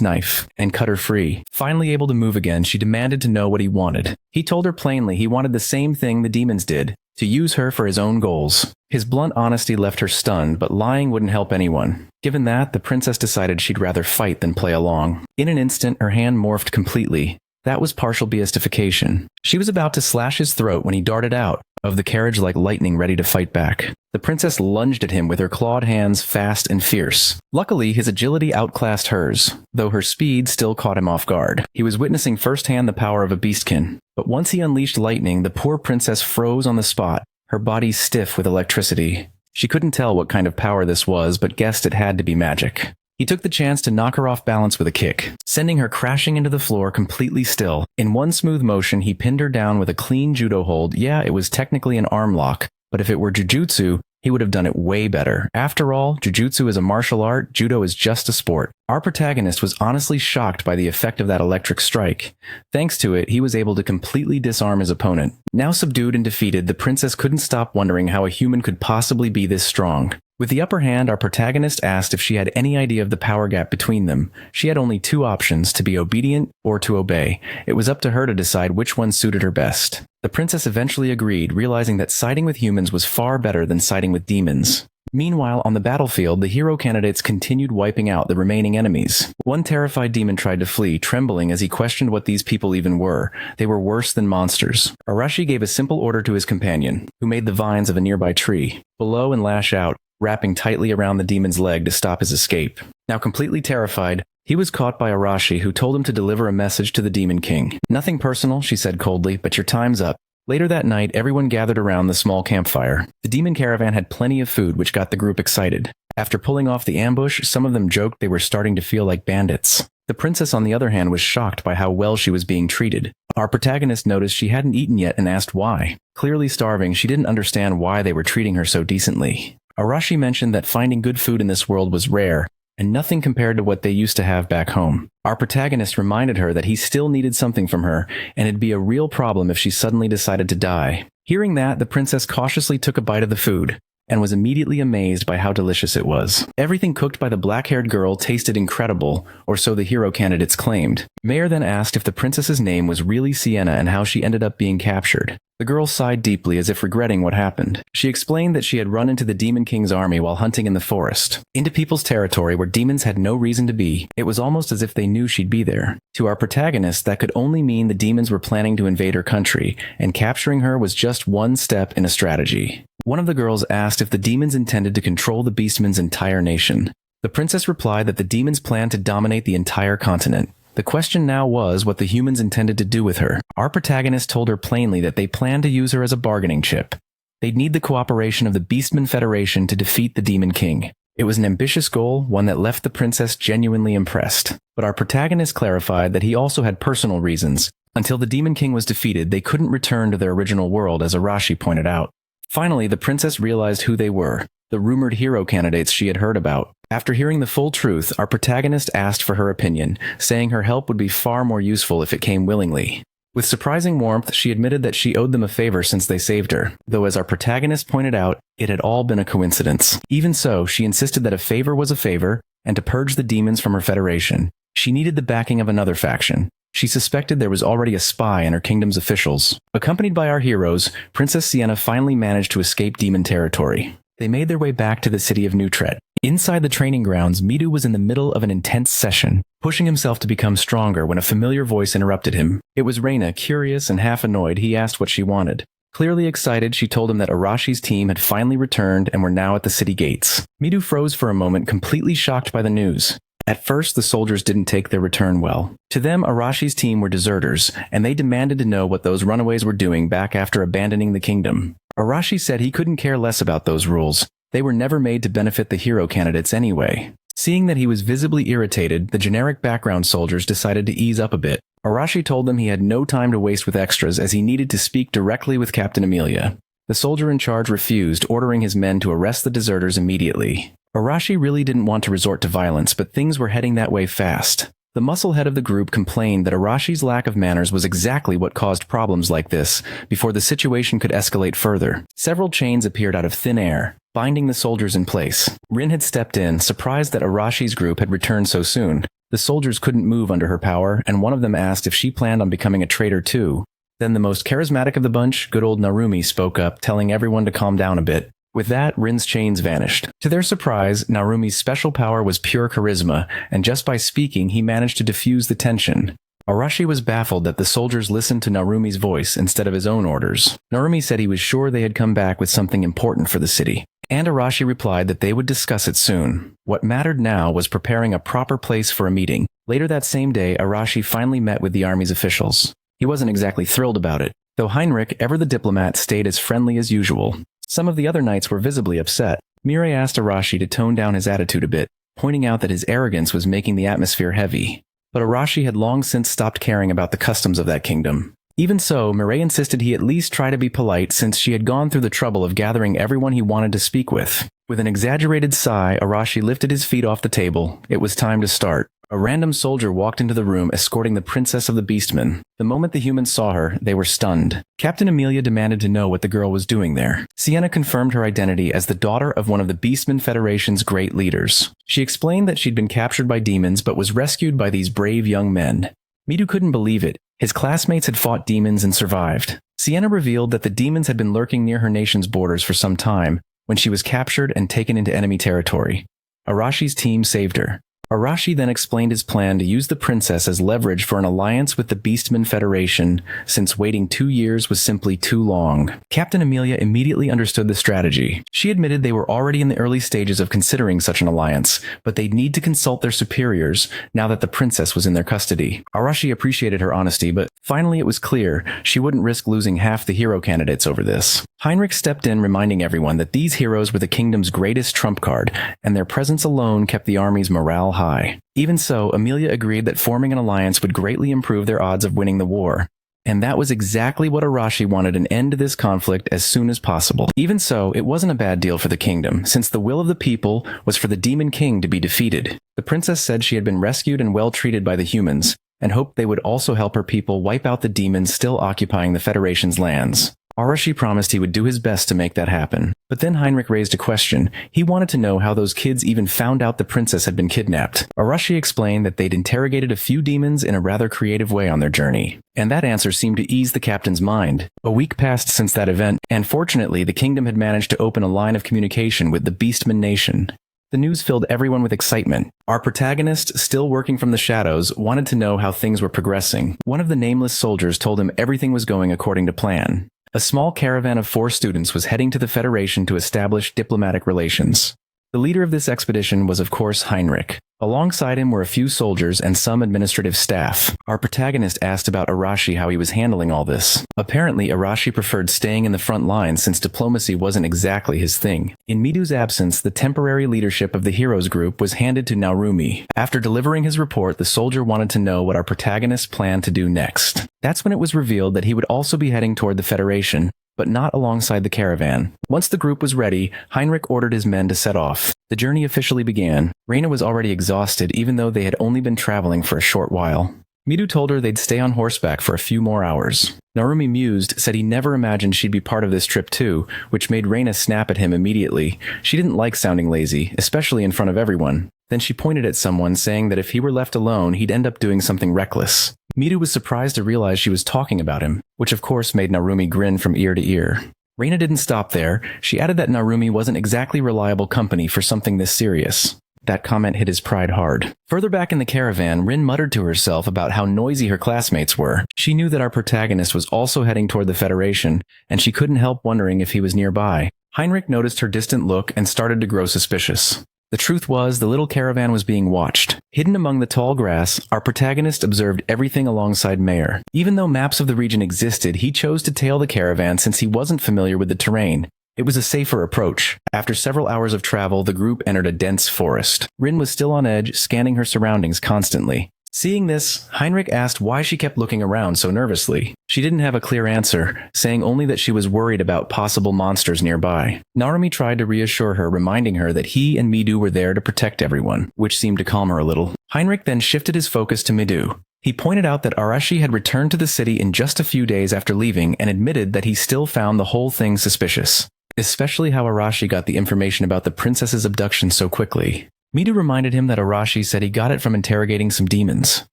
knife and cut her free. Finally able to move again, she demanded to know what he wanted. He told her plainly he wanted the same thing the demons did, to use her for his own goals. His blunt honesty left her stunned, but lying wouldn't help anyone. Given that, the princess decided she'd rather fight than play along. In an instant, her hand morphed completely. That was partial beastification. She was about to slash his throat when he darted out of the carriage like lightning, ready to fight back. The princess lunged at him with her clawed hands, fast and fierce. Luckily, his agility outclassed hers, though her speed still caught him off guard. He was witnessing firsthand the power of a beastkin. But once he unleashed lightning, the poor princess froze on the spot, her body stiff with electricity. She couldn't tell what kind of power this was, but guessed it had to be magic. He took the chance to knock her off balance with a kick, sending her crashing into the floor completely still. In one smooth motion, he pinned her down with a clean judo hold. Yeah, it was technically an arm lock, but if it were jujutsu, he would have done it way better. After all, jujutsu is a martial art, judo is just a sport. Our protagonist was honestly shocked by the effect of that electric strike. Thanks to it, he was able to completely disarm his opponent. Now subdued and defeated, the princess couldn't stop wondering how a human could possibly be this strong. With the upper hand, our protagonist asked if she had any idea of the power gap between them. She had only two options, to be obedient or to obey. It was up to her to decide which one suited her best. The princess eventually agreed, realizing that siding with humans was far better than siding with demons. Meanwhile, on the battlefield, the hero candidates continued wiping out the remaining enemies. One terrified demon tried to flee, trembling as he questioned what these people even were. They were worse than monsters. Arashi gave a simple order to his companion, who made the vines of a nearby tree below and lash out, wrapping tightly around the demon's leg to stop his escape. Now completely terrified, he was caught by Arashi, who told him to deliver a message to the Demon King. Nothing personal, she said coldly, but your time's up. Later that night, everyone gathered around the small campfire. The demon caravan had plenty of food, which got the group excited. After pulling off the ambush, some of them joked they were starting to feel like bandits. The princess, on the other hand, was shocked by how well she was being treated. Our protagonist noticed she hadn't eaten yet and asked why. Clearly starving, she didn't understand why they were treating her so decently. Arashi mentioned that finding good food in this world was rare, and nothing compared to what they used to have back home. Our protagonist reminded her that he still needed something from her, and it'd be a real problem if she suddenly decided to die. Hearing that, the princess cautiously took a bite of the food, and was immediately amazed by how delicious it was. Everything cooked by the black-haired girl tasted incredible, or so the hero candidates claimed. Mayor then asked if the princess's name was really Sienna and how she ended up being captured. The girl sighed deeply as if regretting what happened. She explained that she had run into the Demon King's army while hunting in the forest, into people's territory where demons had no reason to be. It was almost as if they knew she'd be there. To our protagonist, that could only mean the demons were planning to invade her country, and capturing her was just one step in a strategy. One of the girls asked if the demons intended to control the Beastman's entire nation. The princess replied that the demons planned to dominate the entire continent. The question now was what the humans intended to do with her. Our protagonist told her plainly that they planned to use her as a bargaining chip. They'd need the cooperation of the Beastman Federation to defeat the Demon King. It was an ambitious goal, one that left the princess genuinely impressed. But our protagonist clarified that he also had personal reasons. Until the Demon King was defeated, they couldn't return to their original world, as Arashi pointed out. Finally, the princess realized who they were, the rumored hero candidates she had heard about. After hearing the full truth, our protagonist asked for her opinion, saying her help would be far more useful if it came willingly. With surprising warmth, she admitted that she owed them a favor since they saved her, though as our protagonist pointed out, it had all been a coincidence. Even so, she insisted that a favor was a favor, and to purge the demons from her federation, she needed the backing of another faction. She suspected there was already a spy in her kingdom's officials. Accompanied by our heroes, Princess Sienna finally managed to escape demon territory. They made their way back to the city of Nutret. Inside the training grounds, Midu was in the middle of an intense session, pushing himself to become stronger when a familiar voice interrupted him. It was Reina. Curious and half annoyed, he asked what she wanted. Clearly excited, she told him that Arashi's team had finally returned and were now at the city gates. Midu froze for a moment, completely shocked by the news. At first, the soldiers didn't take their return well. To them, Arashi's team were deserters, and they demanded to know what those runaways were doing back after abandoning the kingdom. Arashi said he couldn't care less about those rules. They were never made to benefit the hero candidates anyway. Seeing that he was visibly irritated, the generic background soldiers decided to ease up a bit. Arashi told them he had no time to waste with extras as he needed to speak directly with Captain Amelia. The soldier in charge refused, ordering his men to arrest the deserters immediately. Arashi really didn't want to resort to violence, but things were heading that way fast. The muscle head of the group complained that Arashi's lack of manners was exactly what caused problems like this, before the situation could escalate further. Several chains appeared out of thin air, binding the soldiers in place. Rin had stepped in, surprised that Arashi's group had returned so soon. The soldiers couldn't move under her power, and one of them asked if she planned on becoming a traitor too. Then the most charismatic of the bunch, good old Narumi, spoke up, telling everyone to calm down a bit. With that, Rin's chains vanished. To their surprise, Narumi's special power was pure charisma, and just by speaking, he managed to diffuse the tension. Arashi was baffled that the soldiers listened to Narumi's voice instead of his own orders. Narumi said he was sure they had come back with something important for the city, and Arashi replied that they would discuss it soon. What mattered now was preparing a proper place for a meeting. Later that same day, Arashi finally met with the army's officials. He wasn't exactly thrilled about it, though Heinrich, ever the diplomat, stayed as friendly as usual. Some of the other knights were visibly upset. Mirai asked Arashi to tone down his attitude a bit, pointing out that his arrogance was making the atmosphere heavy. But Arashi had long since stopped caring about the customs of that kingdom. Even so, Mirai insisted he at least try to be polite since she had gone through the trouble of gathering everyone he wanted to speak with. With an exaggerated sigh, Arashi lifted his feet off the table. It was time to start. A random soldier walked into the room escorting the princess of the Beastmen. The moment the humans saw her, they were stunned. Captain Amelia demanded to know what the girl was doing there. Sienna confirmed her identity as the daughter of one of the Beastmen Federation's great leaders. She explained that she'd been captured by demons but was rescued by these brave young men. Midu couldn't believe it. His classmates had fought demons and survived. Sienna revealed that the demons had been lurking near her nation's borders for some time when she was captured and taken into enemy territory. Arashi's team saved her. Arashi then explained his plan to use the princess as leverage for an alliance with the Beastmen Federation, since waiting 2 years was simply too long. Captain Amelia immediately understood the strategy. She admitted they were already in the early stages of considering such an alliance, but they'd need to consult their superiors now that the princess was in their custody. Arashi appreciated her honesty, but finally it was clear she wouldn't risk losing half the hero candidates over this. Heinrich stepped in, reminding everyone that these heroes were the kingdom's greatest trump card, and their presence alone kept the army's morale high. Even so, Amelia agreed that forming an alliance would greatly improve their odds of winning the war. And that was exactly what Arashi wanted: an end to this conflict as soon as possible. Even so, it wasn't a bad deal for the kingdom, since the will of the people was for the Demon King to be defeated. The princess said she had been rescued and well treated by the humans, and hoped they would also help her people wipe out the demons still occupying the Federation's lands. Arashi promised he would do his best to make that happen. But then Heinrich raised a question. He wanted to know how those kids even found out the princess had been kidnapped. Arashi explained that they'd interrogated a few demons in a rather creative way on their journey. And that answer seemed to ease the captain's mind. A week passed since that event, and fortunately the kingdom had managed to open a line of communication with the Beastman Nation. The news filled everyone with excitement. Our protagonist, still working from the shadows, wanted to know how things were progressing. One of the nameless soldiers told him everything was going according to plan. A small caravan of 4 students was heading to the Federation to establish diplomatic relations. The leader of this expedition was, of course, Heinrich. Alongside him were a few soldiers and some administrative staff. Our protagonist asked about Arashi, how he was handling all this. Apparently, Arashi preferred staying in the front lines since diplomacy wasn't exactly his thing. In Midu's absence, the temporary leadership of the heroes group was handed to Narumi. After delivering his report, the soldier wanted to know what our protagonist planned to do next. That's when it was revealed that he would also be heading toward the Federation, but not alongside the caravan. Once the group was ready, Heinrich ordered his men to set off. The journey officially began. Reina was already exhausted, even though they had only been traveling for a short while. Midu told her they'd stay on horseback for a few more hours. Narumi, mused, said he never imagined she'd be part of this trip too, which made Reina snap at him immediately. She didn't like sounding lazy, especially in front of everyone. Then she pointed at someone, saying that if he were left alone, he'd end up doing something reckless. Midu was surprised to realize she was talking about him, which of course made Narumi grin from ear to ear. Reina didn't stop there. She added that Narumi wasn't exactly reliable company for something this serious. That comment hit his pride hard. Further back in the caravan, Rin muttered to herself about how noisy her classmates were. She knew that our protagonist was also heading toward the Federation, and she couldn't help wondering if he was nearby. Heinrich noticed her distant look and started to grow suspicious. The truth was, the little caravan was being watched. Hidden among the tall grass, our protagonist observed everything alongside Mayer. Even though maps of the region existed, he chose to tail the caravan since he wasn't familiar with the terrain. It was a safer approach. After several hours of travel, the group entered a dense forest. Rin was still on edge, scanning her surroundings constantly. Seeing this, Heinrich asked why she kept looking around so nervously. She didn't have a clear answer, saying only that she was worried about possible monsters nearby. Narumi tried to reassure her, reminding her that he and Midu were there to protect everyone, which seemed to calm her a little. Heinrich then shifted his focus to Midu. He pointed out that Arashi had returned to the city in just a few days after leaving and admitted that he still found the whole thing suspicious, especially how Arashi got the information about the princess's abduction so quickly. Midu reminded him that Arashi said he got it from interrogating some demons,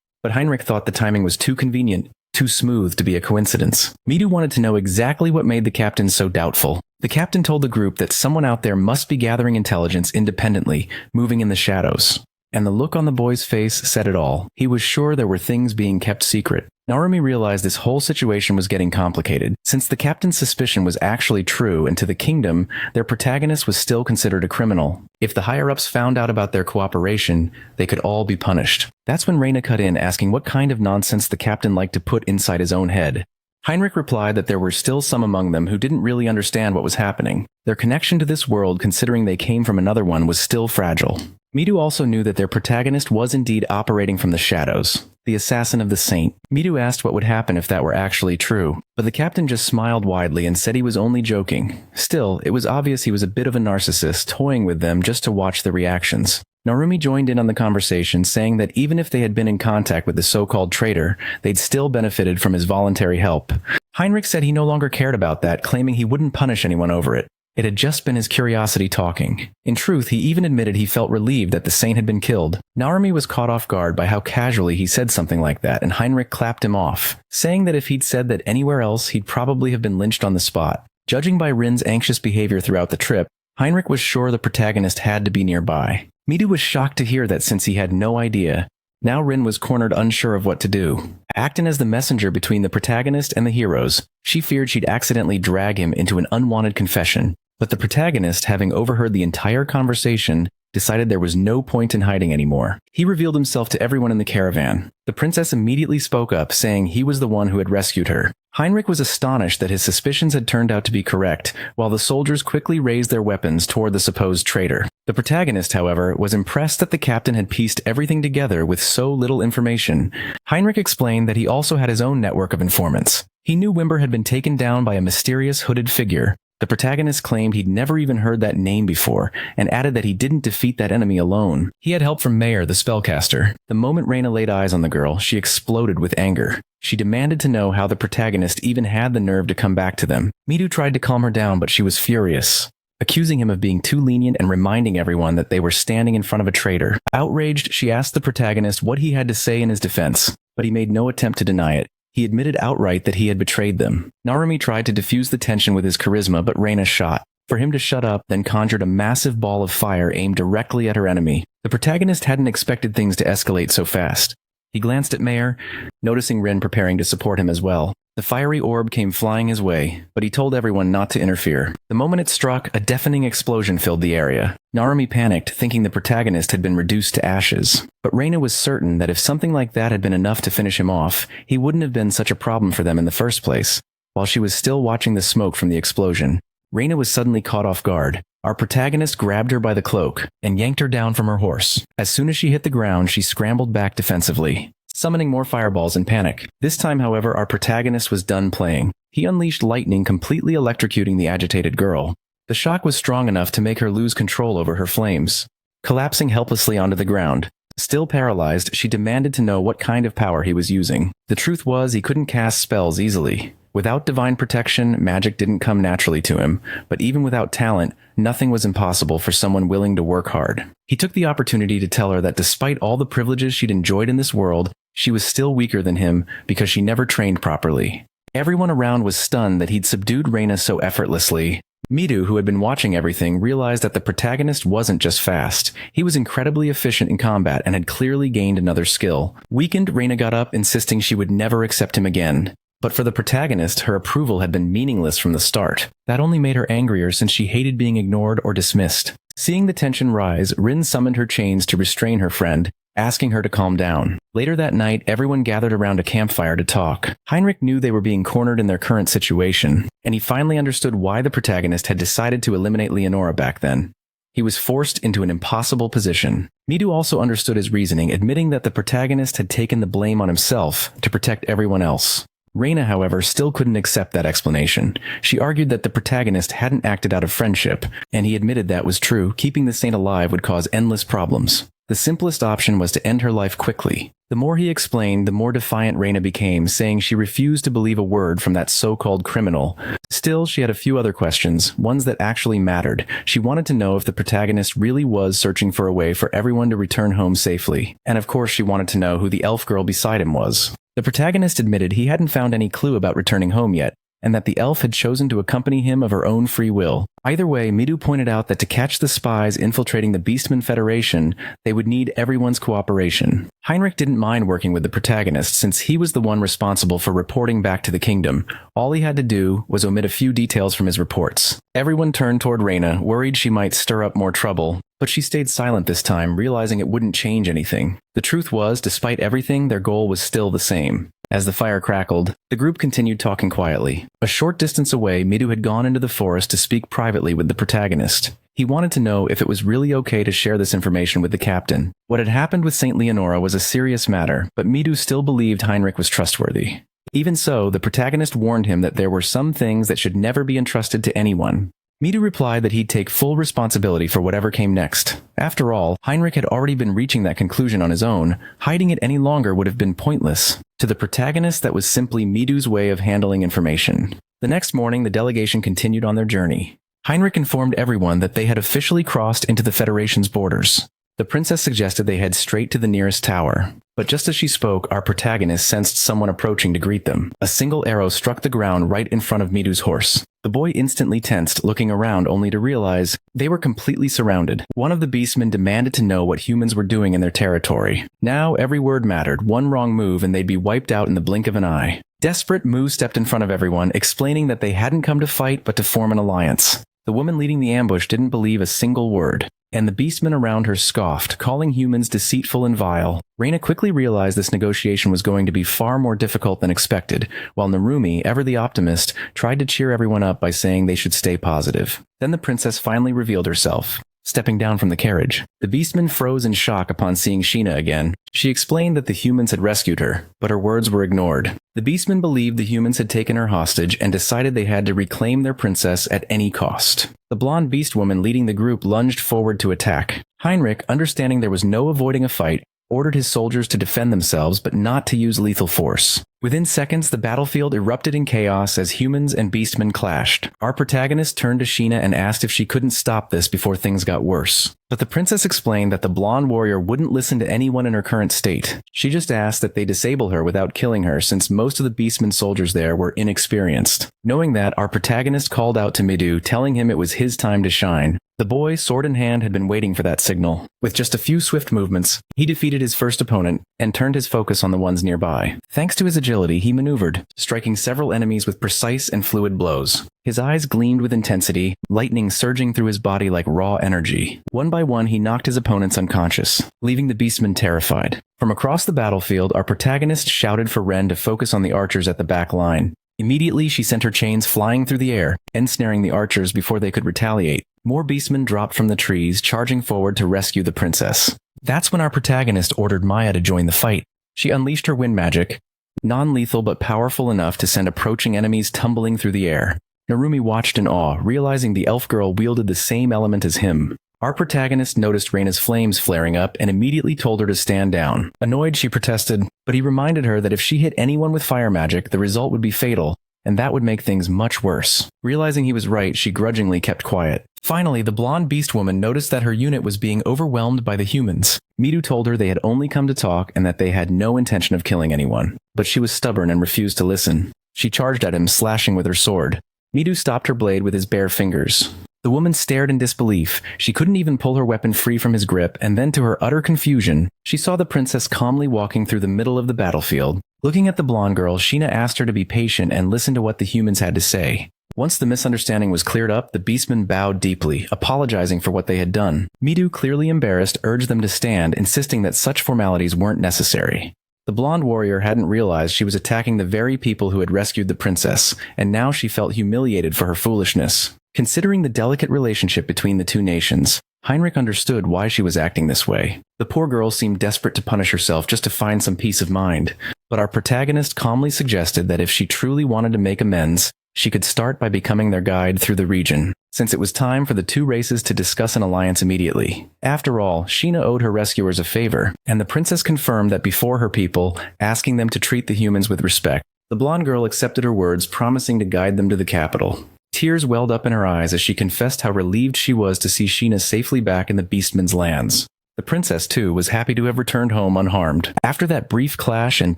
but Heinrich thought the timing was too convenient, too smooth to be a coincidence. Midu wanted to know exactly what made the captain so doubtful. The captain told the group that someone out there must be gathering intelligence independently, moving in the shadows. And the look on the boy's face said it all. He was sure there were things being kept secret. Narumi realized this whole situation was getting complicated. Since the captain's suspicion was actually true, and to the kingdom, their protagonist was still considered a criminal. If the higher-ups found out about their cooperation, they could all be punished. That's when Reina cut in, asking what kind of nonsense the captain liked to put inside his own head. Heinrich replied that there were still some among them who didn't really understand what was happening. Their connection to this world, considering they came from another one, was still fragile. Midu also knew that their protagonist was indeed operating from the shadows, the assassin of the saint. Midu asked what would happen if that were actually true, but the captain just smiled widely and said he was only joking. Still, it was obvious he was a bit of a narcissist, toying with them just to watch the reactions. Narumi joined in on the conversation, saying that even if they had been in contact with the so-called traitor, they'd still benefited from his voluntary help. Heinrich said he no longer cared about that, claiming he wouldn't punish anyone over it. It had just been his curiosity talking. In truth, he even admitted he felt relieved that the saint had been killed. Narumi was caught off guard by how casually he said something like that, and Heinrich clapped him off, saying that if he'd said that anywhere else, he'd probably have been lynched on the spot. Judging by Rin's anxious behavior throughout the trip, Heinrich was sure the protagonist had to be nearby. Midu was shocked to hear that since he had no idea. Now Rin was cornered, unsure of what to do. Acting as the messenger between the protagonist and the heroes, she feared she'd accidentally drag him into an unwanted confession. But the protagonist, having overheard the entire conversation, decided there was no point in hiding anymore. He revealed himself to everyone in the caravan. The princess immediately spoke up, saying he was the one who had rescued her. Heinrich was astonished that his suspicions had turned out to be correct, while the soldiers quickly raised their weapons toward the supposed traitor. The protagonist, however, was impressed that the captain had pieced everything together with so little information. Heinrich explained that he also had his own network of informants. He knew Wimber had been taken down by a mysterious hooded figure. The protagonist claimed he'd never even heard that name before, and added that he didn't defeat that enemy alone. He had help from Mayer, the spellcaster. The moment Reina laid eyes on the girl, she exploded with anger. She demanded to know how the protagonist even had the nerve to come back to them. Midu tried to calm her down, but she was furious, accusing him of being too lenient and reminding everyone that they were standing in front of a traitor. Outraged, she asked the protagonist what he had to say in his defense, but he made no attempt to deny it. He admitted outright that he had betrayed them. Narumi tried to diffuse the tension with his charisma, but Reina shot. For him to shut up, then conjured a massive ball of fire aimed directly at her enemy. The protagonist hadn't expected things to escalate so fast. He glanced at Mayer, noticing Rin preparing to support him as well. The fiery orb came flying his way, but he told everyone not to interfere. The moment it struck, a deafening explosion filled the area. Narumi panicked, thinking the protagonist had been reduced to ashes. But Reina was certain that if something like that had been enough to finish him off, he wouldn't have been such a problem for them in the first place. While she was still watching the smoke from the explosion, Reina was suddenly caught off guard. Our protagonist grabbed her by the cloak and yanked her down from her horse. As soon as she hit the ground, she scrambled back defensively, summoning more fireballs in panic. This time, however, our protagonist was done playing. He unleashed lightning, completely electrocuting the agitated girl. The shock was strong enough to make her lose control over her flames. Collapsing helplessly onto the ground, still paralyzed, she demanded to know what kind of power he was using. The truth was, he couldn't cast spells easily. Without divine protection, magic didn't come naturally to him, but even without talent, nothing was impossible for someone willing to work hard. He took the opportunity to tell her that despite all the privileges she'd enjoyed in this world, she was still weaker than him because she never trained properly. Everyone around was stunned that he'd subdued Reina so effortlessly. Midu, who had been watching everything, realized that the protagonist wasn't just fast. He was incredibly efficient in combat and had clearly gained another skill. Weakened, Reina got up, insisting she would never accept him again. But for the protagonist, her approval had been meaningless from the start. That only made her angrier since she hated being ignored or dismissed. Seeing the tension rise, Rin summoned her chains to restrain her friend, asking her to calm down. Later that night, everyone gathered around a campfire to talk. Heinrich knew they were being cornered in their current situation, and he finally understood why the protagonist had decided to eliminate Leonora back then. He was forced into an impossible position. Midu also understood his reasoning, admitting that the protagonist had taken the blame on himself to protect everyone else. Reina, however, still couldn't accept that explanation. She argued that the protagonist hadn't acted out of friendship, and he admitted that was true. Keeping the saint alive would cause endless problems. The simplest option was to end her life quickly. The more he explained, the more defiant Reina became, saying she refused to believe a word from that so-called criminal. Still, she had a few other questions, ones that actually mattered. She wanted to know if the protagonist really was searching for a way for everyone to return home safely. And of course, she wanted to know who the elf girl beside him was. The protagonist admitted he hadn't found any clue about returning home yet, and that the elf had chosen to accompany him of her own free will. Either way, Midu pointed out that to catch the spies infiltrating the Beastman Federation, they would need everyone's cooperation. Heinrich didn't mind working with the protagonist since he was the one responsible for reporting back to the kingdom. All he had to do was omit a few details from his reports. Everyone turned toward Reina, worried she might stir up more trouble, but she stayed silent this time, realizing it wouldn't change anything. The truth was, despite everything, their goal was still the same. As the fire crackled, the group continued talking quietly. A short distance away, Midu had gone into the forest to speak privately with the protagonist. He wanted to know if it was really okay to share this information with the captain. What had happened with Saint Leonora was a serious matter, but Midu still believed Heinrich was trustworthy. Even so, the protagonist warned him that there were some things that should never be entrusted to anyone. Midu replied that he'd take full responsibility for whatever came next. After all, Heinrich had already been reaching that conclusion on his own. Hiding it any longer would have been pointless. To the protagonist, that was simply Midu's way of handling information. The next morning, the delegation continued on their journey. Heinrich informed everyone that they had officially crossed into the Federation's borders. The princess suggested they head straight to the nearest tower. But just as she spoke, our protagonist sensed someone approaching to greet them. A single arrow struck the ground right in front of Midu's horse. The boy instantly tensed, looking around only to realize they were completely surrounded. One of the beastmen demanded to know what humans were doing in their territory. Now every word mattered. One wrong move and they'd be wiped out in the blink of an eye. Desperate, Mu stepped in front of everyone, explaining that they hadn't come to fight but to form an alliance. The woman leading the ambush didn't believe a single word, and the beastmen around her scoffed, calling humans deceitful and vile. Reina quickly realized this negotiation was going to be far more difficult than expected, while Narumi, ever the optimist, tried to cheer everyone up by saying they should stay positive. Then the princess finally revealed herself, stepping down from the carriage. The beastman froze in shock upon seeing Sheena again. She explained that the humans had rescued her, but her words were ignored. The beastman believed the humans had taken her hostage and decided they had to reclaim their princess at any cost. The blonde beast woman leading the group lunged forward to attack. Heinrich, understanding there was no avoiding a fight, ordered his soldiers to defend themselves but not to use lethal force. Within seconds, the battlefield erupted in chaos as humans and beastmen clashed. Our protagonist turned to Sheena and asked if she couldn't stop this before things got worse. But the princess explained that the blonde warrior wouldn't listen to anyone in her current state. She just asked that they disable her without killing her, since most of the beastmen soldiers there were inexperienced. Knowing that, our protagonist called out to Midu, telling him it was his time to shine. The boy, sword in hand, had been waiting for that signal. With just a few swift movements, he defeated his first opponent and turned his focus on the ones nearby. Thanks to his agility, he maneuvered, striking several enemies with precise and fluid blows. His eyes gleamed with intensity, lightning surging through his body like raw energy. One by one, he knocked his opponents unconscious, leaving the beastmen terrified. From across the battlefield, our protagonist shouted for Ren to focus on the archers at the back line. Immediately, she sent her chains flying through the air, ensnaring the archers before they could retaliate. More beastmen dropped from the trees, charging forward to rescue the princess. That's when our protagonist ordered Maya to join the fight. She unleashed her wind magic, non-lethal but powerful enough to send approaching enemies tumbling through the air. Narumi watched in awe, realizing the elf girl wielded the same element as him. Our protagonist noticed Reina's flames flaring up and immediately told her to stand down. Annoyed, she protested, but he reminded her that if she hit anyone with fire magic, the result would be fatal, and that would make things much worse. Realizing he was right, she grudgingly kept quiet. Finally, the blonde beast woman noticed that her unit was being overwhelmed by the humans. Midu told her they had only come to talk and that they had no intention of killing anyone. But she was stubborn and refused to listen. She charged at him, slashing with her sword. Midu stopped her blade with his bare fingers. The woman stared in disbelief. She couldn't even pull her weapon free from his grip, and then to her utter confusion, she saw the princess calmly walking through the middle of the battlefield. Looking at the blonde girl, Sheena asked her to be patient and listen to what the humans had to say. Once the misunderstanding was cleared up, the beastmen bowed deeply, apologizing for what they had done. Midu, clearly embarrassed, urged them to stand, insisting that such formalities weren't necessary. The blonde warrior hadn't realized she was attacking the very people who had rescued the princess, and now she felt humiliated for her foolishness. Considering the delicate relationship between the two nations, Heinrich understood why she was acting this way. The poor girl seemed desperate to punish herself just to find some peace of mind, but our protagonist calmly suggested that if she truly wanted to make amends, she could start by becoming their guide through the region, since it was time for the two races to discuss an alliance immediately. After all, Sheena owed her rescuers a favor, and the princess confirmed that before her people, asking them to treat the humans with respect. The blonde girl accepted her words, promising to guide them to the capital. Tears welled up in her eyes as she confessed how relieved she was to see Sheena safely back in the beastmen's lands. The princess, too, was happy to have returned home unharmed. After that brief clash and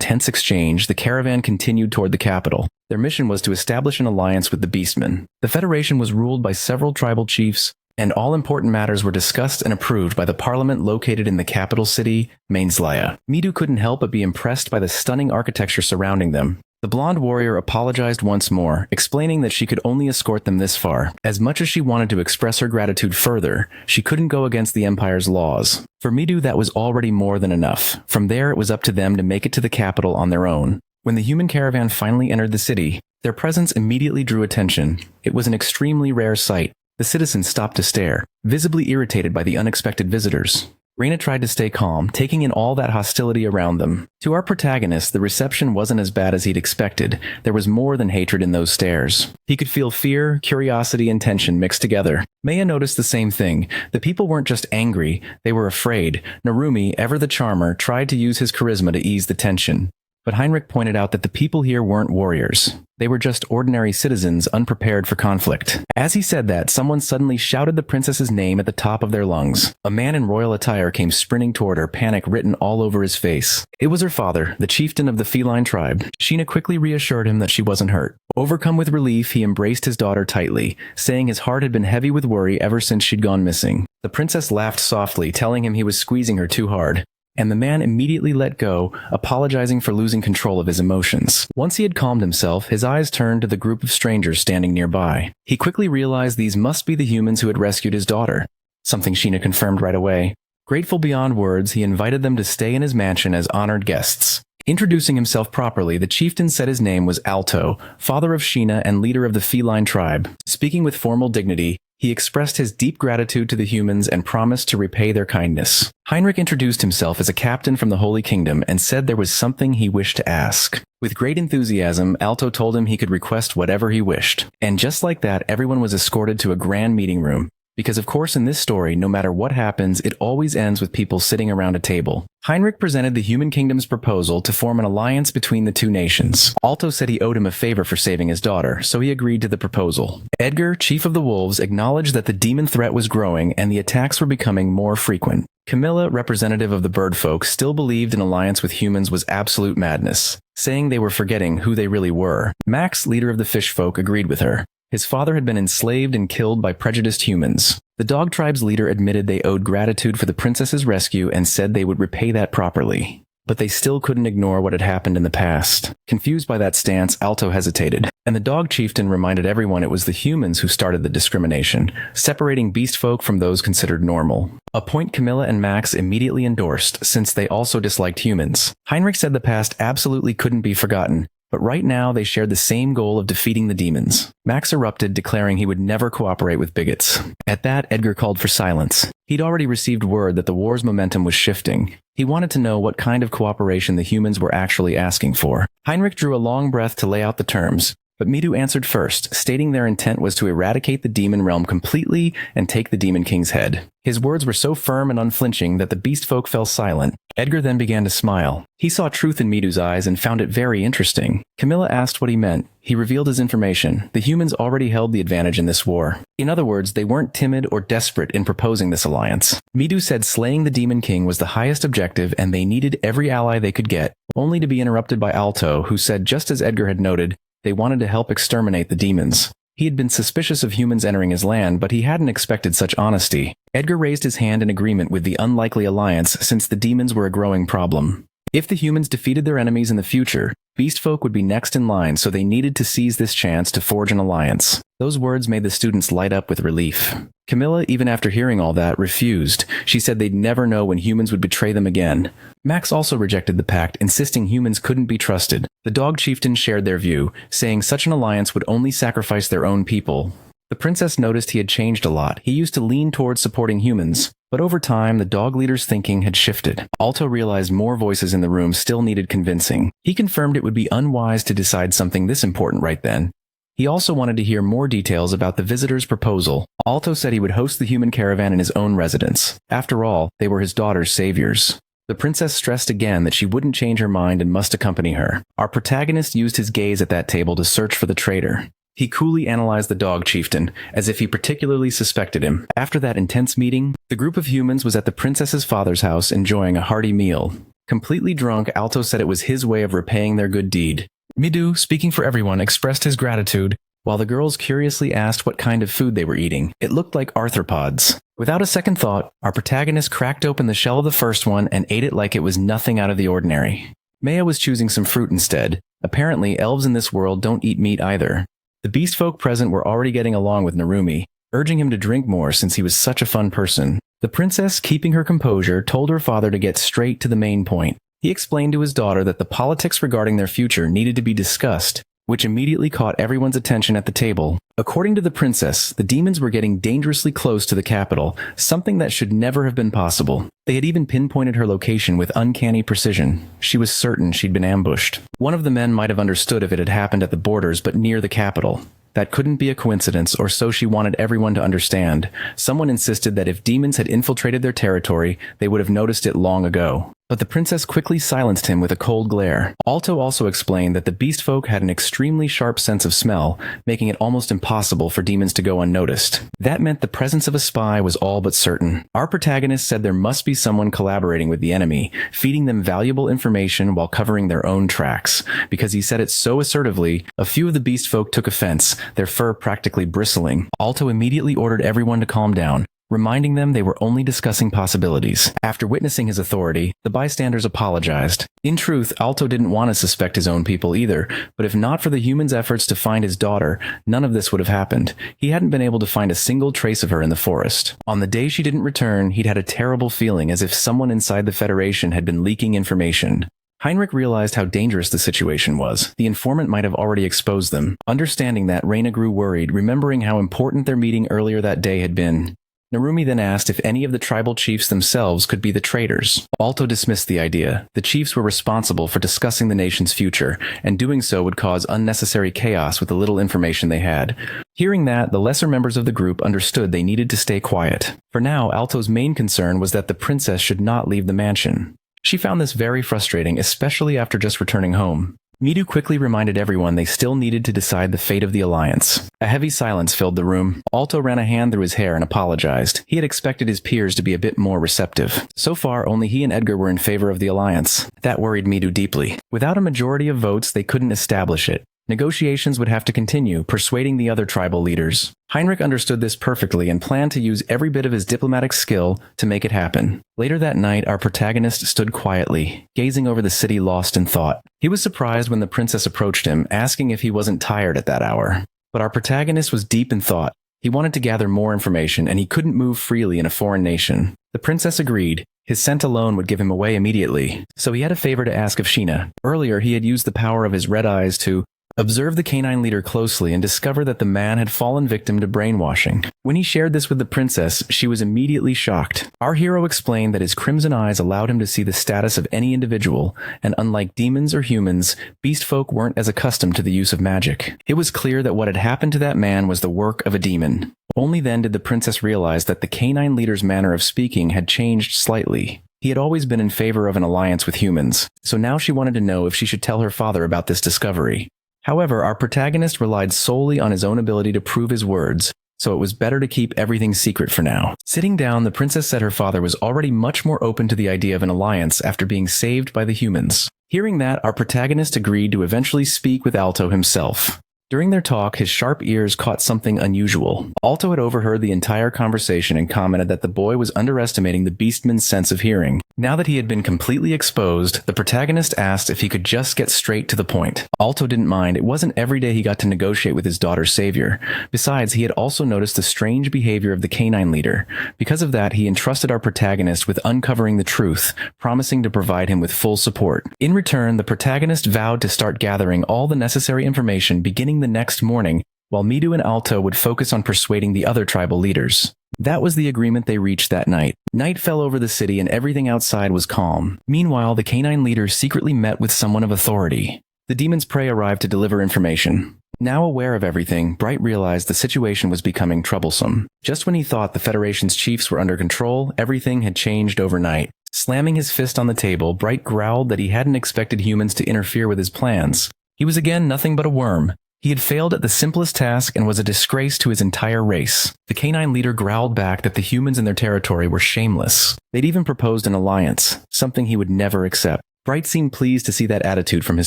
tense exchange, the caravan continued toward the capital. Their mission was to establish an alliance with the beastmen. The Federation was ruled by several tribal chiefs, and all important matters were discussed and approved by the parliament located in the capital city, Manhwa. Midu couldn't help but be impressed by the stunning architecture surrounding them. The blonde warrior apologized once more, explaining that she could only escort them this far. As much as she wanted to express her gratitude further, she couldn't go against the Empire's laws. For Midu, that was already more than enough. From there, it was up to them to make it to the capital on their own. When the human caravan finally entered the city, their presence immediately drew attention. It was an extremely rare sight. The citizens stopped to stare, visibly irritated by the unexpected visitors. Reina tried to stay calm, taking in all that hostility around them. To our protagonist, the reception wasn't as bad as he'd expected. There was more than hatred in those stares. He could feel fear, curiosity, and tension mixed together. Maya noticed the same thing. The people weren't just angry, they were afraid. Narumi, ever the charmer, tried to use his charisma to ease the tension. But Heinrich pointed out that the people here weren't warriors. They were just ordinary citizens unprepared for conflict. As he said that, someone suddenly shouted the princess's name at the top of their lungs. A man in royal attire came sprinting toward her, panic written all over his face. It was her father, the chieftain of the feline tribe. Sheena quickly reassured him that she wasn't hurt. Overcome with relief, he embraced his daughter tightly, saying his heart had been heavy with worry ever since she'd gone missing. The princess laughed softly, telling him he was squeezing her too hard. And the man immediately let go, apologizing for losing control of his emotions. Once he had calmed himself, his eyes turned to the group of strangers standing nearby. He quickly realized these must be the humans who had rescued his daughter, something Sheena confirmed right away. Grateful beyond words, he invited them to stay in his mansion as honored guests. Introducing himself properly, the chieftain said his name was Alto, father of Sheena and leader of the feline tribe. Speaking with formal dignity, he expressed his deep gratitude to the humans and promised to repay their kindness. Heinrich introduced himself as a captain from the Holy Kingdom and said there was something he wished to ask. With great enthusiasm, Alto told him he could request whatever he wished. And just like that, everyone was escorted to a grand meeting room. Because of course in this story, no matter what happens, it always ends with people sitting around a table. Heinrich presented the Human Kingdom's proposal to form an alliance between the two nations. Alto said he owed him a favor for saving his daughter, so he agreed to the proposal. Edgar, chief of the wolves, acknowledged that the demon threat was growing and the attacks were becoming more frequent. Camilla, representative of the bird folk, still believed an alliance with humans was absolute madness, saying they were forgetting who they really were. Max, leader of the fish folk, agreed with her. His father had been enslaved and killed by prejudiced humans. The dog tribe's leader admitted they owed gratitude for the princess's rescue and said they would repay that properly. But they still couldn't ignore what had happened in the past. Confused by that stance, Alto hesitated, and the dog chieftain reminded everyone it was the humans who started the discrimination, separating beast folk from those considered normal. A point Camilla and Max immediately endorsed, since they also disliked humans. Heinrich said the past absolutely couldn't be forgotten, but right now they shared the same goal of defeating the demons. Max erupted, declaring he would never cooperate with bigots. At that, Edgar called for silence. He'd already received word that the war's momentum was shifting. He wanted to know what kind of cooperation the humans were actually asking for. Heinrich drew a long breath to lay out the terms, but Midu answered first, stating their intent was to eradicate the demon realm completely and take the Demon King's head. His words were so firm and unflinching that the beast folk fell silent. Edgar then began to smile. He saw truth in Midu's eyes and found it very interesting. Camilla asked what he meant. He revealed his information. The humans already held the advantage in this war. In other words, they weren't timid or desperate in proposing this alliance. Midu said slaying the Demon King was the highest objective and they needed every ally they could get, only to be interrupted by Alto, who said just as Edgar had noted, they wanted to help exterminate the demons. He had been suspicious of humans entering his land, but he hadn't expected such honesty. Edgar raised his hand in agreement with the unlikely alliance since the demons were a growing problem. If the humans defeated their enemies in the future, beast folk would be next in line, so they needed to seize this chance to forge an alliance. Those words made the students light up with relief. Camilla, even after hearing all that, refused. She said they'd never know when humans would betray them again. Max also rejected the pact, insisting humans couldn't be trusted. The dog chieftain shared their view, saying such an alliance would only sacrifice their own people. The princess noticed he had changed a lot. He used to lean towards supporting humans, but over time, the dog leader's thinking had shifted. Alto realized more voices in the room still needed convincing. He confirmed it would be unwise to decide something this important right then. He also wanted to hear more details about the visitor's proposal. Alto said he would host the human caravan in his own residence. After all, they were his daughter's saviors. The princess stressed again that she wouldn't change her mind and must accompany her. Our protagonist used his gaze at that table to search for the traitor. He coolly analyzed the dog chieftain, as if he particularly suspected him. After that intense meeting, the group of humans was at the princess's father's house enjoying a hearty meal. Completely drunk, Alto said it was his way of repaying their good deed. Midu, speaking for everyone, expressed his gratitude, while the girls curiously asked what kind of food they were eating. It looked like arthropods. Without a second thought, our protagonist cracked open the shell of the first one and ate it like it was nothing out of the ordinary. Maya was choosing some fruit instead. Apparently, elves in this world don't eat meat either. The beast folk present were already getting along with Narumi, urging him to drink more since he was such a fun person. The princess, keeping her composure, told her father to get straight to the main point. He explained to his daughter that the politics regarding their future needed to be discussed, which immediately caught everyone's attention at the table. According to the princess, the demons were getting dangerously close to the capital, something that should never have been possible. They had even pinpointed her location with uncanny precision. She was certain she'd been ambushed. One of the men might have understood if it had happened at the borders but near the capital. That couldn't be a coincidence, or so she wanted everyone to understand. Someone insisted that if demons had infiltrated their territory, they would have noticed it long ago. But the princess quickly silenced him with a cold glare. Alto also explained that the beast folk had an extremely sharp sense of smell, making it almost impossible for demons to go unnoticed. That meant the presence of a spy was all but certain. Our protagonist said there must be someone collaborating with the enemy, feeding them valuable information while covering their own tracks. Because he said it so assertively, a few of the beast folk took offense, their fur practically bristling. Alto immediately ordered everyone to calm down, reminding them they were only discussing possibilities. After witnessing his authority, the bystanders apologized. In truth, Alto didn't want to suspect his own people either, but if not for the humans' efforts to find his daughter, none of this would have happened. He hadn't been able to find a single trace of her in the forest. On the day she didn't return, he'd had a terrible feeling as if someone inside the Federation had been leaking information. Heinrich realized how dangerous the situation was. The informant might have already exposed them. Understanding that, Reina grew worried, remembering how important their meeting earlier that day had been. Narumi then asked if any of the tribal chiefs themselves could be the traitors. Alto dismissed the idea. The chiefs were responsible for discussing the nation's future, and doing so would cause unnecessary chaos with the little information they had. Hearing that, the lesser members of the group understood they needed to stay quiet. For now, Alto's main concern was that the princess should not leave the mansion. She found this very frustrating, especially after just returning home. Midu quickly reminded everyone they still needed to decide the fate of the alliance. A heavy silence filled the room. Alto ran a hand through his hair and apologized. He had expected his peers to be a bit more receptive. So far, only he and Edgar were in favor of the alliance. That worried Midu deeply. Without a majority of votes, they couldn't establish it. Negotiations would have to continue, persuading the other tribal leaders. Heinrich understood this perfectly and planned to use every bit of his diplomatic skill to make it happen. Later that night, our protagonist stood quietly, gazing over the city lost in thought. He was surprised when the princess approached him, asking if he wasn't tired at that hour. But our protagonist was deep in thought. He wanted to gather more information, and he couldn't move freely in a foreign nation. The princess agreed. His scent alone would give him away immediately. So he had a favor to ask of Sheena. Earlier, he had used the power of his red eyes to observe the canine leader closely and discover that the man had fallen victim to brainwashing. When he shared this with the princess, she was immediately shocked. Our hero explained that his crimson eyes allowed him to see the status of any individual, and unlike demons or humans, beast folk weren't as accustomed to the use of magic. It was clear that what had happened to that man was the work of a demon. Only then did the princess realize that the canine leader's manner of speaking had changed slightly. He had always been in favor of an alliance with humans, so now she wanted to know if she should tell her father about this discovery. However, our protagonist relied solely on his own ability to prove his words, so it was better to keep everything secret for now. Sitting down, the princess said her father was already much more open to the idea of an alliance after being saved by the humans. Hearing that, our protagonist agreed to eventually speak with Alto himself. During their talk, his sharp ears caught something unusual. Alto had overheard the entire conversation and commented that the boy was underestimating the beastman's sense of hearing. Now that he had been completely exposed, the protagonist asked if he could just get straight to the point. Alto didn't mind. It wasn't every day he got to negotiate with his daughter's savior. Besides, he had also noticed the strange behavior of the canine leader. Because of that, he entrusted our protagonist with uncovering the truth, promising to provide him with full support. In return, the protagonist vowed to start gathering all the necessary information beginning the next morning, while Midu and Alto would focus on persuading the other tribal leaders. That was the agreement they reached that night. Night fell over the city and everything outside was calm. Meanwhile, the canine leader secretly met with someone of authority. The demon's prey arrived to deliver information. Now aware of everything, Bright realized the situation was becoming troublesome. Just when he thought the Federation's chiefs were under control, everything had changed overnight. Slamming his fist on the table, Bright growled that he hadn't expected humans to interfere with his plans. He was again nothing but a worm. He had failed at the simplest task and was a disgrace to his entire race. The canine leader growled back that the humans in their territory were shameless. They'd even proposed an alliance, something he would never accept. Bright seemed pleased to see that attitude from his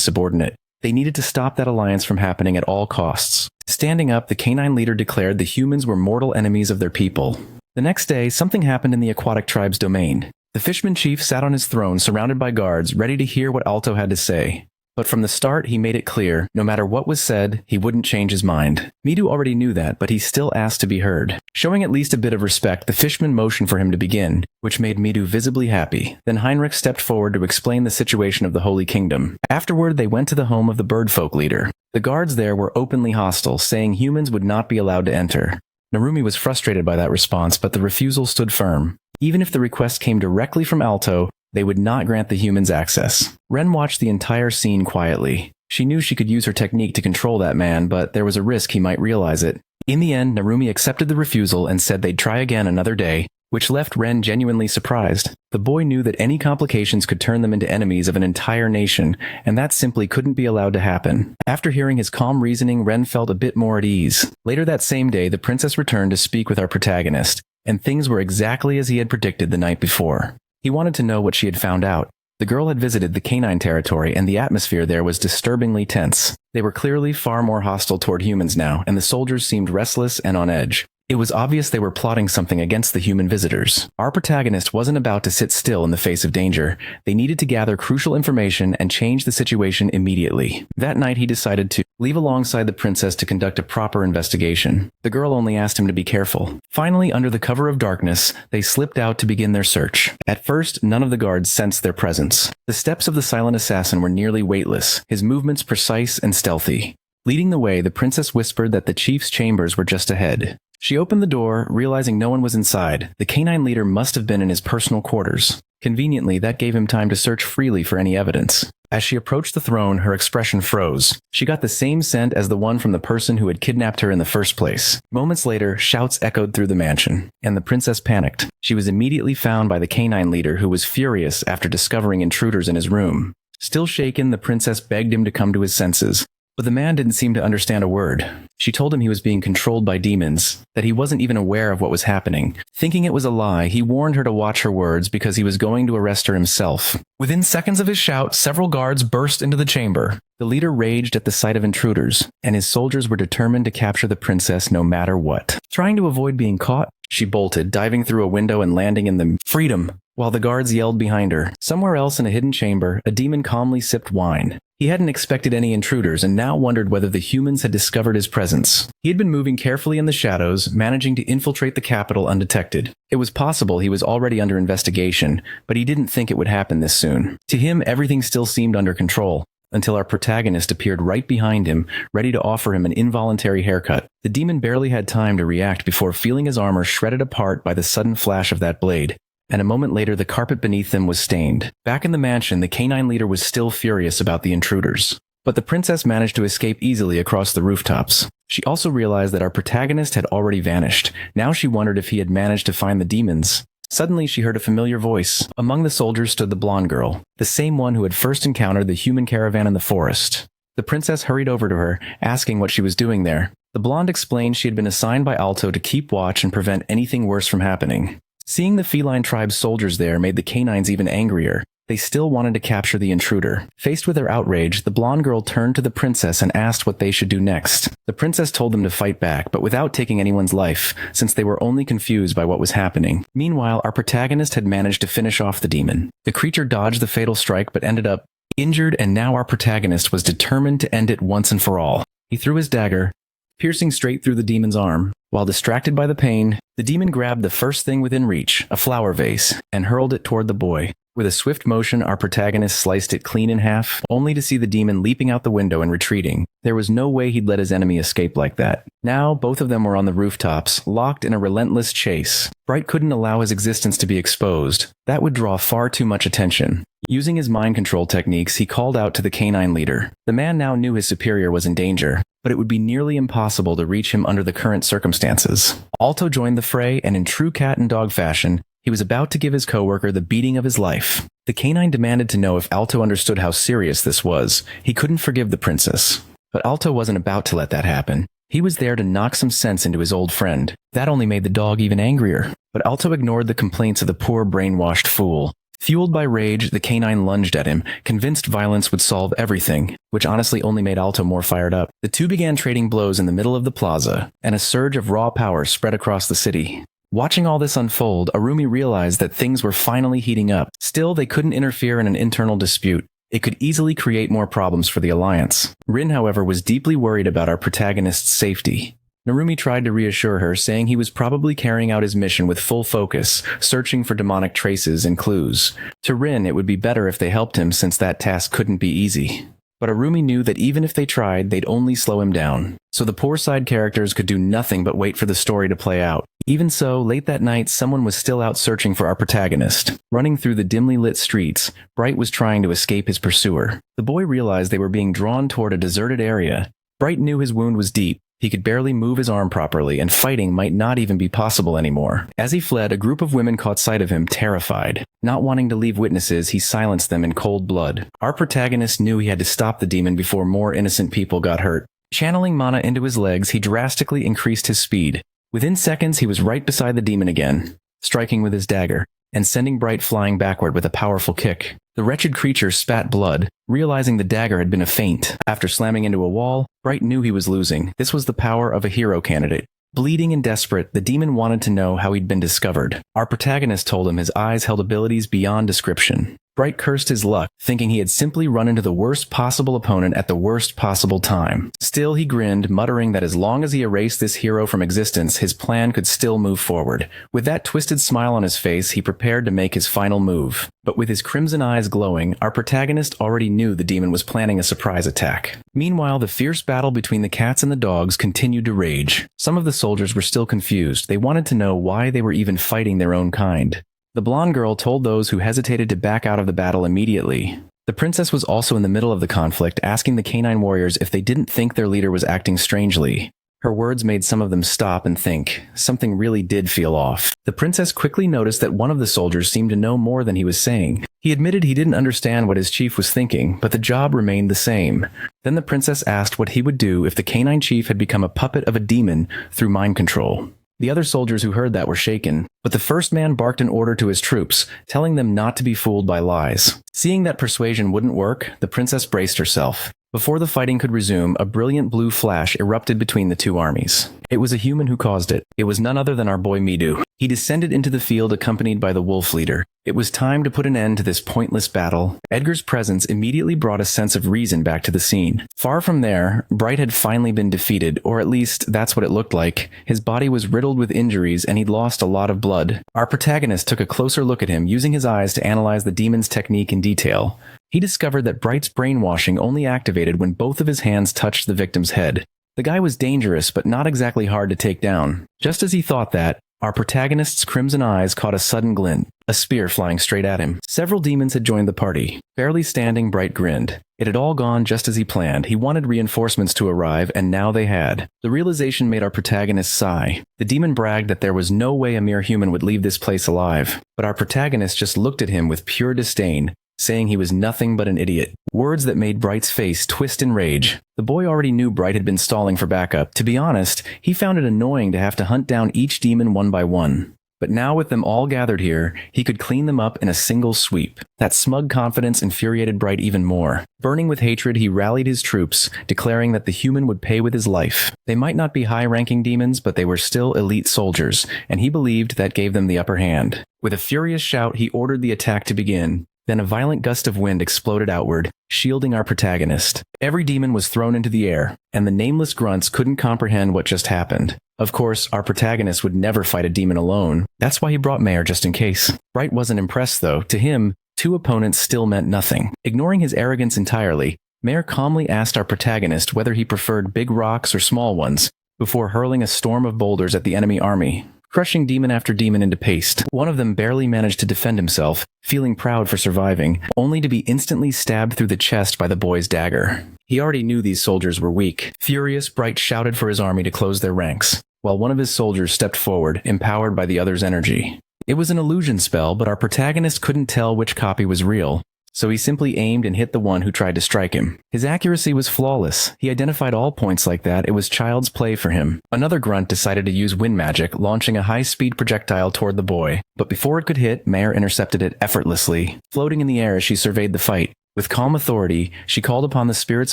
subordinate. They needed to stop that alliance from happening at all costs. Standing up, the canine leader declared the humans were mortal enemies of their people. The next day, something happened in the aquatic tribe's domain. The Fishman chief sat on his throne surrounded by guards, ready to hear what Alto had to say. But from the start, he made it clear, no matter what was said, he wouldn't change his mind. Midu already knew that, but he still asked to be heard. Showing at least a bit of respect, the Fishman motioned for him to begin, which made Midu visibly happy. Then Heinrich stepped forward to explain the situation of the Holy Kingdom. Afterward, they went to the home of the birdfolk leader. The guards there were openly hostile, saying humans would not be allowed to enter. Narumi was frustrated by that response, but the refusal stood firm. Even if the request came directly from Alto, they would not grant the humans access. Ren watched the entire scene quietly. She knew she could use her technique to control that man, but there was a risk he might realize it. In the end, Narumi accepted the refusal and said they'd try again another day, which left Ren genuinely surprised. The boy knew that any complications could turn them into enemies of an entire nation, and that simply couldn't be allowed to happen. After hearing his calm reasoning, Ren felt a bit more at ease. Later that same day, the princess returned to speak with our protagonist, and things were exactly as he had predicted the night before. He wanted to know what she had found out. The girl had visited the canine territory, and the atmosphere there was disturbingly tense. They were clearly far more hostile toward humans now, and the soldiers seemed restless and on edge. It was obvious they were plotting something against the human visitors. Our protagonist wasn't about to sit still in the face of danger. They needed to gather crucial information and change the situation immediately. That night he decided to leave alongside the princess to conduct a proper investigation. The girl only asked him to be careful. Finally, under the cover of darkness, they slipped out to begin their search. At first, none of the guards sensed their presence. The steps of the silent assassin were nearly weightless, his movements precise and stealthy. Leading the way, the princess whispered that the chief's chambers were just ahead. She opened the door, realizing no one was inside. The canine leader must have been in his personal quarters. Conveniently, that gave him time to search freely for any evidence. As she approached the throne, her expression froze. She got the same scent as the one from the person who had kidnapped her in the first place. Moments later, shouts echoed through the mansion, and the princess panicked. She was immediately found by the canine leader, who was furious after discovering intruders in his room. Still shaken, the princess begged him to come to his senses. But the man didn't seem to understand a word. She told him he was being controlled by demons, that he wasn't even aware of what was happening. Thinking it was a lie, he warned her to watch her words because he was going to arrest her himself. Within seconds of his shout, several guards burst into the chamber. The leader raged at the sight of intruders, and his soldiers were determined to capture the princess no matter what. Trying to avoid being caught, she bolted, diving through a window and landing in the freedom, while the guards yelled behind her. Somewhere else in a hidden chamber, a demon calmly sipped wine. He hadn't expected any intruders and now wondered whether the humans had discovered his presence. He had been moving carefully in the shadows, managing to infiltrate the capital undetected. It was possible he was already under investigation, but he didn't think it would happen this soon. To him, everything still seemed under control, until our protagonist appeared right behind him, ready to offer him an involuntary haircut. The demon barely had time to react before feeling his armor shredded apart by the sudden flash of that blade. And a moment later, the carpet beneath them was stained. Back in the mansion, the canine leader was still furious about the intruders. But the princess managed to escape easily across the rooftops. She also realized that our protagonist had already vanished. Now she wondered if he had managed to find the demons. Suddenly, she heard a familiar voice. Among the soldiers stood the blonde girl, the same one who had first encountered the human caravan in the forest. The princess hurried over to her, asking what she was doing there. The blonde explained she had been assigned by Alto to keep watch and prevent anything worse from happening. Seeing the feline tribe's soldiers there made the canines even angrier. they still wanted to capture the intruder. Faced with their outrage, the blonde girl turned to the princess and asked what they should do next. The princess told them to fight back, but without taking anyone's life, since they were only confused by what was happening. Meanwhile, our protagonist had managed to finish off the demon. The creature dodged the fatal strike but ended up injured, and now our protagonist was determined to end it once and for all. He threw his dagger, piercing straight through the demon's arm. While distracted by the pain, the demon grabbed the first thing within reach, a flower vase, and hurled it toward the boy. With a swift motion, our protagonist sliced it clean in half, only to see the demon leaping out the window and retreating. There was no way he'd let his enemy escape like that. Now, both of them were on the rooftops, locked in a relentless chase. Bright couldn't allow his existence to be exposed. That would draw far too much attention. Using his mind control techniques, he called out to the canine leader. The man now knew his superior was in danger, but it would be nearly impossible to reach him under the current circumstances. Alto joined the fray, and in true cat and dog fashion, he was about to give his coworker the beating of his life. The canine demanded to know if Alto understood how serious this was. He couldn't forgive the princess. But Alto wasn't about to let that happen. He was there to knock some sense into his old friend. That only made the dog even angrier. But Alto ignored the complaints of the poor brainwashed fool. Fueled by rage, the canine lunged at him, convinced violence would solve everything, which honestly only made Alto more fired up. The two began trading blows in the middle of the plaza, and a surge of raw power spread across the city. Watching all this unfold, Arumi realized that things were finally heating up. Still, they couldn't interfere in an internal dispute. It could easily create more problems for the Alliance. Rin, however, was deeply worried about our protagonist's safety. Narumi tried to reassure her, saying he was probably carrying out his mission with full focus, searching for demonic traces and clues. To Rin, it would be better if they helped him, since that task couldn't be easy. But Arumi knew that even if they tried, they'd only slow him down. So the poor side characters could do nothing but wait for the story to play out. Even so, late that night, someone was still out searching for our protagonist. Running through the dimly lit streets, Bright was trying to escape his pursuer. The boy realized they were being drawn toward a deserted area. Bright knew his wound was deep. He could barely move his arm properly, and fighting might not even be possible anymore. As he fled, a group of women caught sight of him, terrified. Not wanting to leave witnesses, he silenced them in cold blood. Our protagonist knew he had to stop the demon before more innocent people got hurt. Channeling mana into his legs, he drastically increased his speed. Within seconds, he was right beside the demon again, striking with his dagger, and sending Bright flying backward with a powerful kick. The wretched creature spat blood, realizing the dagger had been a feint. After slamming into a wall, Bright knew he was losing. This was the power of a hero candidate. Bleeding and desperate, the demon wanted to know how he'd been discovered. Our protagonist told him his eyes held abilities beyond description. Bright cursed his luck, thinking he had simply run into the worst possible opponent at the worst possible time. Still, he grinned, muttering that as long as he erased this hero from existence, his plan could still move forward. With that twisted smile on his face, he prepared to make his final move. But with his crimson eyes glowing, our protagonist already knew the demon was planning a surprise attack. Meanwhile, the fierce battle between the cats and the dogs continued to rage. Some of the soldiers were still confused. They wanted to know why they were even fighting their own kind. The blonde girl told those who hesitated to back out of the battle immediately. The princess was also in the middle of the conflict, asking the canine warriors if they didn't think their leader was acting strangely. Her words made some of them stop and think. Something really did feel off. The princess quickly noticed that one of the soldiers seemed to know more than he was saying. He admitted he didn't understand what his chief was thinking, but the job remained the same. Then the princess asked what he would do if the canine chief had become a puppet of a demon through mind control. The other soldiers who heard that were shaken, but the first man barked an order to his troops, telling them not to be fooled by lies. Seeing that persuasion wouldn't work, the princess braced herself. Before the fighting could resume, a brilliant blue flash erupted between the two armies. It was a human who caused it. It was none other than our boy Midu. He descended into the field accompanied by the wolf leader. It was time to put an end to this pointless battle. Edgar's presence immediately brought a sense of reason back to the scene. Far from there, Bright had finally been defeated, or at least that's what it looked like. His body was riddled with injuries and he'd lost a lot of blood. Our protagonist took a closer look at him, using his eyes to analyze the demon's technique in detail. He discovered that Bright's brainwashing only activated when both of his hands touched the victim's head. The guy was dangerous, but not exactly hard to take down. Just as he thought that, our protagonist's crimson eyes caught a sudden glint, a spear flying straight at him. Several demons had joined the party. Barely standing, Bright grinned. It had all gone just as he planned. He wanted reinforcements to arrive, and now they had. The realization made our protagonist sigh. The demon bragged that there was no way a mere human would leave this place alive. But our protagonist just looked at him with pure disdain, saying he was nothing but an idiot. Words that made Bright's face twist in rage. The boy already knew Bright had been stalling for backup. To be honest, he found it annoying to have to hunt down each demon one by one. But now with them all gathered here, he could clean them up in a single sweep. That smug confidence infuriated Bright even more. Burning with hatred, he rallied his troops, declaring that the human would pay with his life. They might not be high-ranking demons, but they were still elite soldiers, and he believed that gave them the upper hand. With a furious shout, he ordered the attack to begin. Then a violent gust of wind exploded outward, shielding our protagonist. Every demon was thrown into the air, and the nameless grunts couldn't comprehend what just happened. Of course, our protagonist would never fight a demon alone. That's why he brought Mayor just in case. Bright wasn't impressed though. To him, 2 opponents still meant nothing. Ignoring his arrogance entirely, Mayor calmly asked our protagonist whether he preferred big rocks or small ones, before hurling a storm of boulders at the enemy army, crushing demon after demon into paste. One of them barely managed to defend himself, feeling proud for surviving, only to be instantly stabbed through the chest by the boy's dagger. He already knew these soldiers were weak. Furious, Bright shouted for his army to close their ranks, while one of his soldiers stepped forward, empowered by the other's energy. It was an illusion spell, but our protagonist couldn't tell which copy was real, so he simply aimed and hit the one who tried to strike him. His accuracy was flawless. He identified all points like that. It was child's play for him. Another grunt decided to use wind magic, launching a high-speed projectile toward the boy. But before it could hit, Mare intercepted it effortlessly, floating in the air as she surveyed the fight. With calm authority, she called upon the spirits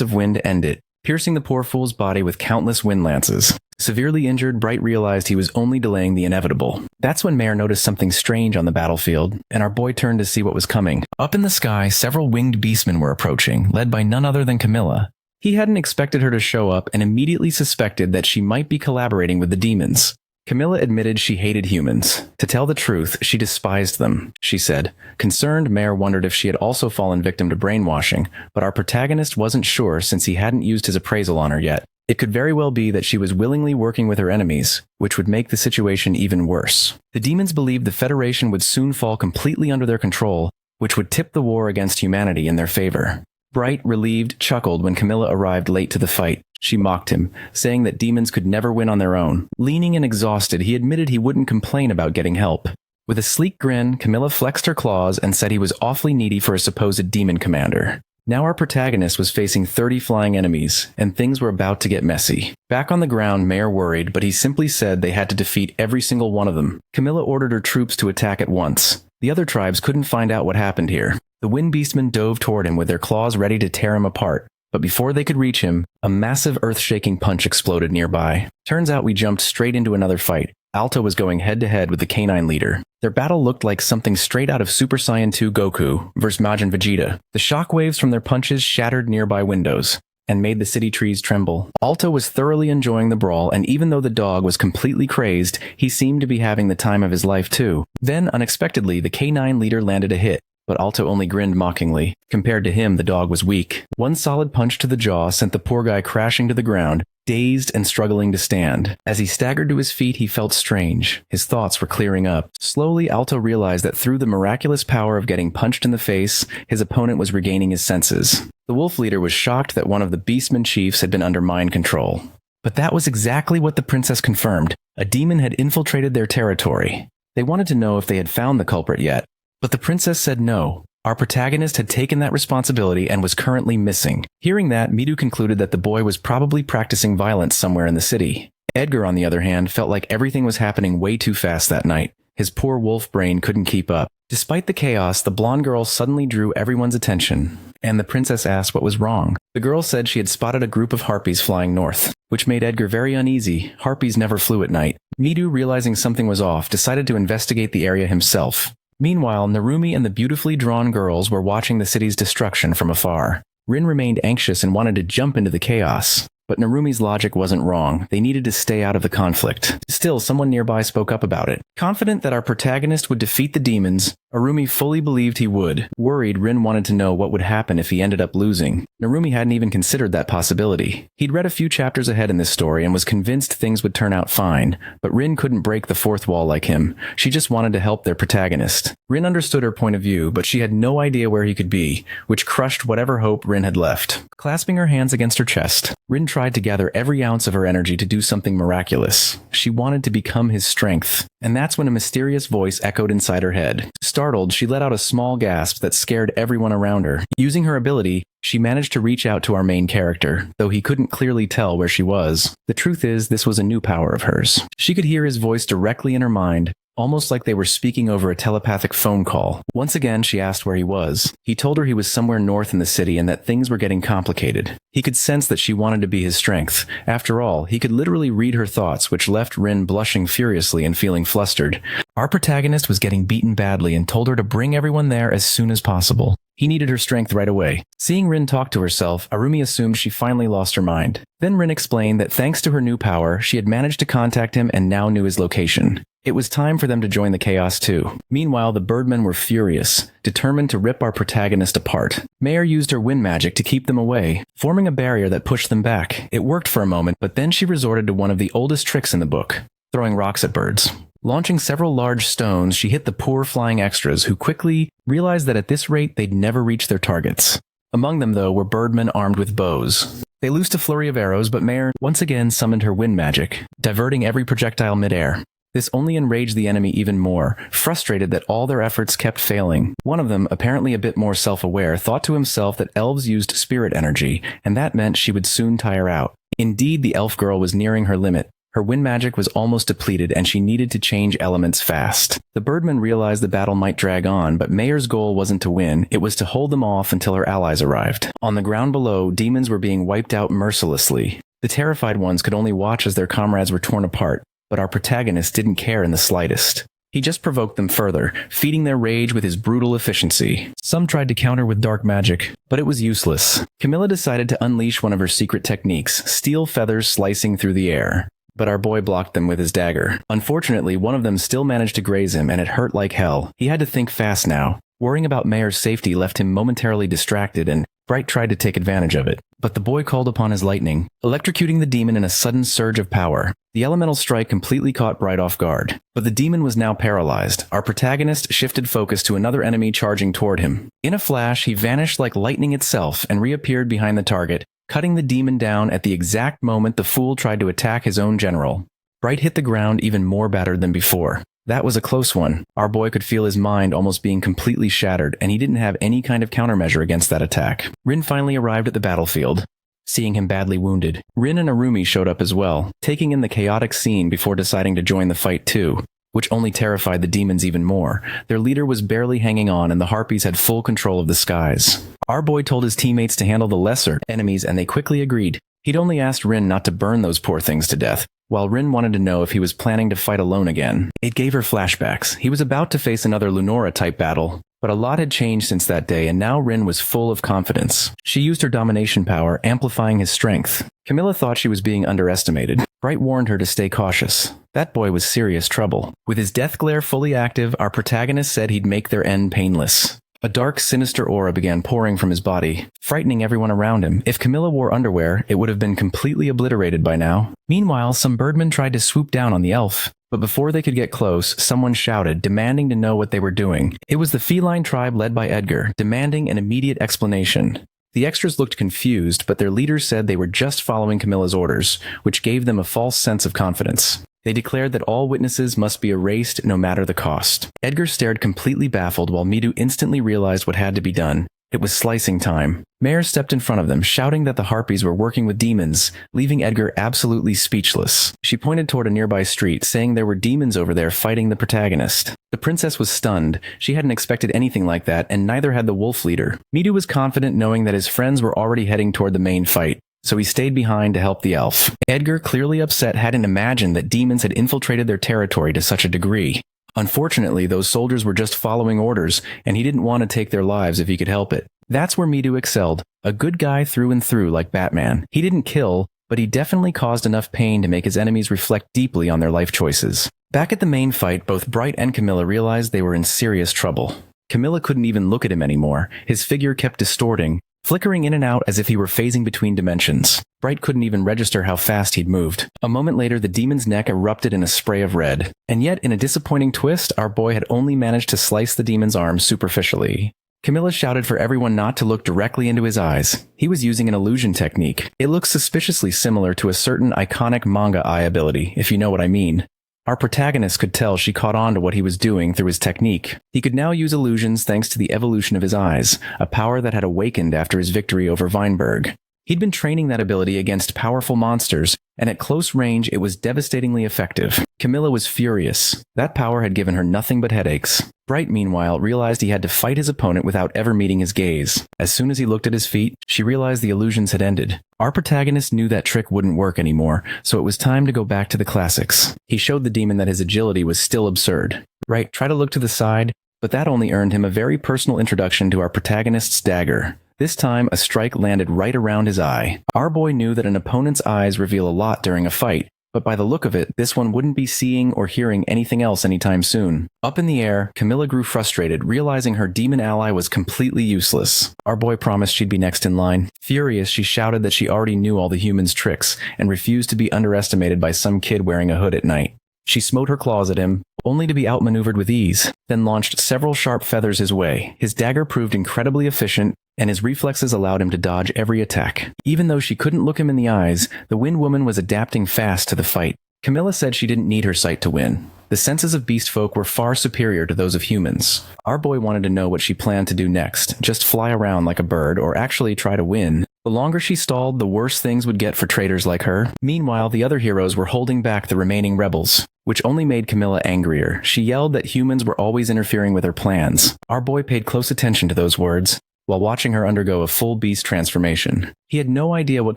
of wind to end it, piercing the poor fool's body with countless wind lances. Severely injured, Bright realized he was only delaying the inevitable. That's when Mare noticed something strange on the battlefield, and our boy turned to see what was coming. Up in the sky, several winged beastmen were approaching, led by none other than Camilla. He hadn't expected her to show up and immediately suspected that she might be collaborating with the demons. Camilla admitted she hated humans. To tell the truth, she despised them, she said. Concerned, Mare wondered if she had also fallen victim to brainwashing, but our protagonist wasn't sure since he hadn't used his appraisal on her yet. It could very well be that she was willingly working with her enemies, which would make the situation even worse. The demons believed the Federation would soon fall completely under their control, which would tip the war against humanity in their favor. Bright, relieved, chuckled when Camilla arrived late to the fight. She mocked him, saying that demons could never win on their own. Leaning and exhausted, he admitted he wouldn't complain about getting help. With a sleek grin, Camilla flexed her claws and said he was awfully needy for a supposed demon commander. Now our protagonist was facing 30 flying enemies, and things were about to get messy. Back on the ground, Mare worried, but he simply said they had to defeat every single one of them. Camilla ordered her troops to attack at once. The other tribes couldn't find out what happened here. The wind beastmen dove toward him with their claws ready to tear him apart. But before they could reach him, a massive earth-shaking punch exploded nearby. Turns out we jumped straight into another fight. Alto was going head-to-head with the canine leader. Their battle looked like something straight out of Super Saiyan 2 Goku versus Majin Vegeta. The shockwaves from their punches shattered nearby windows and made the city trees tremble. Alto was thoroughly enjoying the brawl, and even though the dog was completely crazed, he seemed to be having the time of his life too. Then, unexpectedly, the canine leader landed a hit. But Alto only grinned mockingly. Compared to him, the dog was weak. One solid punch to the jaw sent the poor guy crashing to the ground, dazed and struggling to stand. As he staggered to his feet, he felt strange. His thoughts were clearing up. Slowly, Alto realized that through the miraculous power of getting punched in the face, his opponent was regaining his senses. The wolf leader was shocked that one of the beastmen chiefs had been under mind control. But that was exactly what the princess confirmed. A demon had infiltrated their territory. They wanted to know if they had found the culprit yet. But the princess said no. Our protagonist had taken that responsibility and was currently missing. Hearing that, Midu concluded that the boy was probably practicing violence somewhere in the city. Edgar, on the other hand, felt like everything was happening way too fast that night. His poor wolf brain couldn't keep up. Despite the chaos, the blonde girl suddenly drew everyone's attention, and the princess asked what was wrong. The girl said she had spotted a group of harpies flying north, which made Edgar very uneasy. Harpies never flew at night. Midu, realizing something was off, decided to investigate the area himself. Meanwhile, Narumi and the beautifully drawn girls were watching the city's destruction from afar. Rin remained anxious and wanted to jump into the chaos. But Narumi's logic wasn't wrong. They needed to stay out of the conflict. Still, someone nearby spoke up about it. Confident that our protagonist would defeat the demons, Narumi fully believed he would. Worried, Rin wanted to know what would happen if he ended up losing. Narumi hadn't even considered that possibility. He'd read a few chapters ahead in this story and was convinced things would turn out fine, but Rin couldn't break the fourth wall like him. She just wanted to help their protagonist. Rin understood her point of view, but she had no idea where he could be, which crushed whatever hope Rin had left. Clasping her hands against her chest, Rin tried to gather every ounce of her energy to do something miraculous. She wanted to become his strength. And that's when a mysterious voice echoed inside her head. Startled, she let out a small gasp that scared everyone around her. Using her ability, she managed to reach out to our main character, though he couldn't clearly tell where she was. The truth is, this was a new power of hers. She could hear his voice directly in her mind, almost like they were speaking over a telepathic phone call. Once again, she asked where he was. He told her he was somewhere north in the city and that things were getting complicated. He could sense that she wanted to be his strength. After all, he could literally read her thoughts, which left Rin blushing furiously and feeling flustered. Our protagonist was getting beaten badly and told her to bring everyone there as soon as possible. He needed her strength right away. Seeing Rin talk to herself, Arumi assumed she finally lost her mind. Then Rin explained that thanks to her new power, she had managed to contact him and now knew his location. It was time for them to join the chaos too. Meanwhile, the birdmen were furious, determined to rip our protagonist apart. Mayor used her wind magic to keep them away, forming a barrier that pushed them back. It worked for a moment, but then she resorted to one of the oldest tricks in the book, throwing rocks at birds. Launching several large stones, she hit the poor flying extras, who quickly realized that at this rate they'd never reach their targets. Among them, though, were birdmen armed with bows. They loosed a flurry of arrows, but Mare once again summoned her wind magic, diverting every projectile midair. This only enraged the enemy even more, frustrated that all their efforts kept failing. One of them, apparently a bit more self-aware, thought to himself that elves used spirit energy, and that meant she would soon tire out. Indeed, the elf girl was nearing her limit. Her wind magic was almost depleted, and she needed to change elements fast. The birdmen realized the battle might drag on, but Mayer's goal wasn't to win, it was to hold them off until her allies arrived. On the ground below, demons were being wiped out mercilessly. The terrified ones could only watch as their comrades were torn apart, but our protagonist didn't care in the slightest. He just provoked them further, feeding their rage with his brutal efficiency. Some tried to counter with dark magic, but it was useless. Camilla decided to unleash one of her secret techniques, steel feathers slicing through the air. But our boy blocked them with his dagger. Unfortunately, one of them still managed to graze him, and it hurt like hell. He had to think fast now. Worrying about Mayer's safety left him momentarily distracted, and Bright tried to take advantage of it. But the boy called upon his lightning, electrocuting the demon in a sudden surge of power. The elemental strike completely caught Bright off guard. But the demon was now paralyzed. Our protagonist shifted focus to another enemy charging toward him. In a flash, he vanished like lightning itself and reappeared behind the target, cutting the demon down at the exact moment the fool tried to attack his own general. Bright hit the ground even more battered than before. That was a close one. Our boy could feel his mind almost being completely shattered, and he didn't have any kind of countermeasure against that attack. Rin finally arrived at the battlefield. Seeing him badly wounded, Rin and Arumi showed up as well, taking in the chaotic scene before deciding to join the fight too, which only terrified the demons even more. Their leader was barely hanging on, and the harpies had full control of the skies. Our boy told his teammates to handle the lesser enemies, and they quickly agreed. He'd only asked Rin not to burn those poor things to death, while Rin wanted to know if he was planning to fight alone again. It gave her flashbacks. He was about to face another Lunora-type battle, but a lot had changed since that day, and now Rin was full of confidence. She used her domination power, amplifying his strength. Camilla thought she was being underestimated. Bright warned her to stay cautious. That boy was serious trouble. With his death glare fully active, our protagonist said he'd make their end painless. A dark, sinister aura began pouring from his body, frightening everyone around him. If Camilla wore underwear, it would have been completely obliterated by now. Meanwhile, some birdmen tried to swoop down on the elf. But before they could get close, someone shouted, demanding to know what they were doing. It was the feline tribe led by Edgar, demanding an immediate explanation. The extras looked confused, but their leaders said they were just following Camilla's orders, which gave them a false sense of confidence. They declared that all witnesses must be erased no matter the cost. Edgar stared completely baffled while Midu instantly realized what had to be done. It was slicing time. Mayor stepped in front of them, shouting that the harpies were working with demons, leaving Edgar absolutely speechless. She pointed toward a nearby street, saying there were demons over there fighting the protagonist. The princess was stunned. She hadn't expected anything like that, and neither had the wolf leader. Midu was confident knowing that his friends were already heading toward the main fight, so he stayed behind to help the elf. Edgar, clearly upset, hadn't imagined that demons had infiltrated their territory to such a degree. Unfortunately, those soldiers were just following orders, and he didn't want to take their lives if he could help it. That's where Midu excelled. A good guy through and through like Batman. He didn't kill, but he definitely caused enough pain to make his enemies reflect deeply on their life choices. Back at the main fight, both Bright and Camilla realized they were in serious trouble. Camilla couldn't even look at him anymore. His figure kept distorting, flickering in and out as if he were phasing between dimensions. Bright couldn't even register how fast he'd moved. A moment later, the demon's neck erupted in a spray of red. And yet, in a disappointing twist, our boy had only managed to slice the demon's arm superficially. Camilla shouted for everyone not to look directly into his eyes. He was using an illusion technique. It looks suspiciously similar to a certain iconic manga eye ability, if you know what I mean. Our protagonist could tell she caught on to what he was doing through his technique. He could now use illusions thanks to the evolution of his eyes, a power that had awakened after his victory over Weinberg. He'd been training that ability against powerful monsters, and at close range it was devastatingly effective. Camilla was furious. That power had given her nothing but headaches. Bright, meanwhile, realized he had to fight his opponent without ever meeting his gaze. As soon as he looked at his feet, she realized the illusions had ended. Our protagonist knew that trick wouldn't work anymore, so it was time to go back to the classics. He showed the demon that his agility was still absurd. Right, try to look to the side, but that only earned him a very personal introduction to our protagonist's dagger. This time, a strike landed right around his eye. Our boy knew that an opponent's eyes reveal a lot during a fight, but by the look of it, this one wouldn't be seeing or hearing anything else anytime soon. Up in the air, Camilla grew frustrated, realizing her demon ally was completely useless. Our boy promised she'd be next in line. Furious, she shouted that she already knew all the humans' tricks, and refused to be underestimated by some kid wearing a hood at night. She smote her claws at him, only to be outmaneuvered with ease, then launched several sharp feathers his way. His dagger proved incredibly efficient, and his reflexes allowed him to dodge every attack. Even though she couldn't look him in the eyes, the Wind Woman was adapting fast to the fight. Camilla said she didn't need her sight to win. The senses of beast folk were far superior to those of humans. Our boy wanted to know what she planned to do next, just fly around like a bird or actually try to win. The longer she stalled, the worse things would get for traitors like her. Meanwhile, the other heroes were holding back the remaining rebels, which only made Camilla angrier. She yelled that humans were always interfering with her plans. Our boy paid close attention to those words, while watching her undergo a full beast transformation. He had no idea what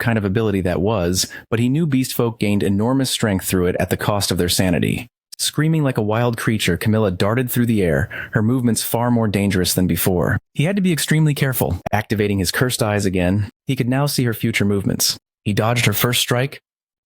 kind of ability that was, but he knew beast folk gained enormous strength through it at the cost of their sanity. Screaming like a wild creature, Camilla darted through the air, her movements far more dangerous than before. He had to be extremely careful. Activating his cursed eyes again, he could now see her future movements. He dodged her first strike,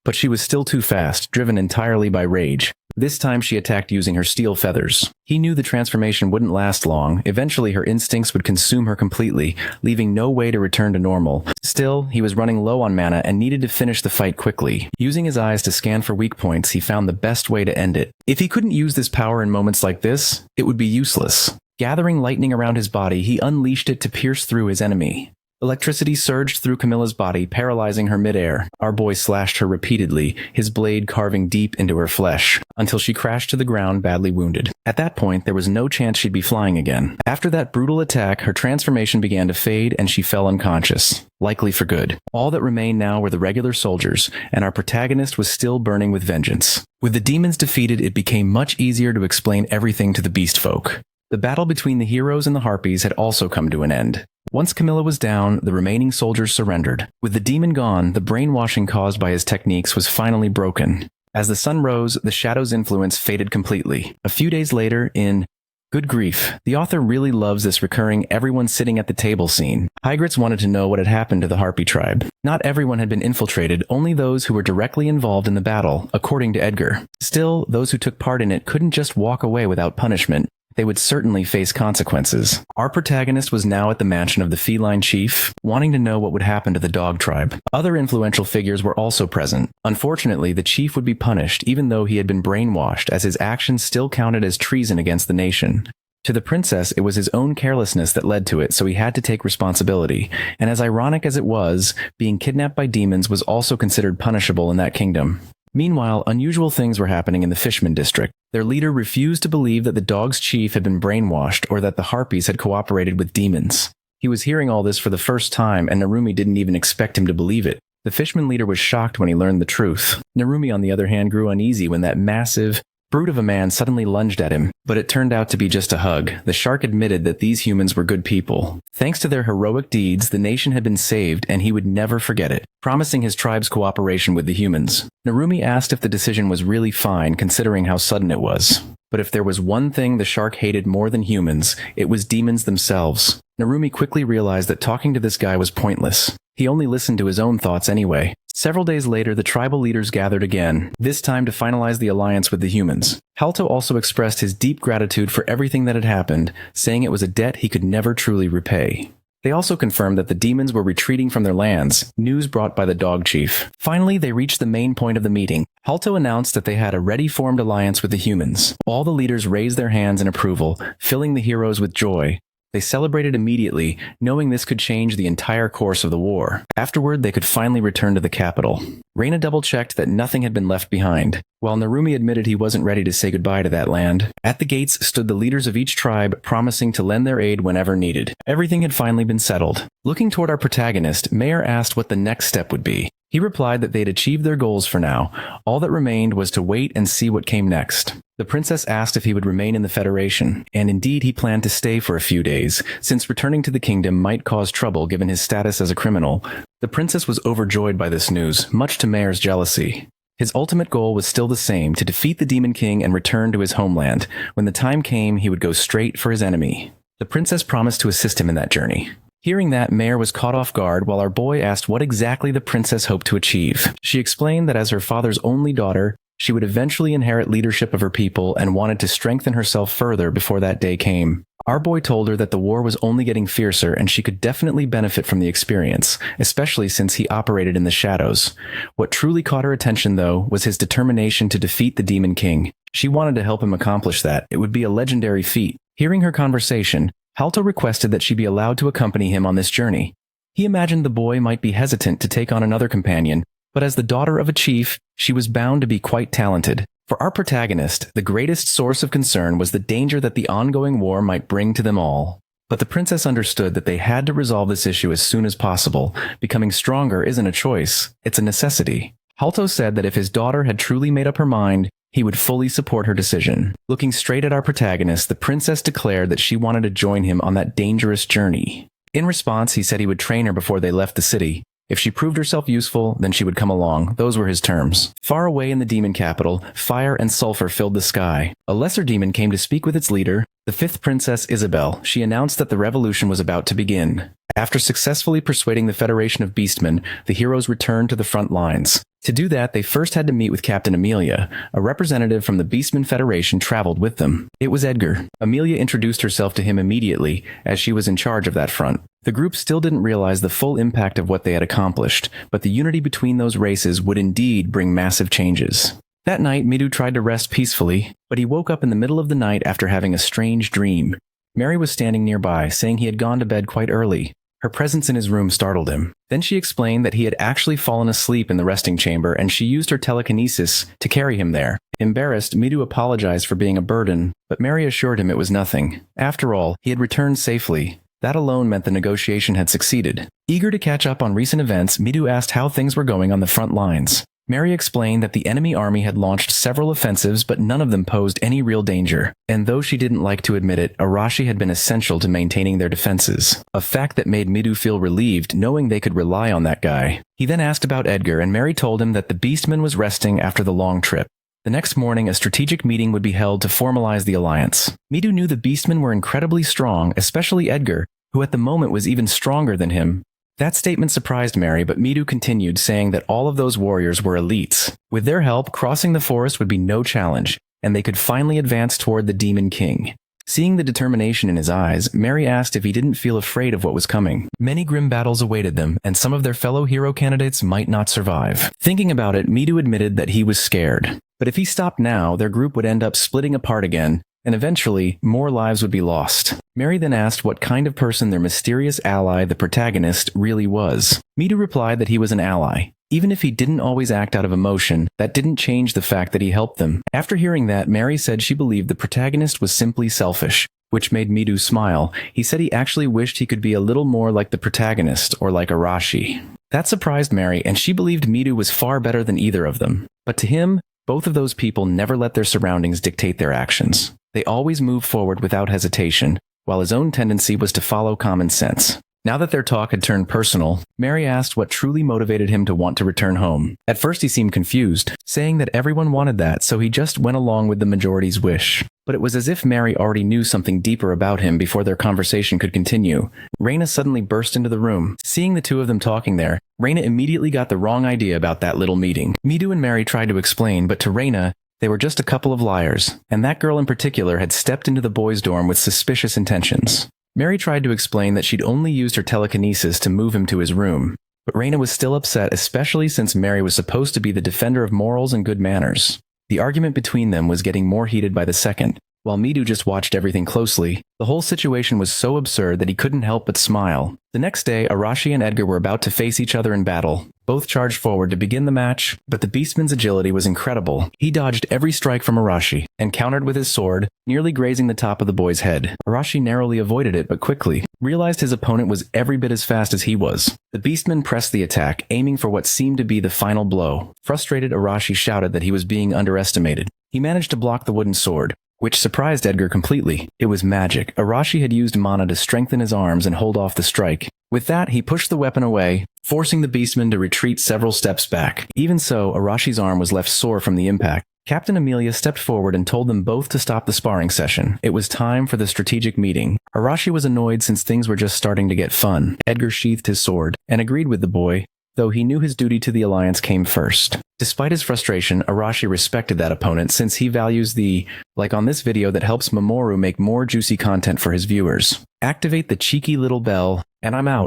but she was still too fast, driven entirely by rage. This time she attacked using her steel feathers. He knew the transformation wouldn't last long. Eventually her instincts would consume her completely, leaving no way to return to normal. Still, he was running low on mana and needed to finish the fight quickly. Using his eyes to scan for weak points, he found the best way to end it. If he couldn't use this power in moments like this, it would be useless. Gathering lightning around his body, he unleashed it to pierce through his enemy. Electricity surged through Camilla's body, paralyzing her midair. Our boy slashed her repeatedly, his blade carving deep into her flesh, until she crashed to the ground badly wounded. At that point, there was no chance she'd be flying again. After that brutal attack, her transformation began to fade and she fell unconscious, likely for good. All that remained now were the regular soldiers, and our protagonist was still burning with vengeance. With the demons defeated, it became much easier to explain everything to the beast folk. The battle between the heroes and the harpies had also come to an end. Once Camilla was down, the remaining soldiers surrendered. With the demon gone, the brainwashing caused by his techniques was finally broken. As the sun rose, the shadow's influence faded completely. A few days later, in Good Grief, the author really loves this recurring everyone sitting at the table scene. Hygritz wanted to know what had happened to the Harpy tribe. Not everyone had been infiltrated, only those who were directly involved in the battle, according to Edgar. Still, those who took part in it couldn't just walk away without punishment. They would certainly face consequences. Our protagonist was now at the mansion of the feline chief, wanting to know what would happen to the dog tribe. Other influential figures were also present. Unfortunately, the chief would be punished even though he had been brainwashed, as his actions still counted as treason against the nation. To the princess, it was his own carelessness that led to it, so he had to take responsibility. And as ironic as it was, being kidnapped by demons was also considered punishable in that kingdom. Meanwhile, unusual things were happening in the Fishman district. Their leader refused to believe that the dog's chief had been brainwashed or that the harpies had cooperated with demons. He was hearing all this for the first time, and Narumi didn't even expect him to believe it. The Fishman leader was shocked when he learned the truth. Narumi, on the other hand, grew uneasy when that massive brute of a man suddenly lunged at him, but it turned out to be just a hug. The shark admitted that these humans were good people. Thanks to their heroic deeds, the nation had been saved, and he would never forget it, promising his tribe's cooperation with the humans. Narumi asked if the decision was really fine, considering how sudden it was. But if there was one thing the shark hated more than humans, it was demons themselves. Narumi quickly realized that talking to this guy was pointless. He only listened to his own thoughts anyway. Several days later, the tribal leaders gathered again, this time to finalize the alliance with the humans. Halto also expressed his deep gratitude for everything that had happened, saying it was a debt he could never truly repay. They also confirmed that the demons were retreating from their lands, news brought by the dog chief. Finally, they reached the main point of the meeting. Halto announced that they had a ready-formed alliance with the humans. All the leaders raised their hands in approval, filling the heroes with joy. They celebrated immediately, knowing this could change the entire course of the war. Afterward, they could finally return to the capital. Reina double-checked that nothing had been left behind, while Narumi admitted he wasn't ready to say goodbye to that land. At the gates stood the leaders of each tribe, promising to lend their aid whenever needed. Everything had finally been settled. Looking toward our protagonist, Mayor asked what the next step would be. He replied that they'd achieved their goals for now. All that remained was to wait and see what came next. The princess asked if he would remain in the Federation, and indeed he planned to stay for a few days, since returning to the kingdom might cause trouble given his status as a criminal. The princess was overjoyed by this news, much to Mayor's jealousy. His ultimate goal was still the same, to defeat the Demon King and return to his homeland. When the time came, he would go straight for his enemy. The princess promised to assist him in that journey. Hearing that, Mayor was caught off guard while our boy asked what exactly the princess hoped to achieve. She explained that as her father's only daughter, she would eventually inherit leadership of her people and wanted to strengthen herself further before that day came. Our boy told her that the war was only getting fiercer and she could definitely benefit from the experience, especially since he operated in the shadows. What truly caught her attention, though, was his determination to defeat the Demon King. She wanted to help him accomplish that. It would be a legendary feat. Hearing her conversation, Halto requested that she be allowed to accompany him on this journey. He imagined the boy might be hesitant to take on another companion, but as the daughter of a chief, she was bound to be quite talented. For our protagonist, the greatest source of concern was the danger that the ongoing war might bring to them all. But the princess understood that they had to resolve this issue as soon as possible. Becoming stronger isn't a choice, it's a necessity. Halto said that if his daughter had truly made up her mind, he would fully support her decision. Looking straight at our protagonist, the princess declared that she wanted to join him on that dangerous journey. In response, he said he would train her before they left the city. If she proved herself useful, then she would come along. Those were his terms. Far away in the demon capital, fire and sulfur filled the sky. A lesser demon came to speak with its leader, the fifth princess Isabel. She announced that the revolution was about to begin. After successfully persuading the Federation of Beastmen, the heroes returned to the front lines. To do that, they first had to meet with Captain Amelia. A representative from the Beastmen Federation traveled with them. It was Edgar. Amelia introduced herself to him immediately, as she was in charge of that front. The group still didn't realize the full impact of what they had accomplished, but the unity between those races would indeed bring massive changes. That night, Midu tried to rest peacefully, but he woke up in the middle of the night after having a strange dream. Mary was standing nearby, saying he had gone to bed quite early. Her presence in his room startled him. Then she explained that he had actually fallen asleep in the resting chamber and she used her telekinesis to carry him there. Embarrassed, Midu apologized for being a burden, but Mary assured him it was nothing. After all, he had returned safely. That alone meant the negotiation had succeeded. Eager to catch up on recent events, Midu asked how things were going on the front lines. Mary explained that the enemy army had launched several offensives, but none of them posed any real danger. And though she didn't like to admit it, Arashi had been essential to maintaining their defenses. A fact that made Midu feel relieved, knowing they could rely on that guy. He then asked about Edgar, and Mary told him that the Beastman was resting after the long trip. The next morning, a strategic meeting would be held to formalize the alliance. Midu knew the Beastmen were incredibly strong, especially Edgar, who at the moment was even stronger than him. That statement surprised Mary, but Midu continued, saying that all of those warriors were elites. With their help, crossing the forest would be no challenge, and they could finally advance toward the Demon King. Seeing the determination in his eyes, Mary asked if he didn't feel afraid of what was coming. Many grim battles awaited them, and some of their fellow hero candidates might not survive. Thinking about it, Midu admitted that he was scared. But if he stopped now, their group would end up splitting apart again, and eventually, more lives would be lost. Mary then asked what kind of person their mysterious ally, the protagonist, really was. Midu replied that he was an ally. Even if he didn't always act out of emotion, that didn't change the fact that he helped them. After hearing that, Mary said she believed the protagonist was simply selfish, which made Midu smile. He said he actually wished he could be a little more like the protagonist, or like Arashi. That surprised Mary, and she believed Midu was far better than either of them. But to him, both of those people never let their surroundings dictate their actions. They always moved forward without hesitation, while his own tendency was to follow common sense. Now that their talk had turned personal, Mary asked what truly motivated him to want to return home. At first he seemed confused, saying that everyone wanted that, so he just went along with the majority's wish. But it was as if Mary already knew something deeper about him before their conversation could continue. Reina suddenly burst into the room. Seeing the two of them talking there, Reina immediately got the wrong idea about that little meeting. Midu and Mary tried to explain, but to Reina, they were just a couple of liars, and that girl in particular had stepped into the boys' dorm with suspicious intentions. Mary tried to explain that she'd only used her telekinesis to move him to his room, but Reina was still upset, especially since Mary was supposed to be the defender of morals and good manners. The argument between them was getting more heated by the second. while Midu just watched everything closely. The whole situation was so absurd that he couldn't help but smile. The next day, Arashi and Edgar were about to face each other in battle. Both charged forward to begin the match, but the Beastman's agility was incredible. He dodged every strike from Arashi and countered with his sword, nearly grazing the top of the boy's head. Arashi narrowly avoided it, but quickly realized his opponent was every bit as fast as he was. The Beastman pressed the attack, aiming for what seemed to be the final blow. Frustrated, Arashi shouted that he was being underestimated. He managed to block the wooden sword, which surprised Edgar completely. It was magic. Arashi had used mana to strengthen his arms and hold off the strike. With that, he pushed the weapon away, forcing the Beastman to retreat several steps back. Even so, Arashi's arm was left sore from the impact. Captain Amelia stepped forward and told them both to stop the sparring session. It was time for the strategic meeting. Arashi was annoyed since things were just starting to get fun. Edgar sheathed his sword and agreed with the boy, though he knew his duty to the Alliance came first. Despite his frustration, Arashi respected that opponent since he values the like on this video that helps Mamoru make more juicy content for his viewers. Activate the cheeky little bell, and I'm out.